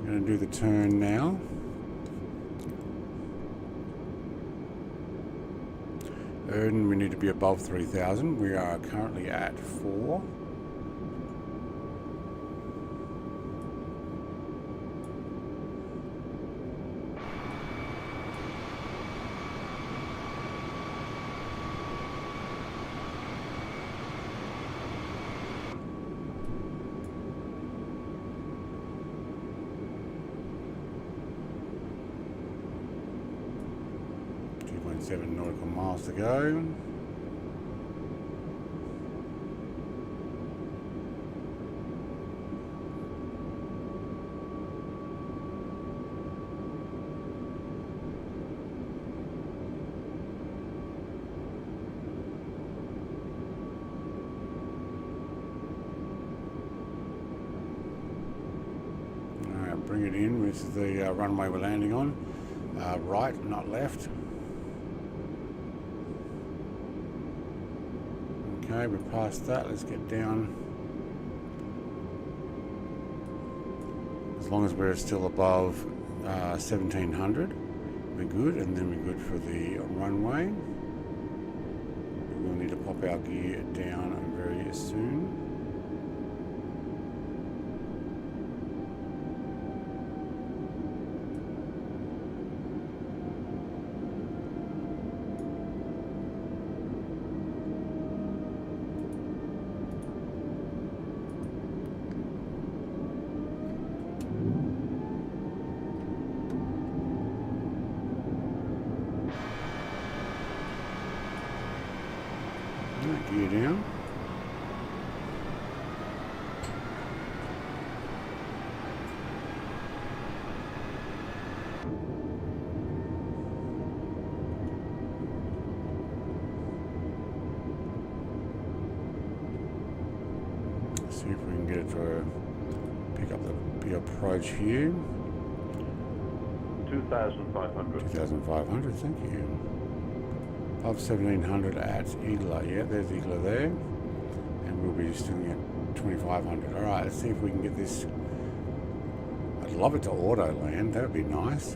We're going to do the turn now. Erden, we need to be above 3,000. We are currently at 4. Seven nautical miles to go. Alright, bring it in. This is the runway we're landing on. Right, not left. Okay, we're past that. Let's get down. As long as we're still above 1700, we're good, and then we're good for the runway. We'll need to pop our gear down very soon. Gear down. Let's see if we can get it to pick up the approach here.
2,500.
2,500, thank you. Above 1700 at Igla. Yeah, there's Igla there. And we'll be just doing it 2,500. Alright, let's see if we can get this. I'd love it to auto land. That would be nice.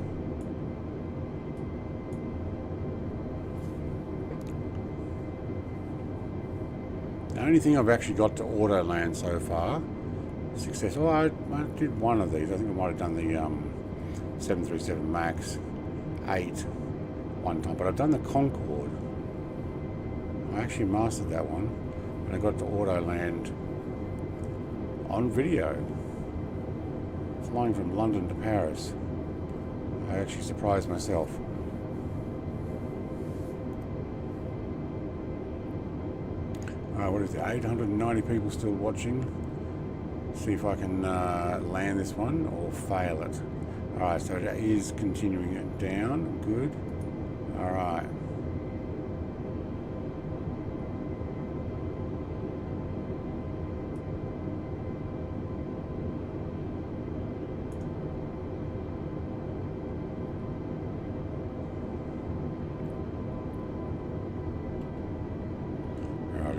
The only thing I've actually got to auto land so far, successful. I did one of these. I think I might have done the 737 MAX 8 one time, but I've done the Concorde. I actually mastered that one, and I got to auto land on video, flying from London to Paris. I actually surprised myself. What is it? 890 people still watching. See if I can land this one or fail it. Alright, so it is continuing it down. Good. Alright.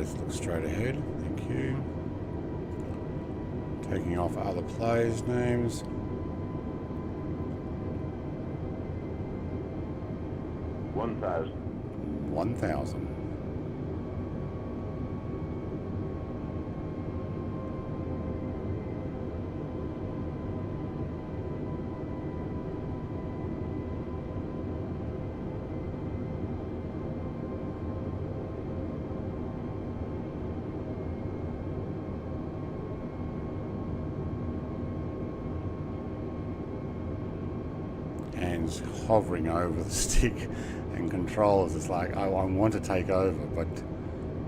let's look straight ahead. Thank you. Taking off other players' names.
$1,000.
1,000. Hands hovering over the stick and controls. It's like, oh, I want to take over, but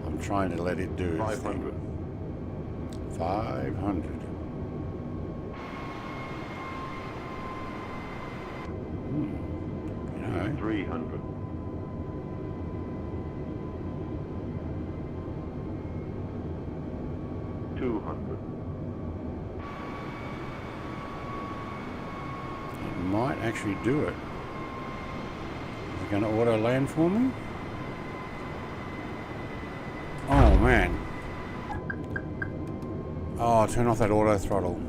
I'm trying to let it do its
500.
thing. 500. You know,
300. 200.
it might actually do it. Is it going to auto land for me? Oh man. Oh, turn off that auto throttle.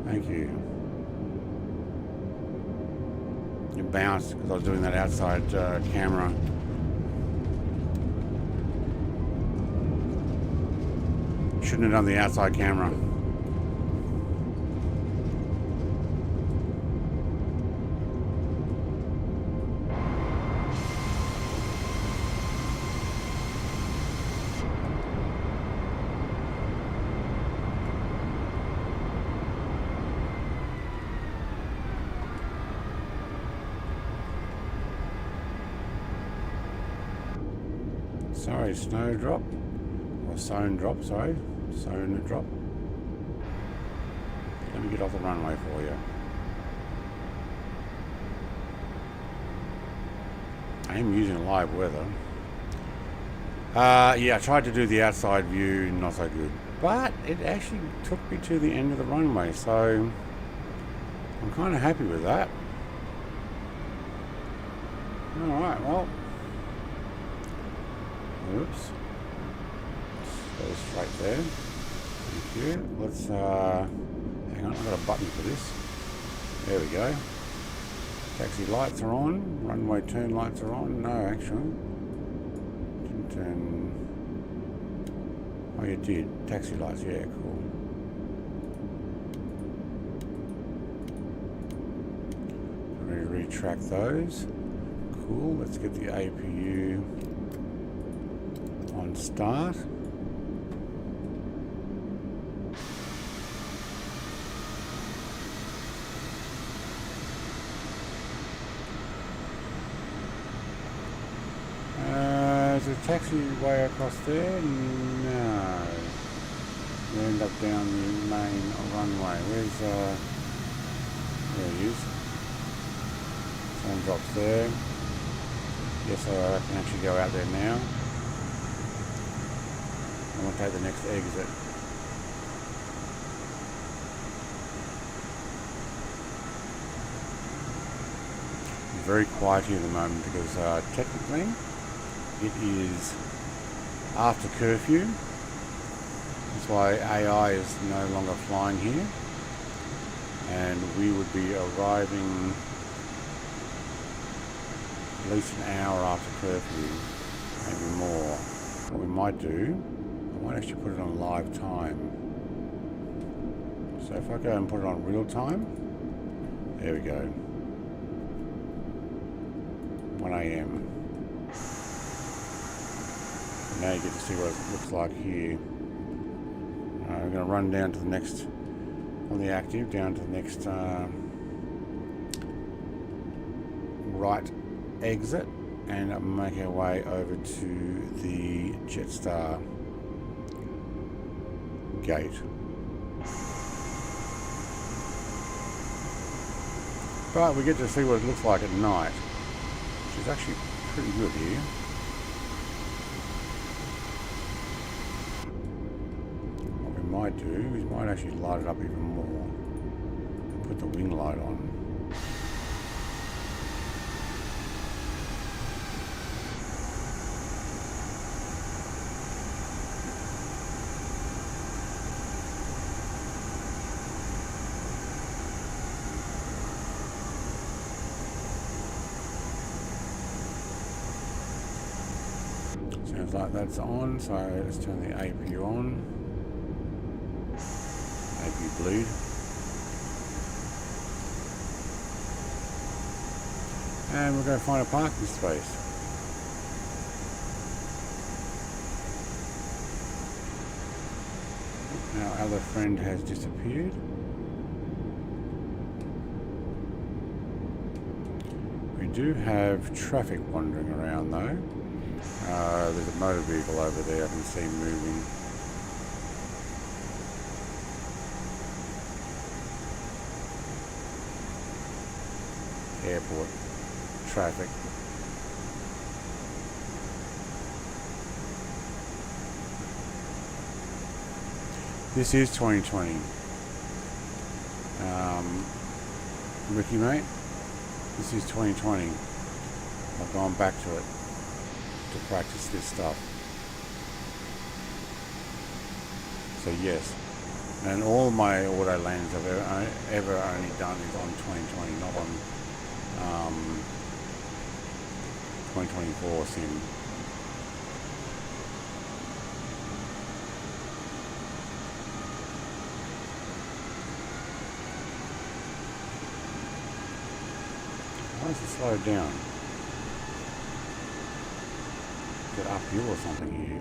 Thank you. It bounced because I was doing that outside camera. Shouldn't have done the outside camera. Sorry, snowdrop. Or zone drop, sorry. Zone drop. Let me get off the runway for you. I am using live weather. Yeah, I tried to do the outside view, not so good. But it actually took me to the end of the runway, so I'm kind of happy with that. Alright, well. Oops. Go straight there. Thank you. Let's, hang on, I've got a button for this. There we go. Taxi lights are on. Runway turn lights are on. No, actually. Didn't turn. Oh, you did. Taxi lights, yeah, cool. I'm going to retract those. Cool. Let's get the APU on start. Is there a taxiway across there? No. We end up down the main runway. Where's there he is. Someone drops there. Yes, I can actually go out there now. I'm going to take the next exit. It's very quiet here at the moment because technically it is after curfew. That's why AI is no longer flying here. And we would be arriving at least an hour after curfew, maybe more. What we might do, I might actually put it on live time. So if I go and put it on real time, there we go. 1 AM. Now you get to see what it looks like here. We're going to run down to the next, on the active, down to the next right exit and make our way over to the Jetstar gate. But we get to see what it looks like at night, which is actually pretty good here. What we might do is might actually light it up even more. Put the wing light on. Sounds like that's on, so let's turn the APU on. APU bleed. And we're going to find a parking space. Our other friend has disappeared. We do have traffic wandering around though. There's a motor vehicle over there I can see moving. Airport traffic. This is 2020. Ricky mate, this is 2020. I've gone back to it to practice this stuff. So yes, and all my auto lands I've ever only done is on 2020, not on 2024 sim. Why is it slowed down? Is it uphill or something here?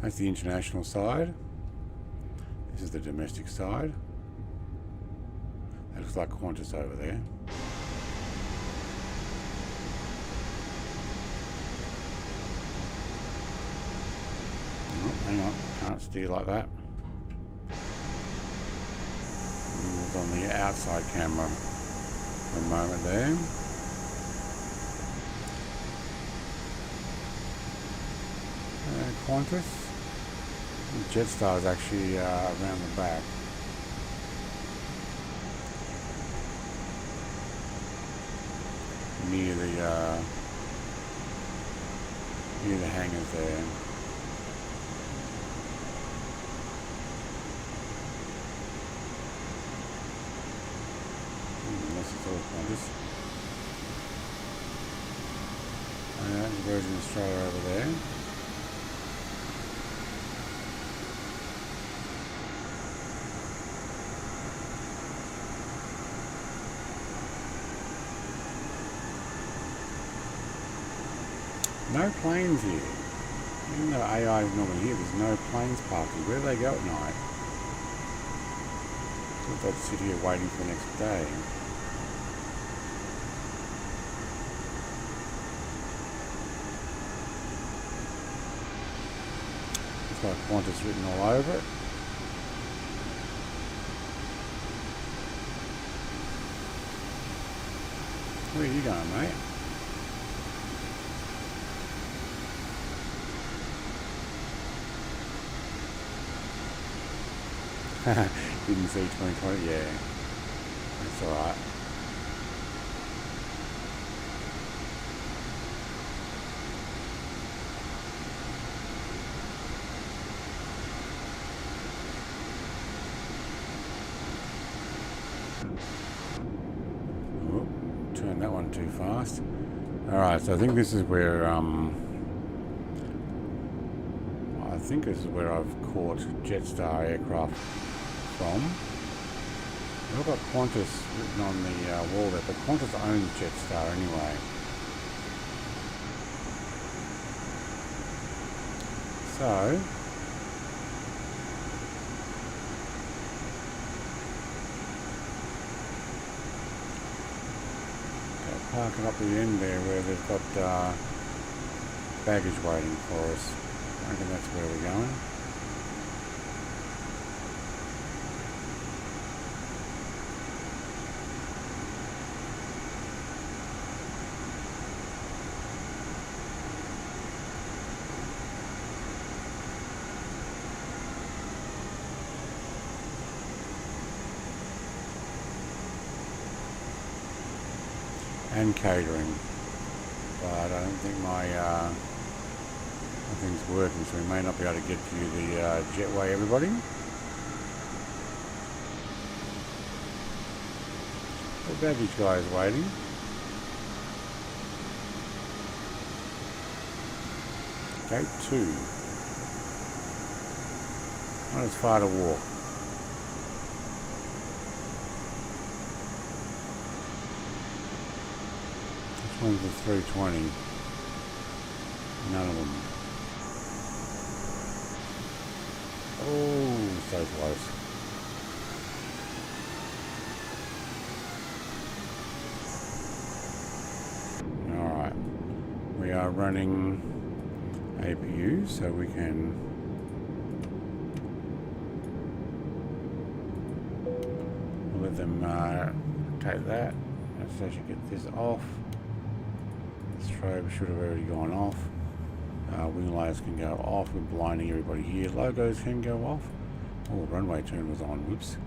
That's the international side. This is the domestic side. That looks like Qantas over there. Hang on, can't steer like that. Moved on the outside camera for a moment there. Qantas. Jetstar is actually around the back. Near the hangars there. Unless it's all Qantas. And Virgin Australia over there. No planes here. Even though AI is normally here, there's no planes parking. Where do they go at night? I thought they'd sit here waiting for the next day. It's got Qantas written all over it. Where are you going, mate? Didn't see 2020, yeah. That's alright. Oh, turn that one too fast. Alright, so I think this is where I've caught Jetstar aircraft from. We've got Qantas written on the wall there, but Qantas owns Jetstar anyway. So, park it up the end there where they've got baggage waiting for us. I reckon that's where we're going. And catering, but I don't think my Nothing's working, so we may not be able to get to the jetway, everybody. The baggage guy is waiting. Gate 2. Not as far to walk. Which one's the 320? None of them. Oh, so close. Alright. We are running APU, so we can let them take that. Let's actually get this off. The strobe should have already gone off. Wing lights can go off. We're blinding everybody here. Logos can go off. Oh, runway turn was on. Whoops.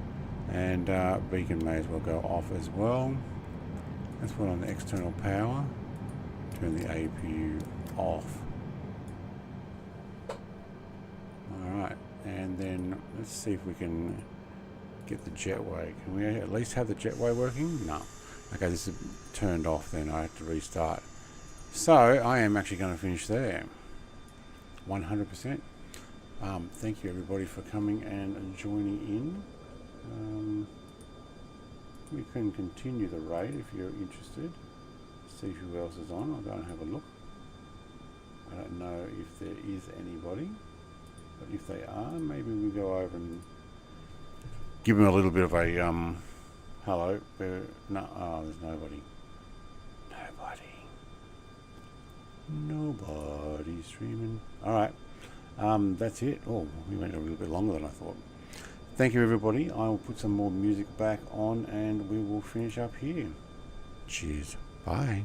And beacon may as well go off as well. Let's put on the external power. Turn the APU off. Alright, and then let's see if we can get the jetway. Can we at least have the jetway working? No. Okay, this is turned off then. I have to restart. So, I am actually going to finish there. 100%. Thank you everybody for coming and joining in. We can continue the raid if you're interested. See who else is on. I'll go and have a look. I don't know if there is anybody. But if they are, maybe we go over and give them a little bit of a hello. No, oh, there's nobody. Nobody streaming. Alright. That's it. Oh, we went a little bit longer than I thought. Thank you everybody. I will put some more music back on and we will finish up here. Cheers. Bye.